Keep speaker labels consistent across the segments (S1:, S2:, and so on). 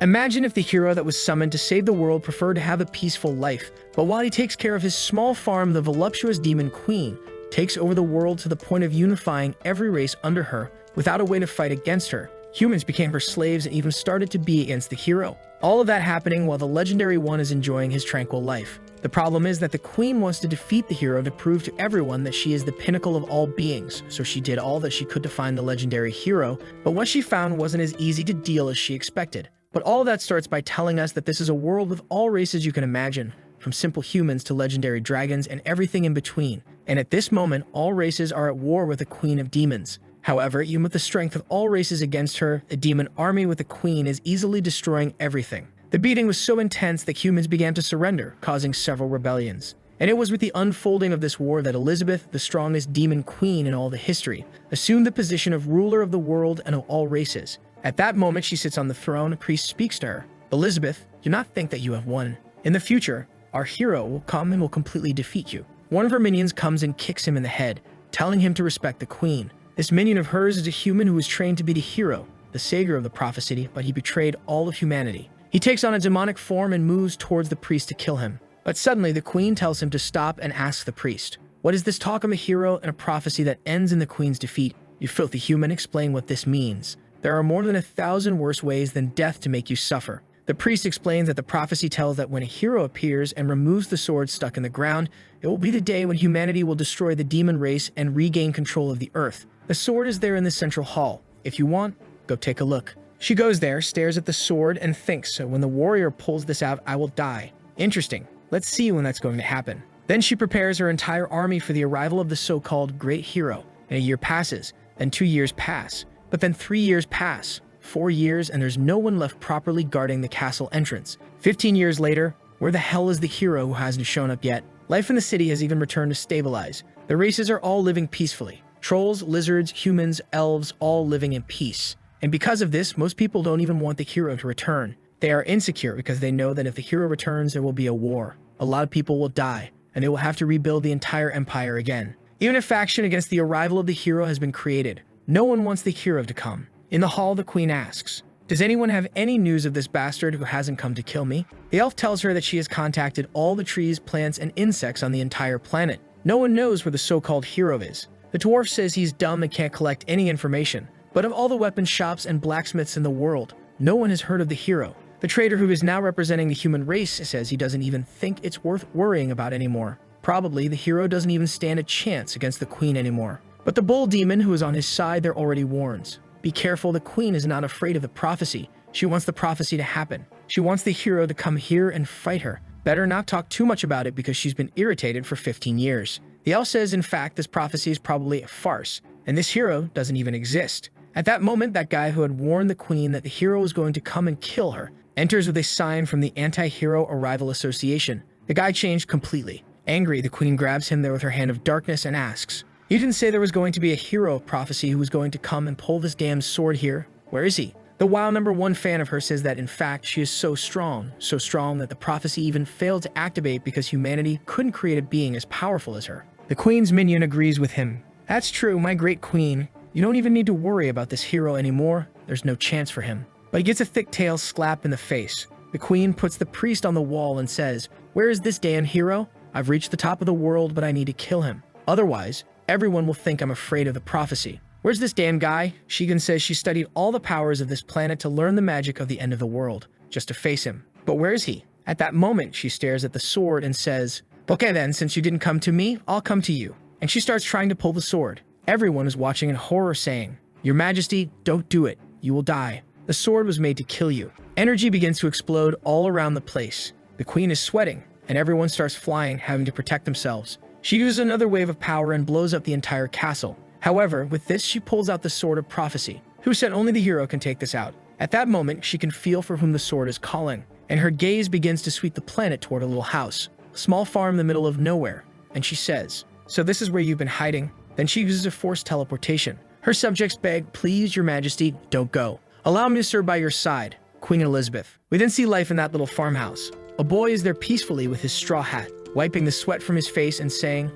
S1: Imagine if the hero that was summoned to save the world preferred to have a peaceful life, but while he takes care of his small farm, the voluptuous demon queen takes over the world to the point of unifying every race under her without a way to fight against her. Humans became her slaves and even started to be against the hero. All of that happening while the legendary one is enjoying his tranquil life. The problem is that the queen wants to defeat the hero to prove to everyone that she is the pinnacle of all beings, so she did all that she could to find the legendary hero, but what she found wasn't as easy to deal as she expected. But all of that starts by telling us that this is a world with all races you can imagine, from simple humans to legendary dragons and everything in between. And at this moment, all races are at war with the queen of demons. However, even with the strength of all races against her, the demon army with the queen is easily destroying everything. The beating was so intense that humans began to surrender, causing several rebellions. And it was with the unfolding of this war that Elizabeth, the strongest demon queen in all the history, assumed the position of ruler of the world and of all races. At that moment, she sits on the throne. A priest speaks to her. Elizabeth, do not think that you have won. In the future, our hero will come and will completely defeat you. One of her minions comes and kicks him in the head, telling him to respect the queen. This minion of hers is a human who was trained to be the hero, the savior of the prophecy, but he betrayed all of humanity. He takes on a demonic form and moves towards the priest to kill him. But suddenly, the queen tells him to stop and asks the priest, "What is this talk of a hero and a prophecy that ends in the queen's defeat? You filthy human, explain what this means. There are more than 1,000 worse ways than death to make you suffer." The priest explains that the prophecy tells that when a hero appears and removes the sword stuck in the ground, it will be the day when humanity will destroy the demon race and regain control of the earth. The sword is there in the central hall. If you want, go take a look. She goes there, stares at the sword, and thinks, so when the warrior pulls this out, I will die. Interesting. Let's see when that's going to happen. Then she prepares her entire army for the arrival of the so-called great hero, and a year passes, then 2 years pass. But then 3 years pass, 4 years, and there's no one left properly guarding the castle entrance. 15 years later, where the hell is the hero who hasn't shown up yet? Life in the city has even returned to stabilize. The races are all living peacefully. Trolls, lizards, humans, elves, all living in peace. And because of this, most people don't even want the hero to return. They are insecure because they know that if the hero returns, there will be a war. A lot of people will die, and they will have to rebuild the entire empire again. Even a faction against the arrival of the hero has been created. No one wants the hero to come. In the hall, the queen asks, "Does anyone have any news of this bastard who hasn't come to kill me?" The elf tells her that she has contacted all the trees, plants, and insects on the entire planet. No one knows where the so-called hero is. The dwarf says he's dumb and can't collect any information. But of all the weapon shops and blacksmiths in the world, no one has heard of the hero. The trader who is now representing the human race says he doesn't even think it's worth worrying about anymore. Probably the hero doesn't even stand a chance against the queen anymore. But the bull demon who is on his side there already warns. Be careful, the queen is not afraid of the prophecy. She wants the prophecy to happen. She wants the hero to come here and fight her. Better not talk too much about it because she's been irritated for 15 years. The elf says, in fact, this prophecy is probably a farce, and this hero doesn't even exist. At that moment, that guy who had warned the queen that the hero was going to come and kill her enters with a sign from the Anti-Hero Arrival Association. The guy changed completely. Angry, the queen grabs him there with her hand of darkness and asks, "You didn't say there was going to be a hero of prophecy who was going to come and pull this damn sword here? Where is he?" The WoW #1 fan of her says that in fact she is so strong that the prophecy even failed to activate because humanity couldn't create a being as powerful as her. The queen's minion agrees with him. "That's true, my great queen. You don't even need to worry about this hero anymore. There's no chance for him." But he gets a thick tail slap in the face. The queen puts the priest on the wall and says, "Where is this damn hero? I've reached the top of the world, but I need to kill him. Otherwise, everyone will think I'm afraid of the prophecy. Where's this damn guy?" Shigen says she studied all the powers of this planet to learn the magic of the end of the world, just to face him. But where is he? At that moment, she stares at the sword and says, "Okay then, since you didn't come to me, I'll come to you." And she starts trying to pull the sword. Everyone is watching in horror saying, "Your Majesty, don't do it. You will die. The sword was made to kill you." Energy begins to explode all around the place. The queen is sweating, and everyone starts flying, having to protect themselves. She uses another wave of power and blows up the entire castle. However, with this, she pulls out the sword of prophecy. Who said only the hero can take this out? At that moment, she can feel for whom the sword is calling, and her gaze begins to sweep the planet toward a little house, a small farm in the middle of nowhere, and she says, "So this is where you've been hiding?" Then she uses a forced teleportation. Her subjects beg, "Please, your Majesty, don't go. Allow me to serve by your side, Queen Elizabeth." We then see life in that little farmhouse. A boy is there peacefully with his straw hat, wiping the sweat from his face and saying,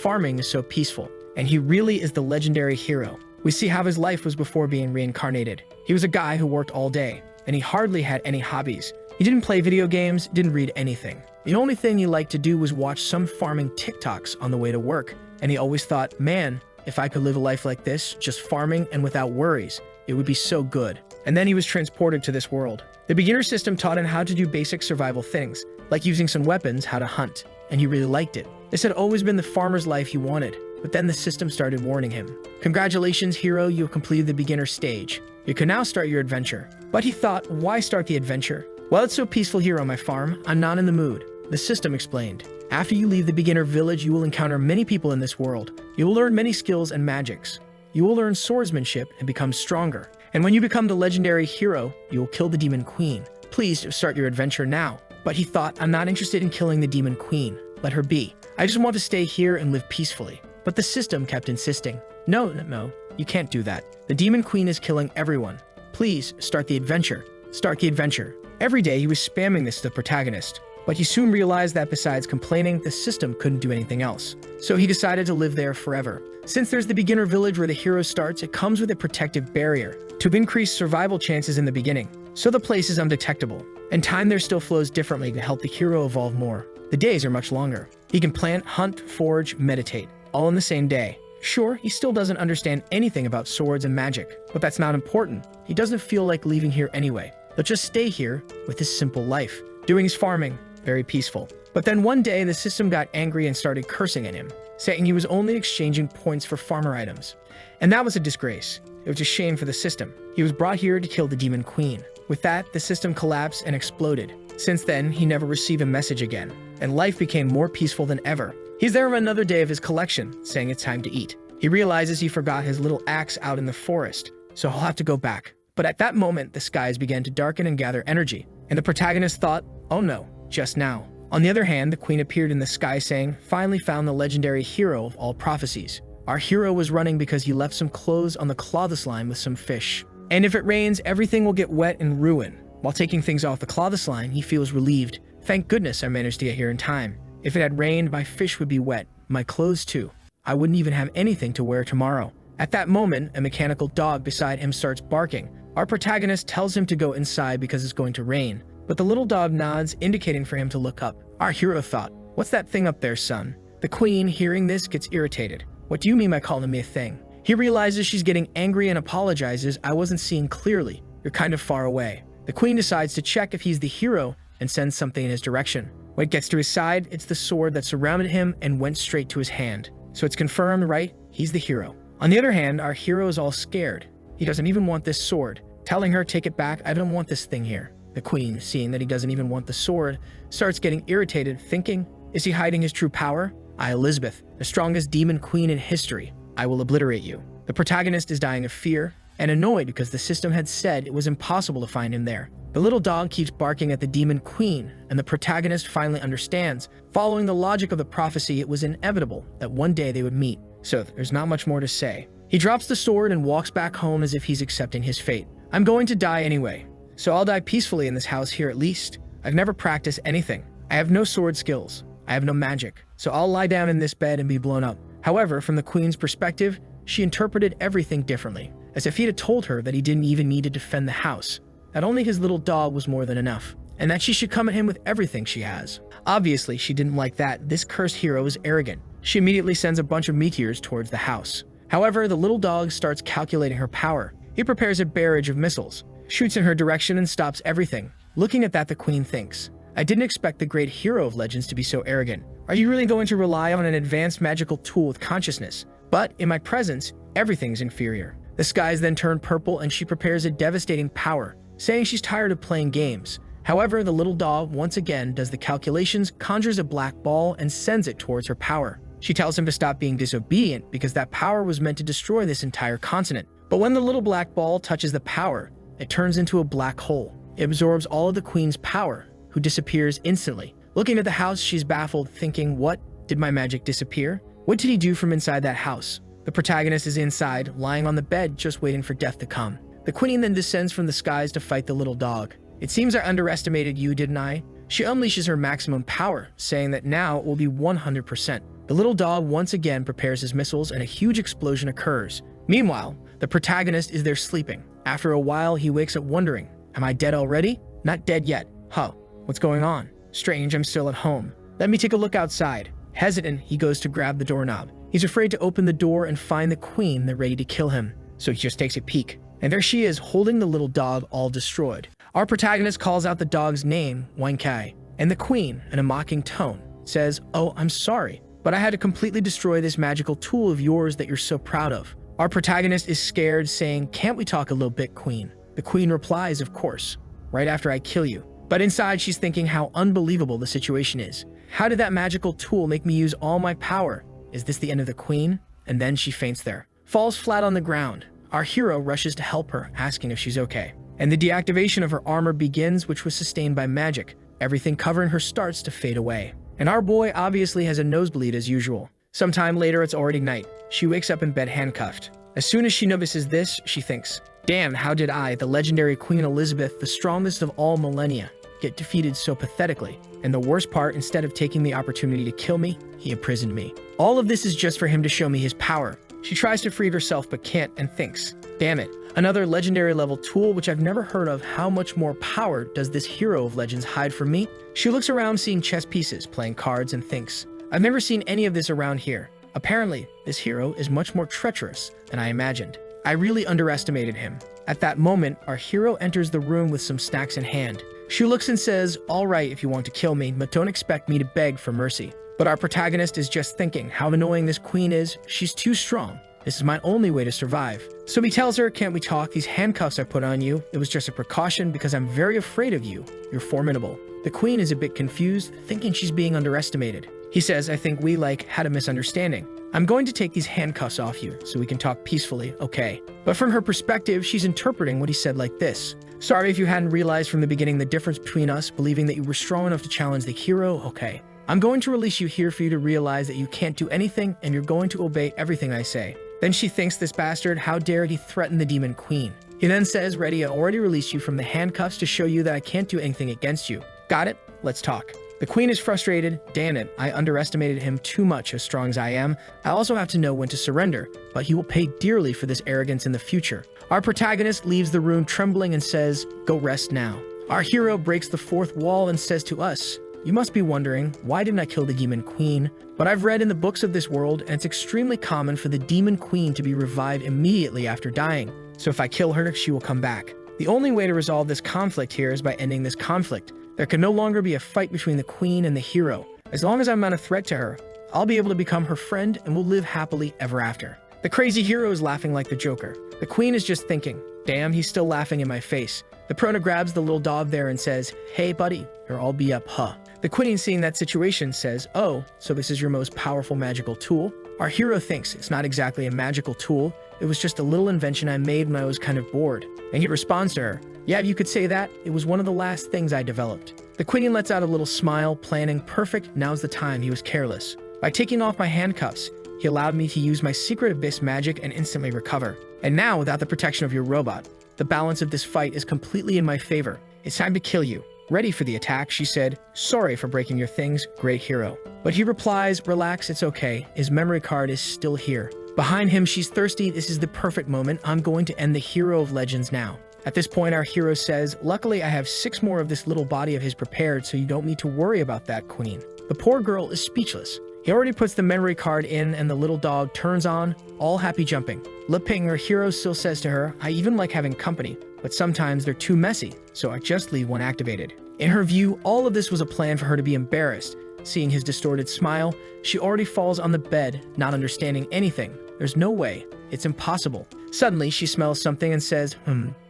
S1: farming is so peaceful." And he really is the legendary hero. We see how his life was before being reincarnated. He was a guy who worked all day, and he hardly had any hobbies. He didn't play video games, didn't read anything. The only thing he liked to do was watch some farming TikToks on the way to work, and he always thought, man, if I could live a life like this, just farming and without worries, it would be so good. And then he was transported to this world. The beginner system taught him how to do basic survival things, like using some weapons, how to hunt, and he really liked it. This had always been the farmer's life he wanted, but then the system started warning him. Congratulations, hero, you have completed the beginner stage. You can now start your adventure. But he thought, why start the adventure? Well, it's so peaceful here on my farm, I'm not in the mood. The system explained. After you leave the beginner village, you will encounter many people in this world. You will learn many skills and magics. You will learn swordsmanship and become stronger. And when you become the legendary hero, you will kill the demon queen. Please start your adventure now. But he thought, I'm not interested in killing the demon queen. Let her be. I just want to stay here and live peacefully. But the system kept insisting. No, you can't do that. The demon queen is killing everyone. Please start the adventure. Start the adventure. Every day he was spamming this to the protagonist. But he soon realized that besides complaining, the system couldn't do anything else. So he decided to live there forever. Since there's the beginner village where the hero starts, it comes with a protective barrier to increase survival chances in the beginning. So the place is undetectable, and time there still flows differently to help the hero evolve more. The days are much longer. He can plant, hunt, forage, meditate, all in the same day. Sure, he still doesn't understand anything about swords and magic, but that's not important. He doesn't feel like leaving here anyway. He'll just stay here with his simple life, doing his farming, very peaceful. But then one day the system got angry and started cursing at him, saying he was only exchanging points for farmer items. And that was a disgrace. It was a shame for the system. He was brought here to kill the demon queen. With that, the system collapsed and exploded. Since then, he never received a message again, and life became more peaceful than ever. He's there on another day of his collection, saying it's time to eat. He realizes he forgot his little axe out in the forest, so he'll have to go back. But at that moment, the skies began to darken and gather energy, and the protagonist thought, oh no, just now. On the other hand, the queen appeared in the sky saying, finally found the legendary hero of all prophecies. Our hero was running because he left some clothes on the clothesline with some fish. And if it rains, everything will get wet and ruin. While taking things off the clothesline, he feels relieved. Thank goodness I managed to get here in time. If it had rained, my fish would be wet, my clothes too. I wouldn't even have anything to wear tomorrow. At that moment, a mechanical dog beside him starts barking. Our protagonist tells him to go inside because it's going to rain. But the little dog nods, indicating for him to look up. Our hero thought, what's that thing up there, son? The queen, hearing this, gets irritated. What do you mean by calling me a thing? He realizes she's getting angry and apologizes. I wasn't seeing clearly. You're kind of far away. The queen decides to check if he's the hero and sends something in his direction. When it gets to his side, it's the sword that surrounded him and went straight to his hand. So it's confirmed, right? He's the hero. On the other hand, our hero is all scared. He doesn't even want this sword, telling her, take it back, I don't want this thing here. The queen, seeing that he doesn't even want the sword, starts getting irritated, thinking, is he hiding his true power? I, Elizabeth, the strongest demon queen in history, I will obliterate you. The protagonist is dying of fear and annoyed because the system had said it was impossible to find him there. The little dog keeps barking at the demon queen, and the protagonist finally understands. Following the logic of the prophecy, it was inevitable that one day they would meet. So there's not much more to say. He drops the sword and walks back home as if he's accepting his fate. I'm going to die anyway, so I'll die peacefully in this house here at least. I've never practiced anything. I have no sword skills. I have no magic, so I'll lie down in this bed and be blown up. However, from the queen's perspective, she interpreted everything differently, as if he had told her that he didn't even need to defend the house, that only his little dog was more than enough, and that she should come at him with everything she has. Obviously, she didn't like that. This cursed hero is arrogant. She immediately sends a bunch of meteors towards the house. However, the little dog starts calculating her power. He prepares a barrage of missiles, shoots in her direction, and stops everything. Looking at that, the queen thinks, I didn't expect the great hero of legends to be so arrogant. Are you really going to rely on an advanced magical tool with consciousness? But in my presence, everything's inferior. The skies then turn purple and she prepares a devastating power, saying she's tired of playing games. However, the little dog once again does the calculations, conjures a black ball, and sends it towards her power. She tells him to stop being disobedient because that power was meant to destroy this entire continent. But when the little black ball touches the power, it turns into a black hole. It absorbs all of the queen's power, who disappears instantly. Looking at the house, she's baffled, thinking, what? Did my magic disappear? What did he do from inside that house? The protagonist is inside, lying on the bed, just waiting for death to come. The queen then descends from the skies to fight the little dog. It seems I underestimated you, didn't I? She unleashes her maximum power, saying that now it will be 100%. The little dog once again prepares his missiles and a huge explosion occurs. Meanwhile, the protagonist is there sleeping. After a while, he wakes up wondering, Am I dead already? Not dead yet. Huh. What's going on? Strange, I'm still at home. Let me take a look outside. Hesitant, he goes to grab the doorknob. He's afraid to open the door and find the queen that's ready to kill him. So he just takes a peek. And there she is, holding the little dog all destroyed. Our protagonist calls out the dog's name, Wankai, and the queen, in a mocking tone, says, "Oh, I'm sorry, but I had to completely destroy this magical tool of yours that you're so proud of." Our protagonist is scared, saying, "Can't we talk a little bit, queen?" The queen replies, "Of course, right after I kill you." But inside, she's thinking how unbelievable the situation is. How did that magical tool make me use all my power? Is this the end of the queen? And then she faints there, falls flat on the ground. Our hero rushes to help her, asking if she's okay. And the deactivation of her armor begins, which was sustained by magic. Everything covering her starts to fade away. And our boy obviously has a nosebleed as usual. Sometime later, it's already night. She wakes up in bed handcuffed. As soon as she notices this, she thinks, "Damn, how did I, the legendary Queen Elizabeth, the strongest of all millennia, get defeated so pathetically? And the worst part, instead of taking the opportunity to kill me, he imprisoned me. All of this is just for him to show me his power." She tries to free herself but can't and thinks, "Damn it, another legendary level tool which I've never heard of. How much more power does this hero of legends hide from me?" She looks around seeing chess pieces, playing cards, and thinks, "I've never seen any of this around here. Apparently, this hero is much more treacherous than I imagined. I really underestimated him." At that moment, our hero enters the room with some snacks in hand. She looks and says, "All right if you want to kill me, but don't expect me to beg for mercy." But our protagonist is just thinking how annoying this queen is. She's too strong. This is my only way to survive. So he tells her, "Can't we talk? These handcuffs I put on you, it was just a precaution because I'm very afraid of you. You're formidable." The queen is a bit confused, thinking she's being underestimated. He says, "I think we had a misunderstanding. I'm going to take these handcuffs off you so we can talk peacefully, okay?" But from her perspective, she's interpreting what he said like this: "Sorry if you hadn't realized from the beginning the difference between us, believing that you were strong enough to challenge the hero, okay? I'm going to release you here for you to realize that you can't do anything and you're going to obey everything I say." Then she thinks, this bastard, how dare he threaten the demon queen? He then says, "Ready, I already released you from the handcuffs to show you that I can't do anything against you. Got it? Let's talk." The queen is frustrated. "Damn it, I underestimated him too much, as strong as I am. I also have to know when to surrender, but he will pay dearly for this arrogance in the future." Our protagonist leaves the room trembling and says, "Go rest now." Our hero breaks the fourth wall and says to us, "You must be wondering, why didn't I kill the demon queen? But I've read in the books of this world, and it's extremely common for the demon queen to be revived immediately after dying. So if I kill her, she will come back. The only way to resolve this conflict here is by ending this conflict. There can no longer be a fight between the queen and the hero. As long as I'm not a threat to her, I'll be able to become her friend and we'll live happily ever after." The crazy hero is laughing like the Joker. The queen is just thinking, "Damn, he's still laughing in my face." The prona grabs the little dog there and says, "Hey buddy, you're all be up, huh?" The queen, seeing that situation, says, "Oh, so this is your most powerful magical tool?" Our hero thinks it's not exactly a magical tool. It was just a little invention I made when I was kind of bored. And he responds to her, "Yeah, you could say that. It was one of the last things I developed." The queen lets out a little smile, planning, "Perfect, now's the time." He was careless. By taking off my handcuffs, he allowed me to use my secret abyss magic and instantly recover. And now, without the protection of your robot, the balance of this fight is completely in my favor. It's time to kill you. Ready for the attack, she said. "Sorry for breaking your things, great hero." But he replies, "Relax, it's okay. His memory card is still here." Behind him, she's thirsty. "This is the perfect moment. I'm going to end the hero of legends now." At this point, our hero says, "Luckily, I have 6 more of this little body of his prepared, so you don't need to worry about that, queen." The poor girl is speechless. He already puts the memory card in and the little dog turns on, all happy jumping. Lipping, her hero still says to her, "I even like having company, but sometimes they're too messy, so I just leave one activated." In her view, all of this was a plan for her to be embarrassed. Seeing his distorted smile, she already falls on the bed, not understanding anything. There's no way. It's impossible. Suddenly, she smells something and says,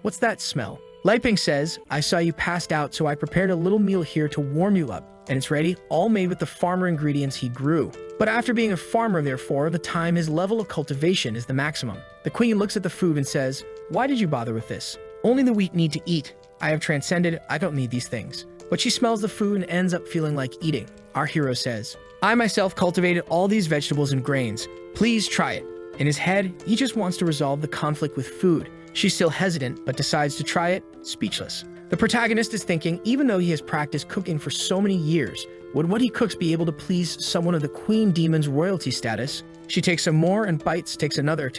S1: "What's that smell?" Liping says, "I saw you passed out, so I prepared a little meal here to warm you up. And it's ready, all made with the farmer ingredients he grew." But after being a farmer, therefore, the time his level of cultivation is the maximum. The queen looks at the food and says, "Why did you bother with this? Only the weak need to eat. I have transcended, I don't need these things." But she smells the food and ends up feeling like eating. Our hero says, "I myself cultivated all these vegetables and grains. Please try it." In his head, he just wants to resolve the conflict with food. She's still hesitant, but decides to try it, speechless. The protagonist is thinking, even though he has practiced cooking for so many years, would what he cooks be able to please someone of the queen demon's royalty status? She takes some more and bites, takes another,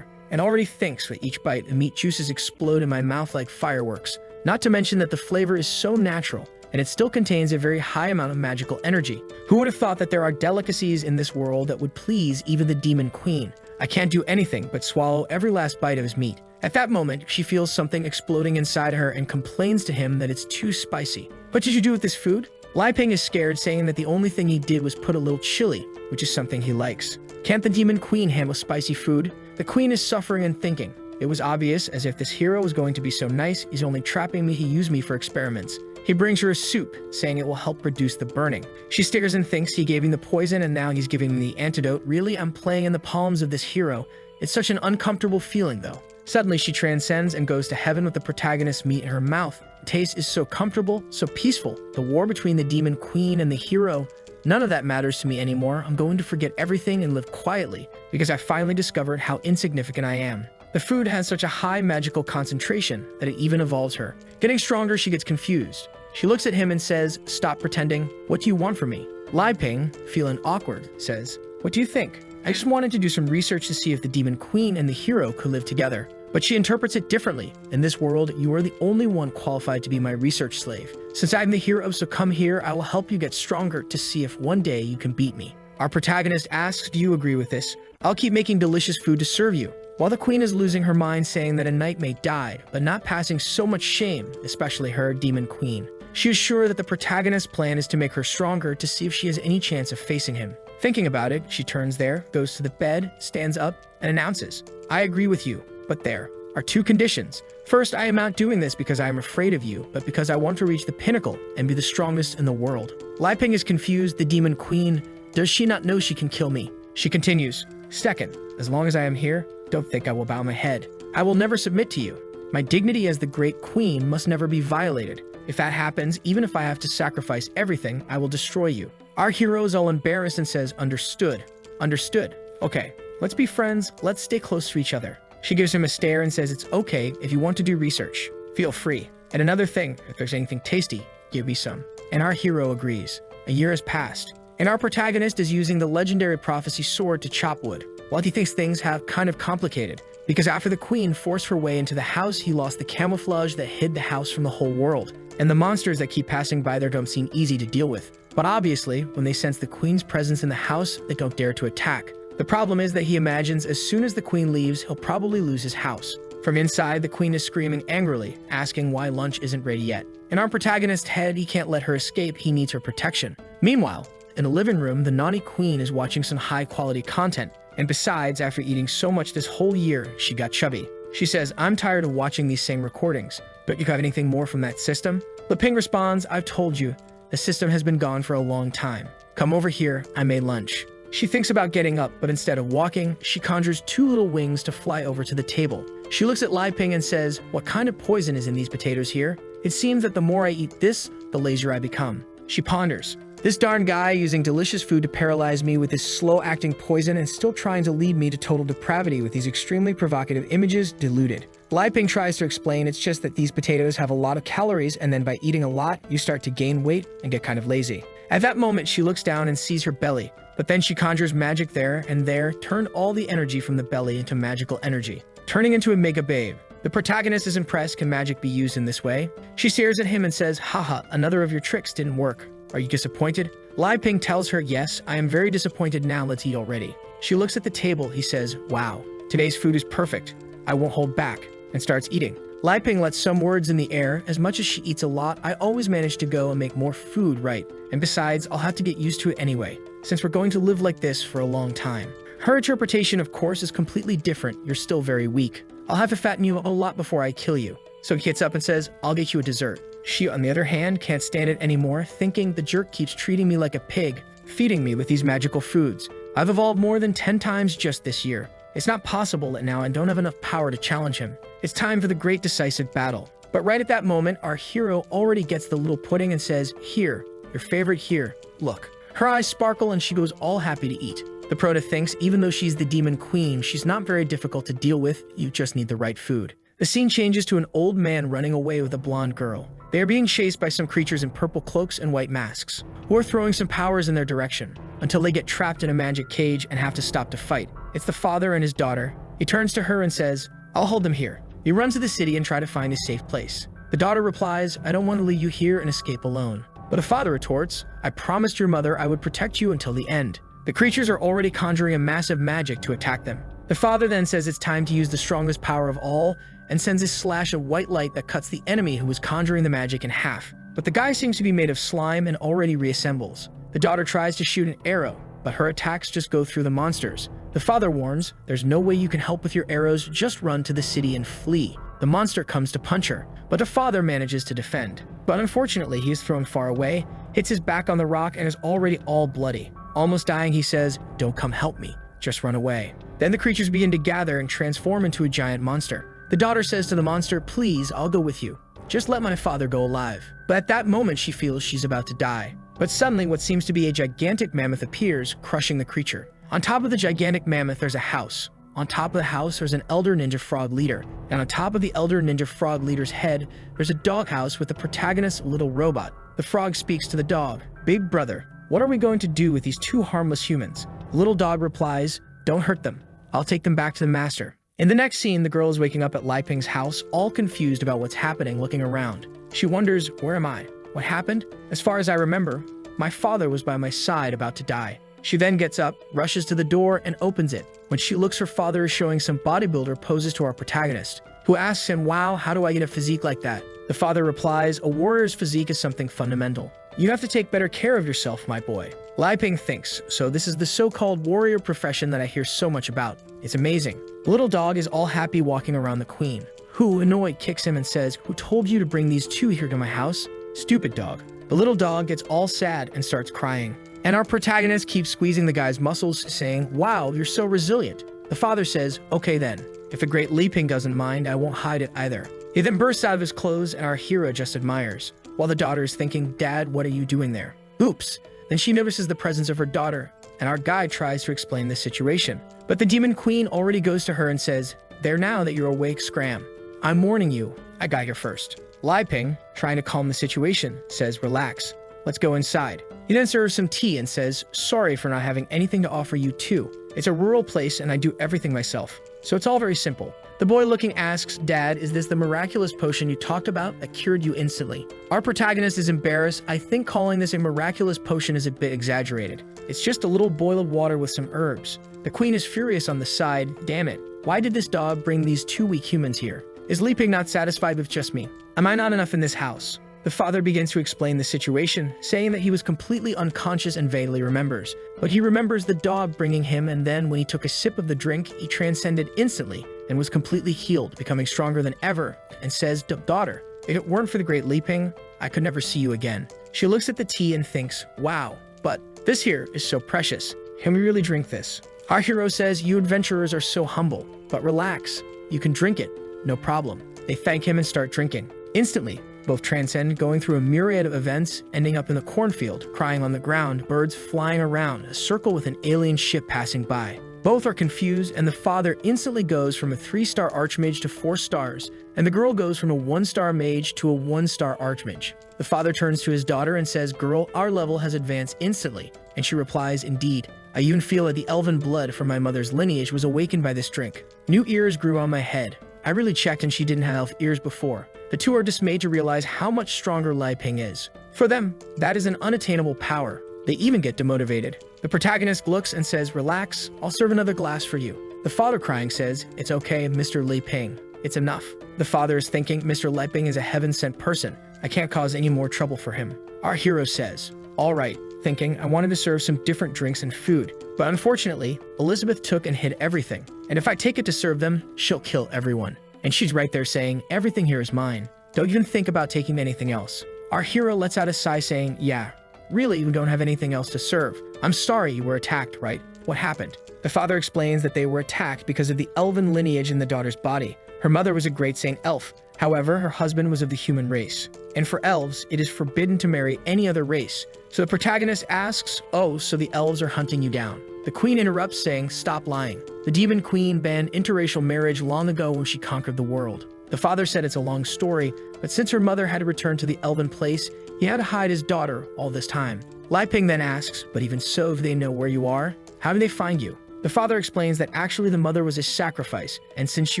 S1: and already thinks with each bite the meat juices explode in my mouth like fireworks. Not to mention that the flavor is so natural, and it still contains a very high amount of magical energy. Who would have thought that there are delicacies in this world that would please even the Demon Queen? I can't do anything but swallow every last bite of his meat. At that moment, she feels something exploding inside her and complains to him that it's too spicy. What did you do with this food? Lai Ping is scared, saying that the only thing he did was put a little chili, which is something he likes. Can't the Demon Queen handle spicy food? The queen is suffering and thinking. It was obvious, as if this hero was going to be so nice, he's only trapping me, he used me for experiments. He brings her a soup, saying it will help reduce the burning. She stares and thinks he gave me the poison and now he's giving me the antidote. Really, I'm playing in the palms of this hero. It's such an uncomfortable feeling, though. Suddenly, she transcends and goes to heaven with the protagonist's meat in her mouth. The taste is so comfortable, so peaceful. The war between the Demon Queen and the hero, none of that matters to me anymore. I'm going to forget everything and live quietly, because I finally discovered how insignificant I am. The food has such a high magical concentration that it even evolves her. Getting stronger, she gets confused. She looks at him and says, "Stop pretending. What do you want from me?" Lai Ping, feeling awkward, says, "What do you think? I just wanted to do some research to see if the Demon Queen and the hero could live together." But she interprets it differently. In this world, you are the only one qualified to be my research slave. Since I'm the hero, so come here, I will help you get stronger to see if one day you can beat me. Our protagonist asks, "Do you agree with this? I'll keep making delicious food to serve you." While the queen is losing her mind, saying that a knight may die, but not passing so much shame, especially her, Demon Queen. She is sure that the protagonist's plan is to make her stronger to see if she has any chance of facing him. Thinking about it, she turns there, goes to the bed, stands up, and announces, "I agree with you, but there are two conditions. First, I am not doing this because I am afraid of you, but because I want to reach the pinnacle and be the strongest in the world." Lai Ping is confused. The Demon Queen, does she not know she can kill me? She continues, "Second, as long as I am here, don't think I will bow my head. I will never submit to you. My dignity as the great queen must never be violated. If that happens, even if I have to sacrifice everything, I will destroy you." Our hero is all embarrassed and says, "Understood. Understood. Okay, let's be friends. Let's stay close to each other." She gives him a stare and says, "It's okay if you want to do research. Feel free. And another thing, if there's anything tasty, give me some." And our hero agrees. A year has passed, and our protagonist is using the legendary prophecy sword to chop wood. While he thinks things have kind of complicated, because after the queen forced her way into the house, he lost the camouflage that hid the house from the whole world. And the monsters that keep passing by there don't seem easy to deal with. But obviously, when they sense the queen's presence in the house, they don't dare to attack. The problem is that he imagines as soon as the queen leaves, he'll probably lose his house. From inside, the queen is screaming angrily, asking why lunch isn't ready yet. In our protagonist's head, he can't let her escape, he needs her protection. Meanwhile, in a living room, the naughty queen is watching some high-quality content. And besides, after eating so much this whole year, she got chubby. She says, "I'm tired of watching these same recordings. Don't you have anything more from that system?" Leping responds, "I've told you, the system has been gone for a long time. Come over here, I made lunch." She thinks about getting up, but instead of walking, she conjures two little wings to fly over to the table. She looks at Lai Ping and says, "What kind of poison is in these potatoes here? It seems that the more I eat this, the lazier I become." She ponders. This darn guy using delicious food to paralyze me with his slow-acting poison and still trying to lead me to total depravity with these extremely provocative images, deluded. Lai Ping tries to explain it's just that these potatoes have a lot of calories and then by eating a lot, you start to gain weight and get kind of lazy. At that moment, she looks down and sees her belly, but then she conjures magic there and there, turn all the energy from the belly into magical energy, turning into a mega babe. The protagonist is impressed. Can magic be used in this way? She stares at him and says, "Haha, another of your tricks didn't work. Are you disappointed?" Lai Ping tells her, "Yes, I am very disappointed now, let's eat already." She looks at the table, he says, "Wow, today's food is perfect. I won't hold back," and starts eating. Lai Ping lets some words in the air. "As much as she eats a lot, I always manage to go and make more food, right? And besides, I'll have to get used to it anyway, since we're going to live like this for a long time." Her interpretation, of course, is completely different. "You're still very weak. I'll have to fatten you a lot before I kill you." So he gets up and says, "I'll get you a dessert." She, on the other hand, can't stand it anymore, thinking the jerk keeps treating me like a pig, feeding me with these magical foods. I've evolved more than 10 times just this year. It's not possible that now I don't have enough power to challenge him. It's time for the great decisive battle. But right at that moment, our hero already gets the little pudding and says, "Here, your favorite here, look." Her eyes sparkle and she goes all happy to eat. The prota thinks even though she's the demon queen, she's not very difficult to deal with, you just need the right food. The scene changes to an old man running away with a blonde girl. They are being chased by some creatures in purple cloaks and white masks, who are throwing some powers in their direction, until they get trapped in a magic cage and have to stop to fight. It's the father and his daughter. He turns to her and says, "I'll hold them here." He runs to the city and tries to find a safe place. The daughter replies, I don't want to leave you here and escape alone. But a father retorts, I promised your mother I would protect you until the end. The creatures are already conjuring a massive magic to attack them. The father then says it's time to use the strongest power of all and sends a slash of white light that cuts the enemy who was conjuring the magic in half. But the guy seems to be made of slime and already reassembles. The daughter tries to shoot an arrow, but her attacks just go through the monsters. The father warns, there's no way you can help with your arrows, just run to the city and flee. The monster comes to punch her, but the father manages to defend. But unfortunately, he is thrown far away, hits his back on the rock, and is already all bloody. Almost dying, he says, don't come help me, just run away. Then the creatures begin to gather and transform into a giant monster. The daughter says to the monster, please, I'll go with you. Just let my father go alive. But at that moment, she feels she's about to die. But suddenly, what seems to be a gigantic mammoth appears, crushing the creature. On top of the gigantic mammoth, there's a house. On top of the house, there's an elder ninja frog leader. And on top of the elder ninja frog leader's head, there's a doghouse with the protagonist's little robot. The frog speaks to the dog. Big brother, what are we going to do with these two harmless humans? The little dog replies, don't hurt them. I'll take them back to the master. In the next scene, the girl is waking up at Li Ping's house, all confused about what's happening, looking around. She wonders, where am I? What happened? As far as I remember, my father was by my side about to die. She then gets up, rushes to the door, and opens it. When she looks, her father is showing some bodybuilder poses to our protagonist, who asks him, wow, how do I get a physique like that? The father replies, a warrior's physique is something fundamental. You have to take better care of yourself, my boy. Li Ping thinks, so this is the so-called warrior profession that I hear so much about. It's amazing. The little dog is all happy walking around the queen, who, annoyed, kicks him and says, who told you to bring these two here to my house? Stupid dog. The little dog gets all sad and starts crying. And our protagonist keeps squeezing the guy's muscles, saying, wow, you're so resilient. The father says, okay then. If the great Li Ping doesn't mind, I won't hide it either. He then bursts out of his clothes and our hero just admires, while the daughter is thinking, Dad, what are you doing there? Oops. Then she notices the presence of her daughter, and our guy tries to explain the situation. But the demon queen already goes to her and says, there now that you're awake, scram. I'm warning you, I got here first. Li Ping, trying to calm the situation, says, relax. Let's go inside. He then serves some tea and says, sorry for not having anything to offer you too. It's a rural place and I do everything myself. So it's all very simple. The boy looking asks, Dad, is this the miraculous potion you talked about that cured you instantly? Our protagonist is embarrassed. I think calling this a miraculous potion is a bit exaggerated. It's just a little boil of water with some herbs. The queen is furious on the side. Damn it. Why did this dog bring these two weak humans here? Is Li Ping not satisfied with just me? Am I not enough in this house? The father begins to explain the situation, saying that he was completely unconscious and vaguely remembers. But he remembers the dog bringing him, and then when he took a sip of the drink, he transcended instantly and was completely healed, becoming stronger than ever, and says, daughter, if it weren't for the great Li Ping, I could never see you again. She looks at the tea and thinks, wow, but this here is so precious. Can we really drink this? Our hero says, you adventurers are so humble, but relax. You can drink it, no problem. They thank him and start drinking. Instantly, both transcend, going through a myriad of events, ending up in the cornfield, crying on the ground, birds flying around, a circle with an alien ship passing by. Both are confused, and the father instantly goes from a 3-star archmage to 4 stars, and the girl goes from a 1-star mage to a 1-star archmage. The father turns to his daughter and says, girl, our level has advanced instantly, and she replies, indeed. I even feel that the elven blood from my mother's lineage was awakened by this drink. New ears grew on my head. I really checked and she didn't have elf ears before. The two are dismayed to realize how much stronger Li Ping is. For them, that is an unattainable power. They even get demotivated. The protagonist looks and says, relax, I'll serve another glass for you. The father crying says, it's okay, Mr. Li Ping. It's enough. The father is thinking, Mr. Li Ping is a heaven-sent person. I can't cause any more trouble for him. Our hero says, all right, thinking, I wanted to serve some different drinks and food. But unfortunately, Elizabeth took and hid everything. And if I take it to serve them, she'll kill everyone. And she's right there saying, everything here is mine. Don't even think about taking anything else. Our hero lets out a sigh saying, yeah, really, you don't have anything else to serve. I'm sorry you were attacked, right? What happened? The father explains that they were attacked because of the elven lineage in the daughter's body. Her mother was a great saint elf. However, her husband was of the human race. And for elves, it is forbidden to marry any other race. So the protagonist asks, oh, so the elves are hunting you down. The queen interrupts saying, stop lying. The demon queen banned interracial marriage long ago when she conquered the world. The father said it's a long story, but since her mother had to return to the elven place, he had to hide his daughter all this time. Li Ping then asks, but even so, if they know where you are, how do they find you? The father explains that actually the mother was a sacrifice, and since she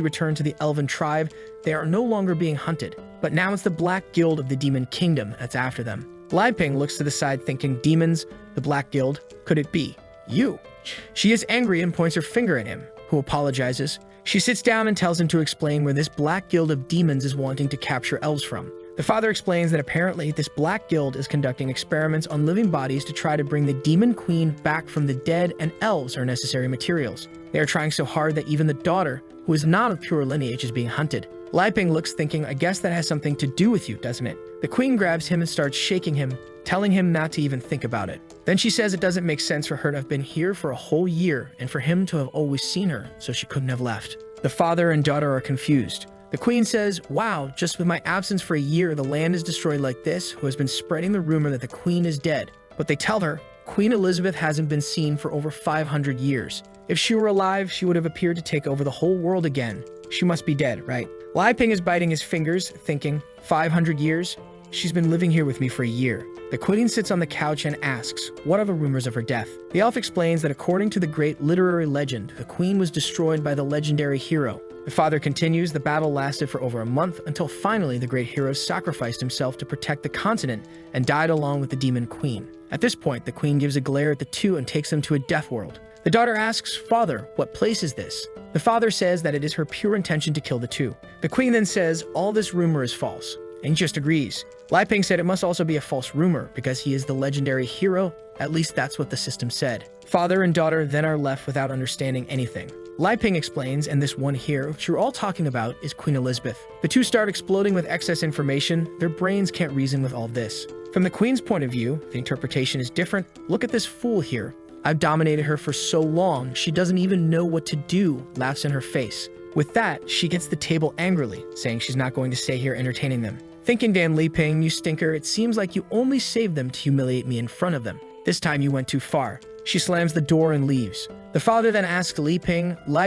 S1: returned to the elven tribe, they are no longer being hunted. But now it's the Black Guild of the Demon Kingdom that's after them. Lai Ping looks to the side thinking, demons, the Black Guild, could it be you? She is angry and points her finger at him, who apologizes. She sits down and tells him to explain where this Black Guild of demons is wanting to capture elves from. The father explains that apparently this Black Guild is conducting experiments on living bodies to try to bring the Demon Queen back from the dead, and elves are necessary materials. They are trying so hard that even the daughter, who is not of pure lineage, is being hunted. Lai Ping looks thinking, I guess that has something to do with you, doesn't it? The queen grabs him and starts shaking him, telling him not to even think about it. Then she says it doesn't make sense for her to have been here for a whole year and for him to have always seen her, so she couldn't have left. The father and daughter are confused. The queen says, wow, just with my absence for a year, the land is destroyed like this, who has been spreading the rumor that the queen is dead. But they tell her, Queen Elizabeth hasn't been seen for over 500 years. If she were alive, she would have appeared to take over the whole world again. She must be dead, right? Lai Ping is biting his fingers, thinking, 500 years? She's been living here with me for a year. The queen sits on the couch and asks, what are the rumors of her death? The elf explains that according to the great literary legend, the queen was destroyed by the legendary hero. The father continues, the battle lasted for over a month until finally the great hero sacrificed himself to protect the continent and died along with the demon queen. At this point, the queen gives a glare at the two and takes them to a death world. The daughter asks, Father, what place is this? The father says that it is her pure intention to kill the two. The queen then says, all this rumor is false, and he just agrees. Lai Ping said it must also be a false rumor because he is the legendary hero. At least that's what the system said. Father and daughter then are left without understanding anything. Lai Ping explains, and this one here, which you're all talking about, is Queen Elizabeth. The two start exploding with excess information. Their brains can't reason with all this. From the queen's point of view, the interpretation is different. Look at this fool here. I've dominated her for so long, she doesn't even know what to do, laughs in her face. With that, she gets the table angrily, saying she's not going to stay here entertaining them. Thinking, Dan Li Ping, you stinker, it seems like you only saved them to humiliate me in front of them. This time you went too far. She slams the door and leaves. The father then asks Lai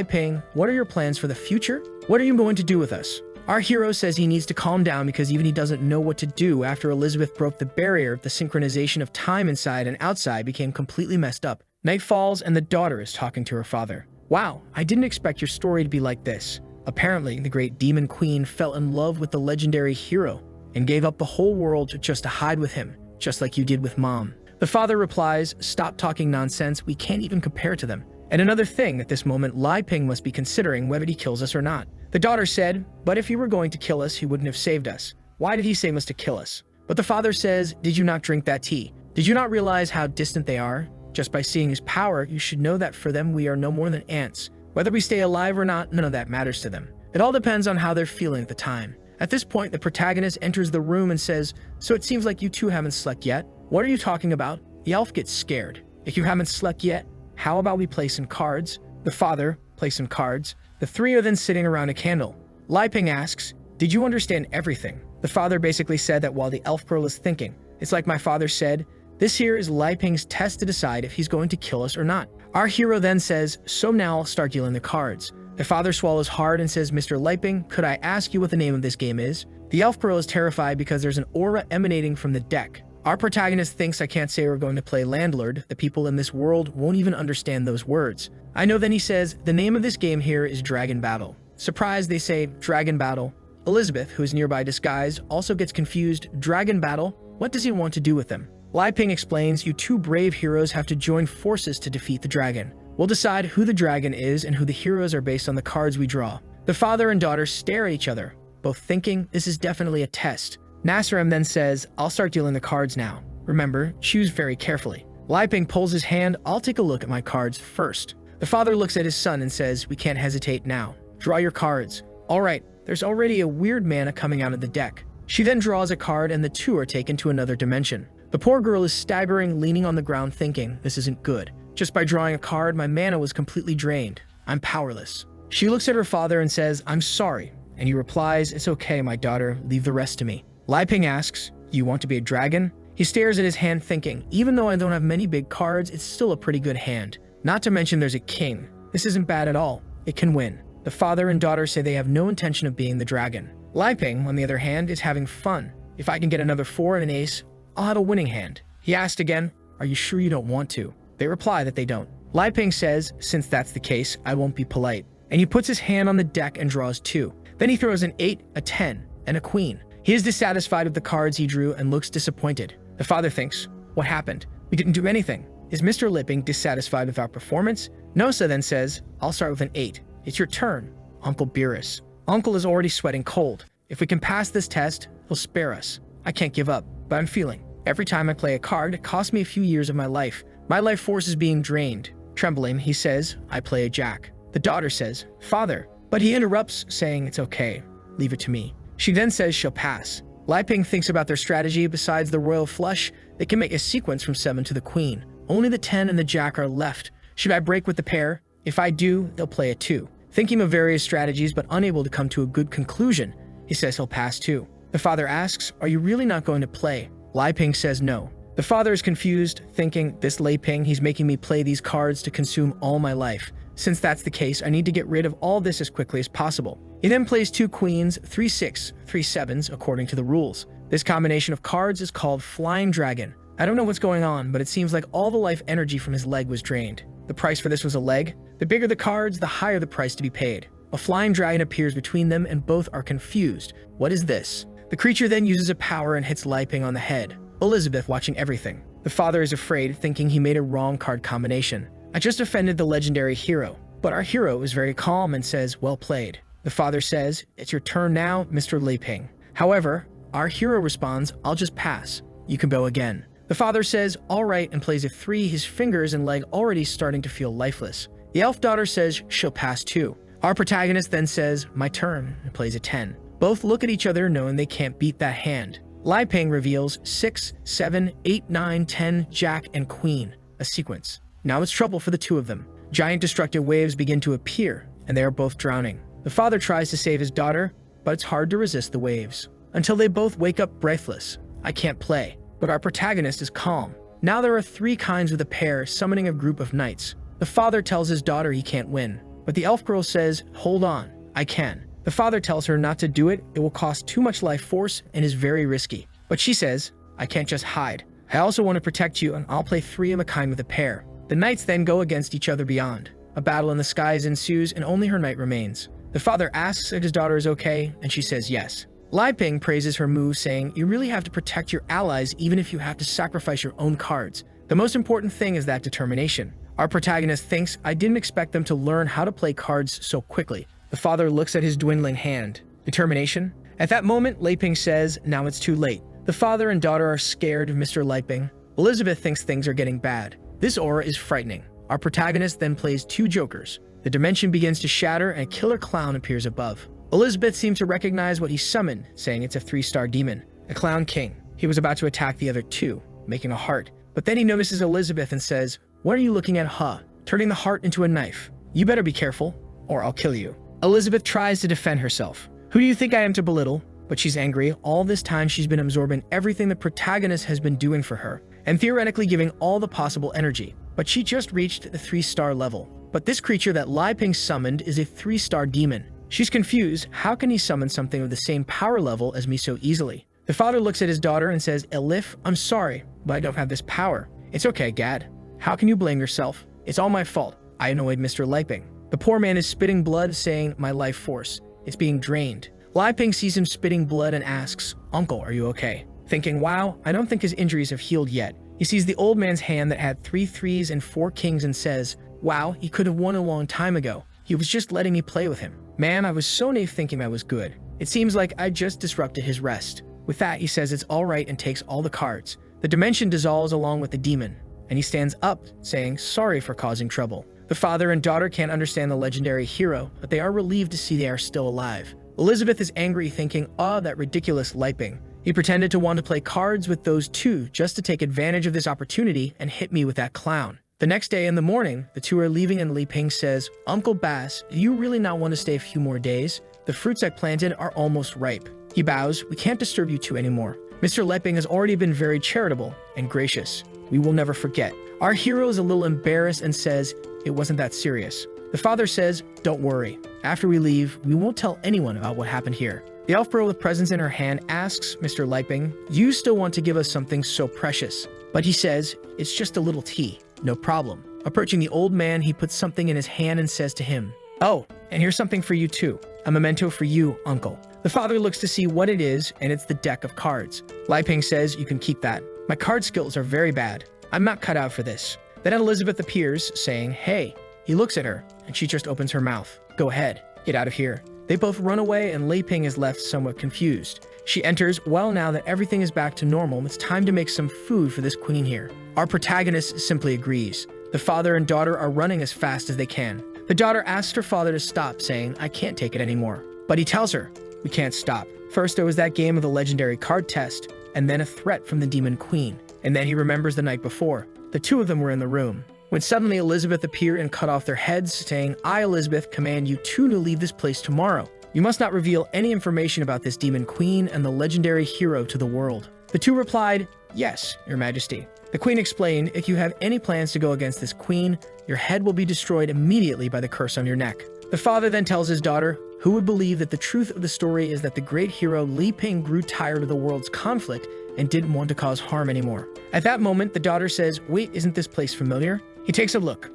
S1: Ping, what are your plans for the future? What are you going to do with us? Our hero says he needs to calm down because even he doesn't know what to do after Elizabeth broke the barrier. The synchronization of time inside and outside became completely messed up. Night falls and the daughter is talking to her father. Wow, I didn't expect your story to be like this. Apparently, the great demon queen fell in love with the legendary hero and gave up the whole world just to hide with him, just like you did with Mom. The father replies, stop talking nonsense, we can't even compare to them. And another thing, at this moment, Lai Ping must be considering whether he kills us or not. The daughter said, but if he were going to kill us, he wouldn't have saved us. Why did he say must to kill us? But the father says, did you not drink that tea? Did you not realize how distant they are? Just by seeing his power, you should know that for them we are no more than ants. Whether we stay alive or not, none of that matters to them. It all depends on how they're feeling at the time. At this point, the protagonist enters the room and says, so it seems like you two haven't slept yet. What are you talking about? The elf gets scared. If you haven't slept yet, how about we play some cards? The father plays some cards. The three are then sitting around a candle. Lai Ping asks, did you understand everything? The father basically said that while the elf girl is thinking. It's like my father said, this here is Lai Ping's test to decide if he's going to kill us or not. Our hero then says, so now I'll start dealing the cards. The father swallows hard and says, Mr. Lai Ping, could I ask you what the name of this game is? The elf girl is terrified because there's an aura emanating from the deck. Our protagonist thinks I can't say we're going to play landlord. The people in this world won't even understand those words. I know. Then he says, the name of this game here is Dragon Battle. Surprised, they say, Dragon Battle. Elizabeth, who is nearby disguised, also gets confused. Dragon Battle? What does he want to do with them? Lai Ping explains, you two brave heroes have to join forces to defeat the dragon. We'll decide who the dragon is and who the heroes are based on the cards we draw. The father and daughter stare at each other, both thinking this is definitely a test. Nasserim then says, I'll start dealing the cards now. Remember, choose very carefully. Lai Ping pulls his hand, I'll take a look at my cards first. The father looks at his son and says, we can't hesitate now. Draw your cards. All right, there's already a weird mana coming out of the deck. She then draws a card and the two are taken to another dimension. The poor girl is staggering, leaning on the ground thinking, this isn't good. Just by drawing a card, my mana was completely drained. I'm powerless. She looks at her father and says, I'm sorry. And he replies, it's okay, my daughter, leave the rest to me. Lai Ping asks, you want to be a dragon? He stares at his hand thinking, even though I don't have many big cards, it's still a pretty good hand. Not to mention there's a king. This isn't bad at all. It can win. The father and daughter say they have no intention of being the dragon. Lai Ping, on the other hand, is having fun. If I can get another 4 and an ace, I'll have a winning hand. He asked again, are you sure you don't want to? They reply that they don't. Lai Ping says, since that's the case, I won't be polite. And he puts his hand on the deck and draws 2. Then he throws an 8, a 10, and a queen. He is dissatisfied with the cards he drew and looks disappointed. The father thinks, what happened? We didn't do anything. Is Mr. Lipping dissatisfied with our performance? Nosa then says, I'll start with an 8. It's your turn, Uncle Beerus. Uncle is already sweating cold. If we can pass this test, he'll spare us. I can't give up, but I'm feeling. Every time I play a card, it costs me a few years of my life. My life force is being drained. Trembling, he says, I play a jack. The daughter says, Father, but he interrupts, saying it's okay. Leave it to me. She then says she'll pass. Lai Ping thinks about their strategy. Besides the royal flush, they can make a sequence from 7 to the queen. Only the 10 and the jack are left. Should I break with the pair? If I do, they'll play a 2. Thinking of various strategies but unable to come to a good conclusion, he says he'll pass too. The father asks, are you really not going to play? Lai Ping says no. The father is confused, thinking, this Lai Ping, he's making me play these cards to consume all my life. Since that's the case, I need to get rid of all this as quickly as possible. He then plays 2 queens, 3 6, 3 7s according to the rules. This combination of cards is called Flying Dragon. I don't know what's going on, but it seems like all the life energy from his leg was drained. The price for this was a leg. The bigger the cards, the higher the price to be paid. A flying dragon appears between them and both are confused. What is this? The creature then uses a power and hits Lai Ping on the head. Elizabeth watching everything. The father is afraid, thinking he made a wrong card combination. I just offended the legendary hero. But our hero is very calm and says, well played. The father says, it's your turn now, Mr. Lai Ping. However, our hero responds, I'll just pass. You can go again. The father says, all right, and plays a 3, his fingers and leg already starting to feel lifeless. The elf daughter says she'll pass too. Our protagonist then says, my turn, and plays a 10. Both look at each other knowing they can't beat that hand. Lai Ping reveals 6, 7, 8, 9, 10, jack, and queen, a sequence. Now it's trouble for the 2 of them. Giant destructive waves begin to appear, and they are both drowning. The father tries to save his daughter, but it's hard to resist the waves. Until they both wake up breathless. I can't play. But our protagonist is calm. Now there are 3 kinds with a pair summoning a group of knights. The father tells his daughter he can't win, but the elf girl says, hold on, I can. The father tells her not to do it, it will cost too much life force and is very risky. But she says, I can't just hide. I also want to protect you and I'll play 3 of a kind with a pair. The knights then go against each other beyond. A battle in the skies ensues and only her knight remains. The father asks if his daughter is okay and she says yes. Lai Ping praises her move, saying, you really have to protect your allies even if you have to sacrifice your own cards. The most important thing is that determination. Our protagonist thinks, I didn't expect them to learn how to play cards so quickly. The father looks at his dwindling hand. Determination? At that moment, Lai Ping says, now it's too late. The father and daughter are scared of Mr. Lai Ping. Elizabeth thinks things are getting bad. This aura is frightening. Our protagonist then plays 2 jokers. The dimension begins to shatter and a killer clown appears above. Elizabeth seems to recognize what he summoned, saying it's a 3-star demon, a clown king. He was about to attack the other 2, making a heart. But then he notices Elizabeth and says, what are you looking at, huh? Turning the heart into a knife. You better be careful, or I'll kill you. Elizabeth tries to defend herself. Who do you think I am to belittle? But she's angry. All this time she's been absorbing everything the protagonist has been doing for her, and theoretically giving all the possible energy. But she just reached the 3-star level. But this creature that Lai Ping summoned is a 3-star demon. She's confused. How can he summon something of the same power level as me so easily? The father looks at his daughter and says, Elif, I'm sorry, but I don't have this power. It's okay, Gad. How can you blame yourself? It's all my fault. I annoyed Mr. Lai Ping. The poor man is spitting blood, saying, my life force. It's being drained. Lai Ping sees him spitting blood and asks, Uncle, are you okay? Thinking, wow, I don't think his injuries have healed yet. He sees the old man's hand that had 3 3s and 4 kings and says, wow, he could have won a long time ago. He was just letting me play with him. Man, I was so naive thinking I was good. It seems like I just disrupted his rest. With that, he says it's all right and takes all the cards. The dimension dissolves along with the demon, and he stands up, saying, sorry for causing trouble. The father and daughter can't understand the legendary hero, but they are relieved to see they are still alive. Elizabeth is angry, thinking, that ridiculous Lai Ping. He pretended to want to play cards with those 2 just to take advantage of this opportunity and hit me with that clown. The next day in the morning, the 2 are leaving and Lai Ping says, Uncle Bass, do you really not want to stay a few more days? The fruits I planted are almost ripe. He bows, we can't disturb you 2 anymore. Mr. Lai Ping has already been very charitable and gracious. We will never forget. Our hero is a little embarrassed and says, it wasn't that serious. The father says, don't worry. After we leave, we won't tell anyone about what happened here. The elf girl with presents in her hand asks Mr. Lai Ping, you still want to give us something so precious? But he says, it's just a little tea. No problem. Approaching the old man, he puts something in his hand and says to him, "Oh, and here's something for you too. A memento for you, uncle." The father looks to see what it is, and it's the deck of cards. Li Ping says, "You can keep that. My card skills are very bad. I'm not cut out for this." Then Elizabeth appears, saying, "Hey." He looks at her, and she just opens her mouth. "Go ahead. Get out of here." They both run away, and Li Ping is left somewhat confused. She enters, "Well, now that everything is back to normal, it's time to make some food for this queen here." Our protagonist simply agrees. The father and daughter are running as fast as they can. The daughter asks her father to stop, saying, "I can't take it anymore." But he tells her, "We can't stop. First there was that game of the legendary card test, and then a threat from the demon queen. And then he remembers the night before. The two of them were in the room, when suddenly Elizabeth appeared and cut off their heads, saying, 'I, Elizabeth, command you two to leave this place tomorrow. You must not reveal any information about this demon queen and the legendary hero to the world.' The two replied, 'Yes, your majesty.' The queen explained, 'If you have any plans to go against this queen, your head will be destroyed immediately by the curse on your neck.' The father then tells his daughter, who would believe that the truth of the story is that the great hero Li Ping grew tired of the world's conflict and didn't want to cause harm anymore. At that moment, the daughter says, 'Wait, isn't this place familiar?' He takes a look.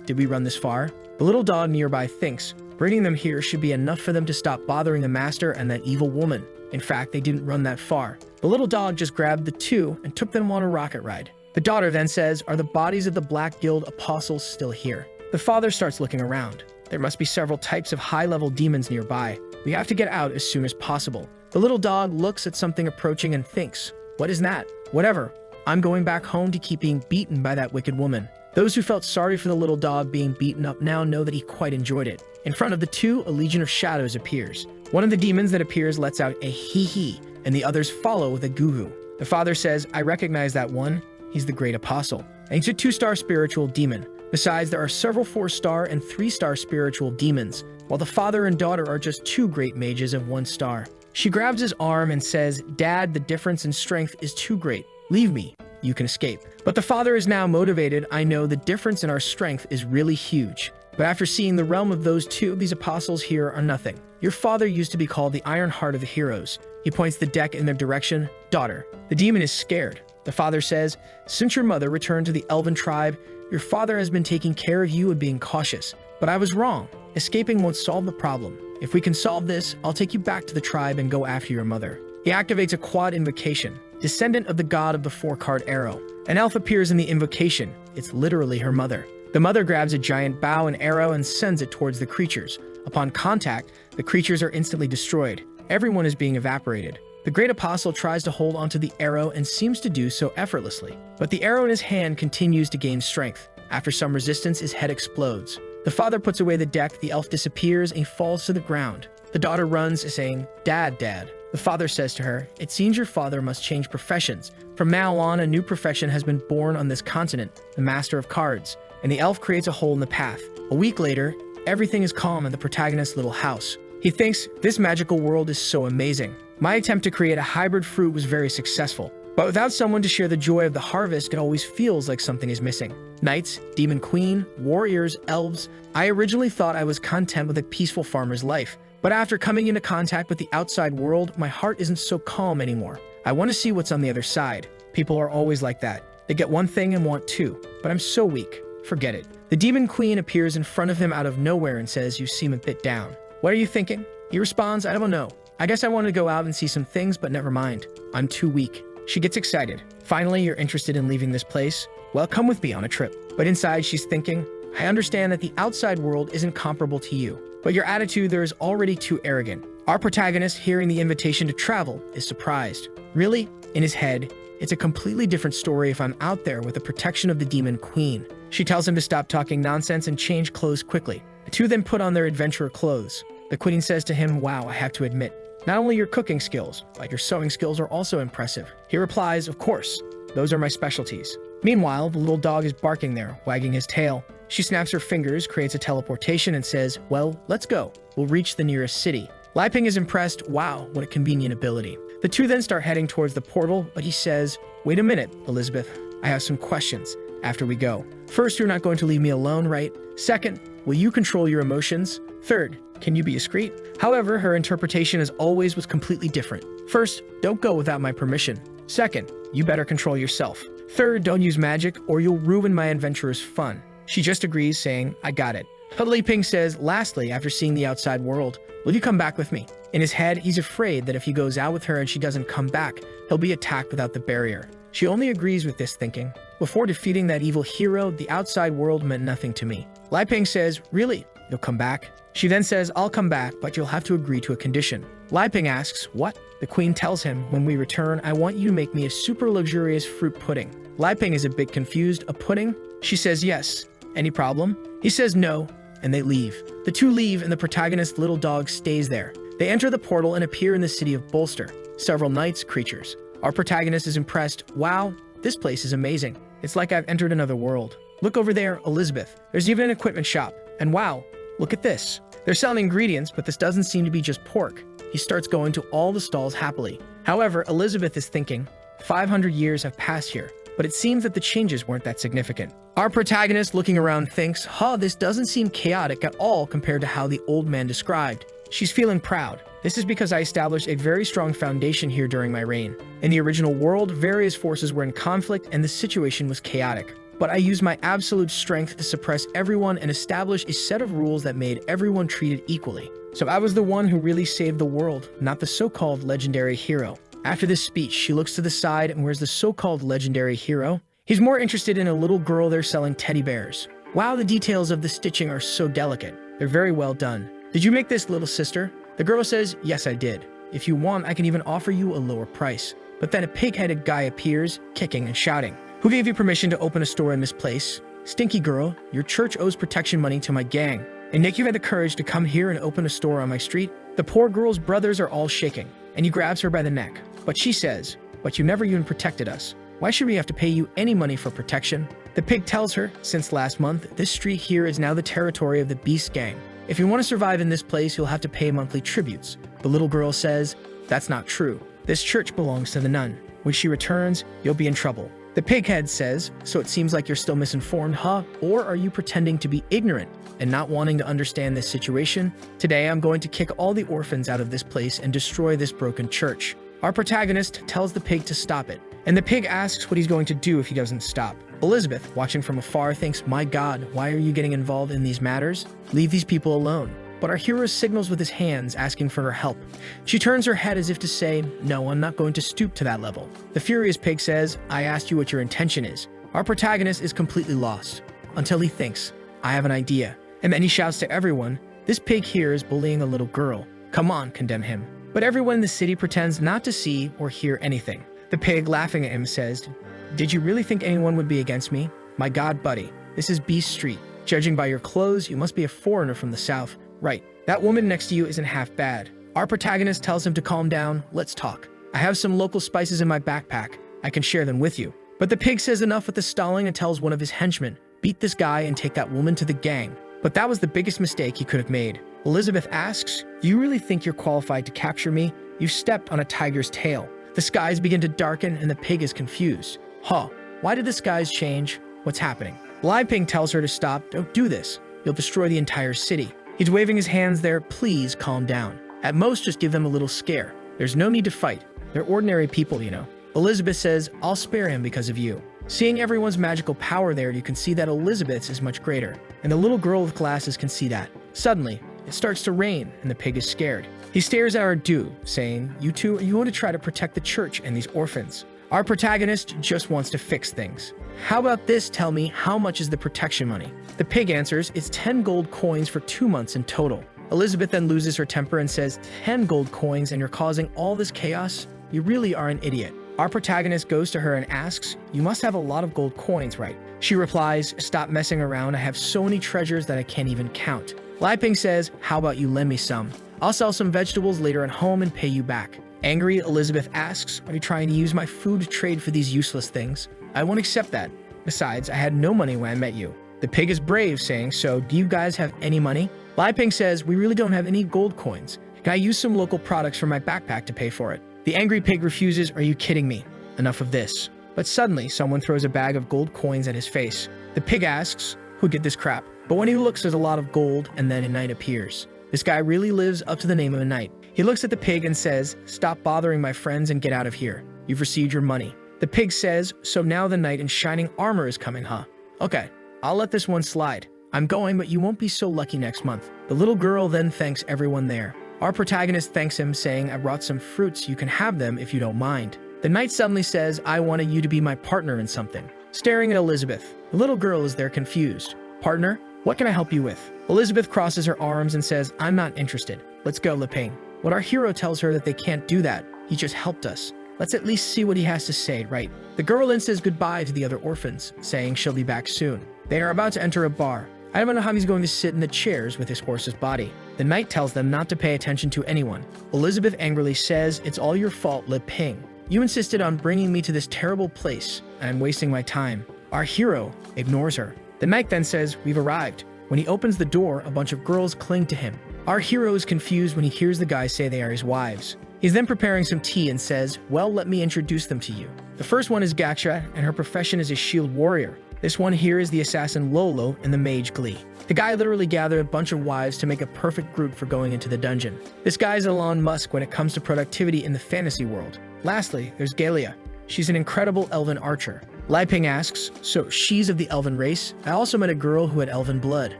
S1: 'Did we run this far?' The little dog nearby thinks, bringing them here should be enough for them to stop bothering the master and that evil woman. In fact, they didn't run that far. The little dog just grabbed the two and took them on a rocket ride. The daughter then says, 'Are the bodies of the Black Guild apostles still here?' The father starts looking around. There must be several types of high-level demons nearby. We have to get out as soon as possible. The little dog looks at something approaching and thinks, 'What is that? Whatever. I'm going back home to keep being beaten by that wicked woman.' Those who felt sorry for the little dog being beaten up now know that he quite enjoyed it. In front of the two, a legion of shadows appears. One of the demons that appears lets out a hee-hee, and the others follow with a goo-goo. The father says, 'I recognize that one. He's the great apostle. And he's a 2-star spiritual demon. Besides, there are several 4-star and 3-star spiritual demons, while the father and daughter are just 2 great mages of 1 star. She grabs his arm and says, 'Dad, the difference in strength is too great. Leave me. You can escape.' But the father is now motivated. 'I know the difference in our strength is really huge. But after seeing the realm of those two, these apostles here are nothing. Your father used to be called the Iron Heart of the Heroes.' He points the deck in their direction. 'Daughter.' The demon is scared. The father says, 'Since your mother returned to the elven tribe, your father has been taking care of you and being cautious. But I was wrong. Escaping won't solve the problem. If we can solve this, I'll take you back to the tribe and go after your mother.' He activates a quad invocation, descendant of the god of the 4-card arrow. An elf appears in the invocation. It's literally her mother. The mother grabs a giant bow and arrow and sends it towards the creatures. Upon contact, the creatures are instantly destroyed. Everyone is being evaporated. The great apostle tries to hold onto the arrow and seems to do so effortlessly. But the arrow in his hand continues to gain strength. After some resistance, his head explodes. The father puts away the deck, the elf disappears, and he falls to the ground. The daughter runs, saying, 'Dad, Dad.' The father says to her, 'It seems your father must change professions. From now on, a new profession has been born on this continent, the Master of Cards.' And the elf creates a hole in the path. A week later, everything is calm in the protagonist's little house. He thinks, 'This magical world is so amazing. My attempt to create a hybrid fruit was very successful. But without someone to share the joy of the harvest, it always feels like something is missing. Knights, demon queen, warriors, elves. I originally thought I was content with a peaceful farmer's life. But after coming into contact with the outside world, my heart isn't so calm anymore. I want to see what's on the other side. People are always like that. They get one thing and want two. But I'm so weak. Forget it.' The demon queen appears in front of him out of nowhere and says, 'You seem a bit down. What are you thinking?' He responds, 'I don't know. I guess I want to go out and see some things, but never mind. I'm too weak.' She gets excited. 'Finally, you're interested in leaving this place? Well, come with me on a trip.' But inside, she's thinking, 'I understand that the outside world isn't comparable to you, but your attitude there is already too arrogant.' Our protagonist, hearing the invitation to travel, is surprised. Really? In his head, it's a completely different story if I'm out there with the protection of the demon queen. She tells him to stop talking nonsense and change clothes quickly. The two then put on their adventurer clothes. The queen says to him, 'Wow, I have to admit, not only your cooking skills, but your sewing skills are also impressive.' He replies, 'Of course, those are my specialties.' Meanwhile, the little dog is barking there, wagging his tail. She snaps her fingers, creates a teleportation, and says, 'Well, let's go. We'll reach the nearest city.' Li Ping is impressed. 'Wow, what a convenient ability.' The two then start heading towards the portal, but he says, 'Wait a minute, Elizabeth. I have some questions after we go. First, you're not going to leave me alone, right? Second, will you control your emotions? Third, can you be discreet?' However, her interpretation as always was completely different. First, don't go without my permission. Second, you better control yourself. Third, don't use magic or you'll ruin my adventurer's fun. She just agrees, saying, I got it. But Li Ping says, lastly, after seeing the outside world, will you come back with me? In his head, he's afraid that if he goes out with her and she doesn't come back, he'll be attacked without the barrier. She only agrees with this thinking. Before defeating that evil hero, the outside world meant nothing to me. Li Ping says, really? You'll come back? She then says, I'll come back, but you'll have to agree to a condition. Li Ping asks, what? The queen tells him, when we return, I want you to make me a super luxurious fruit pudding. Li Ping is a bit confused. A pudding? She says yes. Any problem? He says no, and they leave. The two leave, and the protagonist's little dog stays there. They enter the portal and appear in the city of Bolster. Several knights, creatures. Our protagonist is impressed. Wow, this place is amazing. It's like I've entered another world. Look over there, Elizabeth. There's even an equipment shop. And wow, look at this. They're selling ingredients, but this doesn't seem to be just pork. He starts going to all the stalls happily. However, Elizabeth is thinking, 500 years have passed here, but it seems that the changes weren't that significant. Our protagonist, looking around, thinks, this doesn't seem chaotic at all compared to how the old man described. She's feeling proud. This is because I established a very strong foundation here during my reign. In the original world, various forces were in conflict and the situation was chaotic. But I used my absolute strength to suppress everyone and establish a set of rules that made everyone treated equally. So I was the one who really saved the world, not the so-called legendary hero. After this speech, she looks to the side, and where's the so-called legendary hero? He's more interested in a little girl there selling teddy bears. Wow, the details of the stitching are so delicate. They're very well done. Did you make this, little sister? The girl says, yes, I did. If you want, I can even offer you a lower price. But then a pig-headed guy appears, kicking and shouting. Who gave you permission to open a store in this place? Stinky girl, your church owes protection money to my gang. And Nick, you had the courage to come here and open a store on my street? The poor girl's brothers are all shaking, and he grabs her by the neck. But she says, but you never even protected us. Why should we have to pay you any money for protection? The pig tells her, since last month, this street here is now the territory of the Beast Gang. If you want to survive in this place, you'll have to pay monthly tributes. The little girl says, that's not true. This church belongs to the nun. When she returns, you'll be in trouble. The pighead says, so it seems like you're still misinformed, huh? Or are you pretending to be ignorant and not wanting to understand this situation? Today, I'm going to kick all the orphans out of this place and destroy this broken church. Our protagonist tells the pig to stop it, and the pig asks what he's going to do if he doesn't stop. Elizabeth, watching from afar, thinks, my God, why are you getting involved in these matters? Leave these people alone. But our hero signals with his hands, asking for her help. She turns her head as if to say, no, I'm not going to stoop to that level. The furious pig says, I asked you what your intention is. Our protagonist is completely lost, until he thinks, I have an idea. And then he shouts to everyone, this pig here is bullying a little girl. Come on, condemn him. But everyone in the city pretends not to see or hear anything. The pig, laughing at him, says, did you really think anyone would be against me? My God, buddy, this is Beast Street. Judging by your clothes, you must be a foreigner from the south. Right, that woman next to you isn't half bad. Our protagonist tells him to calm down. Let's talk. I have some local spices in my backpack. I can share them with you. But the pig says enough with the stalling and tells one of his henchmen, beat this guy and take that woman to the gang. But that was the biggest mistake he could have made. Elizabeth asks, do you really think you're qualified to capture me? You've stepped on a tiger's tail. The skies begin to darken and the pig is confused. Why did the skies change? What's happening? Li Ping tells her to stop. Don't do this. You'll destroy the entire city. He's waving his hands there. Please calm down. At most, just give them a little scare. There's no need to fight. They're ordinary people, you know. Elizabeth says, I'll spare him because of you. Seeing everyone's magical power there, you can see that Elizabeth's is much greater. And the little girl with glasses can see that. Suddenly, it starts to rain, and the pig is scared. He stares at our dude, saying, you two, are you going to try to protect the church and these orphans? Our protagonist just wants to fix things. How about this? Tell me, how much is the protection money? The pig answers, it's 10 gold coins for 2 months in total. Elizabeth then loses her temper and says, 10 gold coins and you're causing all this chaos? You really are an idiot. Our protagonist goes to her and asks, you must have a lot of gold coins, right? She replies, stop messing around. I have so many treasures that I can't even count. Li Ping says, how about you lend me some? I'll sell some vegetables later at home and pay you back. Angry, Elizabeth asks, are you trying to use my food to trade for these useless things? I won't accept that. Besides, I had no money when I met you. The pig is brave, saying, so do you guys have any money? Li Ping says, we really don't have any gold coins. Can I use some local products from my backpack to pay for it? The angry pig refuses, are you kidding me? Enough of this. But suddenly, someone throws a bag of gold coins at his face. The pig asks, who did this crap? But when he looks, there's a lot of gold, and then a knight appears. This guy really lives up to the name of a knight. He looks at the pig and says, stop bothering my friends and get out of here. You've received your money. The pig says, so now the knight in shining armor is coming, huh? Okay, I'll let this one slide. I'm going, but you won't be so lucky next month. The little girl then thanks everyone there. Our protagonist thanks him, saying, I brought some fruits, you can have them if you don't mind. The knight suddenly says, I wanted you to be my partner in something. Staring at Elizabeth, the little girl is there confused. Partner? What can I help you with? Elizabeth crosses her arms and says, I'm not interested. Let's go, Leping. But our hero tells her that they can't do that. He just helped us. Let's at least see what he has to say, right? The girl then says goodbye to the other orphans, saying she'll be back soon. They are about to enter a bar. I don't know how he's going to sit in the chairs with his horse's body. The knight tells them not to pay attention to anyone. Elizabeth angrily says, it's all your fault, Leping. You insisted on bringing me to this terrible place, and I'm wasting my time. Our hero ignores her. The knight then says, we've arrived. When he opens the door, a bunch of girls cling to him. Our hero is confused when he hears the guys say they are his wives. He's then preparing some tea and says, well, let me introduce them to you. The first one is Gaksha, and her profession is a shield warrior. This one here is the assassin Lolo and the mage Glee. The guy literally gathered a bunch of wives to make a perfect group for going into the dungeon. This guy's Elon Musk when it comes to productivity in the fantasy world. Lastly, there's Galia. She's an incredible elven archer. Liping asks, so she's of the elven race? I also met a girl who had elven blood.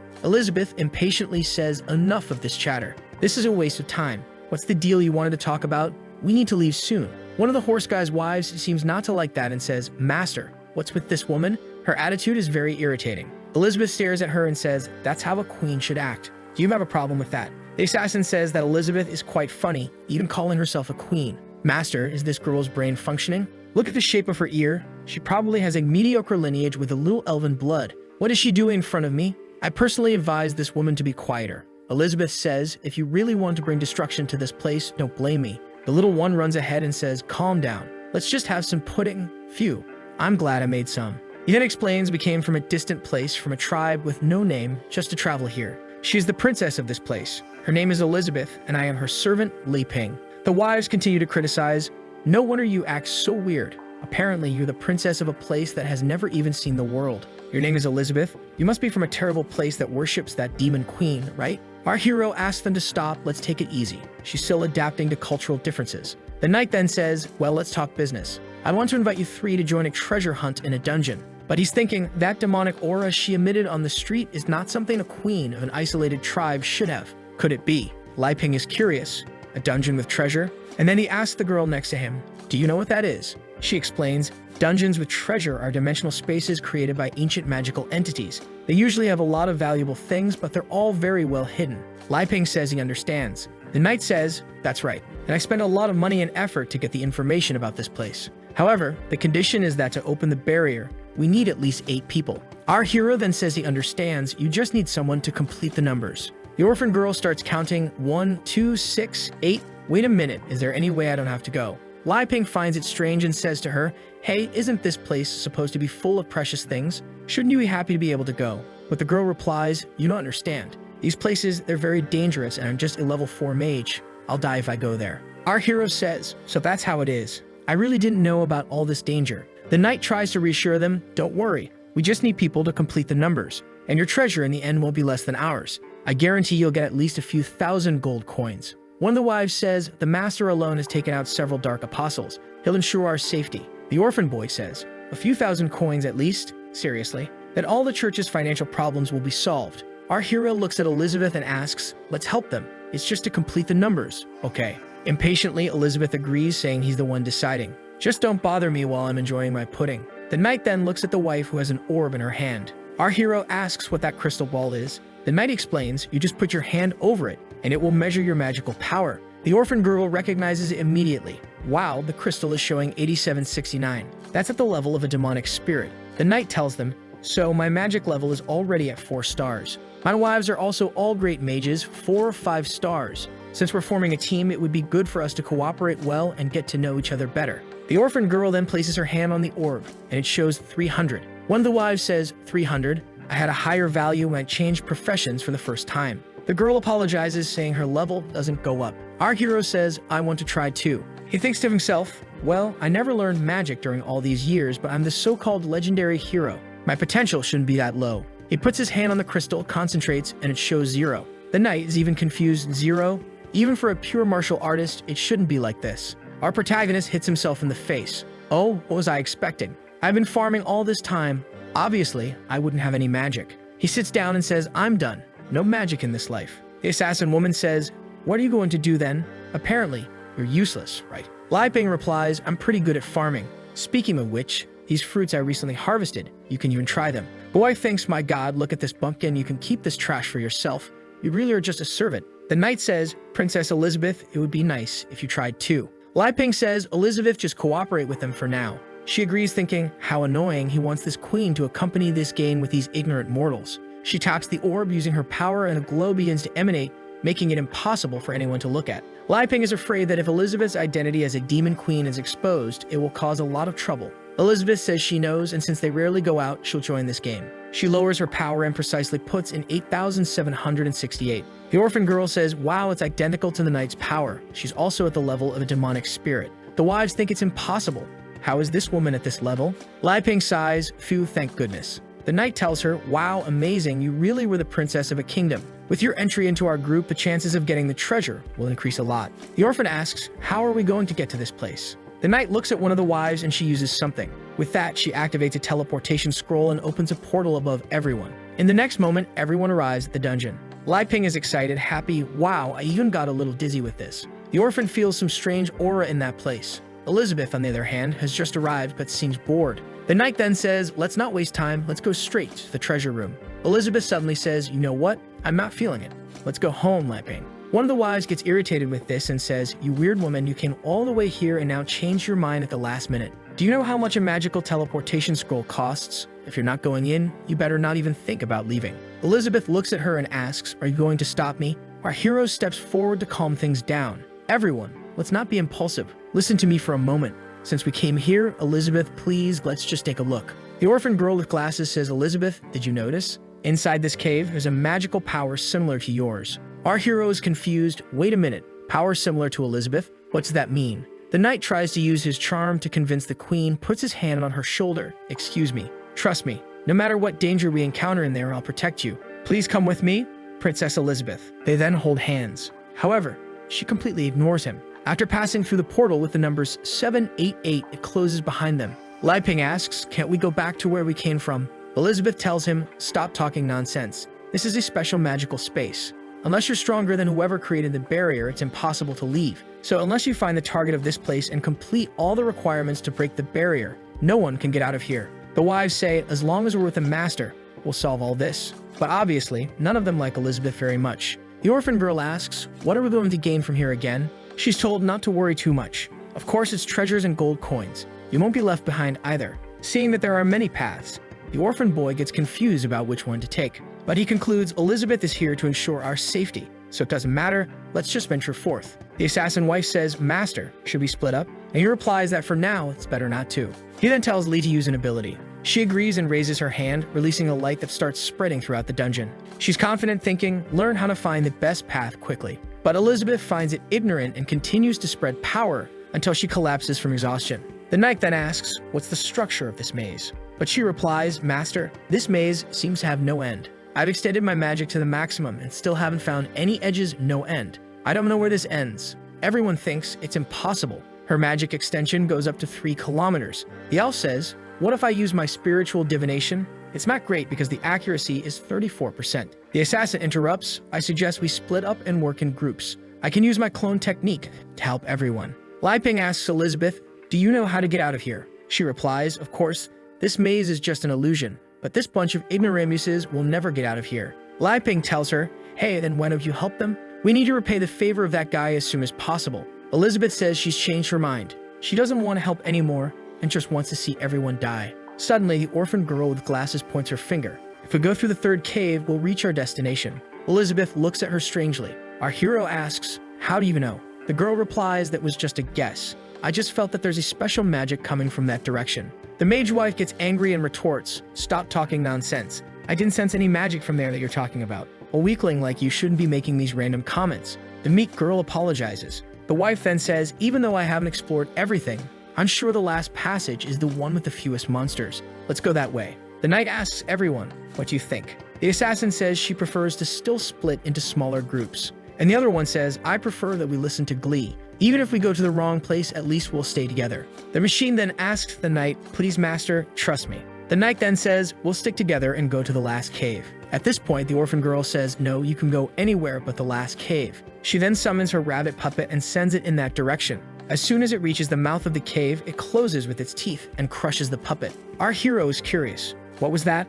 S1: Elizabeth impatiently says, enough of this chatter. This is a waste of time. What's the deal you wanted to talk about? We need to leave soon. One of the horse guy's wives seems not to like that and says, Master, what's with this woman? Her attitude is very irritating. Elizabeth stares at her and says, that's how a queen should act. Do you have a problem with that? The assassin says that Elizabeth is quite funny, even calling herself a queen. Master, is this girl's brain functioning? Look at the shape of her ear. She probably has a mediocre lineage with a little elven blood. What is she doing in front of me? I personally advise this woman to be quieter. Elizabeth says, if you really want to bring destruction to this place, don't blame me. The little one runs ahead and says, calm down. Let's just have some pudding. Phew, I'm glad I made some. He then explains we came from a distant place, from a tribe with no name, just to travel here. She is the princess of this place. Her name is Elizabeth, and I am her servant, Leping. The wives continue to criticize, no wonder you act so weird. Apparently, you're the princess of a place that has never even seen the world. Your name is Elizabeth? You must be from a terrible place that worships that demon queen, right? Our hero asks them to stop, let's take it easy. She's still adapting to cultural differences. The knight then says, well, let's talk business. I want to invite you three to join a treasure hunt in a dungeon. But he's thinking, that demonic aura she emitted on the street is not something a queen of an isolated tribe should have. Could it be? Liping is curious. A dungeon with treasure? And then he asks the girl next to him, do you know what that is? She explains, dungeons with treasure are dimensional spaces created by ancient magical entities. They usually have a lot of valuable things, but they're all very well hidden. Liping says he understands. The knight says, that's right, and I spent a lot of money and effort to get the information about this place. However, the condition is that to open the barrier, we need at least 8 people. Our hero then says he understands, you just need someone to complete the numbers. The orphan girl starts counting 1, 2, 6, 8. Wait a minute, is there any way I don't have to go? Liping finds it strange and says to her, hey, isn't this place supposed to be full of precious things? Shouldn't you be happy to be able to go? But the girl replies, you don't understand. These places, they're very dangerous and I'm just a level 4 mage. I'll die if I go there. Our hero says, so that's how it is. I really didn't know about all this danger. The knight tries to reassure them, don't worry. We just need people to complete the numbers, and your treasure in the end won't be less than ours. I guarantee you'll get at least a few thousand gold coins. One of the wives says, the master alone has taken out several dark apostles. He'll ensure our safety. The orphan boy says, a few thousand coins at least? Seriously? Then all the church's financial problems will be solved. Our hero looks at Elizabeth and asks, let's help them. It's just to complete the numbers. Okay. Impatiently, Elizabeth agrees, saying he's the one deciding. Just don't bother me while I'm enjoying my pudding. The knight then looks at the wife who has an orb in her hand. Our hero asks what that crystal ball is. The knight explains, you just put your hand over it, and it will measure your magical power. The orphan girl recognizes it immediately. Wow, the crystal is showing 8769. That's at the level of a demonic spirit. The knight tells them, so my magic level is already at 4 stars. My wives are also all great mages, 4 or 5 stars. Since we're forming a team, it would be good for us to cooperate well and get to know each other better. The orphan girl then places her hand on the orb, and it shows 300. One of the wives says, 300? I had a higher value when I changed professions for the first time. The girl apologizes, saying her level doesn't go up. Our hero says, I want to try too. He thinks to himself, well, I never learned magic during all these years, but I'm the so-called legendary hero. My potential shouldn't be that low. He puts his hand on the crystal, concentrates, and it shows 0. The knight is even confused. 0? Even for a pure martial artist, it shouldn't be like this. Our protagonist hits himself in the face. Oh, what was I expecting? I've been farming all this time. Obviously, I wouldn't have any magic. He sits down and says, I'm done. No magic in this life. The assassin woman says, what are you going to do then? Apparently, you're useless, right? Lai Ping replies, I'm pretty good at farming. Speaking of which, these fruits I recently harvested. You can even try them. The wife thinks, my God, look at this bumpkin. You can keep this trash for yourself. You really are just a servant. The knight says, Princess Elizabeth, it would be nice if you tried too. Lai Ping says, Elizabeth, just cooperate with them for now. She agrees, thinking, how annoying, he wants this queen to accompany this game with these ignorant mortals. She taps the orb using her power and a glow begins to emanate, making it impossible for anyone to look at. Lai Ping is afraid that if Elizabeth's identity as a demon queen is exposed, it will cause a lot of trouble. Elizabeth says she knows, and since they rarely go out, she'll join this game. She lowers her power and precisely puts in 8,768. The orphan girl says, wow, it's identical to the knight's power. She's also at the level of a demonic spirit. The wives think it's impossible. How is this woman at this level? Lai Ping sighs, phew, thank goodness. The knight tells her, wow, amazing, you really were the princess of a kingdom. With your entry into our group, the chances of getting the treasure will increase a lot. The orphan asks, how are we going to get to this place? The knight looks at one of the wives and she uses something. With that, she activates a teleportation scroll and opens a portal above everyone. In the next moment, everyone arrives at the dungeon. Lai Ping is excited, happy, wow, I even got a little dizzy with this. The orphan feels some strange aura in that place. Elizabeth, on the other hand, has just arrived but seems bored. The knight then says, let's not waste time, let's go straight to the treasure room. Elizabeth suddenly says, you know what? I'm not feeling it. Let's go home, Lai Ping. One of the wives gets irritated with this and says, you weird woman, you came all the way here and now changed your mind at the last minute. Do you know how much a magical teleportation scroll costs? If you're not going in, you better not even think about leaving. Elizabeth looks at her and asks, are you going to stop me? Our hero steps forward to calm things down. Everyone, let's not be impulsive. Listen to me for a moment. Since we came here, Elizabeth, please, let's just take a look. The orphan girl with glasses says, Elizabeth, did you notice? Inside this cave, there's a magical power similar to yours. Our hero is confused. Wait a minute. Power similar to Elizabeth? What's that mean? The knight tries to use his charm to convince the queen, puts his hand on her shoulder. Excuse me. Trust me. No matter what danger we encounter in there, I'll protect you. Please come with me, Princess Elizabeth. They then hold hands. However, she completely ignores him. After passing through the portal with the numbers 788, it closes behind them. Lai Ping asks, can't we go back to where we came from? Elizabeth tells him, stop talking nonsense. This is a special magical space. Unless you're stronger than whoever created the barrier, it's impossible to leave. So unless you find the target of this place and complete all the requirements to break the barrier, no one can get out of here. The wives say, as long as we're with the master, we'll solve all this. But obviously, none of them like Elizabeth very much. The orphan girl asks, what are we going to gain from here again? She's told not to worry too much. Of course, it's treasures and gold coins. You won't be left behind either. Seeing that there are many paths, the orphan boy gets confused about which one to take. But he concludes, Elizabeth is here to ensure our safety, so it doesn't matter, let's just venture forth. The assassin wife says, Master, should we split up? And he replies that for now, it's better not to. He then tells Li to use an ability. She agrees and raises her hand, releasing a light that starts spreading throughout the dungeon. She's confident, thinking, learn how to find the best path quickly. But Elizabeth finds it ignorant and continues to spread power until she collapses from exhaustion. The knight then asks, what's the structure of this maze? But she replies, Master, this maze seems to have no end. I've extended my magic to the maximum and still haven't found any edges, no end. I don't know where this ends. Everyone thinks it's impossible. Her magic extension goes up to 3 kilometers. The elf says, what if I use my spiritual divination? It's not great because the accuracy is 34%. The assassin interrupts, I suggest we split up and work in groups. I can use my clone technique to help everyone. Lai Ping asks Elizabeth, do you know how to get out of here? She replies, of course, this maze is just an illusion, but this bunch of ignoramuses will never get out of here. Lai Ping tells her, hey, then why don't you help them? We need to repay the favor of that guy as soon as possible. Elizabeth says she's changed her mind. She doesn't want to help anymore and just wants to see everyone die. Suddenly, the orphan girl with glasses points her finger. If we go through the 3rd cave, we'll reach our destination. Elizabeth looks at her strangely. Our hero asks, how do you know? The girl replies that was just a guess. I just felt that there's a special magic coming from that direction. The mage wife gets angry and retorts, stop talking nonsense. I didn't sense any magic from there that you're talking about. A weakling like you shouldn't be making these random comments. The meek girl apologizes. The wife then says, even though I haven't explored everything, I'm sure the last passage is the one with the fewest monsters. Let's go that way. The knight asks everyone, what do you think? The assassin says she prefers to still split into smaller groups. And the other one says, I prefer that we listen to Glee. Even if we go to the wrong place, at least we'll stay together. The machine then asks the knight, please master, trust me. The knight then says, we'll stick together and go to the last cave. At this point, the orphan girl says, no, you can go anywhere but the last cave. She then summons her rabbit puppet and sends it in that direction. As soon as it reaches the mouth of the cave, it closes with its teeth and crushes the puppet. Our hero is curious. What was that?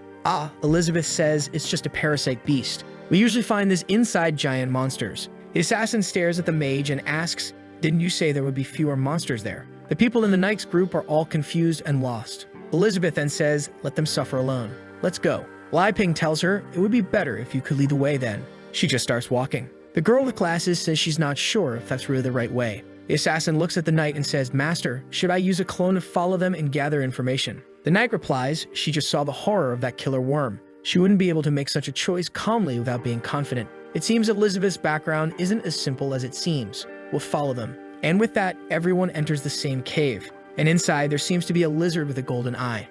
S1: Elizabeth says it's just a parasite beast. We usually find this inside giant monsters. The assassin stares at the mage and asks, didn't you say there would be fewer monsters there? The people in the knight's group are all confused and lost. Elizabeth then says, let them suffer alone. Let's go. Lai Ping tells her, it would be better if you could lead the way then. She just starts walking. The girl with glasses says she's not sure if that's really the right way. The assassin looks at the knight and says, Master, should I use a clone to follow them and gather information? The knight replies, she just saw the horror of that killer worm. She wouldn't be able to make such a choice calmly without being confident. It seems Elizabeth's background isn't as simple as it seems. We'll follow them. And with that, everyone enters the same cave. And inside, there seems to be a lizard with a golden eye.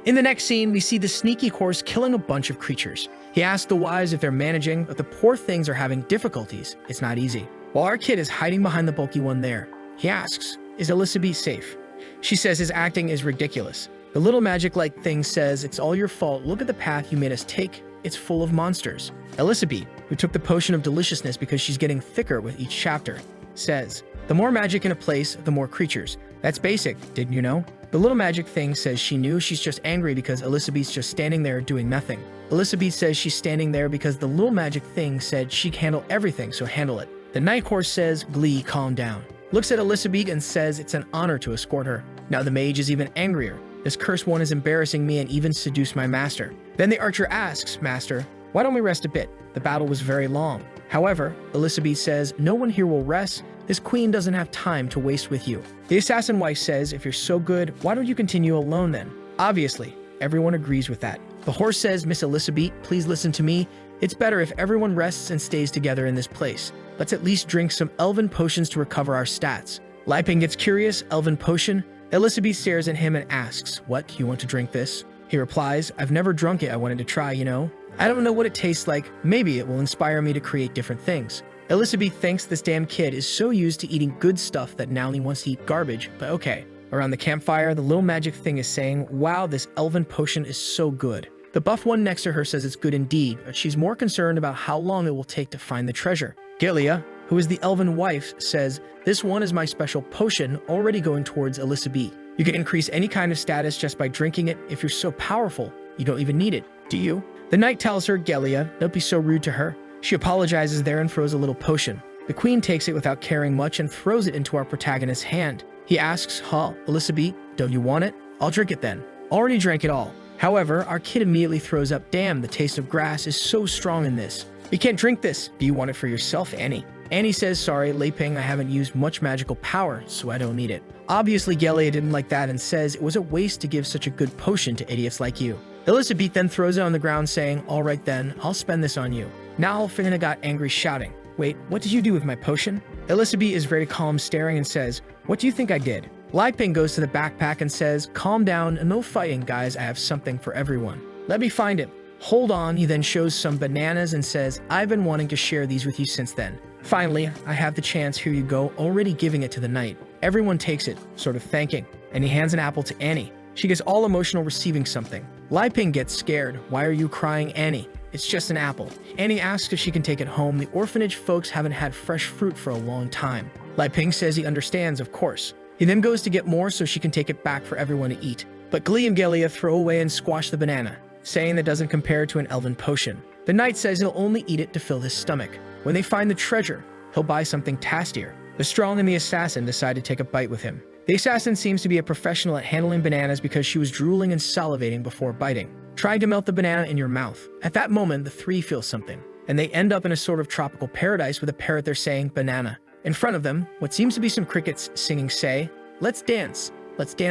S1: In the next scene, we see the sneaky horse killing a bunch of creatures. He asks the wise if they're managing, but the poor things are having difficulties. It's not easy. While our kid is hiding behind the bulky one there, he asks, is Elizabeth safe? She says his acting is ridiculous. The little magic-like thing says, it's all your fault. Look at the path you made us take. It's full of monsters. Elizabeth, who took the potion of deliciousness because she's getting thicker with each chapter, says, the more magic in a place, the more creatures. That's basic, didn't you know? The little magic thing says she knew. She's just angry because Elizabeth's just standing there doing nothing. Elizabeth says she's standing there because the little magic thing said she can handle everything, so handle it. The night horse says, Glee, calm down. Looks at Elizabeth and says it's an honor to escort her. Now the mage is even angrier. This cursed one is embarrassing me and even seduced my master. Then the archer asks, Master, why don't we rest a bit? The battle was very long. However, Elizabeth says, no one here will rest. This queen doesn't have time to waste with you. The assassin wife says, if you're so good, why don't you continue alone then? Obviously, everyone agrees with that. The horse says, Miss Elizabeth, please listen to me. It's better if everyone rests and stays together in this place. Let's at least drink some elven potions to recover our stats. Lai Ping gets curious, elven potion? Elizabeth stares at him and asks, what, you want to drink this? He replies, I've never drunk it, I wanted to try, you know? I don't know what it tastes like, maybe it will inspire me to create different things. Elizabeth thinks this damn kid is so used to eating good stuff that now he wants to eat garbage, but okay. Around the campfire, the little magic thing is saying, wow, this elven potion is so good. The buff one next to her says it's good indeed, but she's more concerned about how long it will take to find the treasure. Gilia, who is the elven wife, says, this one is my special potion already going towards Elizabeth. You can increase any kind of status just by drinking it. If you're so powerful, you don't even need it, do you? The knight tells her, Gilia, don't be so rude to her. She apologizes there and throws a little potion. The queen takes it without caring much and throws it into our protagonist's hand. He asks, Elizabeth, don't you want it? I'll drink it then. Already drank it all. However, our kid immediately throws up, damn, the taste of grass is so strong in this. You can't drink this. Do you want it for yourself, Annie? Annie says, sorry, Lai Ping, I haven't used much magical power, so I don't need it. Obviously, Gilia didn't like that and says it was a waste to give such a good potion to idiots like you. Elizabeth then throws it on the ground saying, all right then, I'll spend this on you. Now Finna got angry shouting, wait, what did you do with my potion? Elizabeth is very calm staring and says, what do you think I did? Lai Ping goes to the backpack and says, calm down, no fighting guys, I have something for everyone. Let me find it. Hold on, he then shows some bananas and says, I've been wanting to share these with you since then. Finally, I have the chance, here you go, already giving it to the knight. Everyone takes it, sort of thanking, and he hands an apple to Annie. She gets all emotional receiving something. Lai Ping gets scared. Why are you crying, Annie? It's just an apple. Annie asks if she can take it home. The orphanage folks haven't had fresh fruit for a long time. Lai Ping says he understands, of course. He then goes to get more so she can take it back for everyone to eat. But Glee and Gilia throw away and squash the banana, saying that doesn't compare to an elven potion. The knight says he'll only eat it to fill his stomach. When they find the treasure, he'll buy something tastier. The strong and the assassin decide to take a bite with him. The assassin seems to be a professional at handling bananas because she was drooling and salivating before biting, trying to melt the banana in your mouth. At that moment, the three feel something, and they end up in a sort of tropical paradise with a parrot there saying, banana. In front of them, what seems to be some crickets singing say, let's dance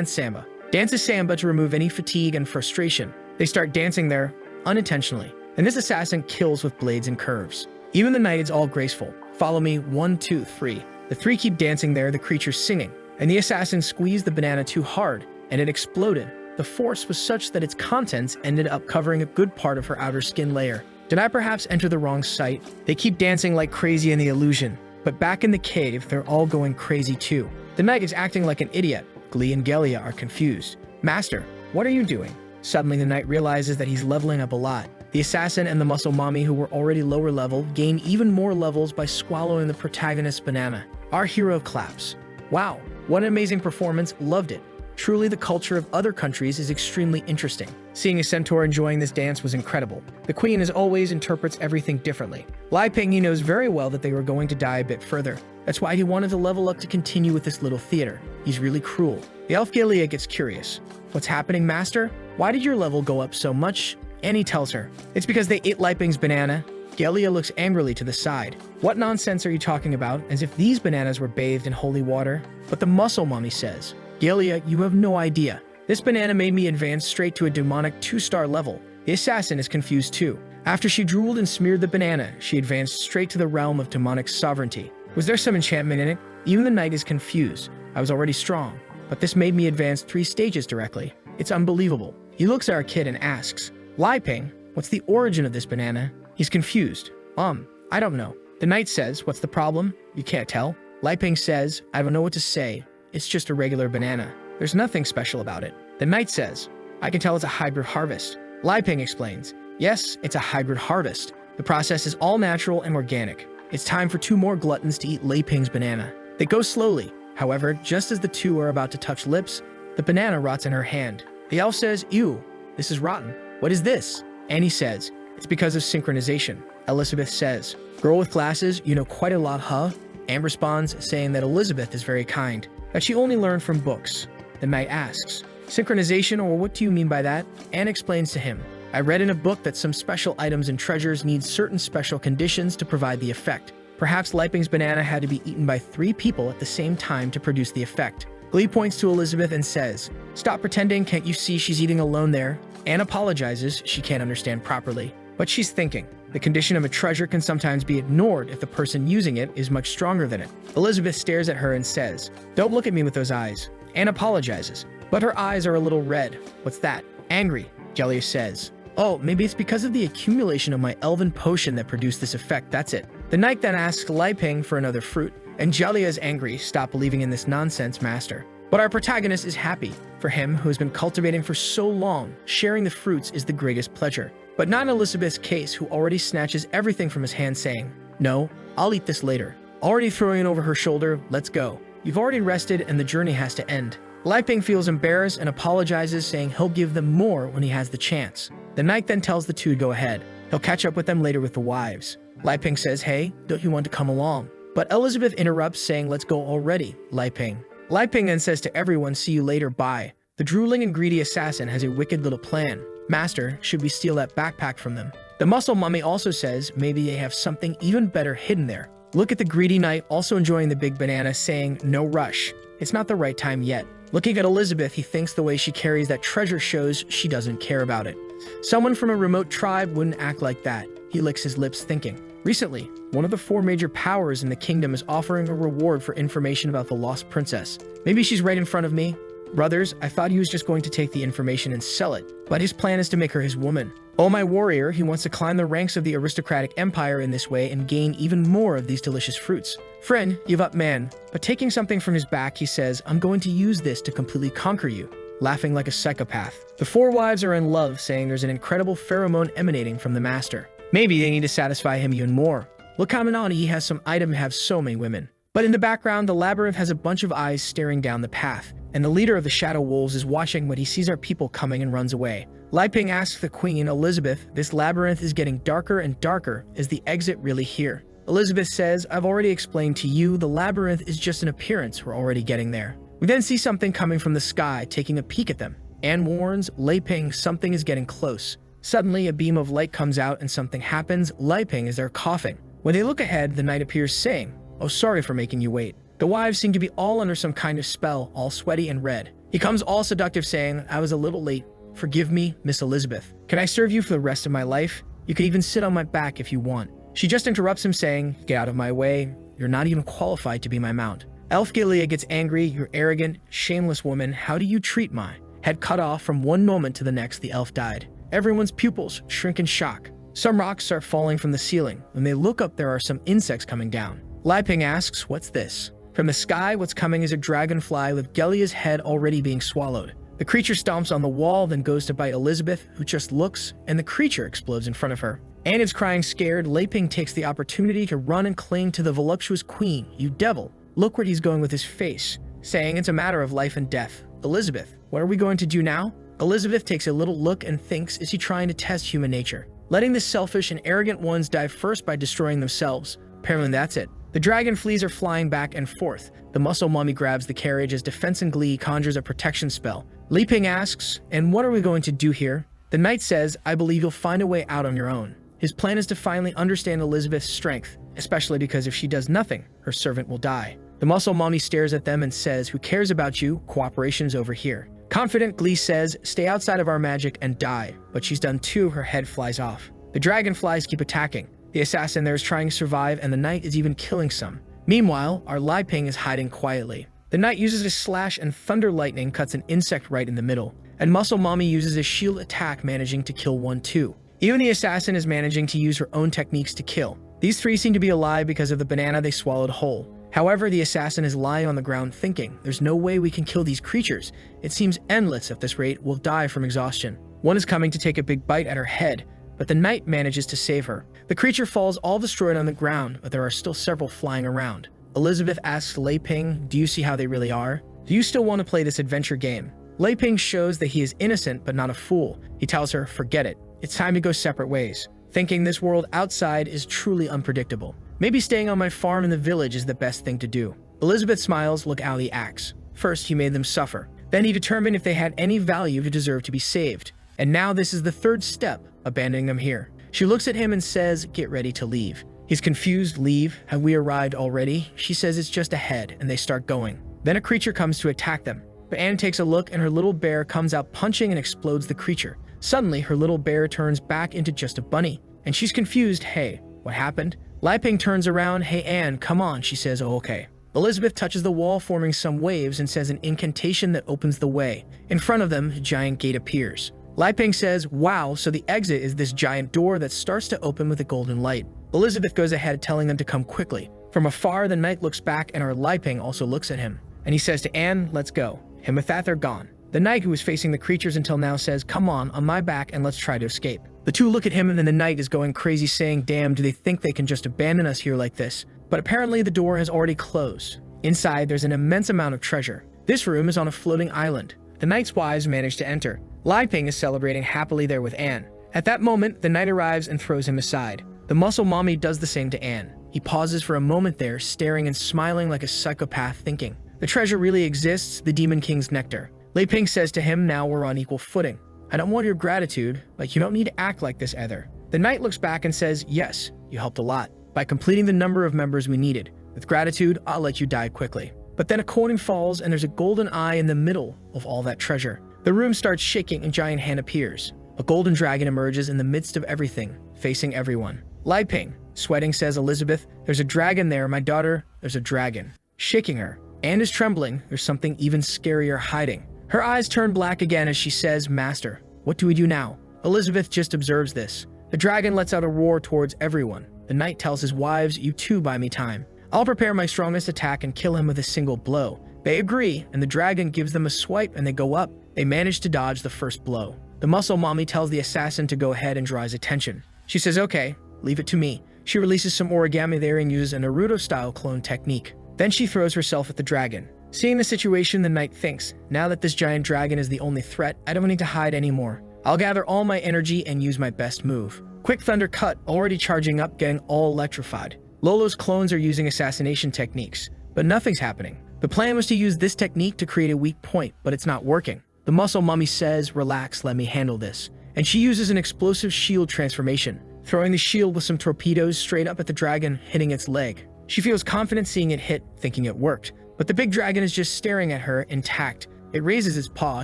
S1: samba. Dance is samba to remove any fatigue and frustration. They start dancing there, unintentionally, and this assassin kills with blades and curves. Even the knight is all graceful. Follow me, 1, 2, 3. The three keep dancing there, the creatures singing, and the assassin squeezed the banana too hard, and it exploded. The force was such that its contents ended up covering a good part of her outer skin layer. Did I perhaps enter the wrong site? They keep dancing like crazy in the illusion, but back in the cave, they're all going crazy too. The knight is acting like an idiot. Glee and Gilia are confused. Master, what are you doing? Suddenly, the knight realizes that he's leveling up a lot. The assassin and the muscle mommy, who were already lower level, gain even more levels by swallowing the protagonist's banana. Our hero claps. Wow, what an amazing performance, loved it. Truly, the culture of other countries is extremely interesting. Seeing a centaur enjoying this dance was incredible. The queen, as always, interprets everything differently. Lai Ping, he knows very well that they were going to die a bit further. That's why he wanted to level up to continue with this little theater. He's really cruel. The elf Galia gets curious. What's happening, master? Why did your level go up so much? Annie tells her. It's because they ate Lai Ping's banana. Galia looks angrily to the side. What nonsense are you talking about? As if these bananas were bathed in holy water? But the muscle mommy says, Galia, you have no idea. This banana made me advance straight to a demonic 2-star level. The assassin is confused too. After she drooled and smeared the banana, she advanced straight to the realm of demonic sovereignty. Was there some enchantment in it? Even the knight is confused. I was already strong, but this made me advance 3 stages directly. It's unbelievable. He looks at our kid and asks, Lai Ping, what's the origin of this banana? He's confused. I don't know. The knight says, what's the problem? You can't tell. Lai Ping says, I don't know what to say. It's just a regular banana. There's nothing special about it. The knight says, I can tell it's a hybrid harvest. Lai Ping explains, yes, it's a hybrid harvest. The process is all natural and organic. It's time for 2 more gluttons to eat Lai Ping's banana. They go slowly. However, just as the 2 are about to touch lips, the banana rots in her hand. The elf says, ew, this is rotten. What is this? Annie says, it's because of synchronization. Elizabeth says, girl with glasses, you know quite a lot, huh? Anne responds, saying that Elizabeth is very kind, that she only learned from books. The knight asks, synchronization, or what do you mean by that? Anne explains to him, I read in a book that some special items and treasures need certain special conditions to provide the effect. Perhaps Lai Ping's banana had to be eaten by 3 people at the same time to produce the effect. Glee points to Elizabeth and says, stop pretending, can't you see she's eating alone there? Anne apologizes, she can't understand properly. But she's thinking, the condition of a treasure can sometimes be ignored if the person using it is much stronger than it. Elizabeth stares at her and says, don't look at me with those eyes. Anne apologizes, but her eyes are a little red. What's that? Angry, Galia says. Oh, maybe it's because of the accumulation of my elven potion that produced this effect, that's it. The knight then asks Lai Ping for another fruit, and Galia is angry, stop believing in this nonsense, master. But our protagonist is happy. For him, who has been cultivating for so long, sharing the fruits is the greatest pleasure. But not in Elizabeth's case, who already snatches everything from his hand saying, no, I'll eat this later. Already throwing it over her shoulder, let's go. You've already rested and the journey has to end. Lai Ping feels embarrassed and apologizes, saying he'll give them more when he has the chance. The knight then tells the 2 to go ahead. He'll catch up with them later with the wives. Lai Ping says, hey, don't you want to come along? But Elizabeth interrupts, saying, let's go already, Lai Ping. Lai Ping then says to everyone, see you later, bye. The drooling and greedy assassin has a wicked little plan. Master, should we steal that backpack from them? The muscle mummy also says maybe they have something even better hidden there. Look at the greedy knight also enjoying the big banana, saying, no rush. It's not the right time yet. Looking at Elizabeth, he thinks the way she carries that treasure shows she doesn't care about it. Someone from a remote tribe wouldn't act like that. He licks his lips thinking. Recently, one of the 4 major powers in the kingdom is offering a reward for information about the lost princess. Maybe she's right in front of me. Brothers, I thought he was just going to take the information and sell it, but his plan is to make her his woman. Oh, my warrior, he wants to climb the ranks of the aristocratic empire in this way and gain even more of these delicious fruits. Friend, give up, man. But taking something from his back, he says, I'm going to use this to completely conquer you, laughing like a psychopath. The 4 wives are in love, saying there's an incredible pheromone emanating from the master. Maybe they need to satisfy him even more. Look how Manani, he has some item to have so many women. But in the background, the labyrinth has a bunch of eyes staring down the path, and the leader of the Shadow Wolves is watching when he sees our people coming and runs away. Lai Ping asks the Queen, Elizabeth, this labyrinth is getting darker and darker. Is the exit really here? Elizabeth says, I've already explained to you, the labyrinth is just an appearance, we're already getting there. We then see something coming from the sky, taking a peek at them. Anne warns Lai Ping something is getting close. Suddenly, a beam of light comes out and something happens. Lai Ping is there coughing. When they look ahead, the knight appears saying, oh, sorry for making you wait. The wives seem to be all under some kind of spell, all sweaty and red. He comes all seductive saying, I was a little late. Forgive me, Miss Elizabeth. Can I serve you for the rest of my life? You could even sit on my back if you want. She just interrupts him saying, get out of my way. You're not even qualified to be my mount. Elf Gilead gets angry. You're arrogant, shameless woman. How do you treat my head cut off from one moment to the next? The elf died. Everyone's pupils shrink in shock. Some rocks start falling from the ceiling. When they look up, there are some insects coming down. Lai Ping asks, what's this? From the sky, what's coming is a dragonfly with Gelia's head already being swallowed. The creature stomps on the wall, then goes to bite Elizabeth, who just looks, and the creature explodes in front of her. Anne is crying scared. Lei Ping takes the opportunity to run and cling to the voluptuous queen. "You devil, look where he's going with his face," saying it's a matter of life and death. "Elizabeth, what are we going to do now?" Elizabeth takes a little look and thinks, is he trying to test human nature? Letting the selfish and arrogant ones die first by destroying themselves. Apparently that's it. The dragon fleas are flying back and forth. The muscle mummy grabs the carriage as Defense and Glee conjures a protection spell. Lei Ping asks, "And what are we going to do here?" The knight says, "I believe you'll find a way out on your own." His plan is to finally understand Elizabeth's strength, especially because if she does nothing, her servant will die. The muscle mummy stares at them and says, "Who cares about you? Cooperation's over here." Confident, Glee says, "Stay outside of our magic and die," but she's done too. Her head flies off. The dragonflies keep attacking. The assassin there is trying to survive, and the knight is even killing some. Meanwhile, our Lei Ping is hiding quietly. The knight uses a slash and thunder lightning cuts an insect right in the middle, and Muscle Mommy uses a shield attack, managing to kill one too. Even the assassin is managing to use her own techniques to kill. These three seem to be alive because of the banana they swallowed whole. However, the assassin is lying on the ground thinking, "There's no way we can kill these creatures. It seems endless. At this rate, we'll die from exhaustion." One is coming to take a big bite at her head, but the knight manages to save her. The creature falls all destroyed on the ground, but there are still several flying around. Elizabeth asks Lei Ping, "Do you see how they really are? Do you still want to play this adventure game?" Lei Ping shows that he is innocent but not a fool. He tells her, "Forget it. It's time to go separate ways," thinking this world outside is truly unpredictable. "Maybe staying on my farm in the village is the best thing to do." Elizabeth smiles. Look how he acts. First, he made them suffer. Then he determined if they had any value to deserve to be saved. And now this is the third step, abandoning them here. She looks at him and says, "Get ready to leave." He's confused. "Leave? Have we arrived already?" She says it's just ahead, and they start going. Then a creature comes to attack them. But Anne takes a look, and her little bear comes out punching and explodes the creature. Suddenly, her little bear turns back into just a bunny, and she's confused. "Hey, what happened?" Lei Ping turns around. "Hey, Anne, come on," she says. "Oh, okay." Elizabeth touches the wall, forming some waves, and says an incantation that opens the way. In front of them, a giant gate appears. Lei Ping says, "Wow, so the exit is this giant door that starts to open with a golden light." Elizabeth goes ahead, telling them to come quickly. From afar, the knight looks back, and our Lei Ping also looks at him. And he says to Anne, "Let's go." And with that, they're gone. The knight, who was facing the creatures until now, says, "Come on my back, and let's try to escape." The two look at him, and then the knight is going crazy, saying, "Damn, do they think they can just abandon us here like this?" But apparently the door has already closed. Inside, there's an immense amount of treasure. This room is on a floating island. The knight's wives manage to enter. Lei Ping is celebrating happily there with Anne. At that moment, the knight arrives and throws him aside. The muscle mommy does the same to Anne. He pauses for a moment there, staring and smiling like a psychopath, thinking, the treasure really exists, the Demon King's nectar. Lei Ping says to him, "Now we're on equal footing. I don't want your gratitude, but you don't need to act like this either." The knight looks back and says, "Yes, you helped a lot by completing the number of members we needed. With gratitude, I'll let you die quickly." But then a coin falls, and there's a golden eye in the middle of all that treasure. The room starts shaking, and a giant hand appears. A golden dragon emerges in the midst of everything, facing everyone. Lei Ping, sweating, says, "Elizabeth, there's a dragon there, my daughter, there's a dragon." Shaking her. Anne is trembling. There's something even scarier hiding. Her eyes turn black again as she says, "Master, what do we do now?" Elizabeth just observes this. The dragon lets out a roar towards everyone. The knight tells his wives, "You too buy me time. I'll prepare my strongest attack and kill him with a single blow." They agree, and the dragon gives them a swipe, and they go up. They manage to dodge the first blow. The muscle mommy tells the assassin to go ahead and draw his attention. She says, "Okay, leave it to me." She releases some origami there and uses a Naruto-style clone technique. Then she throws herself at the dragon. Seeing the situation, the knight thinks, now that this giant dragon is the only threat, I don't need to hide anymore. I'll gather all my energy and use my best move. Quick thunder cut, already charging up, getting all electrified. Lolo's clones are using assassination techniques, but nothing's happening. The plan was to use this technique to create a weak point, but it's not working. The muscle mummy says, "Relax, let me handle this." And she uses an explosive shield transformation, throwing the shield with some torpedoes straight up at the dragon, hitting its leg. She feels confident seeing it hit, thinking it worked. But the big dragon is just staring at her, intact. It raises its paw,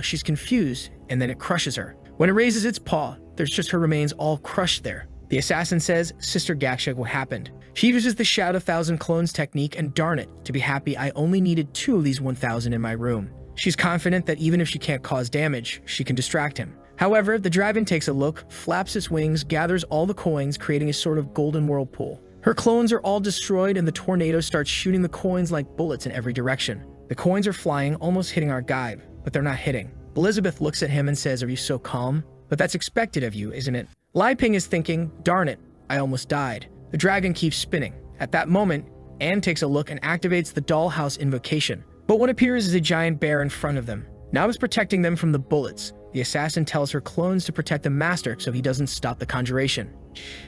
S1: she's confused, and then it crushes her. When it raises its paw, there's just her remains all crushed there. The assassin says, "Sister Gakshak, what happened?" She uses the Shout 1,000 Clones technique, and darn it, to be happy, I only needed 2 of these 1,000 in my room. She's confident that even if she can't cause damage, she can distract him. However, the dragon takes a look, flaps its wings, gathers all the coins, creating a sort of golden whirlpool. Her clones are all destroyed, and the tornado starts shooting the coins like bullets in every direction. The coins are flying, almost hitting our guide, but they're not hitting. Elizabeth looks at him and says, "Are you so calm? But that's expected of you, isn't it?" Li Ping is thinking, "Darn it, I almost died." The dragon keeps spinning. At that moment, Anne takes a look and activates the dollhouse invocation. But what appears is a giant bear in front of them. Now it's protecting them from the bullets. The assassin tells her clones to protect the master so he doesn't stop the conjuration.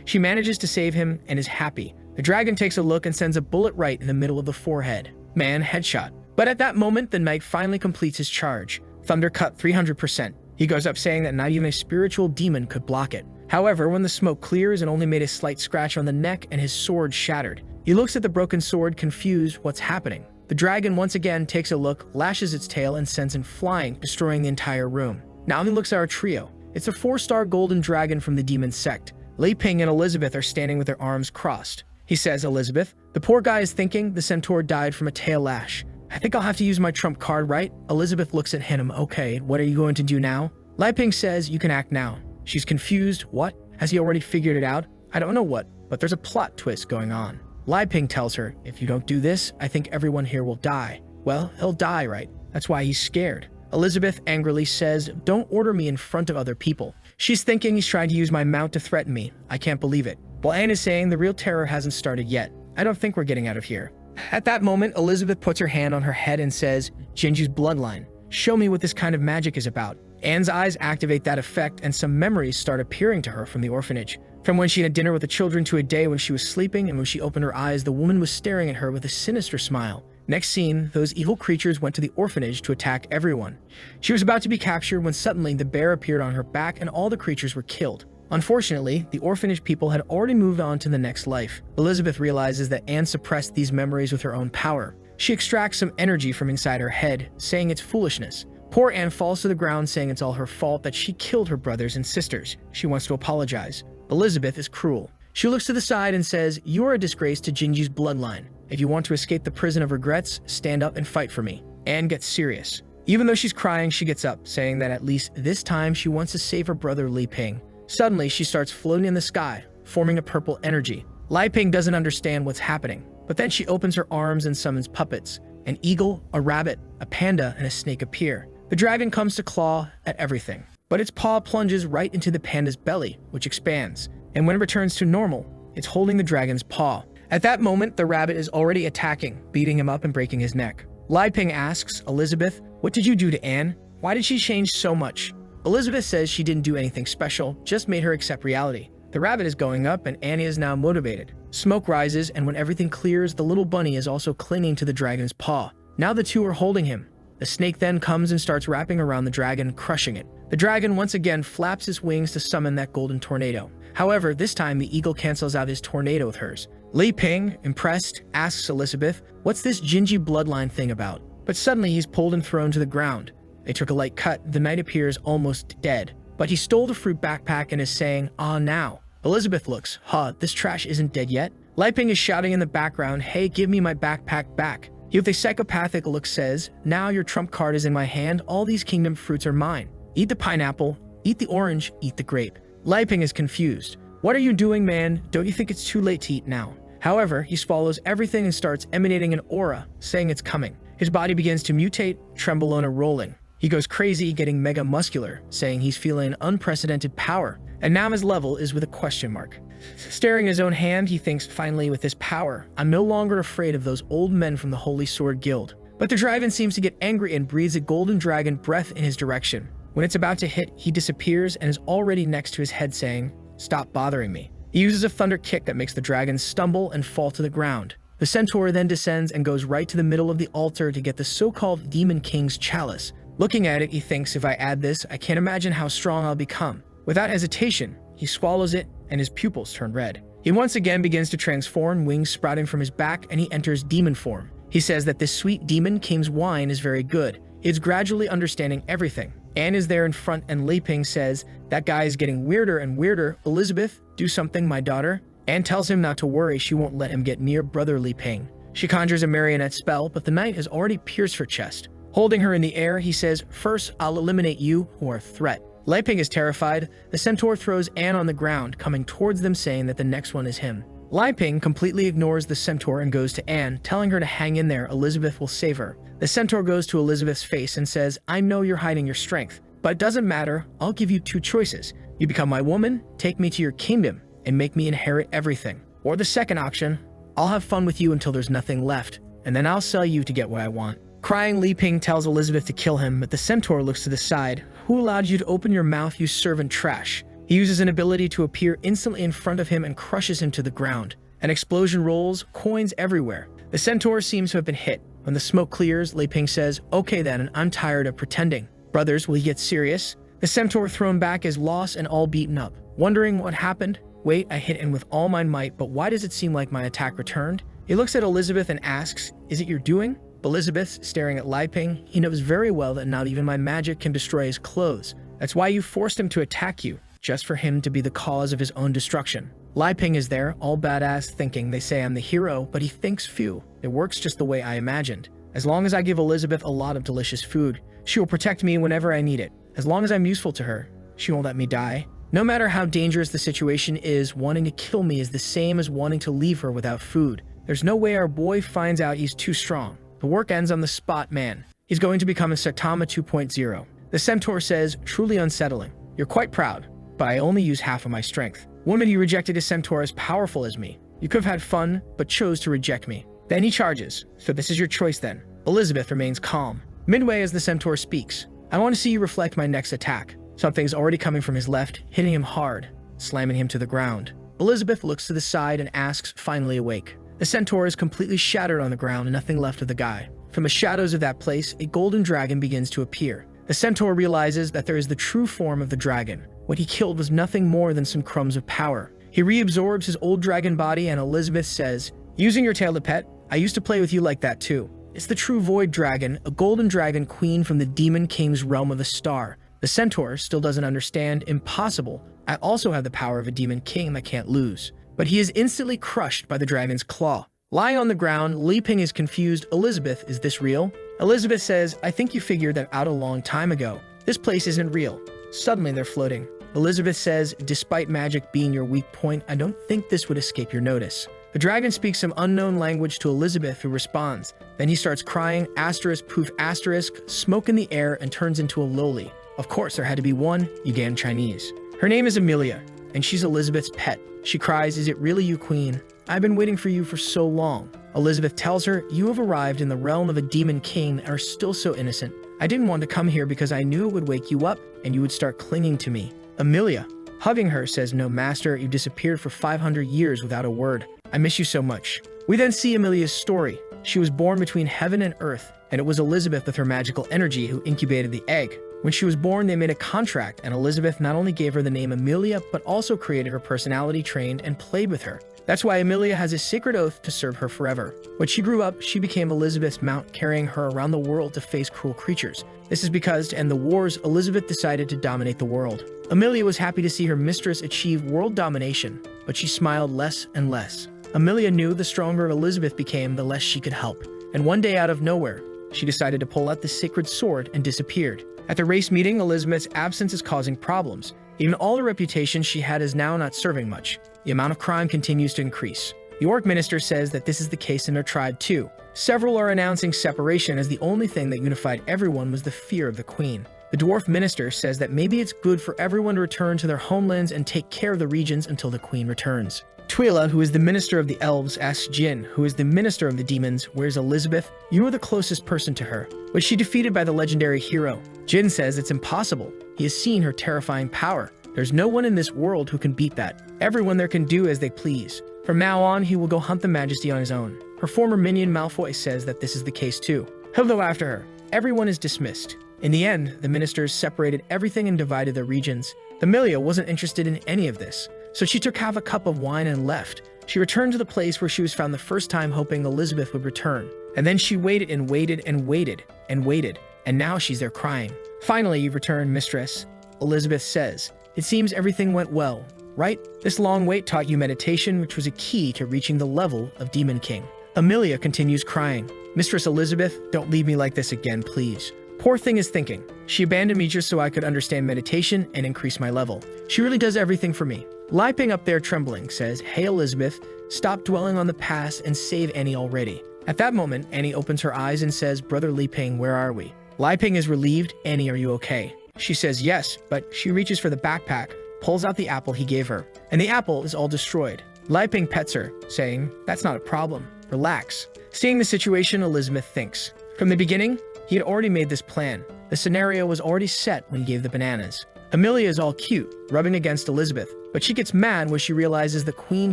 S1: She manages to save him and is happy. The dragon takes a look and sends a bullet right in the middle of the forehead. Man, headshot. But at that moment, the knight finally completes his charge. Thunder cut 300%. He goes up saying that not even a spiritual demon could block it. However, when the smoke clears and only made a slight scratch on the neck and his sword shattered, he looks at the broken sword, confused what's happening. The dragon once again takes a look, lashes its tail, and sends him flying, destroying the entire room. Now he looks at our trio. It's a 4-star golden dragon from the demon sect. Li Ping and Elizabeth are standing with their arms crossed. He says, "Elizabeth, the poor guy is thinking the centaur died from a tail lash. I think I'll have to use my trump card, right?" Elizabeth looks at him. "Okay, what are you going to do now?" Li Ping says, "You can act now." She's confused. What? Has he already figured it out? I don't know what, but there's a plot twist going on. Li Ping tells her, "If you don't do this, I think everyone here will die." Well, he'll die, right? That's why he's scared. Elizabeth angrily says, "Don't order me in front of other people." She's thinking he's trying to use my mount to threaten me. I can't believe it. While Anne is saying the real terror hasn't started yet. I don't think we're getting out of here. At that moment, Elizabeth puts her hand on her head and says, "Jinju's bloodline. Show me what this kind of magic is about." Anne's eyes activate that effect and some memories start appearing to her from the orphanage. From when she had dinner with the children to a day when she was sleeping, and when she opened her eyes, the woman was staring at her with a sinister smile. Next scene, those evil creatures went to the orphanage to attack everyone. She was about to be captured when suddenly the bear appeared on her back and all the creatures were killed. Unfortunately, the orphanage people had already moved on to the next life. Elizabeth realizes that Anne suppressed these memories with her own power. She extracts some energy from inside her head, saying it's foolishness. Poor Anne falls to the ground saying it's all her fault that she killed her brothers and sisters. She wants to apologize. Elizabeth is cruel. She looks to the side and says, "You are a disgrace to Jinju's bloodline. If you want to escape the prison of regrets, stand up and fight for me." Anne gets serious. Even though she's crying, she gets up, saying that at least this time she wants to save her brother Li Ping. Suddenly, she starts floating in the sky, forming a purple energy. Li Ping doesn't understand what's happening, but then she opens her arms and summons puppets. An eagle, a rabbit, a panda, and a snake appear. The dragon comes to claw at everything, but its paw plunges right into the panda's belly, which expands, and when it returns to normal, it's holding the dragon's paw. At that moment, the rabbit is already attacking, beating him up and breaking his neck. Li Ping asks, "Elizabeth, what did you do to Anne? Why did she change so much?" Elizabeth says she didn't do anything special, just made her accept reality. The rabbit is going up and Annie is now motivated. Smoke rises, and when everything clears, the little bunny is also clinging to the dragon's paw. Now the two are holding him. The snake then comes and starts wrapping around the dragon, crushing it. The dragon once again flaps his wings to summon that golden tornado. However, this time the eagle cancels out his tornado with hers. Li Ping, impressed, asks Elizabeth, "What's this Jinju bloodline thing about?" But suddenly he's pulled and thrown to the ground. They took a light cut. The knight appears almost dead, but he stole the fruit backpack and is saying, "Ah, now." Elizabeth looks, this trash isn't dead yet." Li Ping is shouting in the background, "Hey, give me my backpack back." He with a psychopathic look says, "Now your trump card is in my hand, all these kingdom fruits are mine. Eat the pineapple, eat the orange, eat the grape." Li Ping is confused. "What are you doing, man? Don't you think it's too late to eat now?" However, he swallows everything and starts emanating an aura, saying it's coming. His body begins to mutate, tremble and rolling. He goes crazy, getting mega muscular, saying he's feeling unprecedented power, and now his level is with a question mark. Staring at his own hand, he thinks, finally, with this power, I'm no longer afraid of those old men from the Holy Sword Guild. But the dragon seems to get angry and breathes a golden dragon breath in his direction. When it's about to hit, he disappears and is already next to his head saying, "Stop bothering me." He uses a thunder kick that makes the dragon stumble and fall to the ground. The centaur then descends and goes right to the middle of the altar to get the so-called Demon King's chalice. Looking at it, he thinks, if I add this, I can't imagine how strong I'll become. Without hesitation, he swallows it and his pupils turn red. He once again begins to transform, wings sprouting from his back, and he enters demon form. He says that this sweet Demon King's wine is very good. It's gradually understanding everything. Anne is there in front and Li Ping says, "That guy is getting weirder and weirder. Elizabeth, do something, my daughter." Anne tells him not to worry, she won't let him get near brother Li Ping. She conjures a marionette spell, but the knight has already pierced her chest. Holding her in the air, he says, "First, I'll eliminate you who are a threat." Li Ping is terrified. The centaur throws Anne on the ground, coming towards them saying that the next one is him. Li Ping completely ignores the centaur and goes to Anne, telling her to hang in there, Elizabeth will save her. The centaur goes to Elizabeth's face and says, I know you're hiding your strength, but it doesn't matter, I'll give you two choices. You become my woman, take me to your kingdom, and make me inherit everything. Or the second option, I'll have fun with you until there's nothing left, and then I'll sell you to get what I want. Crying, Li Ping tells Elizabeth to kill him, but the centaur looks to the side. Who allowed you to open your mouth, you servant trash? He uses an ability to appear instantly in front of him and crushes him to the ground. An explosion rolls, coins everywhere. The centaur seems to have been hit. When the smoke clears, Li Ping says, okay then, I'm tired of pretending. Brothers, will you get serious? The centaur thrown back is lost and all beaten up. Wondering what happened? Wait, I hit him with all my might, but why does it seem like my attack returned? He looks at Elizabeth and asks, is it your doing? Elizabeth, staring at Li Ping, he knows very well that not even my magic can destroy his clothes. That's why you forced him to attack you, just for him to be the cause of his own destruction. Li Ping is there, all badass, thinking they say I'm the hero, but he thinks few. It works just the way I imagined. As long as I give Elizabeth a lot of delicious food, she will protect me whenever I need it. As long as I'm useful to her, she won't let me die. No matter how dangerous the situation is, wanting to kill me is the same as wanting to leave her without food. There's no way our boy finds out he's too strong. The work ends on the spot, man. He's going to become a Saitama 2.0. The centaur says, truly unsettling. You're quite proud, but I only use half of my strength. Woman, you rejected a centaur as powerful as me. You could have had fun, but chose to reject me. Then he charges. So this is your choice then. Elizabeth remains calm. Midway as the centaur speaks, I want to see you reflect my next attack. Something's already coming from his left, hitting him hard, slamming him to the ground. Elizabeth looks to the side and asks, finally awake. The centaur is completely shattered on the ground and nothing left of the guy. From the shadows of that place, a golden dragon begins to appear. The centaur realizes that there is the true form of the dragon. What he killed was nothing more than some crumbs of power. He reabsorbs his old dragon body and Elizabeth says, using your tail to pet, I used to play with you like that too. It's the true void dragon, a golden dragon queen from the demon king's realm of the star. The centaur still doesn't understand. Impossible. I also have the power of a demon king that can't lose. But he is instantly crushed by the dragon's claw. Lying on the ground, Li Ping is confused. Elizabeth, is this real? Elizabeth says, I think you figured that out a long time ago. This place isn't real. Suddenly they're floating. Elizabeth says, despite magic being your weak point, I don't think this would escape your notice. The dragon speaks some unknown language to Elizabeth, who responds. Then he starts crying, asterisk, poof, asterisk, smoke in the air, and turns into a loli. Of course, there had to be one, Yugan Chinese. Her name is Amelia, and she's Elizabeth's pet. She cries, is it really you, queen? I've been waiting for you for so long. Elizabeth tells her, you have arrived in the realm of a demon king and are still so innocent. I didn't want to come here because I knew it would wake you up and you would start clinging to me. Amelia, hugging her, says, no, master, you disappeared for 500 years without a word. I miss you so much. We then see Amelia's story. She was born between heaven and earth, and it was Elizabeth with her magical energy who incubated the egg. When she was born, they made a contract, and Elizabeth not only gave her the name Amelia, but also created her personality, trained, and played with her. That's why Amelia has a sacred oath to serve her forever. When she grew up, she became Elizabeth's mount, carrying her around the world to face cruel creatures. This is because, to end the wars, Elizabeth decided to dominate the world. Amelia was happy to see her mistress achieve world domination, but she smiled less and less. Amelia knew the stronger Elizabeth became, the less she could help. And one day, out of nowhere, she decided to pull out the sacred sword and disappeared. At the race meeting, Elizabeth's absence is causing problems. Even all the reputation she had is now not serving much. The amount of crime continues to increase. The orc minister says that this is the case in their tribe too. Several are announcing separation, as the only thing that unified everyone was the fear of the queen. The dwarf minister says that maybe it's good for everyone to return to their homelands and take care of the regions until the queen returns. Twyla, who is the minister of the elves, asks Jin, who is the minister of the demons, where's Elizabeth? You are the closest person to her. Was she defeated by the legendary hero? Jin says it's impossible. He has seen her terrifying power. There's no one in this world who can beat that. Everyone there can do as they please. From now on, he will go hunt the majesty on his own. Her former minion Malfoy says that this is the case too. He'll go after her. Everyone is dismissed. In the end, the ministers separated everything and divided their regions. Amelia wasn't interested in any of this, so she took half a cup of wine and left. She returned to the place where she was found the first time, hoping Elizabeth would return. And then she waited and waited and waited and waited, and now she's there crying. Finally, you've returned, mistress, Elizabeth says. It seems everything went well, right? This long wait taught you meditation, which was a key to reaching the level of Demon King. Amelia continues crying. Mistress Elizabeth, don't leave me like this again, please. Poor thing is thinking. She abandoned me just so I could understand meditation and increase my level. She really does everything for me. Li Ping up there trembling says, hey Elizabeth, Stop dwelling on the past and save Annie already. At that moment, Annie opens her eyes and says, Brother Li Ping, where are we? Li Ping is relieved. Annie, are you okay? She says yes, but she reaches for the backpack, pulls out the apple he gave her, and the apple is all destroyed. Li Ping pets her, saying, that's not a problem. Relax. Seeing the situation, Elizabeth thinks. From the beginning, he had already made this plan. The scenario was already set when he gave the bananas. Amelia is all cute, rubbing against Elizabeth, but she gets mad when she realizes the queen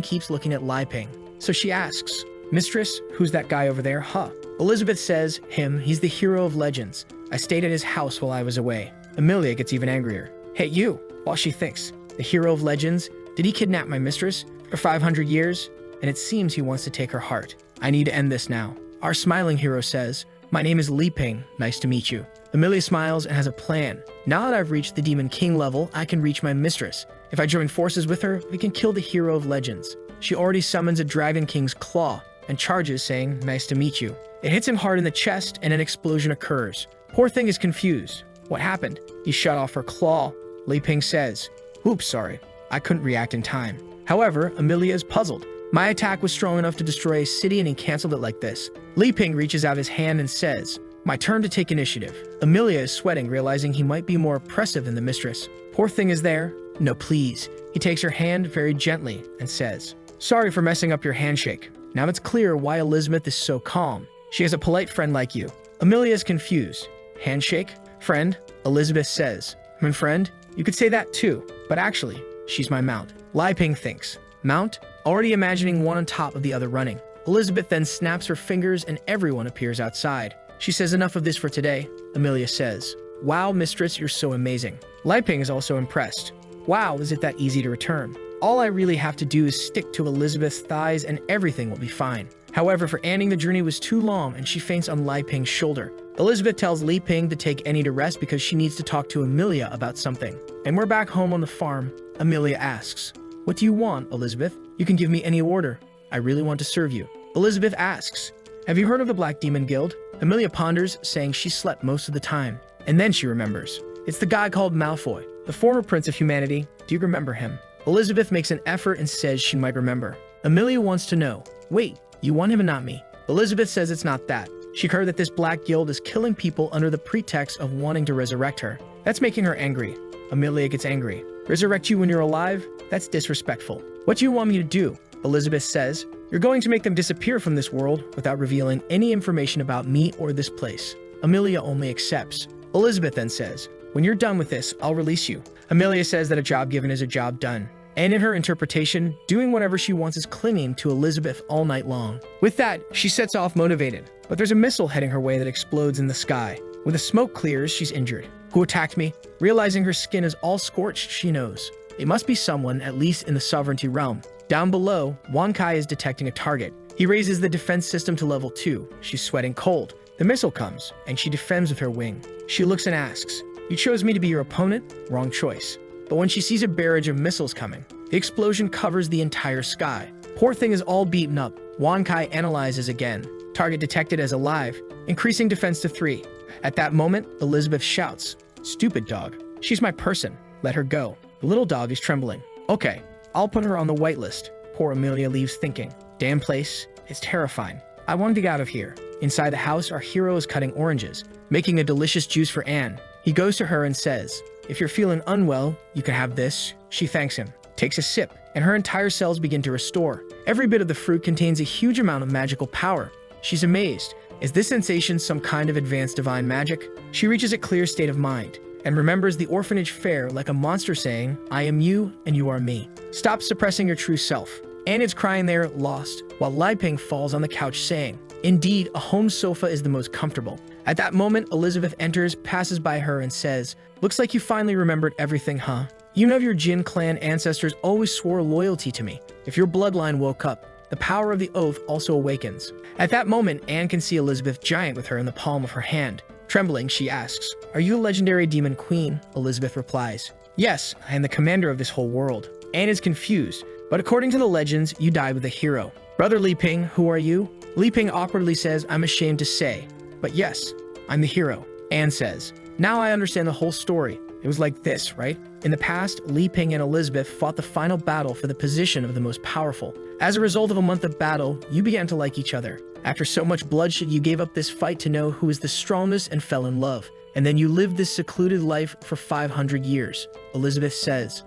S1: keeps looking at Li Ping. So she asks, Mistress, who's that guy over there, huh? Elizabeth says, him, he's the hero of legends. I stayed at his house while I was away. Amelia gets even angrier. Hey, you, while she thinks, the hero of legends, did he kidnap my mistress for 500 years? And it seems he wants to take her heart. I need to end this now. Our smiling hero says, my name is Li Ping, nice to meet you. Amelia smiles and has a plan. Now that I've reached the Demon King level, I can reach my mistress. If I join forces with her, we can kill the hero of legends. She already summons a Dragon King's claw and charges, saying, nice to meet you. It hits him hard in the chest and an explosion occurs. Poor thing is confused. What happened? He shut off her claw. Li Ping says, oops, sorry. I couldn't react in time. However, Amelia is puzzled. My attack was strong enough to destroy a city and he canceled it like this. Li Ping reaches out his hand and says, my turn to take initiative. Amelia is sweating, realizing he might be more oppressive than the mistress. Poor thing is there. No, please. He takes her hand very gently and says, sorry for messing up your handshake. Now it's clear why Elizabeth is so calm. She has a polite friend like you. Amelia is confused. Handshake? Friend? Elizabeth says, friend? You could say that too, but actually, she's my mount. Li Ping thinks. Mount? Already imagining one on top of the other running. Elizabeth then snaps her fingers and everyone appears outside. She says, enough of this for today. Amelia says, wow, mistress, you're so amazing. Li Ping is also impressed. Wow, is it that easy to return? All I really have to do is stick to Elizabeth's thighs and everything will be fine. However, for Annie, the journey was too long and she faints on Li Ping's shoulder. Elizabeth tells Li Ping to take Annie to rest because she needs to talk to Amelia about something. And we're back home on the farm. Amelia asks, what do you want, Elizabeth? You can give me any order. I really want to serve you. Elizabeth asks, have you heard of the Black Demon Guild? Amelia ponders, saying she slept most of the time. And then she remembers. It's the guy called Malfoy, the former prince of humanity. Do you remember him? Elizabeth makes an effort and says she might remember. Amelia wants to know, wait, you want him and not me? Elizabeth says it's not that. She heard that this Black Guild is killing people under the pretext of wanting to resurrect her. That's making her angry. Amelia gets angry. Resurrect you when you're alive? That's disrespectful. What do you want me to do? Elizabeth says, you're going to make them disappear from this world without revealing any information about me or this place. Amelia only accepts. Elizabeth then says, when you're done with this, I'll release you. Amelia says that a job given is a job done. And in her interpretation, doing whatever she wants is clinging to Elizabeth all night long. With that, she sets off motivated. But there's a missile heading her way that explodes in the sky. When the smoke clears, she's injured. Who attacked me? Realizing her skin is all scorched, she knows. It must be someone, at least in the sovereignty realm. Down below, Wankai is detecting a target. He raises the defense system to level 2. She's sweating cold. The missile comes, and she defends with her wing. She looks and asks, you chose me to be your opponent? Wrong choice. But when she sees a barrage of missiles coming, the explosion covers the entire sky. Poor thing is all beaten up. Wankai analyzes again. Target detected as alive, increasing defense to 3. At that moment, Elizabeth shouts, stupid dog. She's my person. Let her go. The little dog is trembling. Okay, I'll put her on the whitelist. Poor Amelia leaves thinking, damn place, it's terrifying. I wanted to get out of here. Inside the house, our hero is cutting oranges, making a delicious juice for Anne. He goes to her and says, if you're feeling unwell, you can have this. She thanks him, takes a sip, and her entire cells begin to restore. Every bit of the fruit contains a huge amount of magical power. She's amazed. Is this sensation some kind of advanced divine magic? She reaches a clear state of mind and remembers the orphanage fair like a monster saying, I am you and you are me. Stop suppressing your true self. Anne is crying there, lost, while Li Ping falls on the couch saying, indeed, a home sofa is the most comfortable. At that moment, Elizabeth enters, passes by her and says, looks like you finally remembered everything, huh? You know your Jin clan ancestors always swore loyalty to me. If your bloodline woke up, the power of the oath also awakens. At that moment, Anne can see Elizabeth giant with her in the palm of her hand. Trembling, she asks, are you a legendary demon queen? Elizabeth replies, yes, I am the commander of this whole world. Anne is confused, but according to the legends, you died with a hero. Brother Li Ping, who are you? Li Ping awkwardly says, I'm ashamed to say. But yes, I'm the hero. Anne says, now I understand the whole story. It was like this, right? In the past, Li Ping and Elizabeth fought the final battle for the position of the most powerful. As a result of a month of battle, you began to like each other. After so much bloodshed, you gave up this fight to know who is the strongest and fell in love. And then you lived this secluded life for 500 years. Elizabeth says,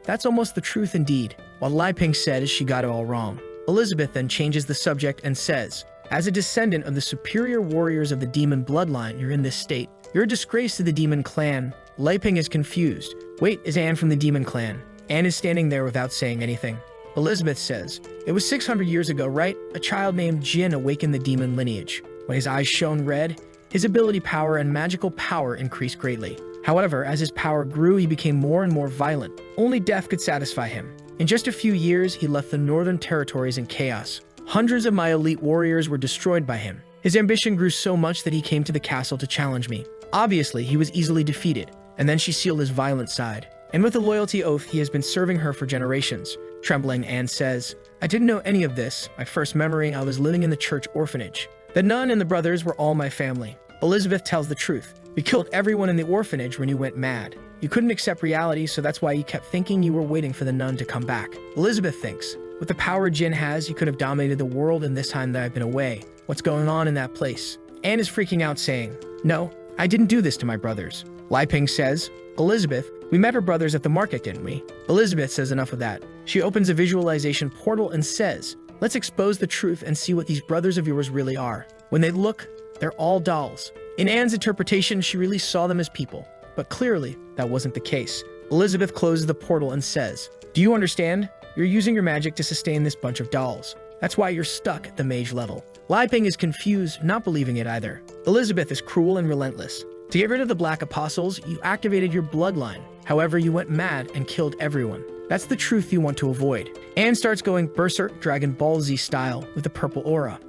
S1: that's almost the truth indeed. What Li Ping said is she got it all wrong. Elizabeth then changes the subject and says, as a descendant of the superior warriors of the demon bloodline, you're in this state. You're a disgrace to the demon clan. Li Ping is confused. Wait, is Anne from the demon clan? Anne is standing there without saying anything. Elizabeth says, it was 600 years ago, right? A child named Jin awakened the demon lineage. When his eyes shone red, his ability power and magical power increased greatly. However, as his power grew, he became more and more violent. Only death could satisfy him. In just a few years, he left the northern territories in chaos. Hundreds of my elite warriors were destroyed by him. His ambition grew so much that he came to the castle to challenge me. Obviously, he was easily defeated, and then she sealed his violent side. And with a loyalty oath, he has been serving her for generations. Trembling, Anne says, I didn't know any of this. My first memory, I was living in the church orphanage. The nun and the brothers were all my family. Elizabeth tells the truth. We killed everyone in the orphanage when you went mad. You couldn't accept reality, so that's why you kept thinking you were waiting for the nun to come back. Elizabeth thinks, with the power Jin has, you could have dominated the world in this time that I've been away. What's going on in that place? Anne is freaking out, saying, no, I didn't do this to my brothers. Li Ping says, Elizabeth, we met her brothers at the market, didn't we? Elizabeth says enough of that. She opens a visualization portal and says, let's expose the truth and see what these brothers of yours really are. When they look, they're all dolls. In Anne's interpretation, she really saw them as people. But clearly, that wasn't the case. Elizabeth closes the portal and says, do you understand? You're using your magic to sustain this bunch of dolls. That's why you're stuck at the mage level. Li Ping is confused, not believing it either. Elizabeth is cruel and relentless. To get rid of the Black Apostles, you activated your bloodline. However, you went mad and killed everyone. That's the truth you want to avoid. Anne starts going berserk Dragon Ball Z style with the purple aura.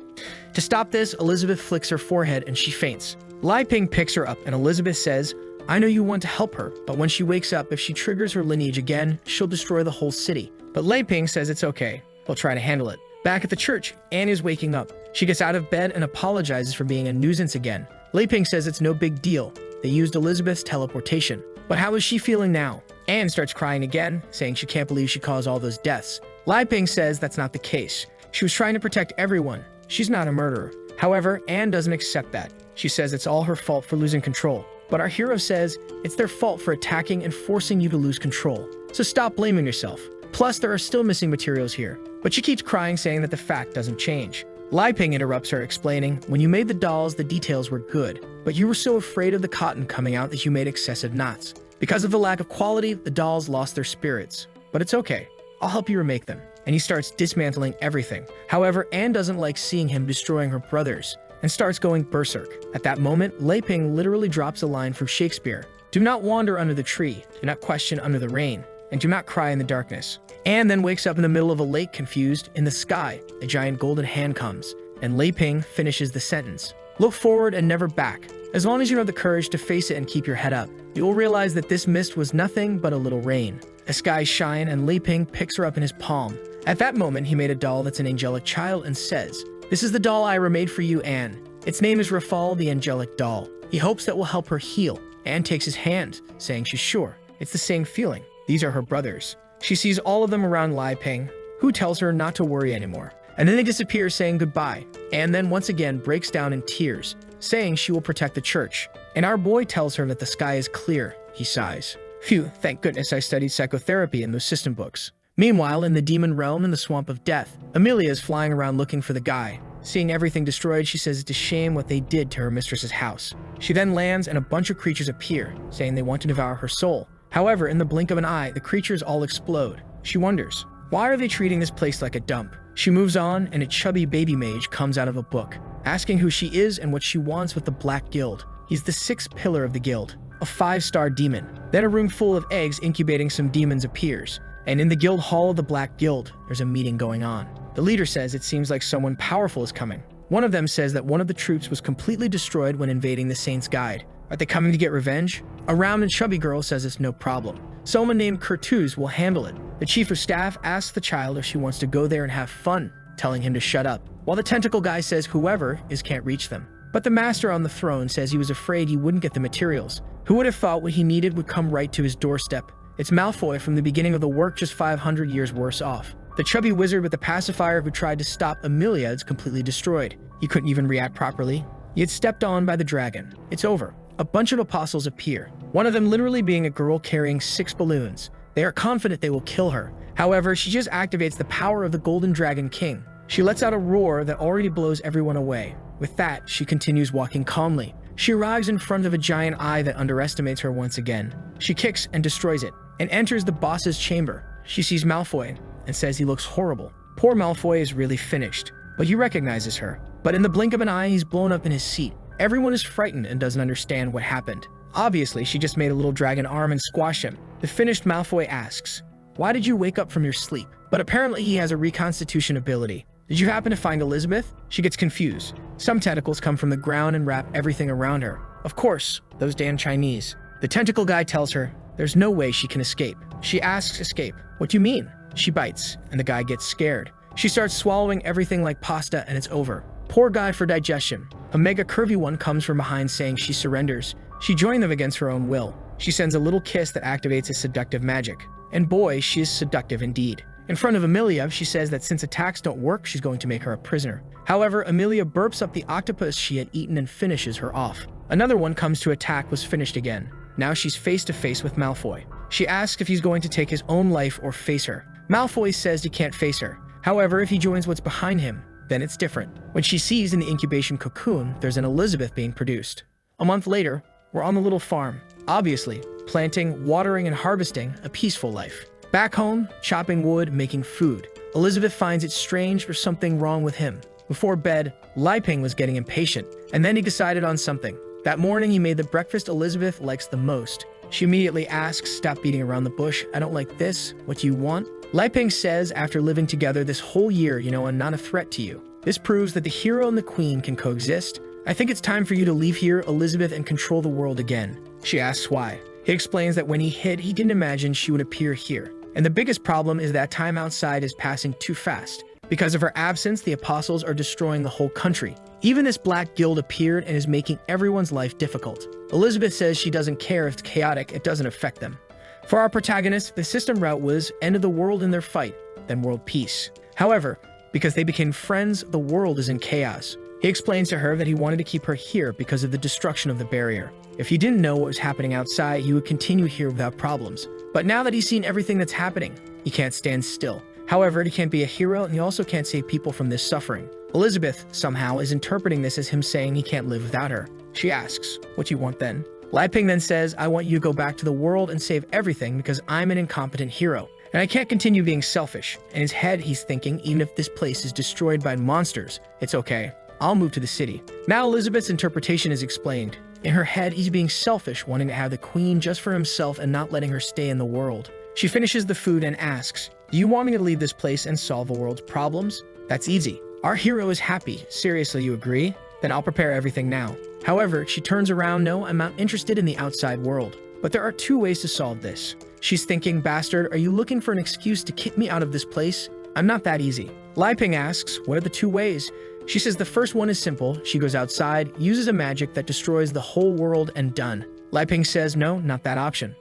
S1: To stop this, Elizabeth flicks her forehead and she faints. Li Ping picks her up and Elizabeth says, I know you want to help her, but when she wakes up, if she triggers her lineage again, she'll destroy the whole city. But Li Ping says it's okay. He'll try to handle it. Back at the church, Anne is waking up. She gets out of bed and apologizes for being a nuisance again. Li Ping says it's no big deal. They used Elizabeth's teleportation. But how is she feeling now? Anne starts crying again, saying she can't believe she caused all those deaths. Li Ping says that's not the case. She was trying to protect everyone. She's not a murderer. However, Anne doesn't accept that. She says it's all her fault for losing control. But our hero says it's their fault for attacking and forcing you to lose control. So stop blaming yourself. Plus, there are still missing materials here. But she keeps crying, saying that the fact doesn't change. Li Ping interrupts her, explaining, when you made the dolls, the details were good. But you were so afraid of the cotton coming out that you made excessive knots. Because of the lack of quality, the dolls lost their spirits. But it's okay. I'll help you remake them. And he starts dismantling everything. However, Anne doesn't like seeing him destroying her brothers and starts going berserk. At that moment, Li Ping literally drops a line from Shakespeare. Do not wander under the tree, do not question under the rain, and do not cry in the darkness. Anne then wakes up in the middle of a lake confused. In the sky, a giant golden hand comes, and Li Ping finishes the sentence. Look forward and never back. As long as you have the courage to face it and keep your head up, you will realize that this mist was nothing but a little rain. The skies shine and Li Ping picks her up in his palm. At that moment, he made a doll that's an angelic child and says, this is the doll I made for you, Anne. Its name is Rafal, the angelic doll. He hopes that will help her heal. Anne takes his hand, saying she's sure. It's the same feeling. These are her brothers. She sees all of them around Li Ping, who tells her not to worry anymore. And then they disappear, saying goodbye. Anne then once again breaks down in tears, saying she will protect the church. And our boy tells her that the sky is clear. He sighs. Phew, thank goodness I studied psychotherapy in those system books. Meanwhile, in the demon realm in the Swamp of Death, Amelia is flying around looking for the guy. Seeing everything destroyed, she says it's a shame what they did to her mistress's house. She then lands and a bunch of creatures appear, saying they want to devour her soul. However, in the blink of an eye, the creatures all explode. She wonders, why are they treating this place like a dump? She moves on and a chubby baby mage comes out of a book, asking who she is and what she wants with the Black Guild. He's the sixth pillar of the guild, a 5-star demon. Then a room full of eggs incubating some demons appears. And in the guild hall of the Black Guild, there's a meeting going on. The leader says it seems like someone powerful is coming. One of them says that one of the troops was completely destroyed when invading the Saint's Guide. Are they coming to get revenge? A round and chubby girl says it's no problem. Someone named Kurtuz will handle it. The chief of staff asks the child if she wants to go there and have fun, telling him to shut up, while the tentacle guy says whoever is can't reach them. But the master on the throne says he was afraid he wouldn't get the materials. Who would have thought what he needed would come right to his doorstep? It's Malfoy from the beginning of the work, just 500 years worse off. The chubby wizard with the pacifier who tried to stop Amelia is completely destroyed. He couldn't even react properly. He had stepped on by the dragon. It's over. A bunch of apostles appear, one of them literally being a girl carrying 6 balloons. They are confident they will kill her. However, she just activates the power of the Golden Dragon King. She lets out a roar that already blows everyone away. With that, she continues walking calmly. She arrives in front of a giant eye that underestimates her once again. She kicks and destroys it, and enters the boss's chamber. She sees Malfoy and says he looks horrible. Poor Malfoy is really finished, but he recognizes her. But in the blink of an eye, he's blown up in his seat. Everyone is frightened and doesn't understand what happened. Obviously, she just made a little dragon arm and squashed him. The finished Malfoy asks, "Why did you wake up from your sleep?" But apparently he has a reconstitution ability. Did you happen to find Elizabeth? She gets confused. Some tentacles come from the ground and wrap everything around her. Of course, those damn Chinese. The tentacle guy tells her there's no way she can escape. She asks escape. What do you mean? She bites, and the guy gets scared. She starts swallowing everything like pasta, and it's over. Poor guy for digestion. A mega curvy one comes from behind saying she surrenders. She joined them against her own will. She sends a little kiss that activates his seductive magic. And boy, she is seductive indeed. In front of Amelia, she says that since attacks don't work, she's going to make her a prisoner. However, Amelia burps up the octopus she had eaten and finishes her off. Another one comes to attack, was finished again. Now she's face to face with Malfoy. She asks if he's going to take his own life or face her. Malfoy says he can't face her. However, if he joins what's behind him, then it's different. When she sees in the incubation cocoon, there's an Elizabeth being produced. A month later, we're on the little farm. Obviously, planting, watering, and harvesting a peaceful life. Back home, chopping wood, making food. Elizabeth finds it strange or something wrong with him. Before bed, Li Ping was getting impatient, and then he decided on something. That morning, he made the breakfast Elizabeth likes the most. She immediately asks, "Stop beating around the bush. I don't like this. What do you want?" Li Ping says, "After living together this whole year, I'm not a threat to you. This proves that the hero and the queen can coexist. I think it's time for you to leave here, Elizabeth, and control the world again." She asks why. He explains that when he hid, he didn't imagine she would appear here. And the biggest problem is that time outside is passing too fast. Because of her absence, the apostles are destroying the whole country. Even this black guild appeared and is making everyone's life difficult. Elizabeth says she doesn't care if it's chaotic, it doesn't affect them. For our protagonist, the system route was end of the world in their fight, then world peace. However, because they became friends, the world is in chaos. He explains to her that he wanted to keep her here because of the destruction of the barrier. If he didn't know what was happening outside, he would continue here without problems. But now that he's seen everything that's happening, he can't stand still. However, he can't be a hero, and he also can't save people from this suffering. Elizabeth, somehow, is interpreting this as him saying he can't live without her. She asks, "What do you want then?" Li Ping then says, "I want you to go back to the world and save everything because I'm an incompetent hero. And I can't continue being selfish." In his head, he's thinking, even if this place is destroyed by monsters, it's okay. I'll move to the city. Now Elizabeth's interpretation is explained. In her head, he's being selfish, wanting to have the queen just for himself and not letting her stay in the world. She finishes the food and asks, "Do you want me to leave this place and solve the world's problems?" That's easy. Our hero is happy. Seriously, you agree? Then I'll prepare everything now. However, she turns around, "No, I'm not interested in the outside world." But there are 2 ways to solve this. She's thinking, "Bastard, are you looking for an excuse to kick me out of this place? I'm not that easy." Li Ping asks, "What are the 2 ways?" She says the first one is simple. She goes outside, uses a magic that destroys the whole world, and done. Li Ping says, "No, not that option."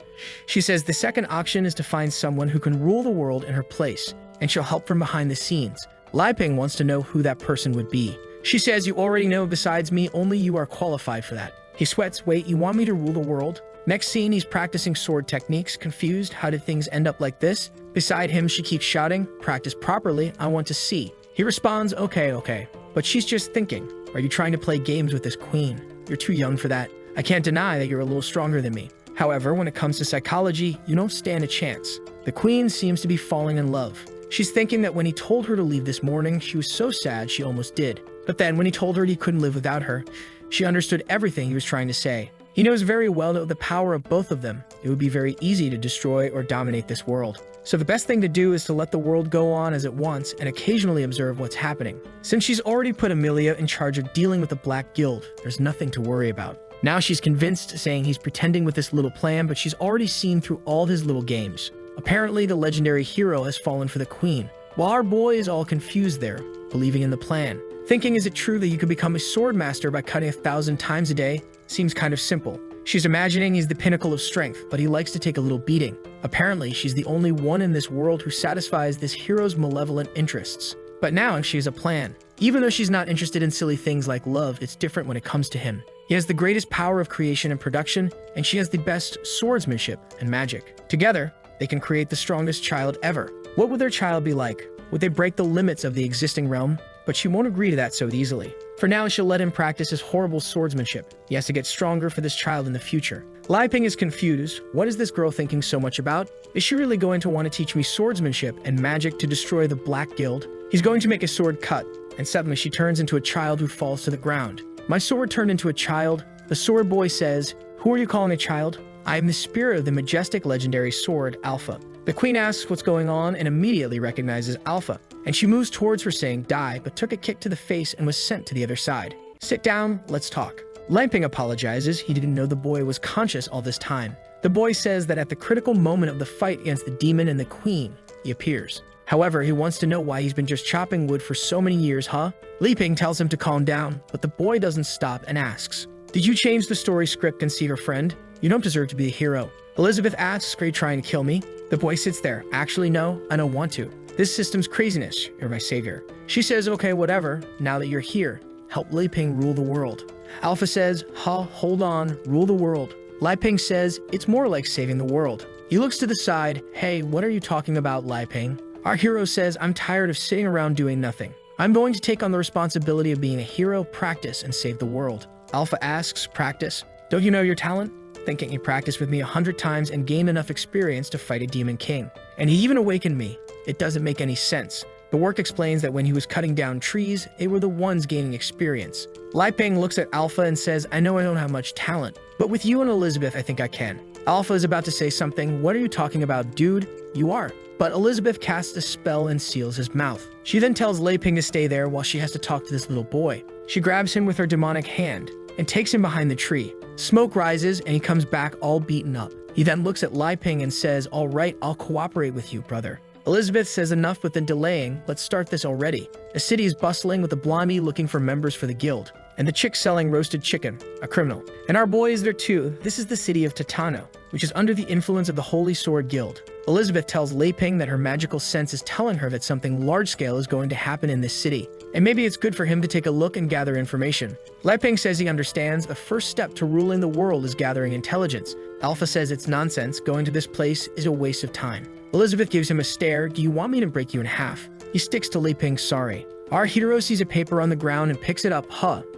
S1: She says the second option is to find someone who can rule the world in her place, and she'll help from behind the scenes. Li Ping wants to know who that person would be. She says, "You already know, besides me, only you are qualified for that." He sweats, "Wait, you want me to rule the world?" Next scene, he's practicing sword techniques, confused. How did things end up like this? Beside him, she keeps shouting, "Practice properly, I want to see." He responds, okay. But she's just thinking, "Are you trying to play games with this queen? You're too young for that. I can't deny that you're a little stronger than me." However, when it comes to psychology, you don't stand a chance. The queen seems to be falling in love. She's thinking that when he told her to leave this morning, she was so sad she almost did. But then when he told her he couldn't live without her, she understood everything he was trying to say. He knows very well that with the power of both of them, it would be very easy to destroy or dominate this world. So the best thing to do is to let the world go on as it wants and occasionally observe what's happening. Since she's already put Amelia in charge of dealing with the Black Guild, there's nothing to worry about. Now she's convinced, saying he's pretending with this little plan, but she's already seen through all his little games. Apparently, the legendary hero has fallen for the queen, while our boy is all confused there, believing in the plan. Thinking, is it true that you could become a sword master by cutting 1,000 times a day? Seems kind of simple. She's imagining he's the pinnacle of strength, but he likes to take a little beating. Apparently, she's the only one in this world who satisfies this hero's malevolent interests. But now she has a plan. Even though she's not interested in silly things like love, it's different when it comes to him. He has the greatest power of creation and production, and she has the best swordsmanship and magic. Together, they can create the strongest child ever. What would their child be like? Would they break the limits of the existing realm? But she won't agree to that so easily. For now, she'll let him practice his horrible swordsmanship. He has to get stronger for this child in the future. Lai Ping is confused. What is this girl thinking so much about? Is she really going to want to teach me swordsmanship and magic to destroy the Black Guild? He's going to make his sword cut, and suddenly she turns into a child who falls to the ground. My sword turned into a child. The sword boy says, "Who are you calling a child?" "I am the spirit of the majestic legendary sword, Alpha." The queen asks what's going on and immediately recognizes Alpha, and she moves towards her saying die, but took a kick to the face and was sent to the other side. "Sit down, let's talk." Lai Ping apologizes. He didn't know the boy was conscious all this time. The boy says that at the critical moment of the fight against the demon and the queen, he appears. However, he wants to know why he's been just chopping wood for so many years, huh? Lai Ping tells him to calm down, but the boy doesn't stop and asks, "Did you change the story script and see her friend? You don't deserve to be a hero." Elizabeth asks, "Are you trying to kill me?" The boy sits there. "Actually, no, I don't want to. This system's craziness. You're my savior." She says, "Okay, whatever. Now that you're here, help Lai Ping rule the world." Alpha says, hold on, rule the world." Lai Ping says, "It's more like saving the world." He looks to the side. "Hey, what are you talking about, Lai Ping?" Our hero says, "I'm tired of sitting around doing nothing. I'm going to take on the responsibility of being a hero, practice, and save the world." Alpha asks, "Practice? Don't you know your talent? Thinking you practiced with me 100 times and gained enough experience to fight a demon king. And he even awakened me. It doesn't make any sense." The work explains that when he was cutting down trees, they were the ones gaining experience. Lai Ping looks at Alpha and says, "I know I don't have much talent, but with you and Elizabeth, I think I can." Alpha is about to say something. "What are you talking about, dude?" "You are." But Elizabeth casts a spell and seals his mouth. She then tells Lai Ping to stay there while she has to talk to this little boy. She grabs him with her demonic hand and takes him behind the tree. Smoke rises and he comes back all beaten up. He then looks at Lai Ping and says, "All right, I'll cooperate with you, brother." Elizabeth says enough with the delaying, let's start this already. The city is bustling with the blondie looking for members for the guild, and the chick selling roasted chicken, a criminal. And our boy is there too. This is the city of Titano, which is under the influence of the Holy Sword Guild. Elizabeth tells Lai Ping that her magical sense is telling her that something large-scale is going to happen in this city, and maybe it's good for him to take a look and gather information. Lai Ping says he understands the first step to ruling the world is gathering intelligence. Alpha says it's nonsense, going to this place is a waste of time. Elizabeth gives him a stare. "Do you want me to break you in half?" He sticks to Lai Ping, "Sorry." Our hero sees a paper on the ground and picks it up.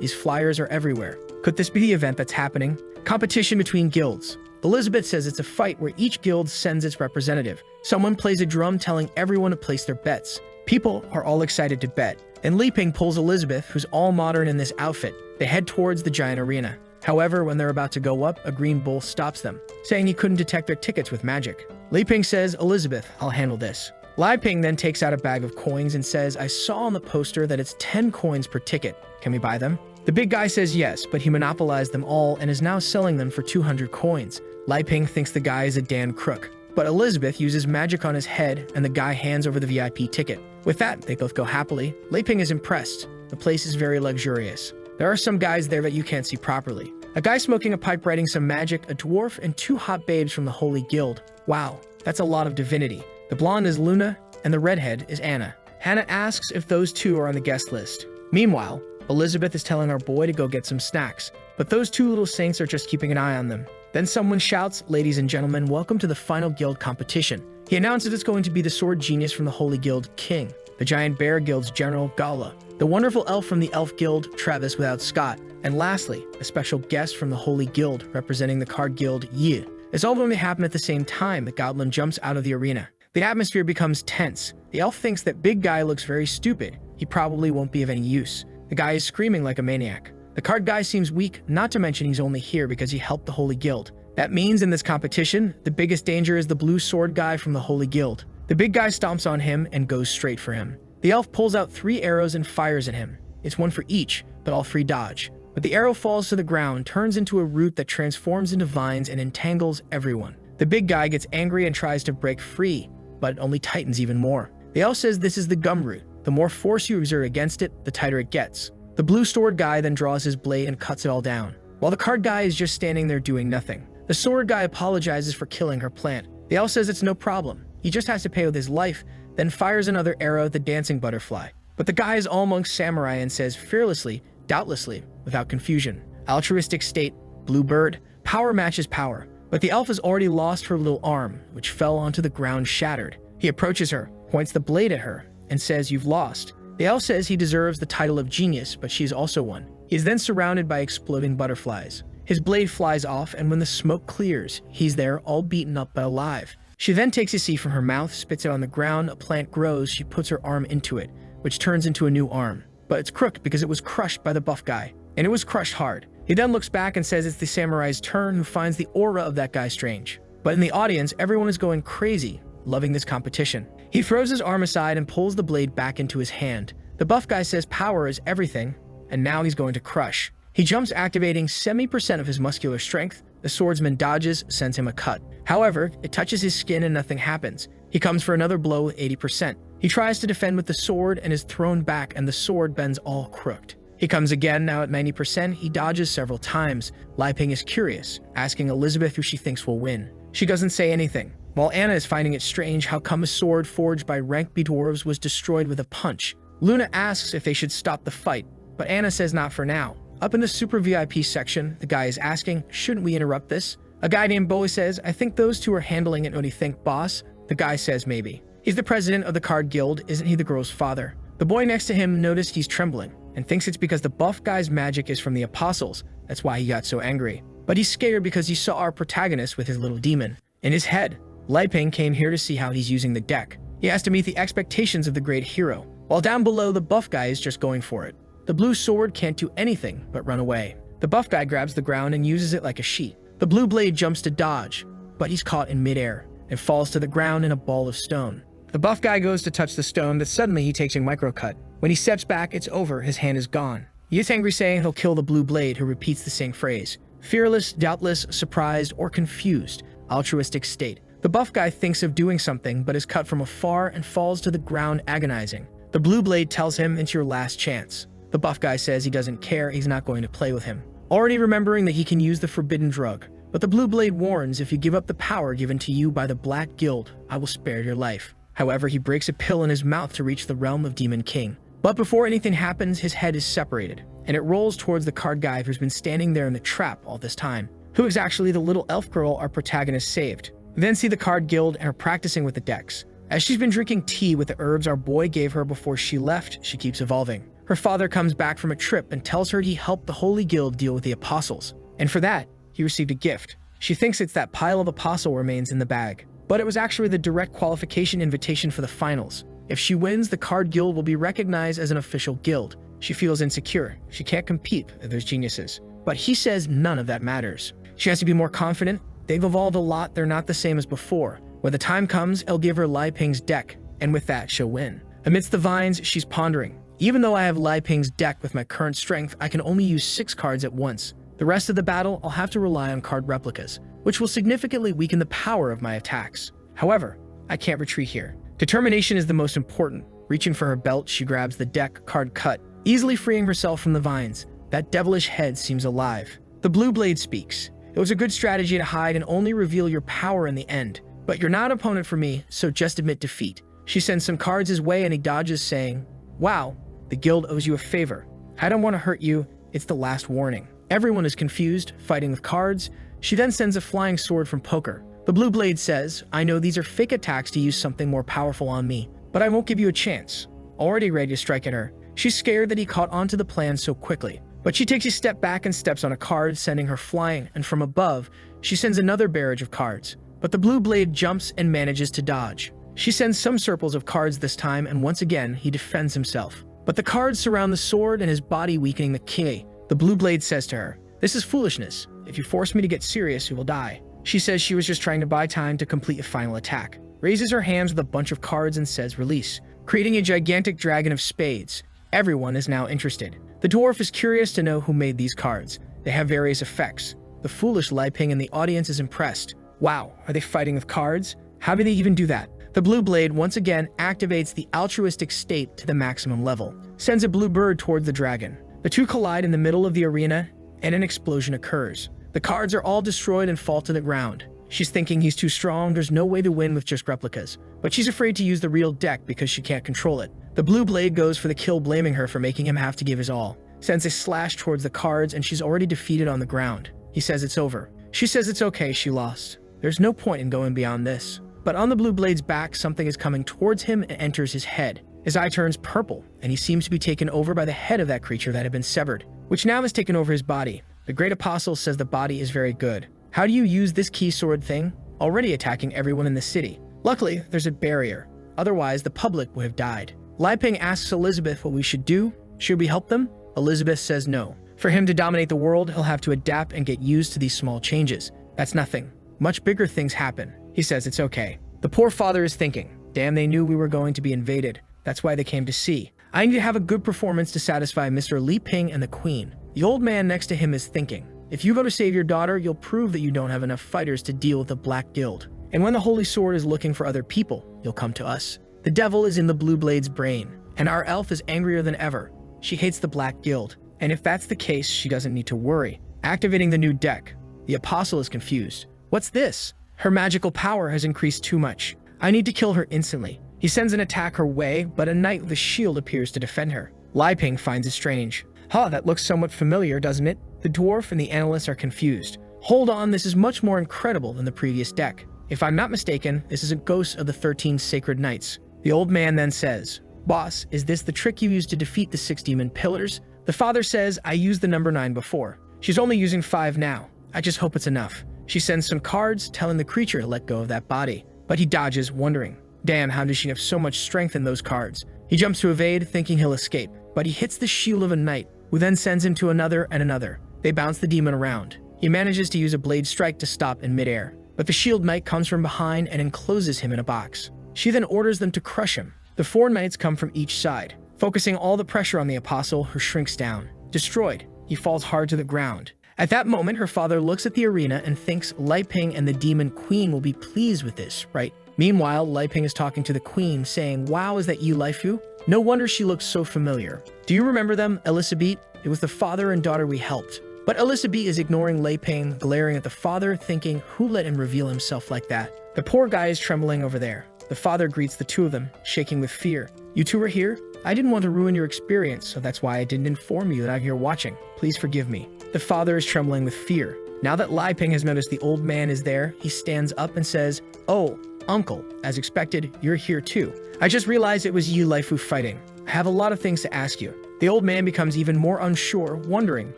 S1: These flyers are everywhere. Could this be the event that's happening? Competition between guilds. Elizabeth says it's a fight where each guild sends its representative. Someone plays a drum telling everyone to place their bets. People are all excited to bet, and Lai Ping pulls Elizabeth, who's all modern in this outfit. They head towards the giant arena. However, when they're about to go up, a green bull stops them, saying he couldn't detect their tickets with magic. Lai Ping says, "Elizabeth, I'll handle this." Lai Ping then takes out a bag of coins and says, "I saw on the poster that it's 10 coins per ticket. Can we buy them?" The big guy says yes, but he monopolized them all and is now selling them for 200 coins. Lai Ping thinks the guy is a Dan crook, but Elizabeth uses magic on his head and the guy hands over the VIP ticket. With that, they both go happily. Lai Ping is impressed. The place is very luxurious. There are some guys there that you can't see properly. A guy smoking a pipe writing some magic, a dwarf, and 2 hot babes from the Holy Guild. Wow, that's a lot of divinity. The blonde is Luna, and the redhead is Anna. Hannah asks if those 2 are on the guest list. Meanwhile, Elizabeth is telling our boy to go get some snacks, but those 2 little saints are just keeping an eye on them. Then someone shouts, "Ladies and gentlemen, welcome to the final guild competition." He announces it's going to be the sword genius from the Holy Guild, King, the giant bear guild's general, Gala, the wonderful elf from the elf guild, Travis without Scott, and lastly, a special guest from the Holy Guild representing the card guild, Yi. It's all going to happen at the same time. The goblin jumps out of the arena. The atmosphere becomes tense. The elf thinks that big guy looks very stupid. He probably won't be of any use. The guy is screaming like a maniac. The card guy seems weak, not to mention he's only here because he helped the Holy Guild. That means in this competition, the biggest danger is the blue sword guy from the Holy Guild. The big guy stomps on him and goes straight for him. The elf pulls out 3 arrows and fires at him. It's 1 for each, but all 3 dodge. But the arrow falls to the ground, turns into a root that transforms into vines and entangles everyone. The big guy gets angry and tries to break free, but only tightens even more. The elf says this is the gum root. The more force you exert against it, the tighter it gets. The blue sword guy then draws his blade and cuts it all down. while the card guy is just standing there doing nothing. The sword guy apologizes for killing her plant. The elf says it's no problem. He just has to pay with his life, then fires another arrow at the dancing butterfly. But the guy is all monk samurai and says fearlessly, doubtlessly, without confusion. Altruistic state, blue bird, power matches power. But the elf has already lost her little arm, which fell onto the ground shattered. He approaches her, points the blade at her, and says, "You've lost." The elf says he deserves the title of genius, but she's also one. He is then surrounded by exploding butterflies. His blade flies off, and when the smoke clears, he's there all beaten up but alive. She then takes a seed from her mouth, spits it on the ground, a plant grows, she puts her arm into it, which turns into a new arm. But it's crooked because it was crushed by the buff guy, and it was crushed hard. He then looks back and says it's the samurai's turn, who finds the aura of that guy strange. But in the audience, everyone is going crazy, loving this competition. He throws his arm aside and pulls the blade back into his hand. The buff guy says power is everything, and now he's going to crush. He jumps, activating 70% of his muscular strength. The swordsman dodges, sends him a cut. However, it touches his skin and nothing happens. He comes for another blow with 80%. He tries to defend with the sword and is thrown back, and the sword bends all crooked. He comes again, now at 90%. He dodges several times. Lai Ping is curious, asking Elizabeth who she thinks will win. She doesn't say anything. While Anna is finding it strange how come a sword forged by rank B dwarves was destroyed with a punch. Luna asks if they should stop the fight, but Anna says not for now. Up in the super VIP section, the guy is asking, shouldn't we interrupt this? A guy named Bowie says, I think those two are handling it. What do you think, boss? The guy says maybe. He's the president of the card guild, isn't he the girl's father? The boy next to him noticed he's trembling and thinks it's because the buff guy's magic is from the apostles. That's why he got so angry. But he's scared because he saw our protagonist with his little demon in his head. Lai Ping came here to see how he's using the deck. He has to meet the expectations of the great hero, while down below the buff guy is just going for it. The blue sword can't do anything but run away. The buff guy grabs the ground and uses it like a sheet. The blue blade jumps to dodge, but he's caught in midair and falls to the ground in a ball of stone. The buff guy goes to touch the stone, but suddenly he takes a microcut. When he steps back, it's over, his hand is gone. He gets angry, saying he'll kill the blue blade, who repeats the same phrase. Fearless, doubtless, surprised, or confused. Altruistic state. The buff guy thinks of doing something, but is cut from afar and falls to the ground agonizing. The blue blade tells him it's your last chance. The buff guy says he doesn't care, he's not going to play with him, already remembering that he can use the forbidden drug. But the blue blade warns, if you give up the power given to you by the Black Guild, I will spare your life. However, he breaks a pill in his mouth to reach the realm of Demon King. But before anything happens, his head is separated, and it rolls towards the card guy who's been standing there in the trap all this time, who is actually the little elf girl our protagonist saved. We then see the card guild and her practicing with the decks. As she's been drinking tea with the herbs our boy gave her before she left, she keeps evolving. Her father comes back from a trip and tells her he helped the Holy Guild deal with the apostles, and for that, he received a gift. She thinks it's that pile of apostle remains in the bag, but it was actually the direct qualification invitation for the finals. If she wins, the card guild will be recognized as an official guild. She feels insecure. She can't compete with those geniuses. But he says none of that matters. She has to be more confident. They've evolved a lot, they're not the same as before. When the time comes, I'll give her Lai Ping's deck, and with that, she'll win. Amidst the vines, she's pondering. Even though I have Lai Ping's deck with my current strength, I can only use 6 cards at once. The rest of the battle, I'll have to rely on card replicas, which will significantly weaken the power of my attacks. However, I can't retreat here. Determination is the most important. Reaching for her belt, she grabs the deck card cut, easily freeing herself from the vines. That devilish head seems alive. The blue blade speaks. It was a good strategy to hide and only reveal your power in the end. But you're not an opponent for me, so just admit defeat. She sends some cards his way and he dodges, saying, wow, the guild owes you a favor. I don't want to hurt you, it's the last warning. Everyone is confused, fighting with cards. She then sends a flying sword from poker. The blue blade says, I know these are fake attacks to use something more powerful on me, but I won't give you a chance. Already ready to strike at her. She's scared that he caught onto the plan so quickly. But she takes a step back and steps on a card, sending her flying, and from above, she sends another barrage of cards. But the blue blade jumps and manages to dodge. She sends some circles of cards this time, and once again, he defends himself. But the cards surround the sword and his body, weakening the ki. The blue blade says to her, this is foolishness. If you force me to get serious, you will die. She says she was just trying to buy time to complete a final attack. Raises her hands with a bunch of cards and says release, creating a gigantic dragon of spades. Everyone is now interested. The dwarf is curious to know who made these cards. They have various effects. The foolish Lai Ping in the audience is impressed. Wow, are they fighting with cards? How did they even do that? The blue blade once again activates the altruistic state to the maximum level, sends a blue bird towards the dragon. The two collide in the middle of the arena, and an explosion occurs. The cards are all destroyed and fall to the ground. She's thinking he's too strong, there's no way to win with just replicas. But she's afraid to use the real deck because she can't control it. The blue blade goes for the kill, blaming her for making him have to give his all. Sends a slash towards the cards and she's already defeated on the ground. He says it's over. She says it's okay, she lost. There's no point in going beyond this. But on the blue blade's back, something is coming towards him and enters his head. His eye turns purple, and he seems to be taken over by the head of that creature that had been severed, which now has taken over his body. The great apostle says the body is very good. How do you use this key sword thing? Already attacking everyone in the city. Luckily, there's a barrier. Otherwise, the public would have died. Li Ping asks Elizabeth what we should do. Should we help them? Elizabeth says no. For him to dominate the world, he'll have to adapt and get used to these small changes. That's nothing. Much bigger things happen. He says it's okay. The poor father is thinking, damn, they knew we were going to be invaded. That's why they came to see. I need to have a good performance to satisfy Mr. Li Ping and the queen. The old man next to him is thinking, if you go to save your daughter, you'll prove that you don't have enough fighters to deal with the Black Guild. And when the Holy Sword is looking for other people, you'll come to us. The devil is in the Blue Blade's brain, and our elf is angrier than ever. She hates the Black Guild, and if that's the case, she doesn't need to worry. Activating the new deck. The apostle is confused. What's this? Her magical power has increased too much. I need to kill her instantly. He sends an attack her way, but a knight with a shield appears to defend her. Li Ping finds it strange. That looks somewhat familiar, doesn't it? The dwarf and the analysts are confused. Hold on, this is much more incredible than the previous deck. If I'm not mistaken, this is a ghost of the 13 sacred knights. The old man then says, Boss, is this the trick you used to defeat the 6 demon pillars? The father says, I used the number 9 before. She's only using 5 now. I just hope it's enough. She sends some cards, telling the creature to let go of that body. But he dodges, wondering, damn, how does she have so much strength in those cards? He jumps to evade, thinking he'll escape. But he hits the shield of a knight, who then sends him to another and another. They bounce the demon around. He manages to use a blade strike to stop in midair. But the shield knight comes from behind and encloses him in a box. She then orders them to crush him. The 4 knights come from each side, focusing all the pressure on the apostle, who shrinks down. Destroyed, he falls hard to the ground. At that moment, her father looks at the arena and thinks Li Ping and the demon queen will be pleased with this, right? Meanwhile, Li Ping is talking to the queen, saying, wow, is that you, Li Fu? No wonder she looks so familiar. Do you remember them, Elizabeth? It was the father and daughter we helped. But Elizabeth is ignoring Li Ping, glaring at the father, thinking, who let him reveal himself like that? The poor guy is trembling over there. The father greets the two of them, shaking with fear. You two are here? I didn't want to ruin your experience, so that's why I didn't inform you that I'm here watching. Please forgive me. The father is trembling with fear. Now that Li Ping has noticed the old man is there, he stands up and says, oh, uncle, as expected, you're here too. I just realized it was you, Li Fu, fighting. I have a lot of things to ask you. The old man becomes even more unsure, wondering,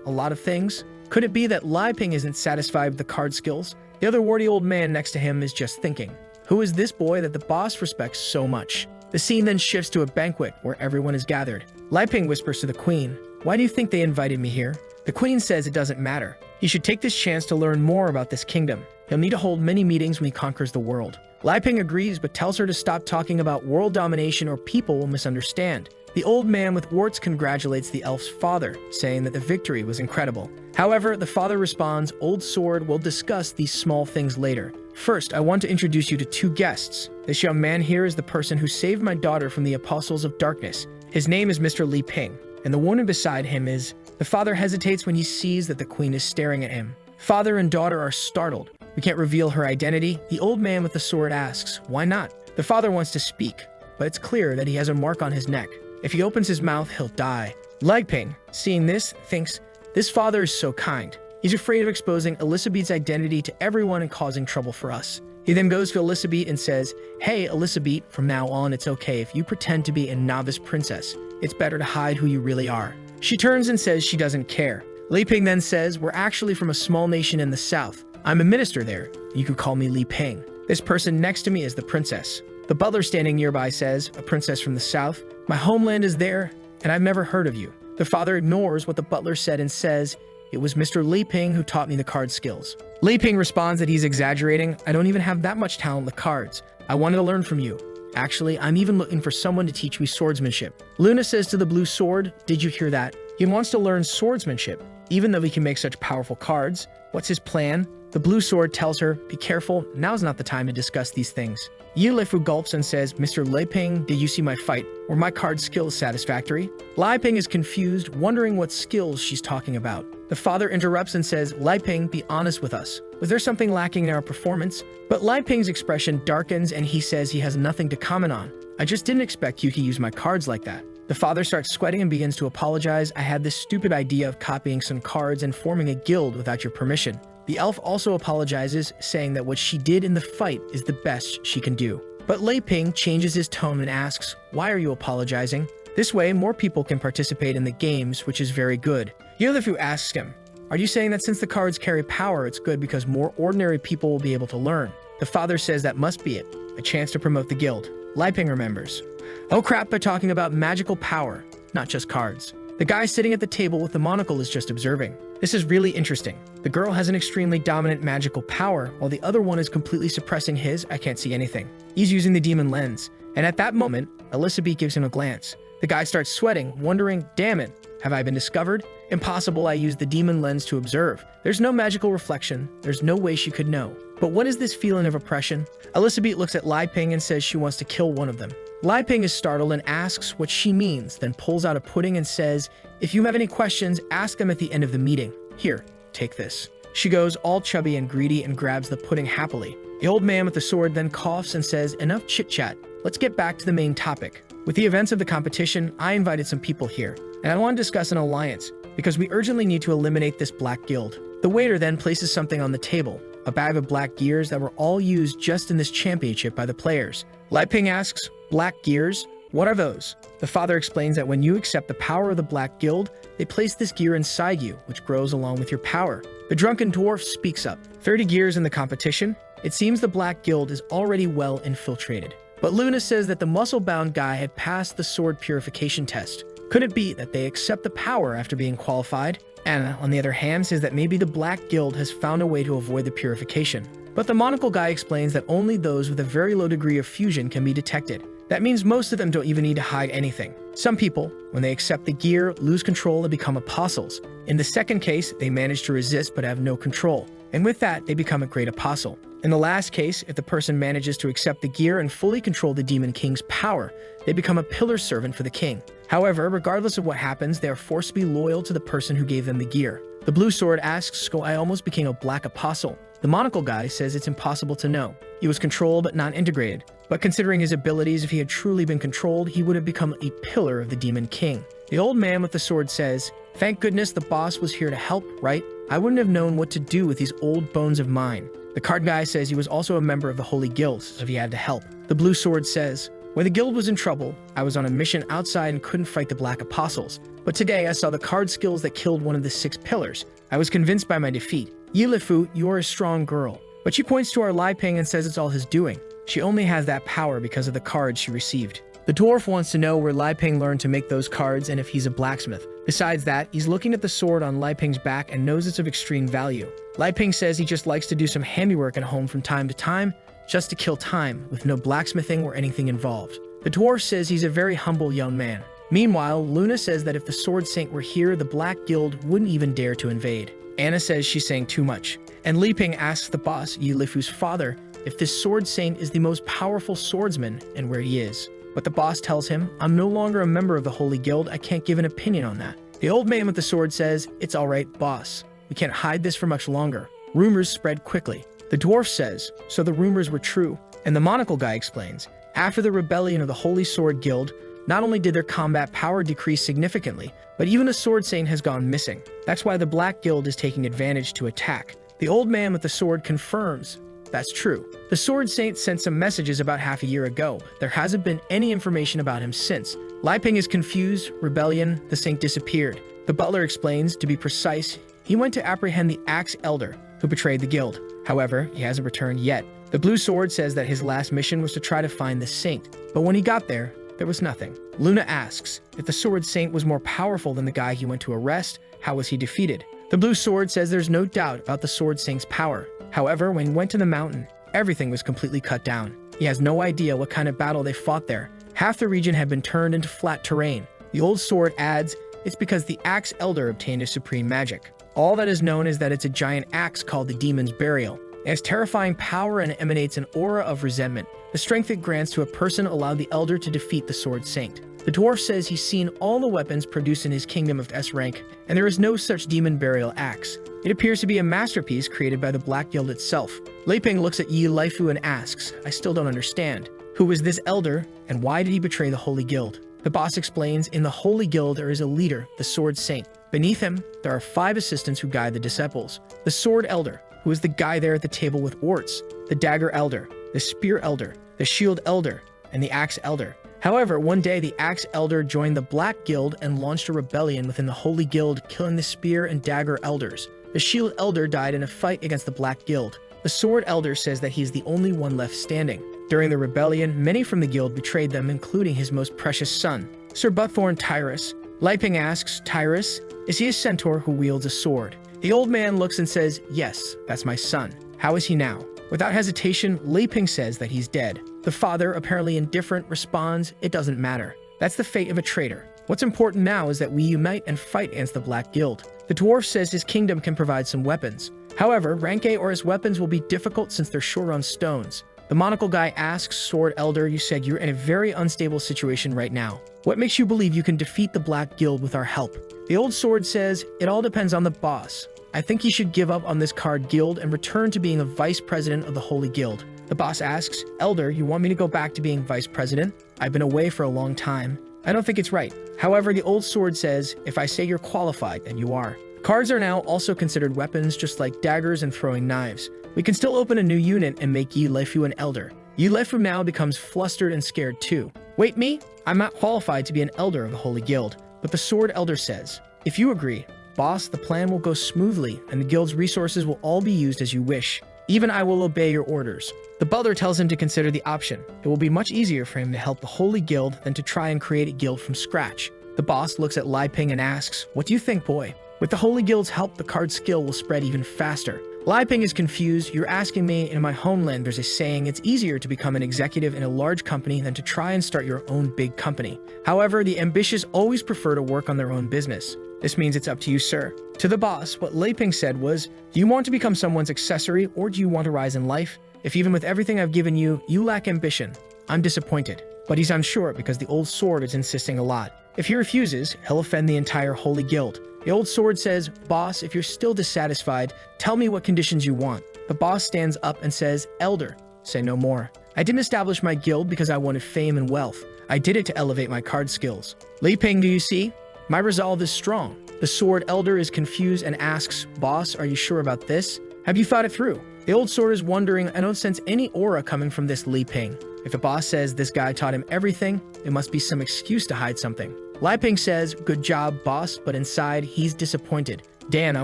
S1: a lot of things? Could it be that Li Ping isn't satisfied with the card skills? The other warty old man next to him is just thinking, who is this boy that the boss respects so much? The scene then shifts to a banquet where everyone is gathered. Li Ping whispers to the queen, why do you think they invited me here? The queen says it doesn't matter. He should take this chance to learn more about this kingdom. He'll need to hold many meetings when he conquers the world. Li Ping agrees, but tells her to stop talking about world domination or people will misunderstand. The old man with warts congratulates the elf's father, saying that the victory was incredible. However, the father responds, Old Sword, we'll discuss these small things later. First, I want to introduce you to 2 guests. This young man here is the person who saved my daughter from the Apostles of Darkness. His name is Mr. Li Ping, and the woman beside him is... The father hesitates when he sees that the queen is staring at him. Father and daughter are startled. We can't reveal her identity. The old man with the sword asks, why not? The father wants to speak, but it's clear that he has a mark on his neck. If he opens his mouth, he'll die. Li Ping, seeing this, thinks, this father is so kind. He's afraid of exposing Elizabeth's identity to everyone and causing trouble for us. He then goes to Elizabeth and says, hey, Elizabeth, from now on it's okay if you pretend to be a novice princess. It's better to hide who you really are. She turns and says she doesn't care. Li Ping then says, we're actually from a small nation in the south. I'm a minister there. You could call me Li Ping. This person next to me is the princess. The butler standing nearby says, a princess from the south? My homeland is there, and I've never heard of you. The father ignores what the butler said and says, it was Mr. Li Ping who taught me the card skills. Li Ping responds that he's exaggerating. I don't even have that much talent with cards. I wanted to learn from you. Actually, I'm even looking for someone to teach me swordsmanship. Luna says to the blue sword, did you hear that? He wants to learn swordsmanship, even though he can make such powerful cards. What's his plan? The blue sword tells her, be careful, now's not the time to discuss these things. Li Fu gulps and says, Mr. Li Ping, did you see my fight? Were my card skills satisfactory? Li Ping is confused, wondering what skills she's talking about. The father interrupts and says, Lai Ping, be honest with us. Was there something lacking in our performance? But Lai Ping's expression darkens and he says he has nothing to comment on. I just didn't expect you to use my cards like that. The father starts sweating and begins to apologize. I had this stupid idea of copying some cards and forming a guild without your permission. The elf also apologizes, saying that what she did in the fight is the best she can do. But Lai Ping changes his tone and asks, why are you apologizing? This way, more people can participate in the games, which is very good. Yilifu asks him, are you saying that since the cards carry power, it's good because more ordinary people will be able to learn? The father says that must be it, a chance to promote the guild. Lai Ping remembers. Oh crap, they're talking about magical power, not just cards. The guy sitting at the table with the monocle is just observing. This is really interesting. The girl has an extremely dominant magical power, while the other one is completely suppressing his, I can't see anything. He's using the demon lens. And at that moment, Elizabeth gives him a glance. The guy starts sweating, wondering, damn it, have I been discovered? Impossible, I used the demon lens to observe. There's no magical reflection. There's no way she could know. But what is this feeling of oppression? Elizabeth looks at Lai Ping and says she wants to kill one of them. Lai Ping is startled and asks what she means, then pulls out a pudding and says, if you have any questions, ask them at the end of the meeting. Here, take this. She goes all chubby and greedy and grabs the pudding happily. The old man with the sword then coughs and says, enough chit-chat. Let's get back to the main topic. With the events of the competition, I invited some people here, and I want to discuss an alliance, because we urgently need to eliminate this black guild. The waiter then places something on the table, a bag of black gears that were all used just in this championship by the players. Lai Ping asks, black gears? What are those? The father explains that when you accept the power of the Black Guild, they place this gear inside you, which grows along with your power. The drunken dwarf speaks up. 30 gears in the competition? It seems the Black Guild is already well infiltrated. But Luna says that the muscle-bound guy had passed the sword purification test. Could it be that they accept the power after being qualified? Anna, on the other hand, says that maybe the Black Guild has found a way to avoid the purification. But the monocle guy explains that only those with a very low degree of fusion can be detected. That means most of them don't even need to hide anything. Some people, when they accept the gear, lose control and become apostles. In the second case, they manage to resist but have no control. And with that, they become a great apostle. In the last case, if the person manages to accept the gear and fully control the Demon King's power, they become a pillar servant for the king. However, regardless of what happens, they are forced to be loyal to the person who gave them the gear. The blue sword asks, so I almost became a black apostle. The monocle guy says it's impossible to know. He was controlled but not integrated. But considering his abilities, if he had truly been controlled, he would have become a pillar of the Demon King. The old man with the sword says, thank goodness the boss was here to help, right? I wouldn't have known what to do with these old bones of mine. The card guy says he was also a member of the Holy Guild, so he had to help. The blue sword says, when the guild was in trouble, I was on a mission outside and couldn't fight the Black Apostles. But today I saw the card skills that killed one of the 6 pillars. I was convinced by my defeat. Yilifu, you're a strong girl. But she points to our Lai Ping and says it's all his doing. She only has that power because of the cards she received. The dwarf wants to know where Lai Ping learned to make those cards and if he's a blacksmith. Besides that, he's looking at the sword on Lai Ping's back and knows it's of extreme value. Lai Ping says he just likes to do some handiwork at home from time to time, just to kill time, with no blacksmithing or anything involved. The dwarf says he's a very humble young man. Meanwhile, Luna says that if the Sword Saint were here, the Black Guild wouldn't even dare to invade. Anna says she's saying too much. And Li Ping asks the boss, Yilifu's father, if this Sword Saint is the most powerful swordsman and where he is. But the boss tells him, I'm no longer a member of the Holy Guild, I can't give an opinion on that. The old man with the sword says, it's alright, boss. We can't hide this for much longer. Rumors spread quickly. The dwarf says, so the rumors were true. And the monocle guy explains, after the rebellion of the Holy Sword Guild, not only did their combat power decrease significantly, but even a sword saint has gone missing. That's why the Black Guild is taking advantage to attack. The old man with the sword confirms, that's true. The sword saint sent some messages about half a year ago. There hasn't been any information about him since. Lai Ping is confused, rebellion, the saint disappeared. The butler explains, to be precise, he went to apprehend the Axe Elder, who betrayed the guild. However, he hasn't returned yet. The blue sword says that his last mission was to try to find the saint, but when he got there was nothing. Luna asks, if the sword saint was more powerful than the guy he went to arrest, how was he defeated? The blue sword says there's no doubt about the sword saint's power. However, when he went to the mountain, everything was completely cut down. He has no idea what kind of battle they fought there. Half the region had been turned into flat terrain. The old sword adds, it's because the Axe Elder obtained a supreme magic. All that is known is that it's a giant axe called the Demon's Burial. It has terrifying power and emanates an aura of resentment. The strength it grants to a person allowed the Elder to defeat the Sword Saint. The dwarf says he's seen all the weapons produced in his kingdom of S rank, and there is no such demon burial axe. It appears to be a masterpiece created by the Black Guild itself. Lei Ping looks at Yi Laifu and asks, I still don't understand. Who is this elder, and why did he betray the Holy Guild? The boss explains, in the Holy Guild there is a leader, the Sword Saint. Beneath him, there are 5 assistants who guide the disciples. The Sword Elder, who is the guy there at the table with warts, the Dagger Elder, the Spear Elder, the Shield Elder, and the Axe Elder. However, one day the Axe Elder joined the Black Guild and launched a rebellion within the Holy Guild, killing the Spear and Dagger Elders. The Shield Elder died in a fight against the Black Guild. The Sword Elder says that he is the only one left standing. During the rebellion, many from the guild betrayed them, including his most precious son, Sir Buthorn Tyrus. Lei Ping asks, Tyrus, is he a centaur who wields a sword? The old man looks and says, yes, that's my son. How is he now? Without hesitation, Lei Ping says that he's dead. The father, apparently indifferent, responds, it doesn't matter. That's the fate of a traitor. What's important now is that we unite and fight against the Black Guild. The dwarf says his kingdom can provide some weapons. However, rank A or his weapons will be difficult since they're short on stones. The monocle guy asks, Sword Elder, you said you're in a very unstable situation right now. What makes you believe you can defeat the Black Guild with our help? The old sword says, it all depends on the boss. I think he should give up on this card guild and return to being a vice president of the Holy Guild. The boss asks, Elder, you want me to go back to being vice president? I've been away for a long time. I don't think it's right. However, the old sword says, if I say you're qualified, then you are. Cards are now also considered weapons, just like daggers and throwing knives. We can still open a new unit and make Yi Laifu an elder. Yi Laifu now becomes flustered and scared too. Wait, me? I'm not qualified to be an elder of the Holy Guild. But the Sword Elder says, if you agree, boss, the plan will go smoothly and the guild's resources will all be used as you wish. Even I will obey your orders. The butler tells him to consider the option. It will be much easier for him to help the Holy Guild than to try and create a guild from scratch. The boss looks at Lei Ping and asks, what do you think, boy? With the Holy Guild's help, the card skill will spread even faster. Lei Ping is confused. You're asking me, in my homeland there's a saying, it's easier to become an executive in a large company than to try and start your own big company. However, the ambitious always prefer to work on their own business. This means it's up to you, sir. To the boss, what Lei Ping said was, do you want to become someone's accessory or do you want to rise in life? If even with everything I've given you, you lack ambition, I'm disappointed. But he's unsure because the old sword is insisting a lot. If he refuses, he'll offend the entire Holy Guild. The old sword says, boss, if you're still dissatisfied, tell me what conditions you want. The boss stands up and says, Elder, say no more. I didn't establish my guild because I wanted fame and wealth. I did it to elevate my card skills. Lei Ping, do you see? My resolve is strong. The Sword Elder is confused and asks, boss, are you sure about this? Have you thought it through? The old sword is wondering, I don't sense any aura coming from this Lei Ping. If the boss says this guy taught him everything, it must be some excuse to hide something. Lei Ping says, good job, boss, but inside, he's disappointed. Dan, I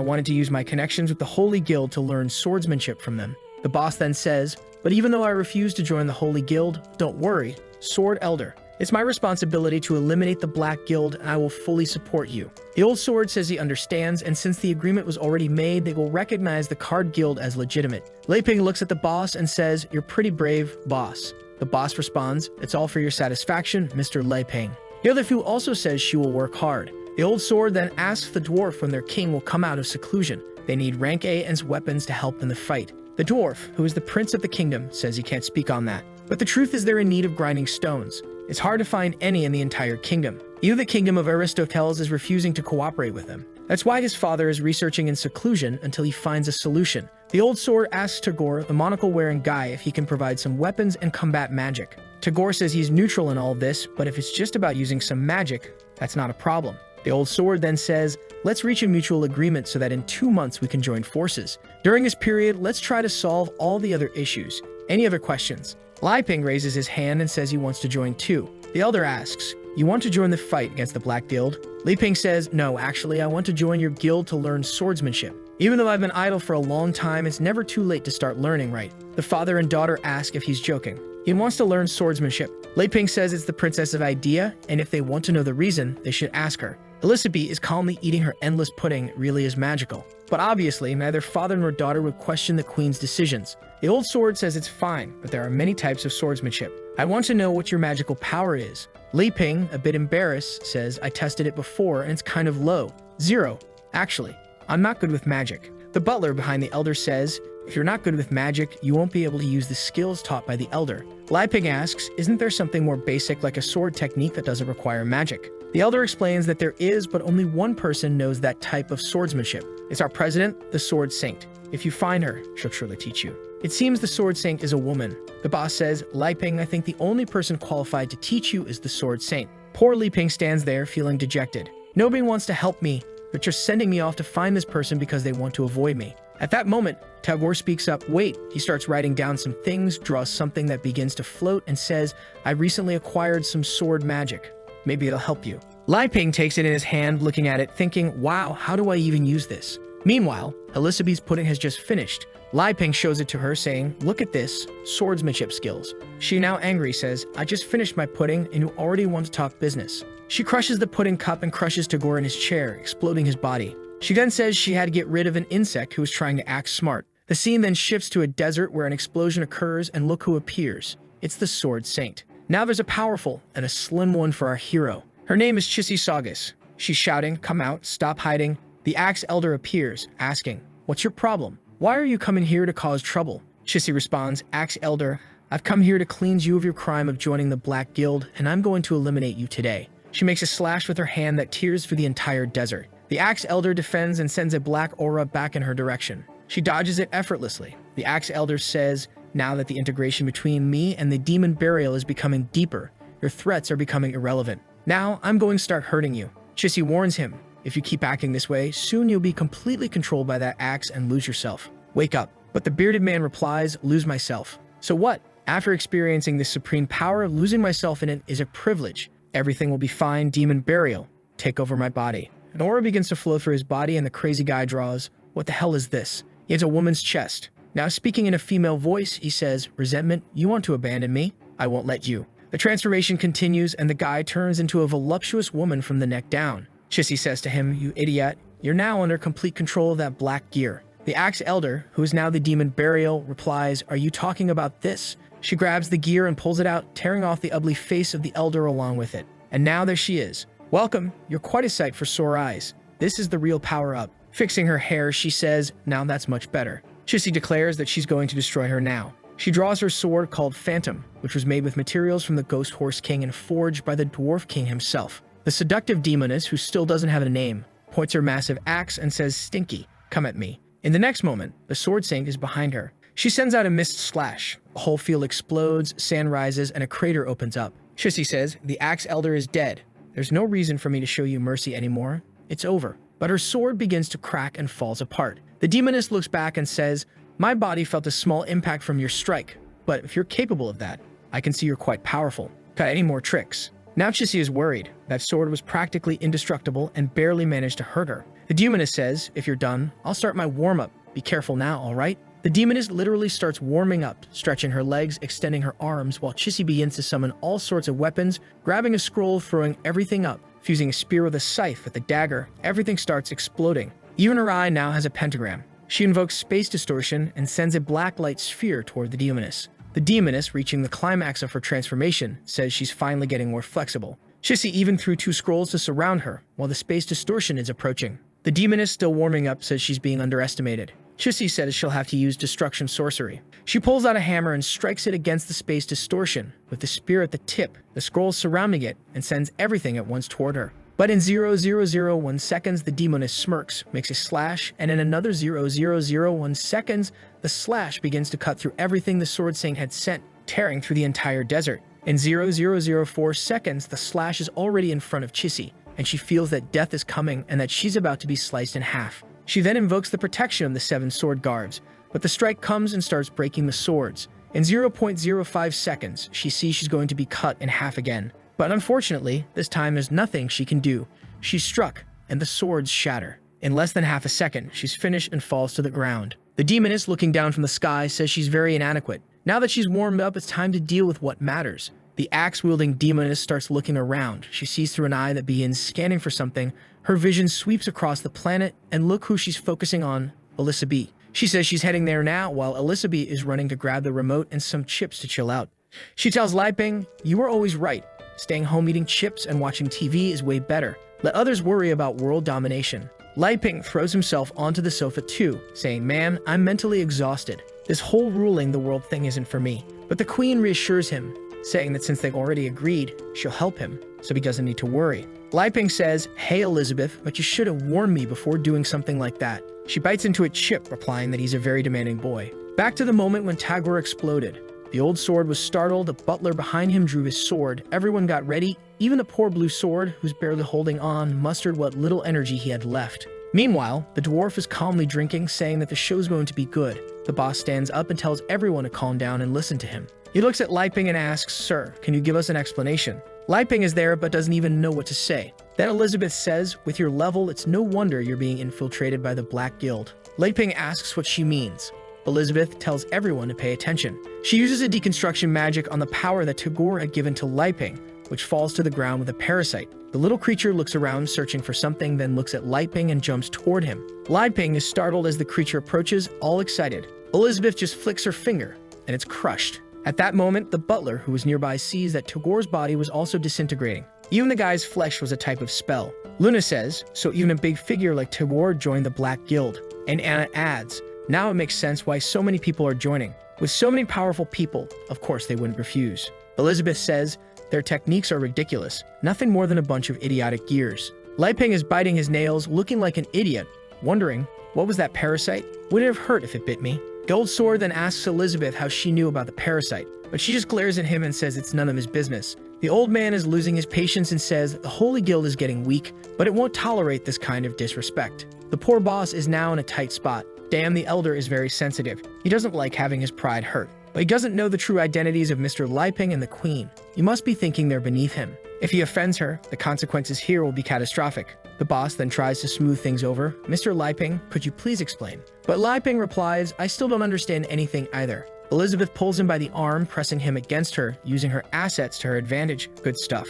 S1: wanted to use my connections with the Holy Guild to learn swordsmanship from them. The boss then says, but even though I refuse to join the Holy Guild, don't worry, Sword Elder. It's my responsibility to eliminate the Black Guild, and I will fully support you. The old sword says he understands, and since the agreement was already made, they will recognize the card guild as legitimate. Lei Ping looks at the boss and says, you're pretty brave, boss. The boss responds, it's all for your satisfaction, Mr. Lei Ping. The other Fu also says she will work hard. The old sword then asks the dwarf when their king will come out of seclusion. They need rank A and weapons to help in the fight. The dwarf, who is the prince of the kingdom, says he can't speak on that. But the truth is they're in need of grinding stones. It's hard to find any in the entire kingdom. Even the kingdom of Aristoteles is refusing to cooperate with them. That's why his father is researching in seclusion until he finds a solution. The old sword asks Tagore, the monocle-wearing guy, if he can provide some weapons and combat magic. Tagore says he's neutral in all this, but if it's just about using some magic, that's not a problem. The old sword then says, let's reach a mutual agreement so that in 2 months we can join forces. During this period, let's try to solve all the other issues. Any other questions? Lei Ping raises his hand and says he wants to join too. The elder asks, you want to join the fight against the Black Guild? Lei Ping says, no, actually, I want to join your guild to learn swordsmanship. Even though I've been idle for a long time, it's never too late to start learning right. The father and daughter ask if he's joking. He wants to learn swordsmanship. Lei Ping says it's the princess of idea, and if they want to know the reason, they should ask her. Elizabeth is calmly eating her endless pudding. It really is magical. But obviously, neither father nor daughter would question the queen's decisions. The old sword says it's fine, but there are many types of swordsmanship. I want to know what your magical power is. Lei Ping, a bit embarrassed, says, I tested it before and it's kind of low. 0. Actually, I'm not good with magic. The butler behind the elder says, If you're not good with magic, you won't be able to use the skills taught by the elder. Lai Ping asks, isn't there something more basic like a sword technique that doesn't require magic? The elder explains that there is, but only one person knows that type of swordsmanship. It's our president, the Sword Saint. If you find her, she'll surely teach you. It seems the Sword Saint is a woman. The boss says, Lai Ping, I think the only person qualified to teach you is the Sword Saint. Poor Li Ping stands there feeling dejected. Nobody wants to help me. They're just sending me off to find this person because they want to avoid me. At that moment, Tagore speaks up. Wait, he starts writing down some things, draws something that begins to float, and says, I recently acquired some sword magic. Maybe it'll help you. Lai Ping takes it in his hand, looking at it, thinking, wow, how do I even use this? Meanwhile, Elizabeth's pudding has just finished. Lai Ping shows it to her, saying, look at this, swordsmanship skills. She, now angry, says, I just finished my pudding and you already want to talk business. She crushes the pudding cup and crushes Tagore in his chair, exploding his body. She then says she had to get rid of an insect who was trying to act smart. The scene then shifts to a desert where an explosion occurs, and look who appears. It's the Sword Saint. Now there's a powerful and a slim one for our hero. Her name is Chissy Saugus. She's shouting, come out, stop hiding. The Axe Elder appears, asking, what's your problem? Why are you coming here to cause trouble? Chissy responds, Axe Elder, I've come here to cleanse you of your crime of joining the Black Guild, and I'm going to eliminate you today. She makes a slash with her hand that tears through the entire desert. The Axe Elder defends and sends a black aura back in her direction. She dodges it effortlessly. The Axe Elder says, now that the integration between me and the demon burial is becoming deeper, your threats are becoming irrelevant. Now, I'm going to start hurting you. Chissy warns him, if you keep acting this way, soon you'll be completely controlled by that axe and lose yourself. Wake up. But the bearded man replies, lose myself. So what? After experiencing this supreme power, losing myself in it is a privilege. Everything will be fine, demon burial. Take over my body. An aura begins to flow through his body and the crazy guy draws, what the hell is this? He has a woman's chest. Now speaking in a female voice, he says, resentment, you want to abandon me? I won't let you. The transformation continues and the guy turns into a voluptuous woman from the neck down. Chissy says to him, you idiot, you're now under complete control of that black gear. The Axe Elder, who is now the demon burial, replies, are you talking about this? She grabs the gear and pulls it out, tearing off the ugly face of the elder along with it. And now there she is. Welcome, you're quite a sight for sore eyes. This is the real power-up. Fixing her hair, she says, now that's much better. Chissy declares that she's going to destroy her now. She draws her sword called Phantom, which was made with materials from the Ghost Horse King and forged by the Dwarf King himself. The seductive demoness, who still doesn't have a name, points her massive axe and says, Stinky, come at me. In the next moment, the Sword Saint is behind her. She sends out a mist slash. A whole field explodes, sand rises, and a crater opens up. Chissy says, the Axe Elder is dead. There's no reason for me to show you mercy anymore. It's over. But her sword begins to crack and falls apart. The demoness looks back and says, my body felt a small impact from your strike, but if you're capable of that, I can see you're quite powerful. Got any more tricks? Now Chissy is worried. That sword was practically indestructible and barely managed to hurt her. The demoness says, if you're done, I'll start my warm-up. Be careful now, all right? The demoness literally starts warming up, stretching her legs, extending her arms, while Chissy begins to summon all sorts of weapons, grabbing a scroll, throwing everything up, fusing a spear with a scythe with a dagger. Everything starts exploding. Even her eye now has a pentagram. She invokes space distortion and sends a black light sphere toward the demoness. The demoness, reaching the climax of her transformation, says she's finally getting more flexible. Chissy even threw 2 scrolls to surround her, while the space distortion is approaching. The demoness, still warming up, says she's being underestimated. Chissy says she'll have to use destruction sorcery. She pulls out a hammer and strikes it against the space distortion, with the spear at the tip, the scrolls surrounding it, and sends everything at once toward her. But in 0.001 seconds, the demoness smirks, makes a slash, and in another 0.001 seconds, the slash begins to cut through everything the Sword Saint had sent, tearing through the entire desert. In 0.004 seconds, the slash is already in front of Chissy, and she feels that death is coming and that she's about to be sliced in half. She then invokes the protection of the 7 sword guards, but the strike comes and starts breaking the swords. In 0.05 seconds, she sees she's going to be cut in half again. But unfortunately, this time there's nothing she can do. She's struck, and the swords shatter. In less than half a second, she's finished and falls to the ground. The demoness, looking down from the sky, says she's very inadequate. Now that she's warmed up, it's time to deal with what matters. The axe-wielding demoness starts looking around. She sees through an eye that begins scanning for something. Her vision sweeps across the planet, and look who she's focusing on, Elizabeth. She says she's heading there now, while Elizabeth is running to grab the remote and some chips to chill out. She tells Lai Ping, you were always right. Staying home eating chips and watching TV is way better. Let others worry about world domination. Lai Ping throws himself onto the sofa too, saying, "Man, I'm mentally exhausted. This whole ruling the world thing isn't for me." But the queen reassures him, saying that since they've already agreed, she'll help him, so he doesn't need to worry. Lai Ping says, "Hey Elizabeth, but you should have warned me before doing something like that." She bites into a chip, replying that he's a very demanding boy. Back to the moment when Tagore exploded. The old sword was startled, the butler behind him drew his sword, everyone got ready, even the poor blue sword, who's barely holding on, mustered what little energy he had left. Meanwhile, the dwarf is calmly drinking, saying that the show's going to be good. The boss stands up and tells everyone to calm down and listen to him. He looks at Lai Ping and asks, "Sir, can you give us an explanation?" Lai Ping is there but doesn't even know what to say. Then Elizabeth says, "With your level, it's no wonder you're being infiltrated by the Black Guild." Lai Ping asks what she means. Elizabeth tells everyone to pay attention. She uses a deconstruction magic on the power that Tagore had given to Lai Ping, which falls to the ground with a parasite. The little creature looks around searching for something, then looks at Lai Ping and jumps toward him. Lai Ping is startled as the creature approaches, all excited. Elizabeth just flicks her finger, and it's crushed. At that moment, the butler, who was nearby, sees that Tagore's body was also disintegrating. Even the guy's flesh was a type of spell. Luna says, "So even a big figure like Tagore joined the Black Guild." And Anna adds, "Now it makes sense why so many people are joining. With so many powerful people, of course they wouldn't refuse." Elizabeth says, "Their techniques are ridiculous, nothing more than a bunch of idiotic gears." Lai Ping is biting his nails, looking like an idiot, wondering, what was that parasite? Would it have hurt if it bit me? Gold Sword then asks Elizabeth how she knew about the parasite, but she just glares at him and says it's none of his business. The old man is losing his patience and says the Holy Guild is getting weak, but it won't tolerate this kind of disrespect. The poor boss is now in a tight spot. Damn, the elder is very sensitive. He doesn't like having his pride hurt. But he doesn't know the true identities of Mr. Lai Ping and the queen. You must be thinking they're beneath him. If he offends her, the consequences here will be catastrophic. The boss then tries to smooth things over. "Mr. Lai Ping, could you please explain?" But Lai Ping replies, "I still don't understand anything either." Elizabeth pulls him by the arm, pressing him against her, using her assets to her advantage. Good stuff.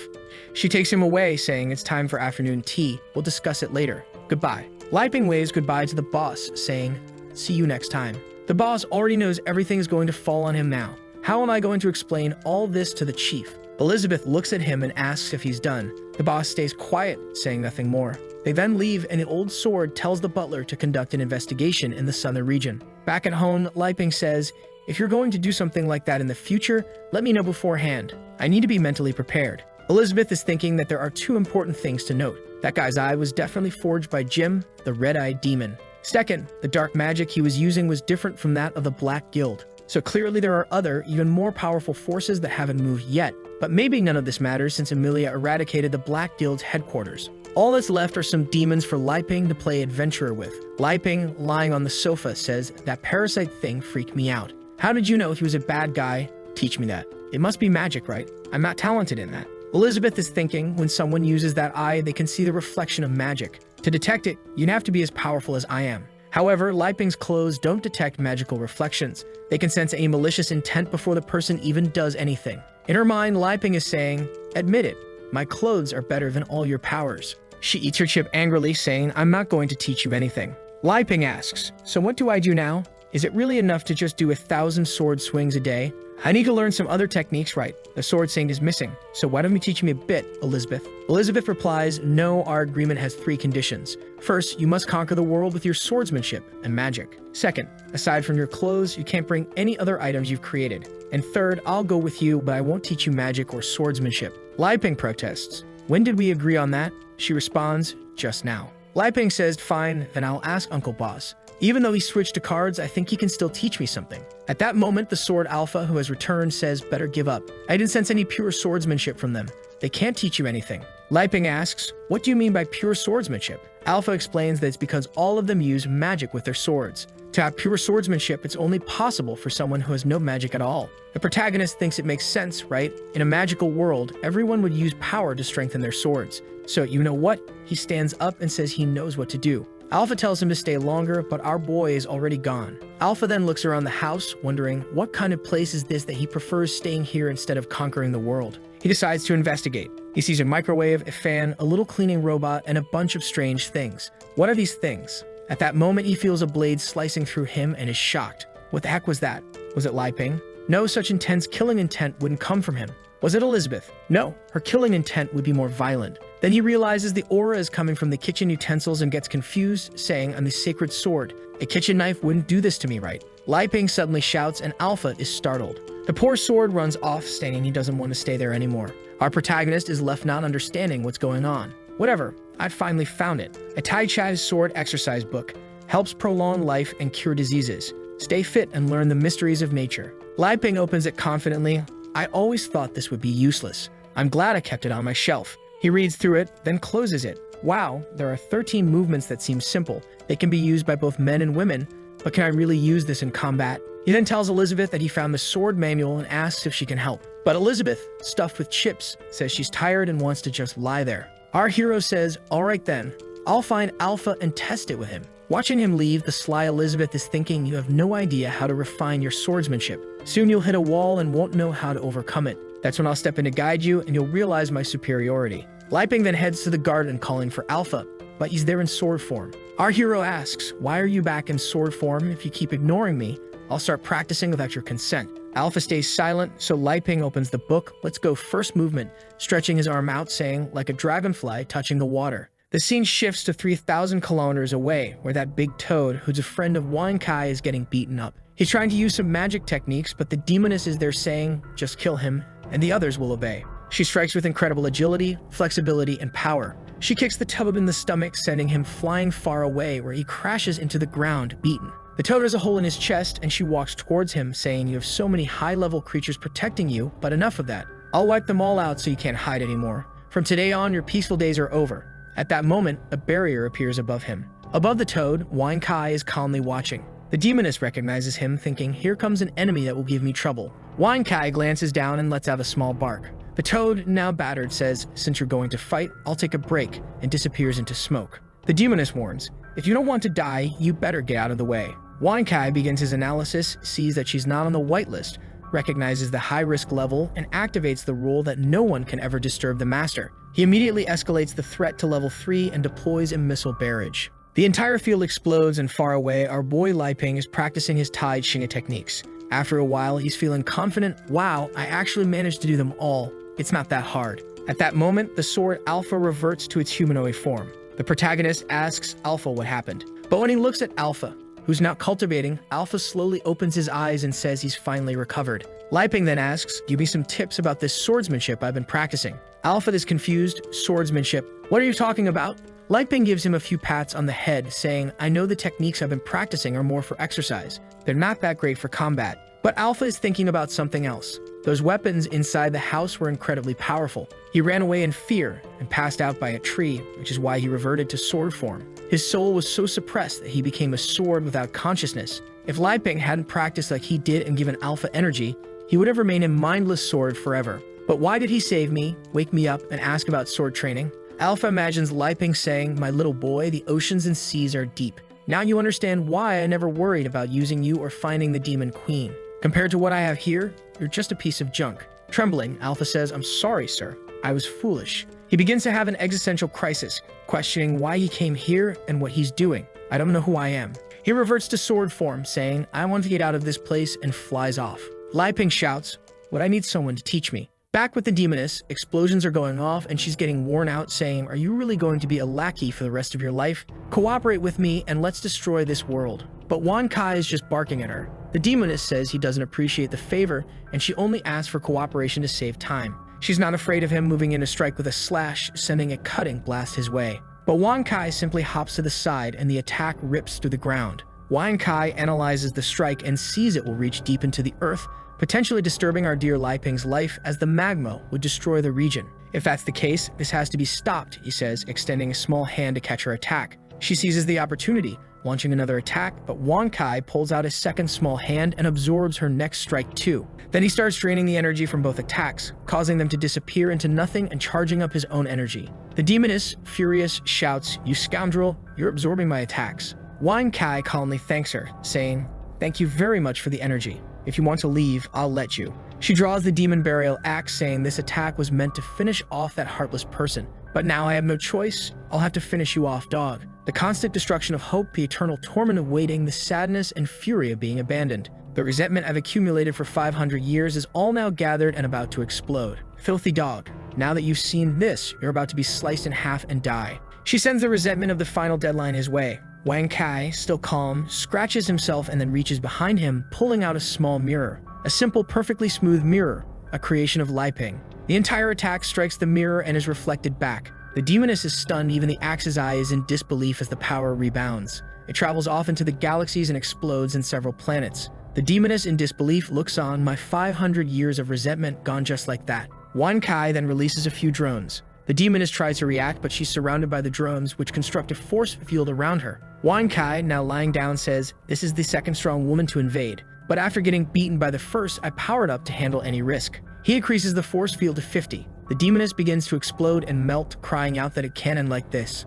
S1: She takes him away, saying it's time for afternoon tea. We'll discuss it later. Goodbye. Lai Ping waves goodbye to the boss, saying, "See you next time." The boss already knows everything is going to fall on him now. How am I going to explain all this to the chief? Elizabeth looks at him and asks if he's done. The boss stays quiet, saying nothing more. They then leave, and the old sword tells the butler to conduct an investigation in the southern region. Back at home, Lai Ping says, "If you're going to do something like that in the future, let me know beforehand. I need to be mentally prepared." Elizabeth is thinking that there are two important things to note. That guy's eye was definitely forged by Jim, the red-eyed demon. Second, the dark magic he was using was different from that of the Black Guild. So clearly there are other, even more powerful forces that haven't moved yet. But maybe none of this matters since Emilia eradicated the Black Guild's headquarters. All that's left are some demons for Lai Ping to play adventurer with. Lai Ping, lying on the sofa, says, "That parasite thing freaked me out. How did you know he was a bad guy? Teach me that. It must be magic, right? I'm not talented in that." Elizabeth is thinking, when someone uses that eye, they can see the reflection of magic. To detect it, you'd have to be as powerful as I am. However, Lai Ping's clothes don't detect magical reflections. They can sense a malicious intent before the person even does anything. In her mind, Lai Ping is saying, "Admit it, my clothes are better than all your powers." She eats her chip angrily, saying, "I'm not going to teach you anything." Lai Ping asks, "So what do I do now? Is it really enough to just do 1,000 sword swings a day? I need to learn some other techniques, right? The sword saying is missing, so why don't you teach me a bit, Elizabeth?" Elizabeth replies, "No, our agreement has 3 conditions. First, you must conquer the world with your swordsmanship and magic. Second, aside from your clothes, you can't bring any other items you've created. And third, I'll go with you, but I won't teach you magic or swordsmanship." Lai Ping protests. "When did we agree on that?" She responds, "Just now." Lai Ping says, "Fine, then I'll ask Uncle Boss. Even though he switched to cards, I think he can still teach me something." At that moment, the sword Alpha, who has returned, says, "Better give up. I didn't sense any pure swordsmanship from them. They can't teach you anything." Lai Ping asks, "What do you mean by pure swordsmanship?" Alpha explains that it's because all of them use magic with their swords. To have pure swordsmanship, it's only possible for someone who has no magic at all. The protagonist thinks it makes sense, right? In a magical world, everyone would use power to strengthen their swords. So you know what? He stands up and says he knows what to do. Alpha tells him to stay longer, but our boy is already gone. Alpha then looks around the house, wondering what kind of place is this that he prefers staying here instead of conquering the world. He decides to investigate. He sees a microwave, a fan, a little cleaning robot, and a bunch of strange things. What are these things? At that moment, he feels a blade slicing through him and is shocked. What the heck was that? Was it Lai Ping? No, such intense killing intent wouldn't come from him. Was it Elizabeth? No, her killing intent would be more violent. Then he realizes the aura is coming from the kitchen utensils and gets confused, saying, "I'm the sacred sword. A kitchen knife wouldn't do this to me, right?" Lai Ping suddenly shouts and Alpha is startled. The poor sword runs off, stating he doesn't want to stay there anymore. Our protagonist is left not understanding what's going on. Whatever, I'd finally found it. A Tai Chi's sword exercise book. Helps prolong life and cure diseases. Stay fit and learn the mysteries of nature. Lai Ping opens it confidently. I always thought this would be useless. I'm glad I kept it on my shelf. He reads through it, then closes it. Wow, there are 13 movements that seem simple. They can be used by both men and women, but can I really use this in combat? He then tells Elizabeth that he found the sword manual and asks if she can help. But Elizabeth, stuffed with chips, says she's tired and wants to just lie there. Our hero says, all right then, I'll find Alpha and test it with him. Watching him leave, the sly Elizabeth is thinking you have no idea how to refine your swordsmanship. Soon you'll hit a wall and won't know how to overcome it. That's when I'll step in to guide you and you'll realize my superiority. Lai Ping then heads to the garden calling for Alpha, but he's there in sword form. Our hero asks, why are you back in sword form? If you keep ignoring me, I'll start practicing without your consent. Alpha stays silent, so Lai Ping opens the book. Let's go first movement, stretching his arm out, saying, like a dragonfly touching the water. The scene shifts to 3,000 kilometers away, where that big toad, who's a friend of Wine Kai, is getting beaten up. He's trying to use some magic techniques, but the demoness is there saying, just kill him, and the others will obey. She strikes with incredible agility, flexibility, and power. She kicks the toad in the stomach, sending him flying far away, where he crashes into the ground, beaten. The toad has a hole in his chest, and she walks towards him, saying, you have so many high-level creatures protecting you, but enough of that. I'll wipe them all out so you can't hide anymore. From today on, your peaceful days are over. At that moment, a barrier appears above him. Above the toad, Wine Kai is calmly watching. The demoness recognizes him, thinking, here comes an enemy that will give me trouble. Wine Kai glances down and lets out a small bark. The toad, now battered, says, since you're going to fight, I'll take a break, and disappears into smoke. The demoness warns, if you don't want to die, you better get out of the way. Wine Kai begins his analysis, sees that she's not on the whitelist, recognizes the high-risk level, and activates the rule that no one can ever disturb the master. He immediately escalates the threat to level 3 and deploys a missile barrage. The entire field explodes, and far away, our boy Lai Ping is practicing his Tai Chi techniques. After a while, he's feeling confident. Wow, I actually managed to do them all. It's not that hard. At that moment, the sword Alpha reverts to its humanoid form. The protagonist asks Alpha what happened. But when he looks at Alpha, who's now cultivating, Alpha slowly opens his eyes and says he's finally recovered. Lai Ping then asks, give me some tips about this swordsmanship I've been practicing. Alpha is confused. Swordsmanship? What are you talking about? Lai Ping gives him a few pats on the head, saying, I know the techniques I've been practicing are more for exercise. They're not that great for combat. But Alpha is thinking about something else. Those weapons inside the house were incredibly powerful. He ran away in fear and passed out by a tree, which is why he reverted to sword form. His soul was so suppressed that he became a sword without consciousness. If Lai Ping hadn't practiced like he did and given Alpha energy, he would have remained a mindless sword forever. But why did he save me, wake me up, and ask about sword training? Alpha imagines Lai Ping saying, my little boy, the oceans and seas are deep. Now you understand why I never worried about using you or finding the Demon Queen. Compared to what I have here, you're just a piece of junk. Trembling, Alpha says, I'm sorry, sir. I was foolish. He begins to have an existential crisis, questioning why he came here and what he's doing. I don't know who I am. He reverts to sword form, saying, I want to get out of this place, and flies off. Lai Ping shouts, would I need someone to teach me? Back with the demoness, explosions are going off and she's getting worn out, saying, are you really going to be a lackey for the rest of your life? Cooperate with me and let's destroy this world. But Wan Kai is just barking at her. The demoness says he doesn't appreciate the favor and she only asks for cooperation to save time. She's not afraid of him moving in to strike with a slash, sending a cutting blast his way. But Wan Kai simply hops to the side and the attack rips through the ground. Wan Kai analyzes the strike and sees it will reach deep into the earth, potentially disturbing our dear Lai Ping's life as the magma would destroy the region. If that's the case, this has to be stopped, he says, extending a small hand to catch her attack. She seizes the opportunity, launching another attack, but Wan Kai pulls out his second small hand and absorbs her next strike too. Then he starts draining the energy from both attacks, causing them to disappear into nothing and charging up his own energy. The demoness, furious, shouts, you scoundrel, you're absorbing my attacks. Wan Kai calmly thanks her, saying, thank you very much for the energy. If you want to leave, I'll let you. She draws the demon burial axe, saying this attack was meant to finish off that heartless person. But now I have no choice. I'll have to finish you off, dog. The constant destruction of hope, the eternal torment of waiting, the sadness and fury of being abandoned. The resentment I've accumulated for 500 years is all now gathered and about to explode. Filthy dog. Now that you've seen this, you're about to be sliced in half and die. She sends the resentment of the final deadline his way. Wang Kai, still calm, scratches himself and then reaches behind him, pulling out a small mirror. A simple, perfectly smooth mirror, a creation of Li Ping. The entire attack strikes the mirror and is reflected back. The demoness is stunned, even the axe's eye is in disbelief as the power rebounds. It travels off into the galaxies and explodes in several planets. The demoness in disbelief looks on, my 500 years of resentment gone just like that. Wang Kai then releases a few drones. The demoness tries to react, but she's surrounded by the drones, which construct a force field around her. Wang Kai, now lying down, says, "This is the second strong woman to invade, but after getting beaten by the first, I powered up to handle any risk." He increases the force field to 50. The demoness begins to explode and melt, crying out that it can end like this.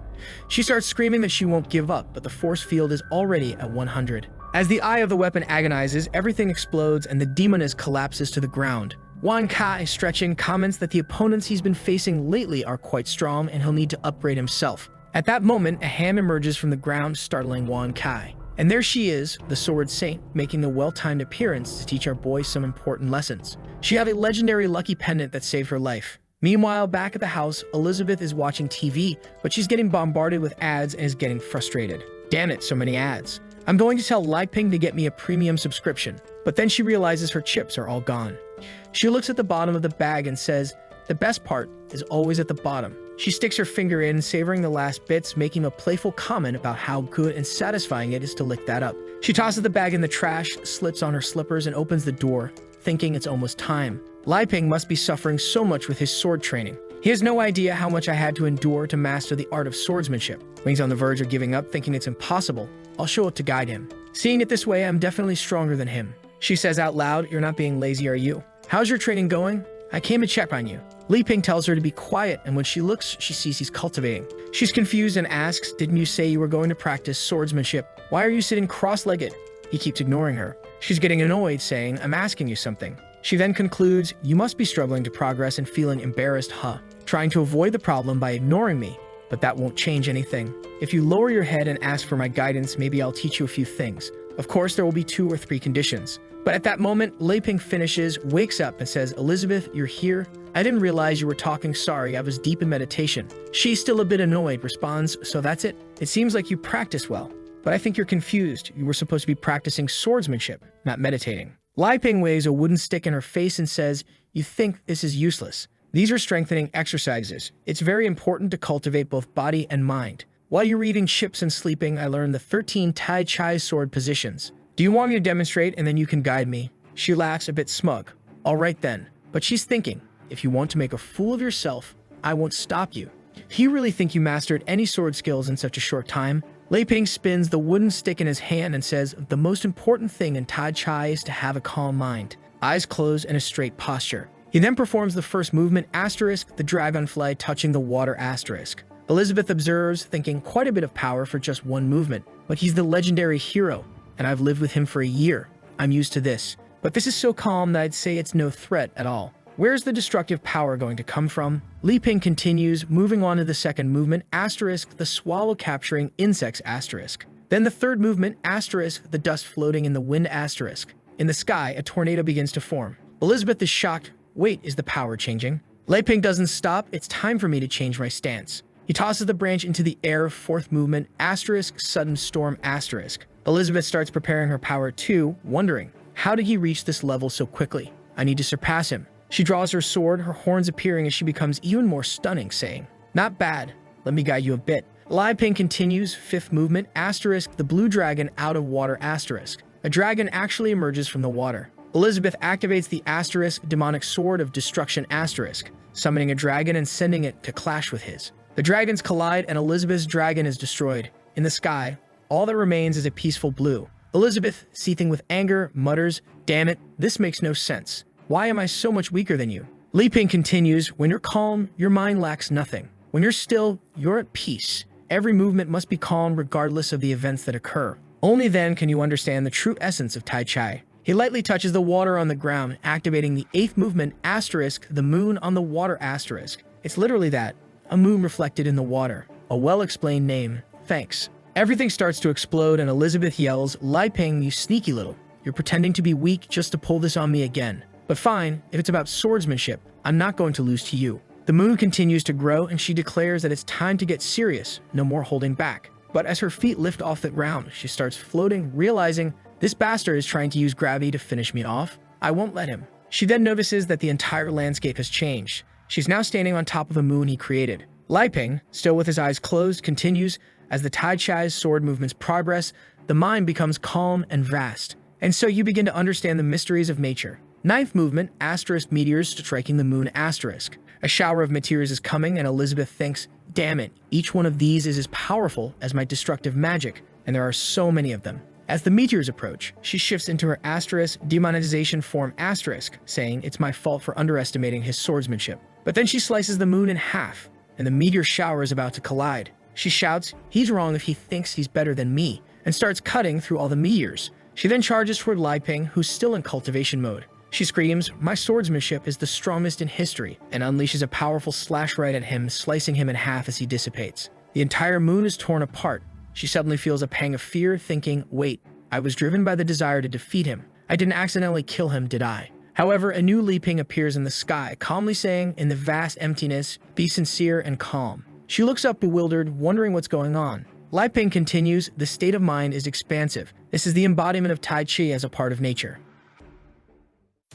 S1: She starts screaming that she won't give up, but the force field is already at 100. As the eye of the weapon agonizes, everything explodes and the demoness collapses to the ground. Wang Kai, stretching, comments that the opponents he's been facing lately are quite strong and he'll need to upgrade himself. At that moment, a hand emerges from the ground, startling Wang Kai. And there she is, the Sword Saint, making a well-timed appearance to teach our boy some important lessons. She had a legendary lucky pendant that saved her life. Meanwhile, back at the house, Elizabeth is watching TV, but she's getting bombarded with ads and is getting frustrated. Damn it, so many ads. I'm going to tell Li Ping to get me a premium subscription, but then she realizes her chips are all gone. She looks at the bottom of the bag and says, "The best part is always at the bottom." She sticks her finger in, savoring the last bits, making a playful comment about how good and satisfying it is to lick that up. She tosses the bag in the trash, slips on her slippers, and opens the door, thinking it's almost time. Li Ping must be suffering so much with his sword training. He has no idea how much I had to endure to master the art of swordsmanship. When he's on the verge of giving up, thinking it's impossible, I'll show up to guide him. Seeing it this way, I'm definitely stronger than him. She says out loud, "You're not being lazy, are you? How's your training going? I came to check on you." Li Ping tells her to be quiet, and when she looks, she sees he's cultivating. She's confused and asks, "Didn't you say you were going to practice swordsmanship? Why are you sitting cross-legged?" He keeps ignoring her. She's getting annoyed, saying, "I'm asking you something." She then concludes, "You must be struggling to progress and feeling embarrassed, huh? Trying to avoid the problem by ignoring me, but that won't change anything. If you lower your head and ask for my guidance, maybe I'll teach you a few things. Of course, there will be 2 or 3 conditions." But at that moment, Li Ping finishes, wakes up, and says, "Elizabeth, you're here? I didn't realize you were talking. Sorry, I was deep in meditation." She's still a bit annoyed, responds, "So that's it? It seems like you practice well. But I think you're confused. You were supposed to be practicing swordsmanship, not meditating." Li Ping waves a wooden stick in her face and says, "You think this is useless? These are strengthening exercises. It's very important to cultivate both body and mind. While you're eating chips and sleeping, I learned the 13 Tai Chi sword positions. Do you want me to demonstrate and then you can guide me?" She laughs, a bit smug. "All right then." But she's thinking, if you want to make a fool of yourself, I won't stop you. Do you really think you mastered any sword skills in such a short time? Li Ping spins the wooden stick in his hand and says, "The most important thing in Tai Chi is to have a calm mind, eyes closed, and a straight posture." He then performs the first movement, *, the dragonfly touching the water *. Elizabeth observes, thinking quite a bit of power for just one movement. But he's the legendary hero, and I've lived with him for a year. I'm used to this. But this is so calm that I'd say it's no threat at all. Where's the destructive power going to come from? Li Ping continues, moving on to the second movement, *, the swallow capturing insects *. Then the third movement, *, the dust floating in the wind *. In the sky, a tornado begins to form. Elizabeth is shocked. Wait, is the power changing? Li Ping doesn't stop. It's time for me to change my stance. He tosses the branch into the air, fourth movement, *, sudden storm *. Elizabeth starts preparing her power too, wondering, how did he reach this level so quickly? I need to surpass him. She draws her sword, her horns appearing as she becomes even more stunning, saying, "Not bad. Let me guide you a bit." Li Ping continues, fifth movement, *, the blue dragon out of water *. A dragon actually emerges from the water. Elizabeth activates the * demonic sword of destruction *, summoning a dragon and sending it to clash with his. The dragons collide and Elizabeth's dragon is destroyed. In the sky, all that remains is a peaceful blue. Elizabeth, seething with anger, mutters, "Damn it, this makes no sense. Why am I so much weaker than you?" Li Ping continues, "When you're calm, your mind lacks nothing. When you're still, you're at peace. Every movement must be calm regardless of the events that occur. Only then can you understand the true essence of Tai Chi." He lightly touches the water on the ground, activating the 8th movement, *, the moon on the water *. It's literally that, a moon reflected in the water. A well-explained name. Thanks. Everything starts to explode and Elizabeth yells, "Li Ping, you sneaky little. You're pretending to be weak just to pull this on me again. But fine, if it's about swordsmanship, I'm not going to lose to you." The moon continues to grow and she declares that it's time to get serious, no more holding back. But as her feet lift off the ground, she starts floating, realizing, this bastard is trying to use gravity to finish me off. I won't let him. She then notices that the entire landscape has changed. She's now standing on top of a moon he created. Lai Ping, still with his eyes closed, continues. As the Tai Chi's sword movements progress, the mind becomes calm and vast. And so you begin to understand the mysteries of nature. Ninth movement, asterisk meteors striking the moon asterisk. A shower of meteors is coming and Elizabeth thinks, damn it, each one of these is as powerful as my destructive magic, and there are so many of them. As the meteors approach, she shifts into her asterisk demonetization form asterisk, saying it's my fault for underestimating his swordsmanship. But then she slices the moon in half, and the meteor shower is about to collide. She shouts, he's wrong if he thinks he's better than me, and starts cutting through all the meteors. She then charges toward Lai Ping, who's still in cultivation mode. She screams, my swordsmanship is the strongest in history, and unleashes a powerful slash right at him, slicing him in half as he dissipates. The entire moon is torn apart. She suddenly feels a pang of fear, thinking, wait, I was driven by the desire to defeat him. I didn't accidentally kill him, did I? However, a new Li Ping appears in the sky, calmly saying, in the vast emptiness, be sincere and calm. She looks up bewildered, wondering what's going on. Lai Ping continues, the state of mind is expansive. This is the embodiment of Tai Chi as a part of nature.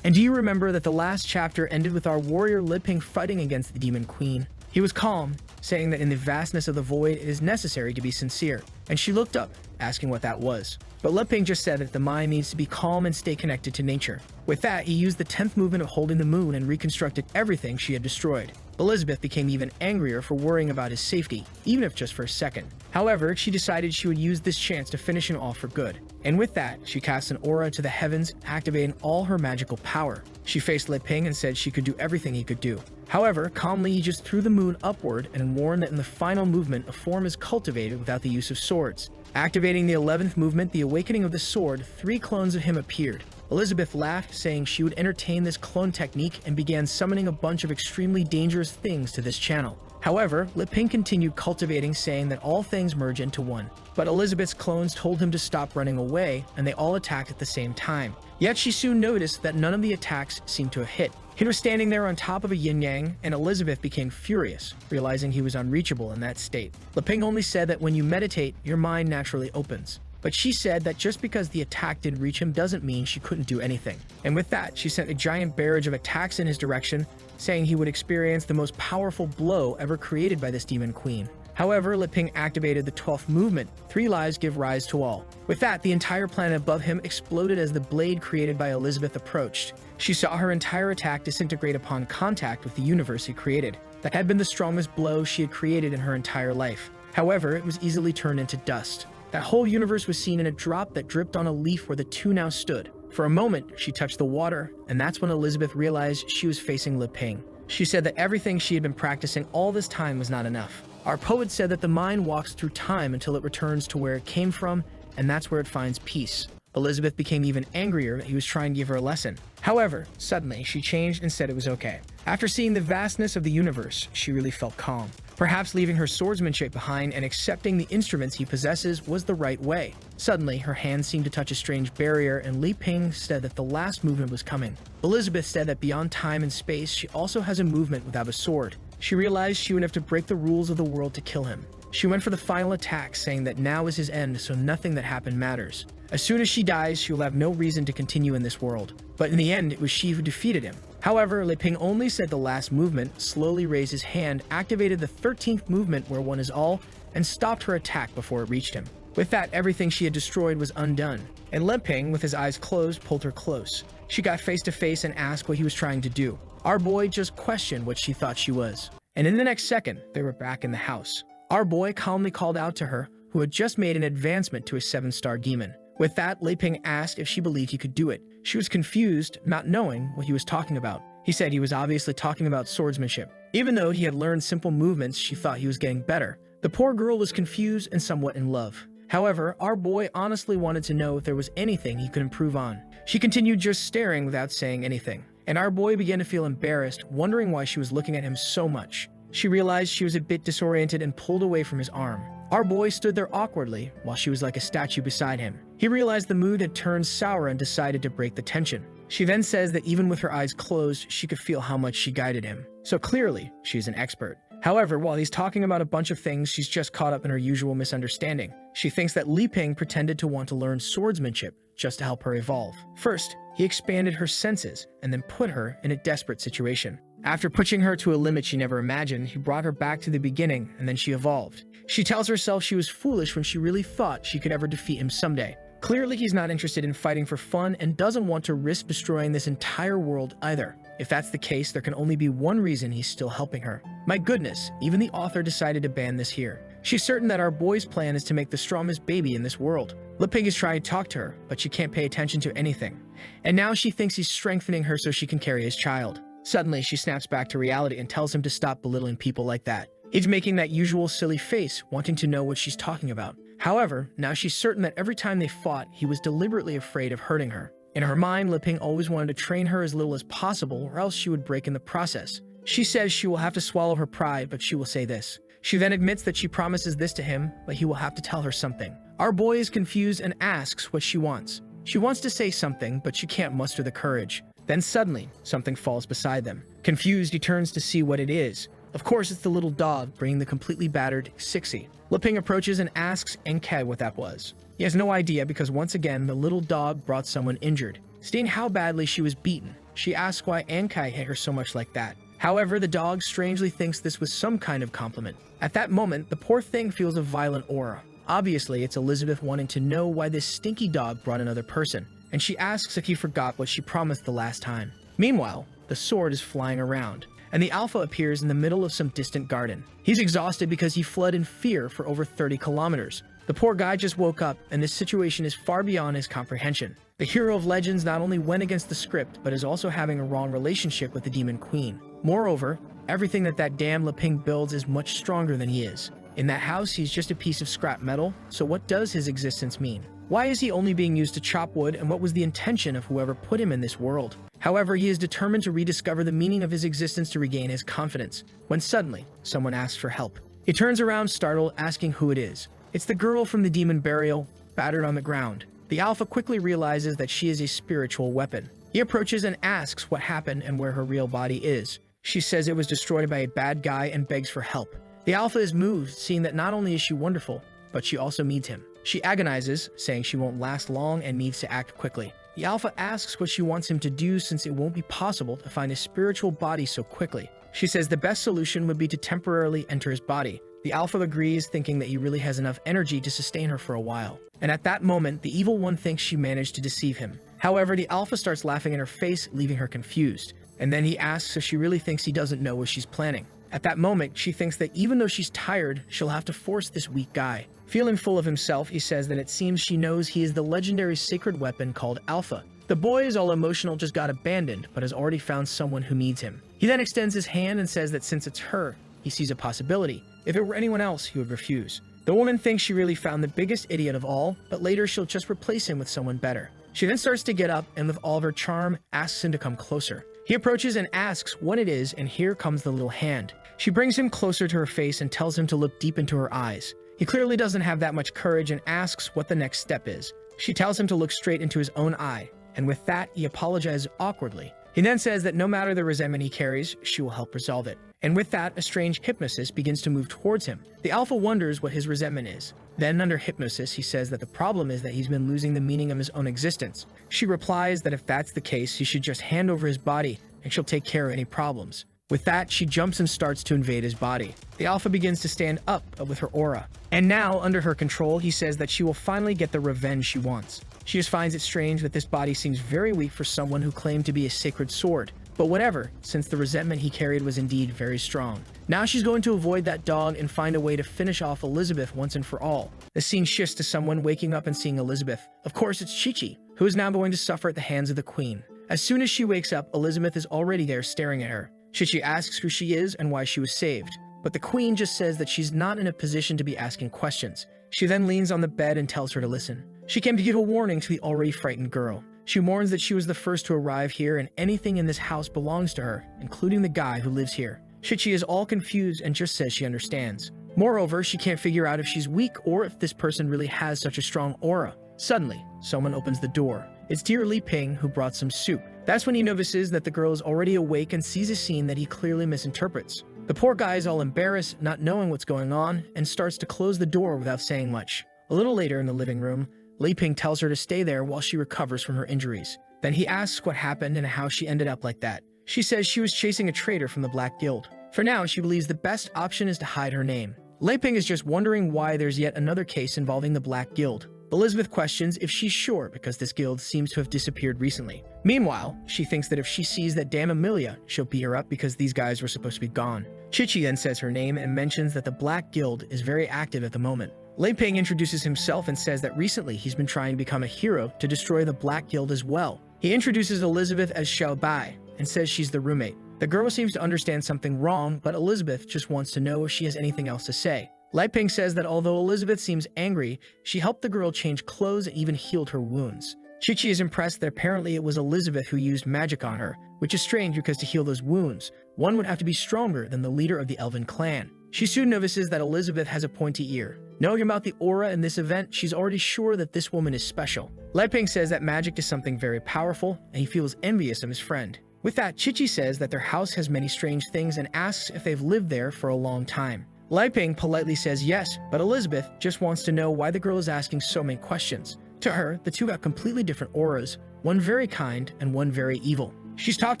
S1: And do you remember that the last chapter ended with our warrior Li Ping fighting against the Demon Queen? He was calm, saying that in the vastness of the void it is necessary to be sincere, and she looked up, asking what that was. But Li Ping just said that the mind needs to be calm and stay connected to nature. With that, he used the 10th movement of holding the moon and reconstructed everything she had destroyed. Elizabeth became even angrier for worrying about his safety, even if just for a second. However, she decided she would use this chance to finish him off for good. And with that, she cast an aura to the heavens, activating all her magical power. She faced Li Ping and said she could do everything he could do. However, calmly he just threw the moon upward and warned that in the final movement a form is cultivated without the use of swords. Activating the 11th movement, the awakening of the sword, 3 clones of him appeared. Elizabeth laughed, saying she would entertain this clone technique and began summoning a bunch of extremely dangerous things to this channel. However, Li Ping continued cultivating, saying that all things merge into one. But Elizabeth's clones told him to stop running away, and they all attacked at the same time. Yet she soon noticed that none of the attacks seemed to have hit. He was standing there on top of a yin-yang, and Elizabeth became furious, realizing he was unreachable in that state. Li Ping only said that when you meditate, your mind naturally opens. But she said that just because the attack didn't reach him doesn't mean she couldn't do anything. And with that, she sent a giant barrage of attacks in his direction, saying he would experience the most powerful blow ever created by this demon queen. However, Li Ping activated the 12th movement, 3 lives give rise to all. With that, the entire planet above him exploded as the blade created by Elizabeth approached. She saw her entire attack disintegrate upon contact with the universe he created. That had been the strongest blow she had created in her entire life. However, it was easily turned into dust. That whole universe was seen in a drop that dripped on a leaf where the two now stood. For a moment, she touched the water, and that's when Elizabeth realized she was facing Li Ping. She said that everything she had been practicing all this time was not enough. Our poet said that the mind walks through time until it returns to where it came from, and that's where it finds peace. Elizabeth became even angrier that he was trying to give her a lesson. However, suddenly, she changed and said it was okay. After seeing the vastness of the universe, she really felt calm. Perhaps leaving her swordsmanship behind and accepting the instruments he possesses was the right way. Suddenly, her hand seemed to touch a strange barrier, and Li Ping said that the last movement was coming. Elizabeth said that beyond time and space, she also has a movement without a sword. She realized she would have to break the rules of the world to kill him. She went for the final attack, saying that now is his end, so nothing that happened matters. As soon as she dies, she will have no reason to continue in this world. But in the end, it was she who defeated him. However, Li Ping only said the last movement, slowly raised his hand, activated the 13th movement where one is all, and stopped her attack before it reached him. With that, everything she had destroyed was undone, and Li Ping, with his eyes closed, pulled her close. She got face to face and asked what he was trying to do. Our boy just questioned what she thought she was. And in the next second, they were back in the house. Our boy calmly called out to her, who had just made an advancement to a 7-star demon. With that, Li Ping asked if she believed he could do it. She was confused, not knowing what he was talking about. He said he was obviously talking about swordsmanship. Even though he had learned simple movements, she thought he was getting better. The poor girl was confused and somewhat in love. However, our boy honestly wanted to know if there was anything he could improve on. She continued just staring without saying anything. And our boy began to feel embarrassed, wondering why she was looking at him so much. She realized she was a bit disoriented and pulled away from his arm. Our boy stood there awkwardly, while she was like a statue beside him. He realized the mood had turned sour and decided to break the tension. She then says that even with her eyes closed, she could feel how much she guided him. so clearly she's an expert. However, while he's talking about a bunch of things, she's just caught up in her usual misunderstanding. She thinks that Li Ping pretended to want to learn swordsmanship just to help her evolve. First, he expanded her senses and then put her in a desperate situation. After pushing her to a limit she never imagined, he brought her back to the beginning and then she evolved. She tells herself she was foolish when she really thought she could ever defeat him someday. Clearly, he's not interested in fighting for fun and doesn't want to risk destroying this entire world either. If that's the case, there can only be one reason he's still helping her. My goodness, even the author decided to ban this here. She's certain that our boy's plan is to make the strongest baby in this world. Li Ping is trying to talk to her, but she can't pay attention to anything. And now she thinks he's strengthening her so she can carry his child. Suddenly, she snaps back to reality and tells him to stop belittling people like that. He's making that usual silly face, wanting to know what she's talking about. However, now she's certain that every time they fought, he was deliberately afraid of hurting her. In her mind, Li Ping always wanted to train her as little as possible, or else she would break in the process. She says she will have to swallow her pride, but she will say this. She then admits that she promises this to him, but he will have to tell her something. Our boy is confused and asks what she wants. She wants to say something, but she can't muster the courage. Then suddenly, something falls beside them. Confused, he turns to see what it is. Of course, it's the little dog bringing the completely battered Sixie. Li Ping approaches and asks Enkai what that was. He has no idea because once again, the little dog brought someone injured. Seeing how badly she was beaten, she asks why Enkai hit her so much like that. However, the dog strangely thinks this was some kind of compliment. At that moment, the poor thing feels a violent aura. Obviously, it's Elizabeth wanting to know why this stinky dog brought another person, and she asks if he forgot what she promised the last time. Meanwhile, the sword is flying around, and the Alpha appears in the middle of some distant garden. He's exhausted because he fled in fear for over 30 kilometers. The poor guy just woke up, and this situation is far beyond his comprehension. The hero of legends not only went against the script, but is also having a wrong relationship with the Demon Queen. Moreover, everything that damn Li Ping builds is much stronger than he is. In that house, he's just a piece of scrap metal, so what does his existence mean? Why is he only being used to chop wood, and what was the intention of whoever put him in this world? However, he is determined to rediscover the meaning of his existence to regain his confidence, when suddenly, someone asks for help. He turns around startled, asking who it is. It's the girl from the demon burial, battered on the ground. The Alpha quickly realizes that she is a spiritual weapon. He approaches and asks what happened and where her real body is. She says it was destroyed by a bad guy and begs for help. The Alpha is moved, seeing that not only is she wonderful, but she also needs him. She agonizes, saying she won't last long and needs to act quickly. The Alpha asks what she wants him to do since it won't be possible to find a spiritual body so quickly. She says the best solution would be to temporarily enter his body. The Alpha agrees, thinking that he really has enough energy to sustain her for a while. And at that moment, the Evil One thinks she managed to deceive him. However, the Alpha starts laughing in her face, leaving her confused. And then he asks if she really thinks he doesn't know what she's planning. At that moment, she thinks that even though she's tired, she'll have to force this weak guy. Feeling full of himself, he says that it seems she knows he is the legendary sacred weapon called Alpha. The boy is all emotional, just got abandoned, but has already found someone who needs him. He then extends his hand and says that since it's her, he sees a possibility. If it were anyone else, he would refuse. The woman thinks she really found the biggest idiot of all, but later she'll just replace him with someone better. She then starts to get up and with all of her charm, asks him to come closer. He approaches and asks what it is, and here comes the little hand. She brings him closer to her face and tells him to look deep into her eyes. He clearly doesn't have that much courage and asks what the next step is. She tells him to look straight into his own eye, and with that, he apologizes awkwardly. He then says that no matter the resentment he carries, she will help resolve it. And with that, a strange hypnosis begins to move towards him. The Alpha wonders what his resentment is. Then, under hypnosis, he says that the problem is that he's been losing the meaning of his own existence. She replies that if that's the case, he should just hand over his body, and she'll take care of any problems. With that, she jumps and starts to invade his body. The Alpha begins to stand up with her aura. And now, under her control, he says that she will finally get the revenge she wants. She just finds it strange that this body seems very weak for someone who claimed to be a sacred sword. But whatever, since the resentment he carried was indeed very strong. Now she's going to avoid that dog and find a way to finish off Elizabeth once and for all. The scene shifts to someone waking up and seeing Elizabeth. Of course, it's Chi-Chi, who is now going to suffer at the hands of the queen. As soon as she wakes up, Elizabeth is already there staring at her. Chi-Chi asks who she is and why she was saved. But the queen just says that she's not in a position to be asking questions. She then leans on the bed and tells her to listen. She came to give a warning to the already frightened girl. She warns that she was the first to arrive here and anything in this house belongs to her, including the guy who lives here. Chi-Chi is all confused and just says she understands. Moreover, she can't figure out if she's weak or if this person really has such a strong aura. Suddenly, someone opens the door. It's dear Li Ping who brought some soup. That's when he notices that the girl is already awake and sees a scene that he clearly misinterprets. The poor guy is all embarrassed, not knowing what's going on, and starts to close the door without saying much. A little later in the living room, Li Ping tells her to stay there while she recovers from her injuries. Then he asks what happened and how she ended up like that. She says she was chasing a traitor from the Black Guild. For now, she believes the best option is to hide her name. Li Ping is just wondering why there's yet another case involving the Black Guild. Elizabeth questions if she's sure because this guild seems to have disappeared recently. Meanwhile, she thinks that if she sees that damn Amelia, she'll beat her up because these guys were supposed to be gone. Chichi then says her name and mentions that the Black Guild is very active at the moment. Li Ping introduces himself and says that recently he's been trying to become a hero to destroy the Black Guild as well. He introduces Elizabeth as Xiao Bai and says she's the roommate. The girl seems to understand something wrong, but Elizabeth just wants to know if she has anything else to say. Li Ping says that although Elizabeth seems angry, she helped the girl change clothes and even healed her wounds. Chichi is impressed that apparently it was Elizabeth who used magic on her, which is strange because to heal those wounds, one would have to be stronger than the leader of the Elven clan. She soon notices that Elizabeth has a pointy ear. Knowing about the aura in this event, she's already sure that this woman is special. Li Ping says that magic is something very powerful, and he feels envious of his friend. With that, Chichi says that their house has many strange things and asks if they've lived there for a long time. Li Ping politely says yes, but Elizabeth just wants to know why the girl is asking so many questions. To her, the two got completely different auras, one very kind and one very evil. She's talked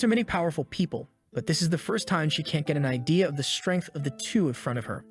S1: to many powerful people, but this is the first time she can't get an idea of the strength of the two in front of her.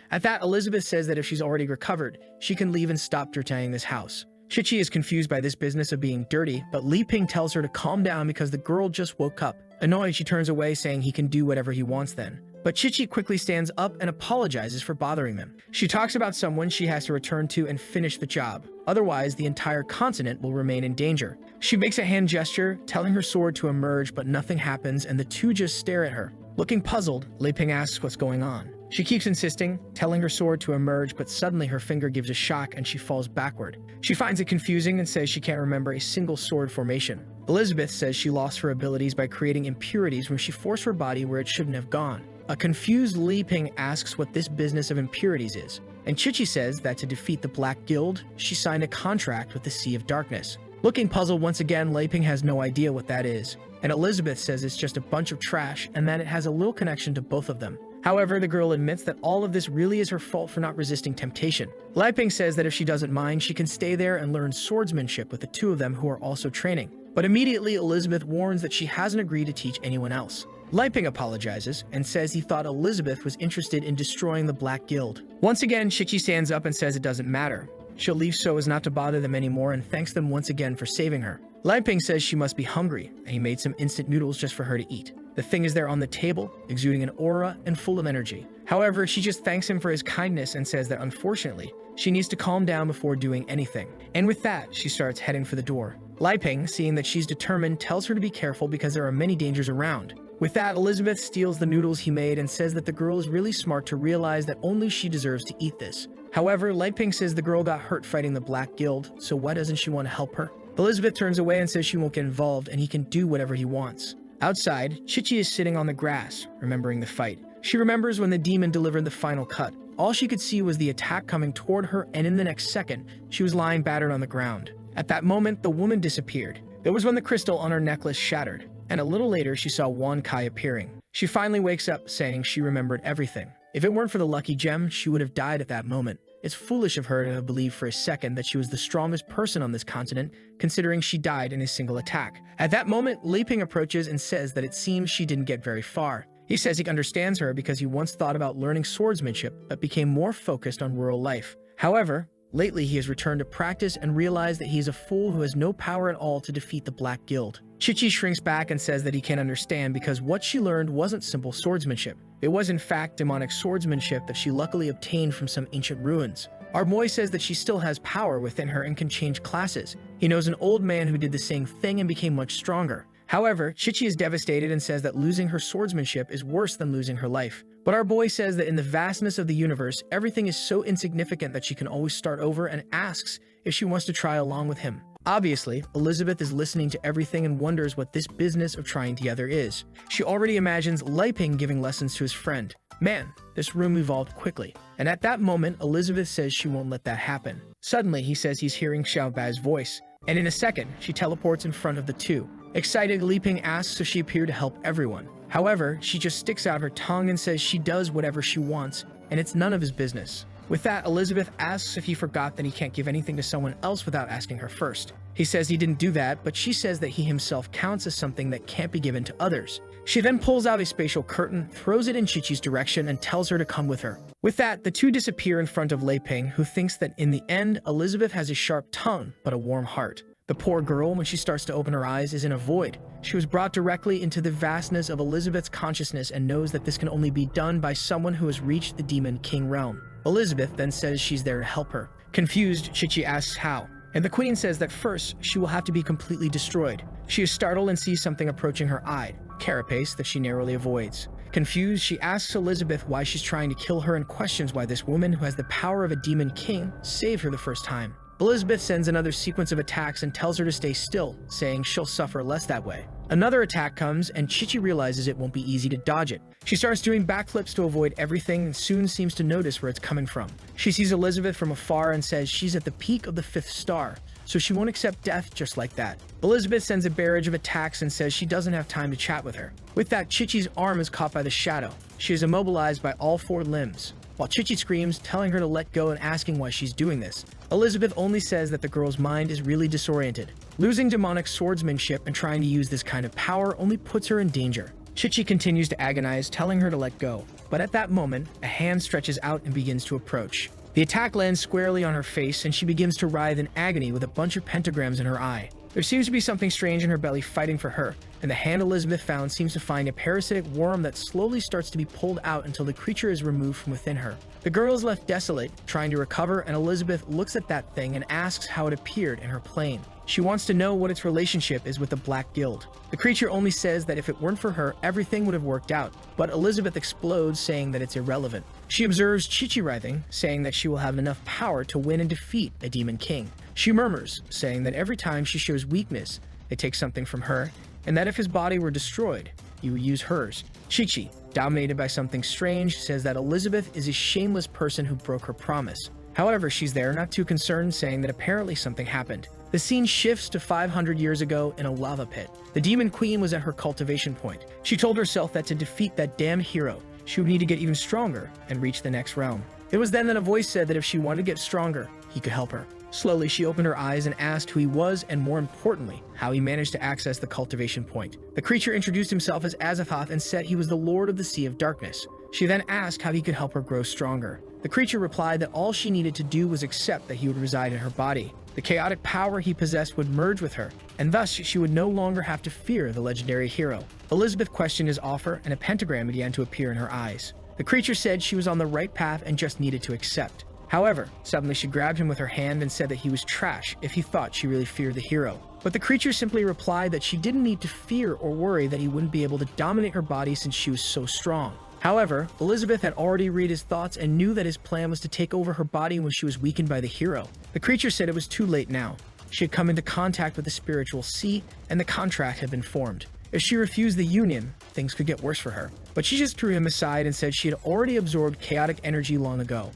S1: At that, Elizabeth says that if she's already recovered, she can leave and stop dirtying this house. Chichi is confused by this business of being dirty, but Li Ping tells her to calm down because the girl just woke up. Annoyed, she turns away saying he can do whatever he wants then. But Chichi quickly stands up and apologizes for bothering them. She talks about someone she has to return to and finish the job. Otherwise, the entire continent will remain in danger. She makes a hand gesture, telling her sword to emerge, but nothing happens and the two just stare at her. Looking puzzled, Li Ping asks what's going on. She keeps insisting, telling her sword to emerge, but suddenly her finger gives a shock and she falls backward. She finds it confusing and says she can't remember a single sword formation. Elizabeth says she lost her abilities by creating impurities when she forced her body where it shouldn't have gone. A confused Li Ping asks what this business of impurities is, and Chichi says that to defeat the Black Guild, she signed a contract with the Sea of Darkness. Looking puzzled once again, Li Ping has no idea what that is, and Elizabeth says it's just a bunch of trash and that it has a little connection to both of them. However, the girl admits that all of this really is her fault for not resisting temptation. Li Ping says that if she doesn't mind, she can stay there and learn swordsmanship with the two of them who are also training. But immediately, Elizabeth warns that she hasn't agreed to teach anyone else. Li Ping apologizes and says he thought Elizabeth was interested in destroying the Black Guild. Once again, Chichi stands up and says it doesn't matter. She'll leave so as not to bother them anymore and thanks them once again for saving her. Li Ping says she must be hungry, and he made some instant noodles just for her to eat. The thing is there on the table, exuding an aura and full of energy. However, she just thanks him for his kindness and says that unfortunately, she needs to calm down before doing anything. And with that, she starts heading for the door. Li Ping, seeing that she's determined, tells her to be careful because there are many dangers around. With that, Elizabeth steals the noodles he made and says that the girl is really smart to realize that only she deserves to eat this. However, Li Ping says the girl got hurt fighting the Black Guild, so why doesn't she want to help her? Elizabeth turns away and says she won't get involved and he can do whatever he wants. Outside, Chichi is sitting on the grass, remembering the fight. She remembers when the demon delivered the final cut. All she could see was the attack coming toward her, and in the next second, she was lying battered on the ground. At that moment, the woman disappeared. That was when the crystal on her necklace shattered, and a little later she saw Wan Kai appearing. She finally wakes up, saying she remembered everything. If it weren't for the lucky gem, she would have died at that moment. It's foolish of her to have believed for a second that she was the strongest person on this continent, considering she died in a single attack. At that moment, Li Ping approaches and says that it seems she didn't get very far. He says he understands her because he once thought about learning swordsmanship, but became more focused on rural life. However, lately he has returned to practice and realized that he is a fool who has no power at all to defeat the Black Guild. Chichi shrinks back and says that he can't understand because what she learned wasn't simple swordsmanship. It was in fact demonic swordsmanship that she luckily obtained from some ancient ruins. Our boy says that she still has power within her and can change classes. He knows an old man who did the same thing and became much stronger. However, Chichi is devastated and says that losing her swordsmanship is worse than losing her life. But our boy says that in the vastness of the universe, everything is so insignificant that she can always start over and asks if she wants to try along with him. Obviously, Elizabeth is listening to everything and wonders what this business of trying together is. She already imagines Li Ping giving lessons to his friend. Man, this room evolved quickly. And at that moment, Elizabeth says she won't let that happen. Suddenly, he says he's hearing Xiao Bai's voice. and in a second, she teleports in front of the two. Excited, Li Ping asks if she appeared to help everyone. However, she just sticks out her tongue and says she does whatever she wants, and it's none of his business. With that, Elizabeth asks if he forgot that he can't give anything to someone else without asking her first. He says he didn't do that, but she says that he himself counts as something that can't be given to others. She then pulls out a spatial curtain, throws it in Qiqi's direction, and tells her to come with her. With that, the two disappear in front of Lei Ping, who thinks that in the end, Elizabeth has a sharp tongue, but a warm heart. The poor girl, when she starts to open her eyes, is in a void. She was brought directly into the vastness of Elizabeth's consciousness and knows that this can only be done by someone who has reached the Demon King realm. Elizabeth then says she's there to help her. Confused, Qiqi asks how, and the queen says that first, she will have to be completely destroyed. She is startled and sees something approaching her eye, carapace that she narrowly avoids. Confused, she asks Elizabeth why she's trying to kill her and questions why this woman who has the power of a demon king saved her the first time. Elizabeth sends another sequence of attacks and tells her to stay still, saying she'll suffer less that way. Another attack comes, and Qiqi realizes it won't be easy to dodge it. She starts doing backflips to avoid everything and soon seems to notice where it's coming from. She sees Elizabeth from afar and says she's at the peak of the 5th star, so she won't accept death just like that. Elizabeth sends a barrage of attacks and says she doesn't have time to chat with her. With that, Qiqi's arm is caught by the shadow. She is immobilized by all 4 limbs. While Qiqi screams, telling her to let go and asking why she's doing this, Elizabeth only says that the girl's mind is really disoriented. Losing demonic swordsmanship and trying to use this kind of power only puts her in danger. Qiqi continues to agonize, telling her to let go. But at that moment, a hand stretches out and begins to approach. The attack lands squarely on her face and she begins to writhe in agony with a bunch of pentagrams in her eye. There seems to be something strange in her belly fighting for her, and the hand Elizabeth found seems to find a parasitic worm that slowly starts to be pulled out until the creature is removed from within her. The girl is left desolate, trying to recover, and Elizabeth looks at that thing and asks how it appeared in her plane. She wants to know what its relationship is with the Black Guild. The creature only says that if it weren't for her, everything would have worked out, but Elizabeth explodes, saying that it's irrelevant. She observes Qiqi writhing, saying that she will have enough power to win and defeat a demon king. She murmurs, saying that every time she shows weakness, they take something from her, and that if his body were destroyed, he would use hers. Qiqi, dominated by something strange, says that Elizabeth is a shameless person who broke her promise. However, she's there not too concerned, saying that apparently something happened. The scene shifts to 500 years ago in a lava pit. The Demon Queen was at her cultivation point. She told herself that to defeat that damned hero, she would need to get even stronger and reach the next realm. It was then that a voice said that if she wanted to get stronger, he could help her. Slowly, she opened her eyes and asked who he was and, more importantly, how he managed to access the cultivation point. The creature introduced himself as Azathoth and said he was the Lord of the Sea of Darkness. She then asked how he could help her grow stronger. The creature replied that all she needed to do was accept that he would reside in her body. The chaotic power he possessed would merge with her, and thus she would no longer have to fear the legendary hero. Elizabeth questioned his offer, and a pentagram began to appear in her eyes. The creature said she was on the right path and just needed to accept. However, suddenly she grabbed him with her hand and said that he was trash if he thought she really feared the hero. But the creature simply replied that she didn't need to fear or worry that he wouldn't be able to dominate her body since she was so strong. However, Elizabeth had already read his thoughts and knew that his plan was to take over her body when she was weakened by the hero. The creature said it was too late now. She had come into contact with the spiritual sea, and the contract had been formed. If she refused the union, things could get worse for her. But she just threw him aside and said she had already absorbed chaotic energy long ago,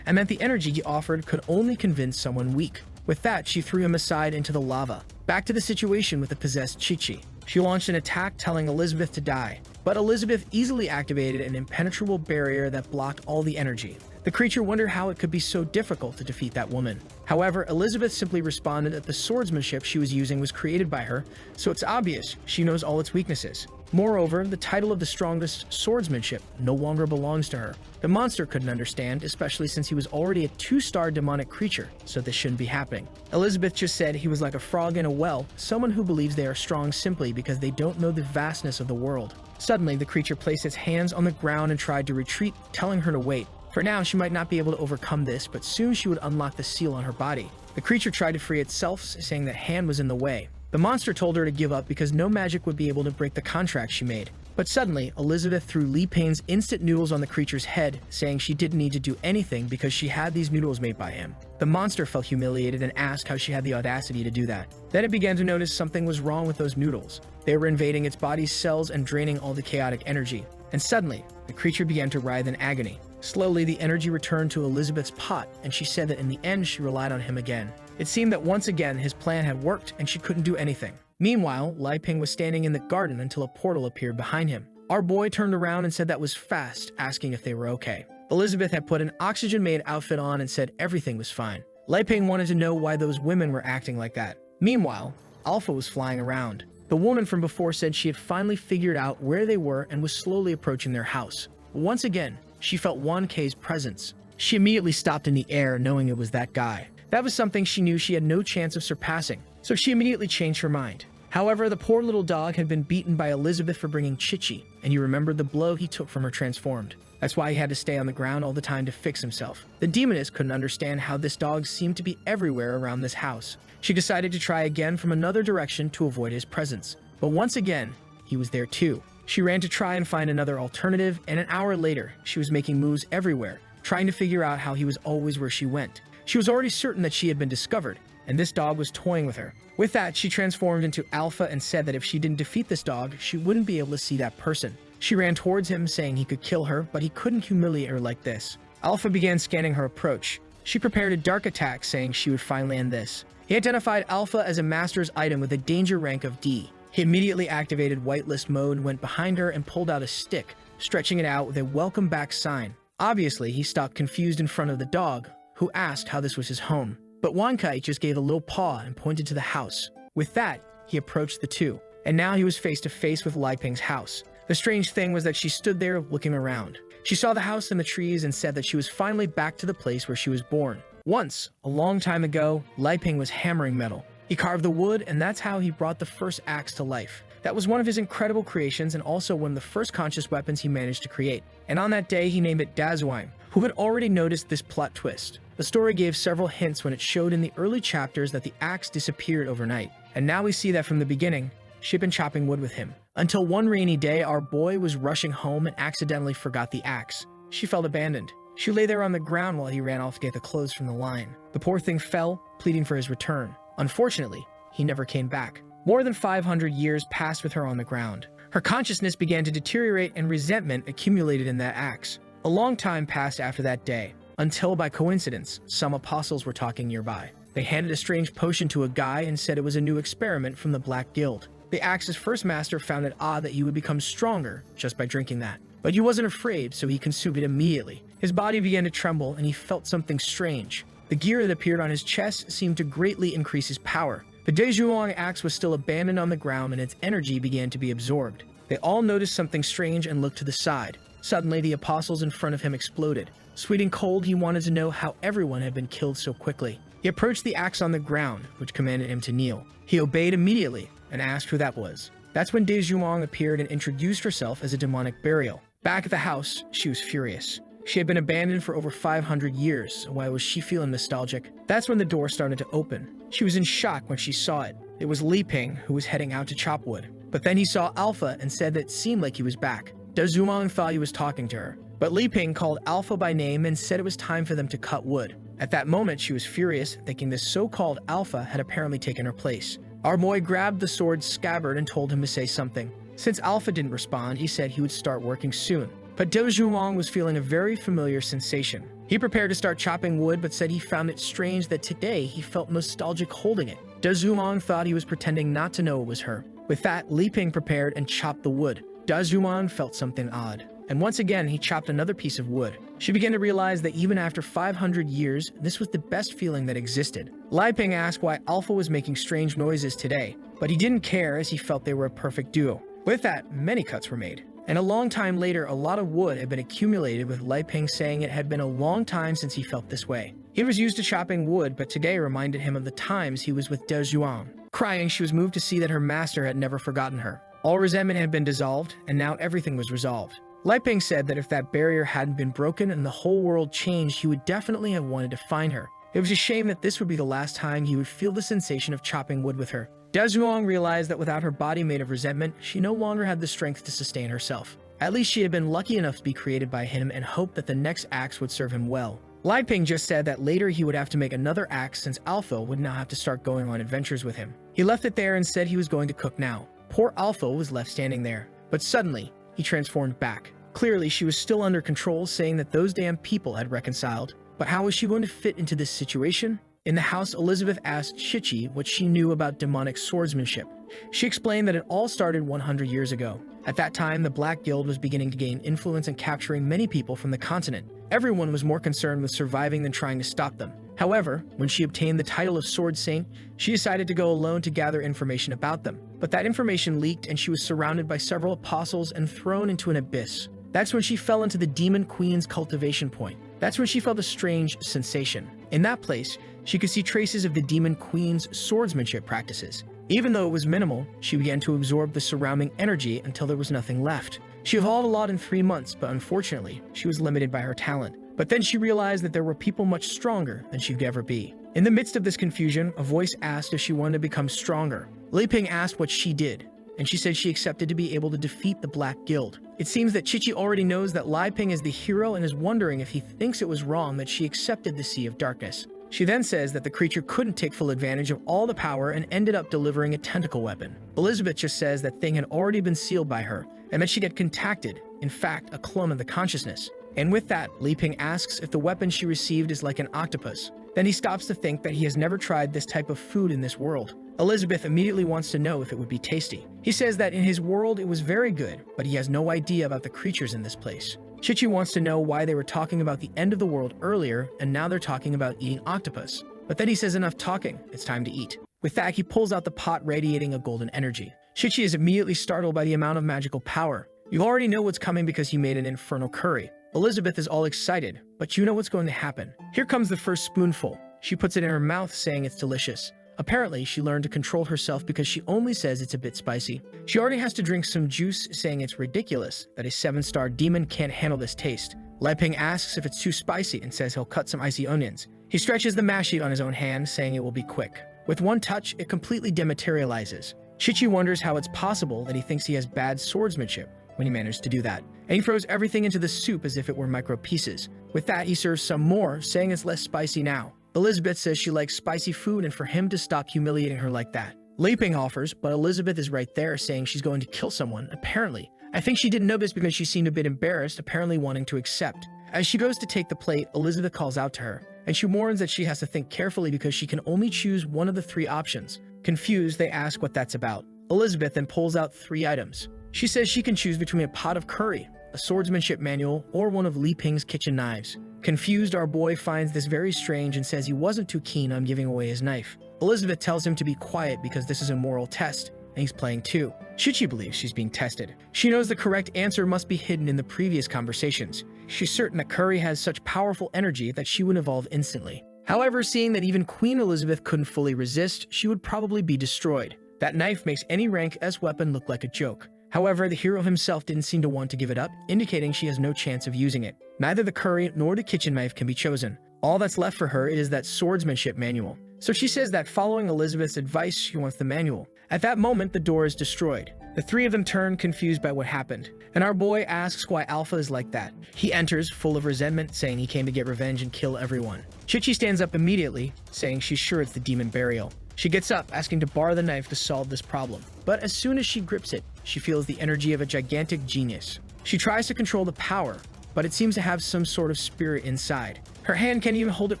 S1: and that the energy he offered could only convince someone weak. With that, she threw him aside into the lava. Back to the situation with the possessed Qiqi. She launched an attack telling Elizabeth to die, but Elizabeth easily activated an impenetrable barrier that blocked all the energy. The creature wondered how it could be so difficult to defeat that woman. However, Elizabeth simply responded that the swordsmanship she was using was created by her, so it's obvious she knows all its weaknesses. Moreover, the title of the strongest swordsmanship no longer belongs to her. The monster couldn't understand, especially since he was already a 2-star demonic creature, so this shouldn't be happening. Elizabeth just said he was like a frog in a well, someone who believes they are strong simply because they don't know the vastness of the world. Suddenly, the creature placed its hands on the ground and tried to retreat, telling her to wait. For now, she might not be able to overcome this, but soon she would unlock the seal on her body. The creature tried to free itself, saying that hand was in the way. The monster told her to give up because no magic would be able to break the contract she made. But suddenly, Elizabeth threw Li Ping's instant noodles on the creature's head, saying she didn't need to do anything because she had these noodles made by him. The monster felt humiliated and asked how she had the audacity to do that. Then it began to notice something was wrong with those noodles. They were invading its body's cells and draining all the chaotic energy. And suddenly, the creature began to writhe in agony. Slowly, the energy returned to Elizabeth's pot, and she said that in the end she relied on him again. It seemed that once again his plan had worked and she couldn't do anything. Meanwhile, Lai Ping was standing in the garden until a portal appeared behind him. Our boy turned around and said that was fast, asking if they were okay. Elizabeth had put an oxygen-made outfit on and said everything was fine. Lai Ping wanted to know why those women were acting like that. Meanwhile, Alpha was flying around. The woman from before said she had finally figured out where they were and was slowly approaching their house. Once again, she felt Wan K's presence. She immediately stopped in the air, knowing it was that guy. That was something she knew she had no chance of surpassing, so she immediately changed her mind. However, the poor little dog had been beaten by Elizabeth for bringing Chichi, and you remembered the blow he took from her transformed. That's why he had to stay on the ground all the time to fix himself. The demoness couldn't understand how this dog seemed to be everywhere around this house. She decided to try again from another direction to avoid his presence. But once again, he was there too. She ran to try and find another alternative, and an hour later, she was making moves everywhere, trying to figure out how he was always where she went. She was already certain that she had been discovered, and this dog was toying with her. With that, she transformed into Alpha and said that if she didn't defeat this dog, she wouldn't be able to see that person. She ran towards him, saying he could kill her, but he couldn't humiliate her like this. Alpha began scanning her approach. She prepared a dark attack, saying she would finally end this. He identified Alpha as a master's item with a danger rank of D. He immediately activated whitelist mode, went behind her, and pulled out a stick, stretching it out with a welcome back sign. Obviously, he stopped confused in front of the dog, who asked how this was his home. But Wan Kai just gave a little paw and pointed to the house. With that, he approached the two, and now he was face to face with Lai Ping's house. The strange thing was that she stood there looking around. She saw the house and the trees and said that she was finally back to the place where she was born. Once, a long time ago, Lai Ping was hammering metal. He carved the wood, and that's how he brought the first axe to life. That was one of his incredible creations and also one of the first conscious weapons he managed to create. And on that day, he named it Dazuang, who had already noticed this plot twist. The story gave several hints when it showed in the early chapters that the axe disappeared overnight. And now we see that from the beginning, she had been chopping wood with him. Until one rainy day, our boy was rushing home and accidentally forgot the axe. She felt abandoned. She lay there on the ground while he ran off to get the clothes from the line. The poor thing fell, pleading for his return. Unfortunately, he never came back. More than 500 years passed with her on the ground. Her consciousness began to deteriorate and resentment accumulated in that axe. A long time passed after that day, until by coincidence, some apostles were talking nearby. They handed a strange potion to a guy and said it was a new experiment from the Black Guild. The axe's first master found it odd that he would become stronger just by drinking that. But he wasn't afraid, so he consumed it immediately. His body began to tremble and he felt something strange. The gear that appeared on his chest seemed to greatly increase his power. The Daezhuang axe was still abandoned on the ground and its energy began to be absorbed. They all noticed something strange and looked to the side. Suddenly, the apostles in front of him exploded. Sweet and cold, he wanted to know how everyone had been killed so quickly. He approached the axe on the ground, which commanded him to kneel. He obeyed immediately and asked who that was. That's when Daezhuang appeared and introduced herself as a demonic burial. Back at the house, she was furious. She had been abandoned for over 500 years, so why was she feeling nostalgic? That's when the door started to open. She was in shock when she saw it. It was Li Ping, who was heading out to chop wood. But then he saw Alpha and said that it seemed like he was back. Daezhuang thought he was talking to her. But Li Ping called Alpha by name and said it was time for them to cut wood. At that moment, she was furious, thinking this so-called Alpha had apparently taken her place. Our boy grabbed the sword's scabbard and told him to say something. Since Alpha didn't respond, he said he would start working soon. But Daezhuang was feeling a very familiar sensation. He prepared to start chopping wood, but said he found it strange that today he felt nostalgic holding it. Daezhuang thought he was pretending not to know it was her. With that, Li Ping prepared and chopped the wood. Daezhuang felt something odd. And once again, he chopped another piece of wood. She began to realize that even after 500 years, this was the best feeling that existed. Lai Ping asked why Alpha was making strange noises today, but he didn't care as he felt they were a perfect duo. With that, many cuts were made. And a long time later, a lot of wood had been accumulated, with Lai Ping saying it had been a long time since he felt this way. He was used to chopping wood, but today reminded him of the times he was with Daezhuang. Crying, she was moved to see that her master had never forgotten her. All resentment had been dissolved, and now everything was resolved. Lai Ping said that if that barrier hadn't been broken and the whole world changed, he would definitely have wanted to find her. It was a shame that this would be the last time he would feel the sensation of chopping wood with her. Daezhuang realized that without her body made of resentment, she no longer had the strength to sustain herself. At least she had been lucky enough to be created by him and hoped that the next axe would serve him well. Lai Ping just said that later he would have to make another axe since Alpha would now have to start going on adventures with him. He left it there and said he was going to cook now. Poor Alpha was left standing there. But suddenly, he transformed back. Clearly, she was still under control, saying that those damn people had reconciled. But how was she going to fit into this situation? In the house, Elizabeth asked Chichi what she knew about demonic swordsmanship. She explained that it all started 100 years ago. At that time, the Black Guild was beginning to gain influence and capturing many people from the continent. Everyone was more concerned with surviving than trying to stop them. However, when she obtained the title of Sword Saint, she decided to go alone to gather information about them. But that information leaked and she was surrounded by several apostles and thrown into an abyss. That's when she fell into the Demon Queen's cultivation point. That's when she felt a strange sensation. In that place, she could see traces of the Demon Queen's swordsmanship practices. Even though it was minimal, she began to absorb the surrounding energy until there was nothing left. She evolved a lot in 3 months, but unfortunately, she was limited by her talent. But then she realized that there were people much stronger than she could ever be. In the midst of this confusion, a voice asked if she wanted to become stronger. Li Ping asked what she did, and she said she accepted to be able to defeat the Black Guild. It seems that Chichi already knows that Li Ping is the hero and is wondering if he thinks it was wrong that she accepted the Sea of Darkness. She then says that the creature couldn't take full advantage of all the power and ended up delivering a tentacle weapon. Elizabeth just says that thing had already been sealed by her and that she'd get contacted, in fact, a clone of the consciousness. And with that, Li Ping asks if the weapon she received is like an octopus. Then he stops to think that he has never tried this type of food in this world. Elizabeth immediately wants to know if it would be tasty. He says that in his world it was very good, but he has no idea about the creatures in this place. Chichi wants to know why they were talking about the end of the world earlier and now they're talking about eating octopus. But then he says enough talking, it's time to eat. With that, he pulls out the pot radiating a golden energy. Chichi is immediately startled by the amount of magical power. You already know what's coming because he made an infernal curry. Elizabeth is all excited, but you know what's going to happen. Here comes the first spoonful. She puts it in her mouth saying it's delicious. Apparently, she learned to control herself because she only says it's a bit spicy. She already has to drink some juice, saying it's ridiculous that a 7-star demon can't handle this taste. Li Ping asks if it's too spicy and says he'll cut some icy onions. He stretches the mash sheet on his own hand, saying it will be quick. With one touch, it completely dematerializes. Chichi wonders how it's possible that he thinks he has bad swordsmanship when he managed to do that. And he throws everything into the soup as if it were micro pieces. With that, he serves some more, saying it's less spicy now. Elizabeth says she likes spicy food and for him to stop humiliating her like that. Li Ping offers, but Elizabeth is right there saying she's going to kill someone, apparently. I think she didn't know this because she seemed a bit embarrassed, apparently wanting to accept. As she goes to take the plate, Elizabeth calls out to her, and she warns that she has to think carefully because she can only choose one of the 3 options. Confused, they ask what that's about. Elizabeth then pulls out 3 items. She says she can choose between a pot of curry, a swordsmanship manual, or one of Li Ping's kitchen knives. Confused, our boy finds this very strange and says he wasn't too keen on giving away his knife. Elizabeth tells him to be quiet because this is a moral test, and he's playing too. Chichi believes she's being tested. She knows the correct answer must be hidden in the previous conversations. She's certain that curry has such powerful energy that she would evolve instantly. However, seeing that even Queen Elizabeth couldn't fully resist, she would probably be destroyed. That knife makes any rank S weapon look like a joke. However, the hero himself didn't seem to want to give it up, indicating she has no chance of using it. Neither the curry nor the kitchen knife can be chosen. All that's left for her is that swordsmanship manual. So she says that following Elizabeth's advice, she wants the manual. At that moment, the door is destroyed. The 3 of them turn, confused by what happened. And our boy asks why Alpha is like that. He enters, full of resentment, saying he came to get revenge and kill everyone. Chichi stands up immediately, saying she's sure it's the demon burial. She gets up, asking to borrow the knife to solve this problem. But as soon as she grips it, she feels the energy of a gigantic genius. She tries to control the power, but it seems to have some sort of spirit inside. Her hand can't even hold it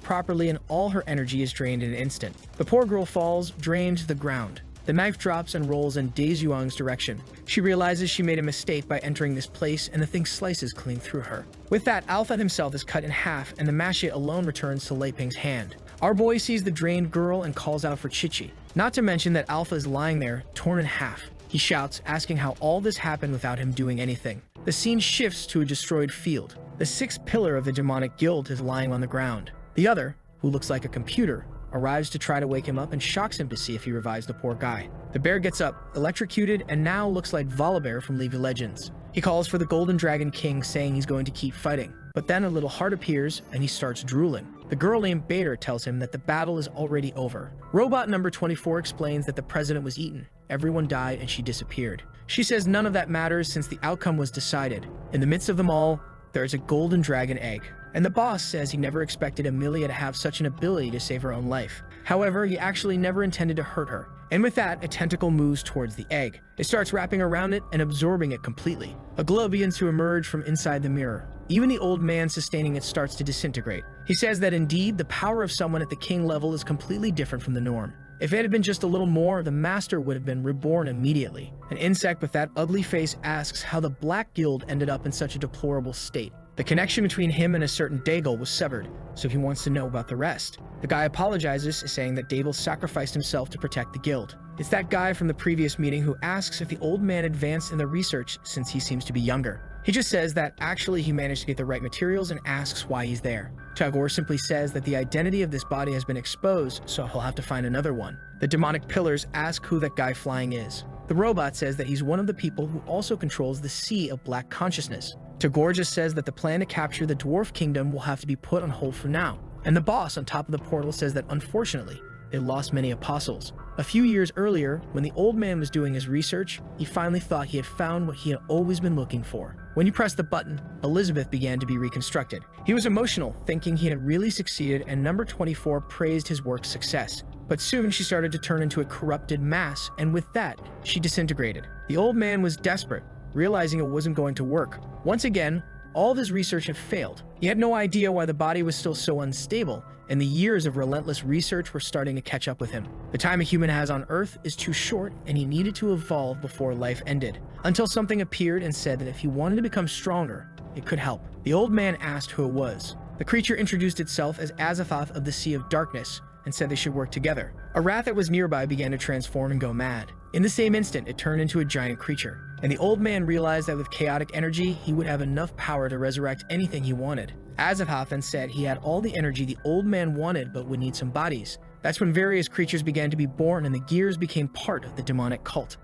S1: properly and all her energy is drained in an instant. The poor girl falls, drained to the ground. The knife drops and rolls in Dae Yuang's direction. She realizes she made a mistake by entering this place and the thing slices clean through her. With that, Alpha himself is cut in half and the machete alone returns to Li Ping's hand. Our boy sees the drained girl and calls out for Chichi. Not to mention that Alpha is lying there, torn in half. He shouts, asking how all this happened without him doing anything. The scene shifts to a destroyed field. The 6th pillar of the demonic guild is lying on the ground. The other, who looks like a computer, arrives to try to wake him up and shocks him to see if he revives the poor guy. The bear gets up, electrocuted, and now looks like Volibear from League of Legends. He calls for the Golden Dragon King, saying he's going to keep fighting. But then a little heart appears, and he starts drooling. The girl named Bader tells him that the battle is already over. Robot number 24 explains that the president was eaten. Everyone died, and she disappeared. She says none of that matters since the outcome was decided. In the midst of them all, there is a golden dragon egg. and the boss says he never expected Amelia to have such an ability to save her own life. However, he actually never intended to hurt her. And with that, a tentacle moves towards the egg. It starts wrapping around it and absorbing it completely. A glow begins to emerge from inside the mirror. Even the old man sustaining it starts to disintegrate. He says that indeed, the power of someone at the king level is completely different from the norm. If it had been just a little more, the master would have been reborn immediately. An insect with that ugly face asks how the Black Guild ended up in such a deplorable state. The connection between him and a certain Daigle was severed, so he wants to know about the rest. The guy apologizes, saying that Daigle sacrificed himself to protect the guild. It's that guy from the previous meeting who asks if the old man advanced in the research since he seems to be younger. He just says that actually he managed to get the right materials and asks why he's there. Tagore simply says that the identity of this body has been exposed, so he'll have to find another one. The demonic pillars ask who that guy flying is. The robot says that he's one of the people who also controls the Sea of Black Consciousness. Tagore just says that the plan to capture the Dwarf Kingdom will have to be put on hold for now. And the boss on top of the portal says that unfortunately, they lost many apostles. A few years earlier, when the old man was doing his research, he finally thought he had found what he had always been looking for. When he pressed the button, Elizabeth began to be reconstructed. He was emotional, thinking he had really succeeded, and number 24 praised his work's success. But soon she started to turn into a corrupted mass, and with that, she disintegrated. The old man was desperate, realizing it wasn't going to work. Once again, all of his research had failed. He had no idea why the body was still so unstable, and the years of relentless research were starting to catch up with him. The time a human has on Earth is too short, and he needed to evolve before life ended. Until something appeared and said that if he wanted to become stronger, it could help. The old man asked who it was. The creature introduced itself as Azathoth of the Sea of Darkness, and said they should work together. A rat that was nearby began to transform and go mad. In the same instant, it turned into a giant creature, and the old man realized that with chaotic energy, he would have enough power to resurrect anything he wanted. Azathoth then said he had all the energy the old man wanted but would need some bodies. That's when various creatures began to be born and the gears became part of the demonic cult.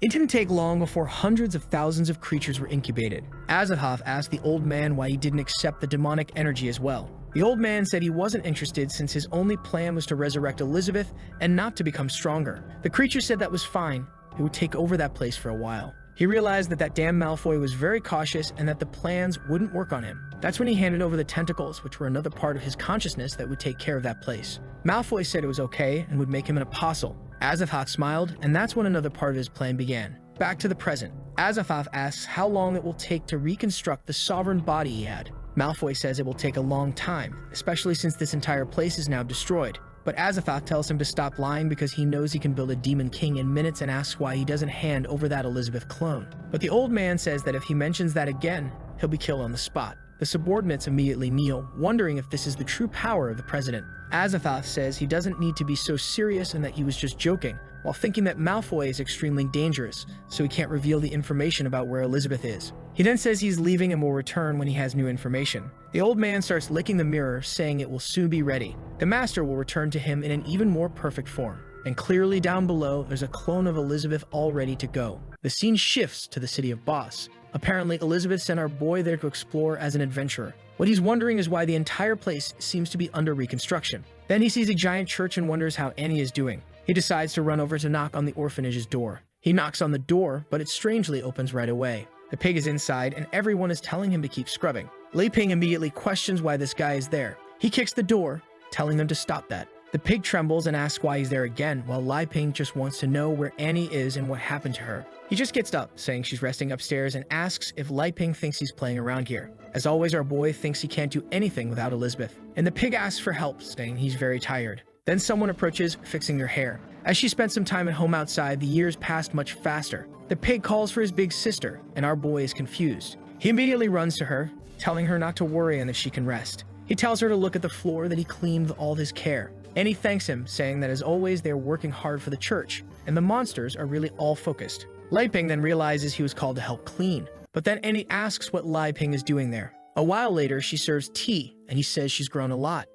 S1: It didn't take long before hundreds of thousands of creatures were incubated. Azathoth asked the old man why he didn't accept the demonic energy as well. The old man said he wasn't interested since his only plan was to resurrect Elizabeth and not to become stronger. The creature said that was fine. It would take over that place for a while. He realized that that damn Malfoy was very cautious and that the plans wouldn't work on him. That's when he handed over the tentacles, which were another part of his consciousness that would take care of that place. Malfoy said it was okay and would make him an apostle. Azathoth smiled, and that's when another part of his plan began. Back to the present. Azathoth asks how long it will take to reconstruct the sovereign body he had. Malfoy says it will take a long time, especially since this entire place is now destroyed. But Azathoth tells him to stop lying because he knows he can build a demon king in minutes and asks why he doesn't hand over that Elizabeth clone. But the old man says that if he mentions that again, he'll be killed on the spot. The subordinates immediately kneel, wondering if this is the true power of the president. Azathoth says he doesn't need to be so serious and that he was just joking, while thinking that Malfoy is extremely dangerous, so he can't reveal the information about where Elizabeth is. He then says he's leaving and will return when he has new information. The old man starts licking the mirror, saying it will soon be ready. The master will return to him in an even more perfect form. And clearly down below, there's a clone of Elizabeth all ready to go. The scene shifts to the city of Boss. Apparently, Elizabeth sent our boy there to explore as an adventurer. What he's wondering is why the entire place seems to be under reconstruction. Then he sees a giant church and wonders how Annie is doing. He decides to run over to knock on the orphanage's door. He knocks on the door, but it strangely opens right away. The pig is inside, and everyone is telling him to keep scrubbing. Lei Ping immediately questions why this guy is there. He kicks the door, telling them to stop that. The pig trembles and asks why he's there again, while Lei Ping just wants to know where Annie is and what happened to her. He just gets up, saying she's resting upstairs, and asks if Lei Ping thinks he's playing around here. As always, our boy thinks he can't do anything without Elizabeth, and the pig asks for help, saying he's very tired. Then someone approaches, fixing her hair. As she spent some time at home outside, the years passed much faster. The pig calls for his big sister, and our boy is confused. He immediately runs to her, telling her not to worry and that she can rest. He tells her to look at the floor that he cleaned with all his care. And he thanks him, saying that as always, they're working hard for the church, and the monsters are really all focused. Lei Ping then realizes he was called to help clean, but then Annie asks what Lei Ping is doing there. A while later, she serves tea, and he says she's grown a lot.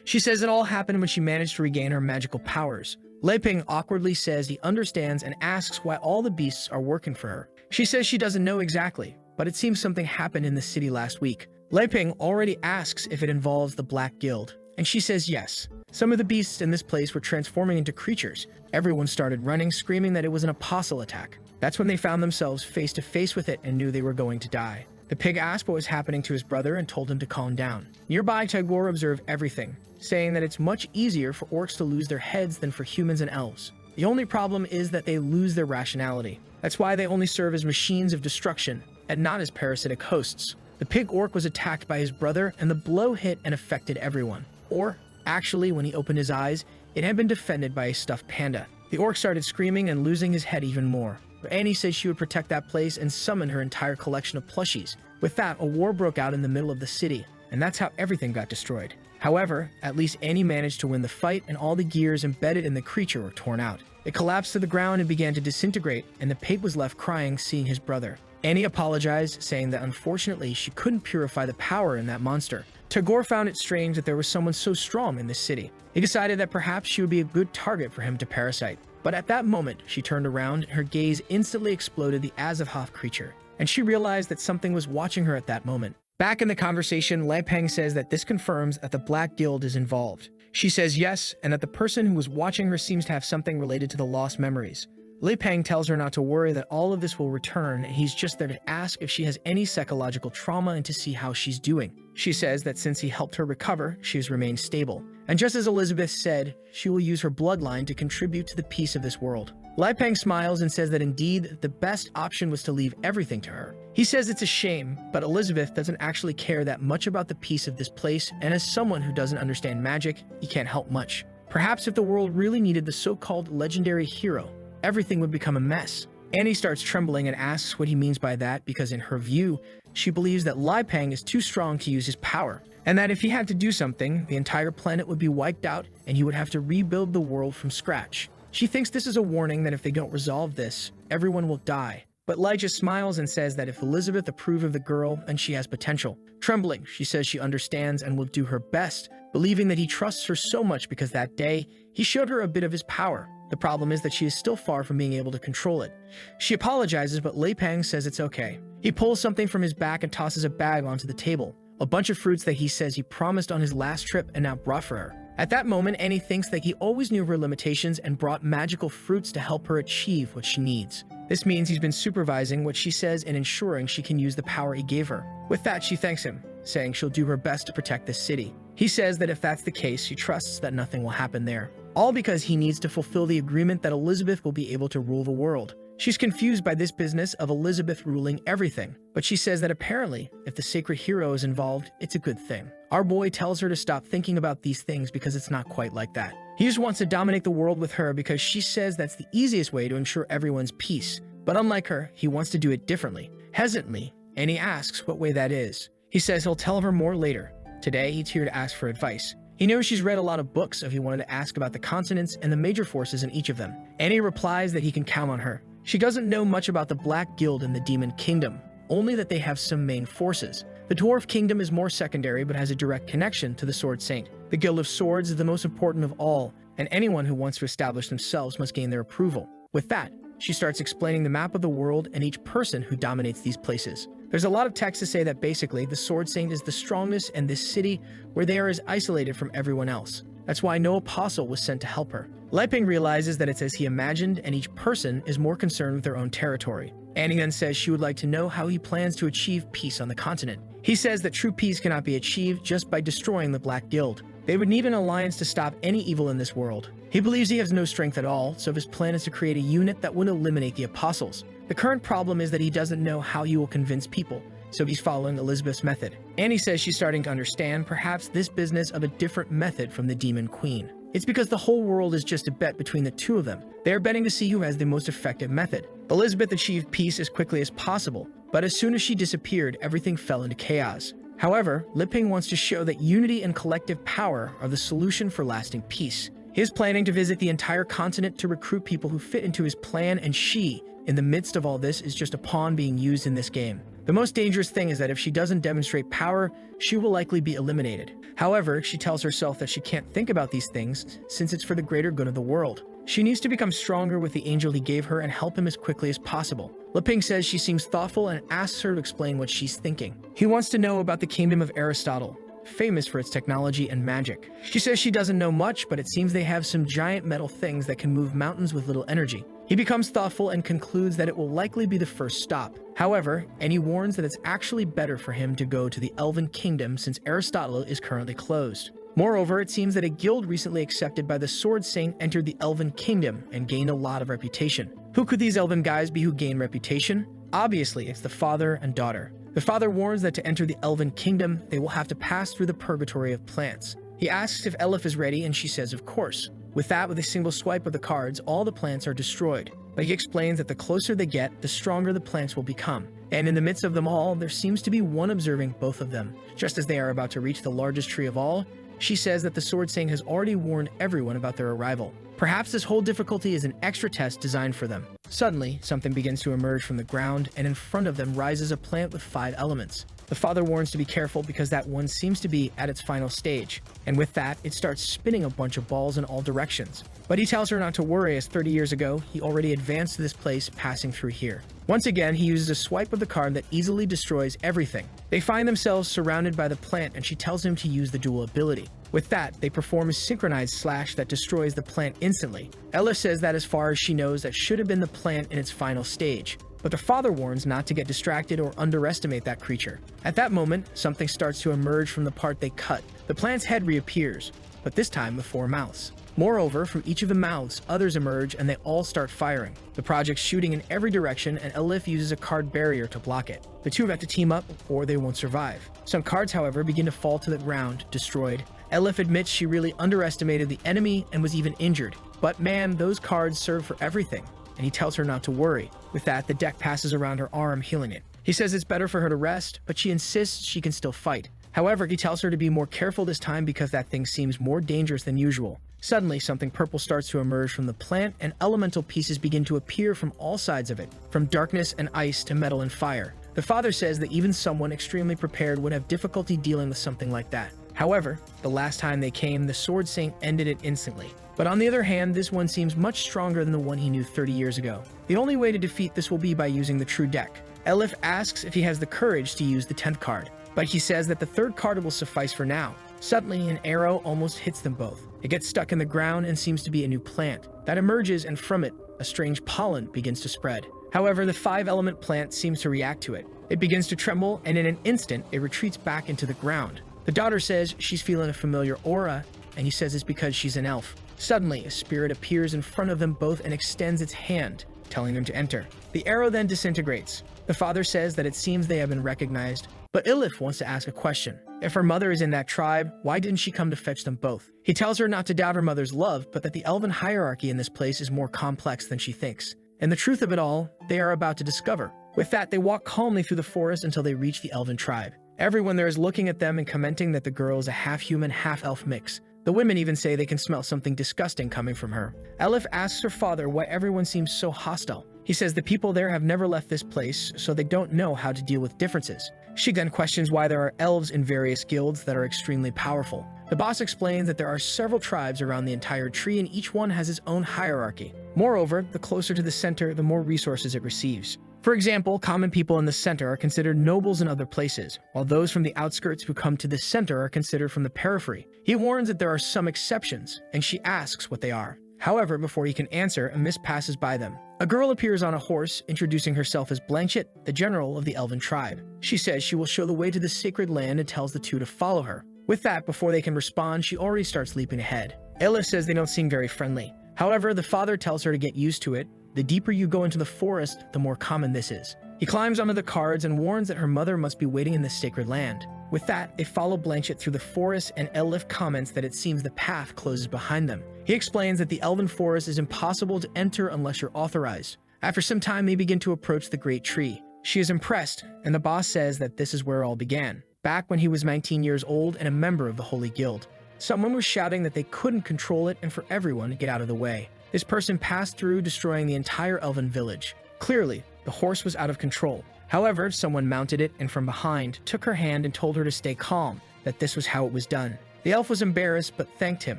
S1: She says it all happened when she managed to regain her magical powers. Lei Ping awkwardly says he understands and asks why all the beasts are working for her. She says she doesn't know exactly, but it seems something happened in the city last week. Lei Ping already asks if it involves the Black Guild, and she says yes. Some of the beasts in this place were transforming into creatures. Everyone started running, screaming that it was an apostle attack. That's when they found themselves face to face with it and knew they were going to die. The pig asked what was happening to his brother and told him to calm down. Nearby, Tagore observed everything, saying that it's much easier for orcs to lose their heads than for humans and elves. The only problem is that they lose their rationality. That's why they only serve as machines of destruction, and not as parasitic hosts. The pig orc was attacked by his brother, and the blow hit and affected everyone. Or, actually, when he opened his eyes, it had been defended by a stuffed panda. The orc started screaming and losing his head even more. But Annie said she would protect that place and summon her entire collection of plushies. With that, a war broke out in the middle of the city, and that's how everything got destroyed. However, at least Annie managed to win the fight, and all the gears embedded in the creature were torn out. It collapsed to the ground and began to disintegrate, and the pig was left crying seeing his brother. Annie apologized, saying that unfortunately she couldn't purify the power in that monster. Tagore found it strange that there was someone so strong in this city. He decided that perhaps she would be a good target for him to parasite. But at that moment, she turned around and her gaze instantly exploded the Azathoth creature, and she realized that something was watching her at that moment. Back in the conversation, Lai Peng says that this confirms that the Black Guild is involved. She says yes, and that the person who was watching her seems to have something related to the lost memories. Lai Peng tells her not to worry, that all of this will return, and he's just there to ask if she has any psychological trauma and to see how she's doing. She says that since he helped her recover, she has remained stable. And just as Elizabeth said, she will use her bloodline to contribute to the peace of this world. Lai Peng smiles and says that indeed, the best option was to leave everything to her. He says it's a shame, but Elizabeth doesn't actually care that much about the peace of this place, and as someone who doesn't understand magic, he can't help much. Perhaps if the world really needed the so-called legendary hero, everything would become a mess. Annie starts trembling and asks what he means by that because in her view, she believes that Lai Peng is too strong to use his power, and that if he had to do something, the entire planet would be wiped out and he would have to rebuild the world from scratch. She thinks this is a warning that if they don't resolve this, everyone will die. But Lai just smiles and says that if Elizabeth approved of the girl, then she has potential. Trembling, she says she understands and will do her best, believing that he trusts her so much because that day, he showed her a bit of his power. The problem is that she is still far from being able to control it. She apologizes, but Lai Peng says it's okay. He pulls something from his back and tosses a bag onto the table. A bunch of fruits that he says he promised on his last trip and now brought for her. At that moment, Annie thinks that he always knew her limitations and brought magical fruits to help her achieve what she needs. This means he's been supervising what she says and ensuring she can use the power he gave her. With that, she thanks him, saying she'll do her best to protect this city. He says that if that's the case, she trusts that nothing will happen there. All because he needs to fulfill the agreement that Elizabeth will be able to rule the world. She's confused by this business of Elizabeth ruling everything, but she says that apparently, if the sacred hero is involved, it's a good thing. Our boy tells her to stop thinking about these things because it's not quite like that. He just wants to dominate the world with her because she says that's the easiest way to ensure everyone's peace. But unlike her, he wants to do it differently. Hesitantly, and he asks what way that is. He says he'll tell her more later. Today, he's here to ask for advice. He knows she's read a lot of books, so he wanted to ask about the continents and the major forces in each of them. Annie replies that he can count on her. She doesn't know much about the Black Guild and the Demon Kingdom, only that they have some main forces. The Dwarf Kingdom is more secondary but has a direct connection to the Sword Saint. The Guild of Swords is the most important of all, and anyone who wants to establish themselves must gain their approval. With that, she starts explaining the map of the world and each person who dominates these places. There's a lot of text to say that basically the Sword Saint is the strongest in this city where they are as isolated from everyone else. That's why no apostle was sent to help her. Lai Peng realizes that it's as he imagined and each person is more concerned with their own territory. Annie then says she would like to know how he plans to achieve peace on the continent. He says that true peace cannot be achieved just by destroying the Black Guild. They would need an alliance to stop any evil in this world. He believes he has no strength at all, so his plan is to create a unit that would eliminate the apostles. The current problem is that he doesn't know how he will convince people, so he's following Elizabeth's method. Annie says she's starting to understand perhaps this business of a different method from the Demon Queen. It's because the whole world is just a bet between the two of them. They are betting to see who has the most effective method. Elizabeth achieved peace as quickly as possible, but as soon as she disappeared, everything fell into chaos. However, Lai Peng wants to show that unity and collective power are the solution for lasting peace. He is planning to visit the entire continent to recruit people who fit into his plan, and she, in the midst of all this, is just a pawn being used in this game. The most dangerous thing is that if she doesn't demonstrate power, she will likely be eliminated. However, she tells herself that she can't think about these things since it's for the greater good of the world. She needs to become stronger with the angel he gave her and help him as quickly as possible. Lai Peng says she seems thoughtful and asks her to explain what she's thinking. He wants to know about the kingdom of Aristotle, famous for its technology and magic. She says she doesn't know much, but it seems they have some giant metal things that can move mountains with little energy. He becomes thoughtful and concludes that it will likely be the first stop. However, and he warns that it's actually better for him to go to the Elven Kingdom since Aristotle is currently closed. Moreover, it seems that a guild recently accepted by the Sword Saint entered the Elven Kingdom and gained a lot of reputation. Who could these elven guys be who gain reputation? Obviously, it's the father and daughter. The father warns that to enter the Elven Kingdom, they will have to pass through the purgatory of plants. He asks if Elif is ready, and she says of course. With that, with a single swipe of the cards, all the plants are destroyed. But he explains that the closer they get, the stronger the plants will become. And in the midst of them all, there seems to be one observing both of them. Just as they are about to reach the largest tree of all, she says that the Sword Saint has already warned everyone about their arrival. Perhaps this whole difficulty is an extra test designed for them. Suddenly, something begins to emerge from the ground, and in front of them rises a plant with 5 elements. The father warns to be careful because that one seems to be at its final stage, and with that, it starts spinning a bunch of balls in all directions. But he tells her not to worry, as 30 years ago, he already advanced to this place passing through here. Once again, he uses a swipe of the card that easily destroys everything. They find themselves surrounded by the plant, and she tells him to use the dual ability. With that, they perform a synchronized slash that destroys the plant instantly. Ella says that as far as she knows, that should have been the plant in its final stage. But the father warns not to get distracted or underestimate that creature. At that moment, something starts to emerge from the part they cut. The plant's head reappears, but this time with 4 mouths. Moreover, from each of the mouths, others emerge and they all start firing. The project's shooting in every direction, and Elif uses a card barrier to block it. The two have to team up or they won't survive. Some cards, however, begin to fall to the ground, destroyed. Elif admits she really underestimated the enemy and was even injured. But man, those cards serve for everything, and he tells her not to worry. With that, the deck passes around her arm, healing it. He says it's better for her to rest, but she insists she can still fight. However, he tells her to be more careful this time because that thing seems more dangerous than usual. Suddenly, something purple starts to emerge from the plant, and elemental pieces begin to appear from all sides of it, from darkness and ice to metal and fire. The father says that even someone extremely prepared would have difficulty dealing with something like that. However, the last time they came, the Sword Saint ended it instantly. But on the other hand, this one seems much stronger than the one he knew 30 years ago. The only way to defeat this will be by using the true deck. Elif asks if he has the courage to use the 10th card, but he says that the 3rd card will suffice for now. Suddenly, an arrow almost hits them both. It gets stuck in the ground and seems to be a new plant that emerges, and from it, a strange pollen begins to spread. However, the 5-element plant seems to react to it. It begins to tremble, and in an instant, it retreats back into the ground. The daughter says she's feeling a familiar aura, and he says it's because she's an elf. Suddenly, a spirit appears in front of them both and extends its hand, telling them to enter. The arrow then disintegrates. The father says that it seems they have been recognized, but Elif wants to ask a question. If her mother is in that tribe, why didn't she come to fetch them both? He tells her not to doubt her mother's love, but that the elven hierarchy in this place is more complex than she thinks. And the truth of it all, they are about to discover. With that, they walk calmly through the forest until they reach the elven tribe. Everyone there is looking at them and commenting that the girl is a half-human, half-elf mix. The women even say they can smell something disgusting coming from her. Elif asks her father why everyone seems so hostile. He says the people there have never left this place, so they don't know how to deal with differences. She then questions why there are elves in various guilds that are extremely powerful. The boss explains that there are several tribes around the entire tree, and each one has its own hierarchy. Moreover, the closer to the center, the more resources it receives. For example, common people in the center are considered nobles in other places, while those from the outskirts who come to the center are considered from the periphery. He warns that there are some exceptions, and she asks what they are. However, before he can answer, a mist passes by them. A girl appears on a horse, introducing herself as Blanchett, the general of the elven tribe. She says she will show the way to the sacred land and tells the two to follow her. With that, before they can respond, she already starts leaping ahead. Elif says they don't seem very friendly. However, the father tells her to get used to it. The deeper you go into the forest, the more common this is. He climbs onto the cards and warns that her mother must be waiting in the sacred land. With that, they follow Blanchett through the forest, and Elif comments that it seems the path closes behind them. He explains that the elven forest is impossible to enter unless you're authorized. After some time, they begin to approach the great tree. She is impressed, and the boss says that this is where it all began, back when he was 19 years old and a member of the Holy Guild. Someone was shouting that they couldn't control it and for everyone to get out of the way. This person passed through, destroying the entire elven village. Clearly, the horse was out of control. However, someone mounted it and from behind took her hand and told her to stay calm, that this was how it was done. The elf was embarrassed but thanked him,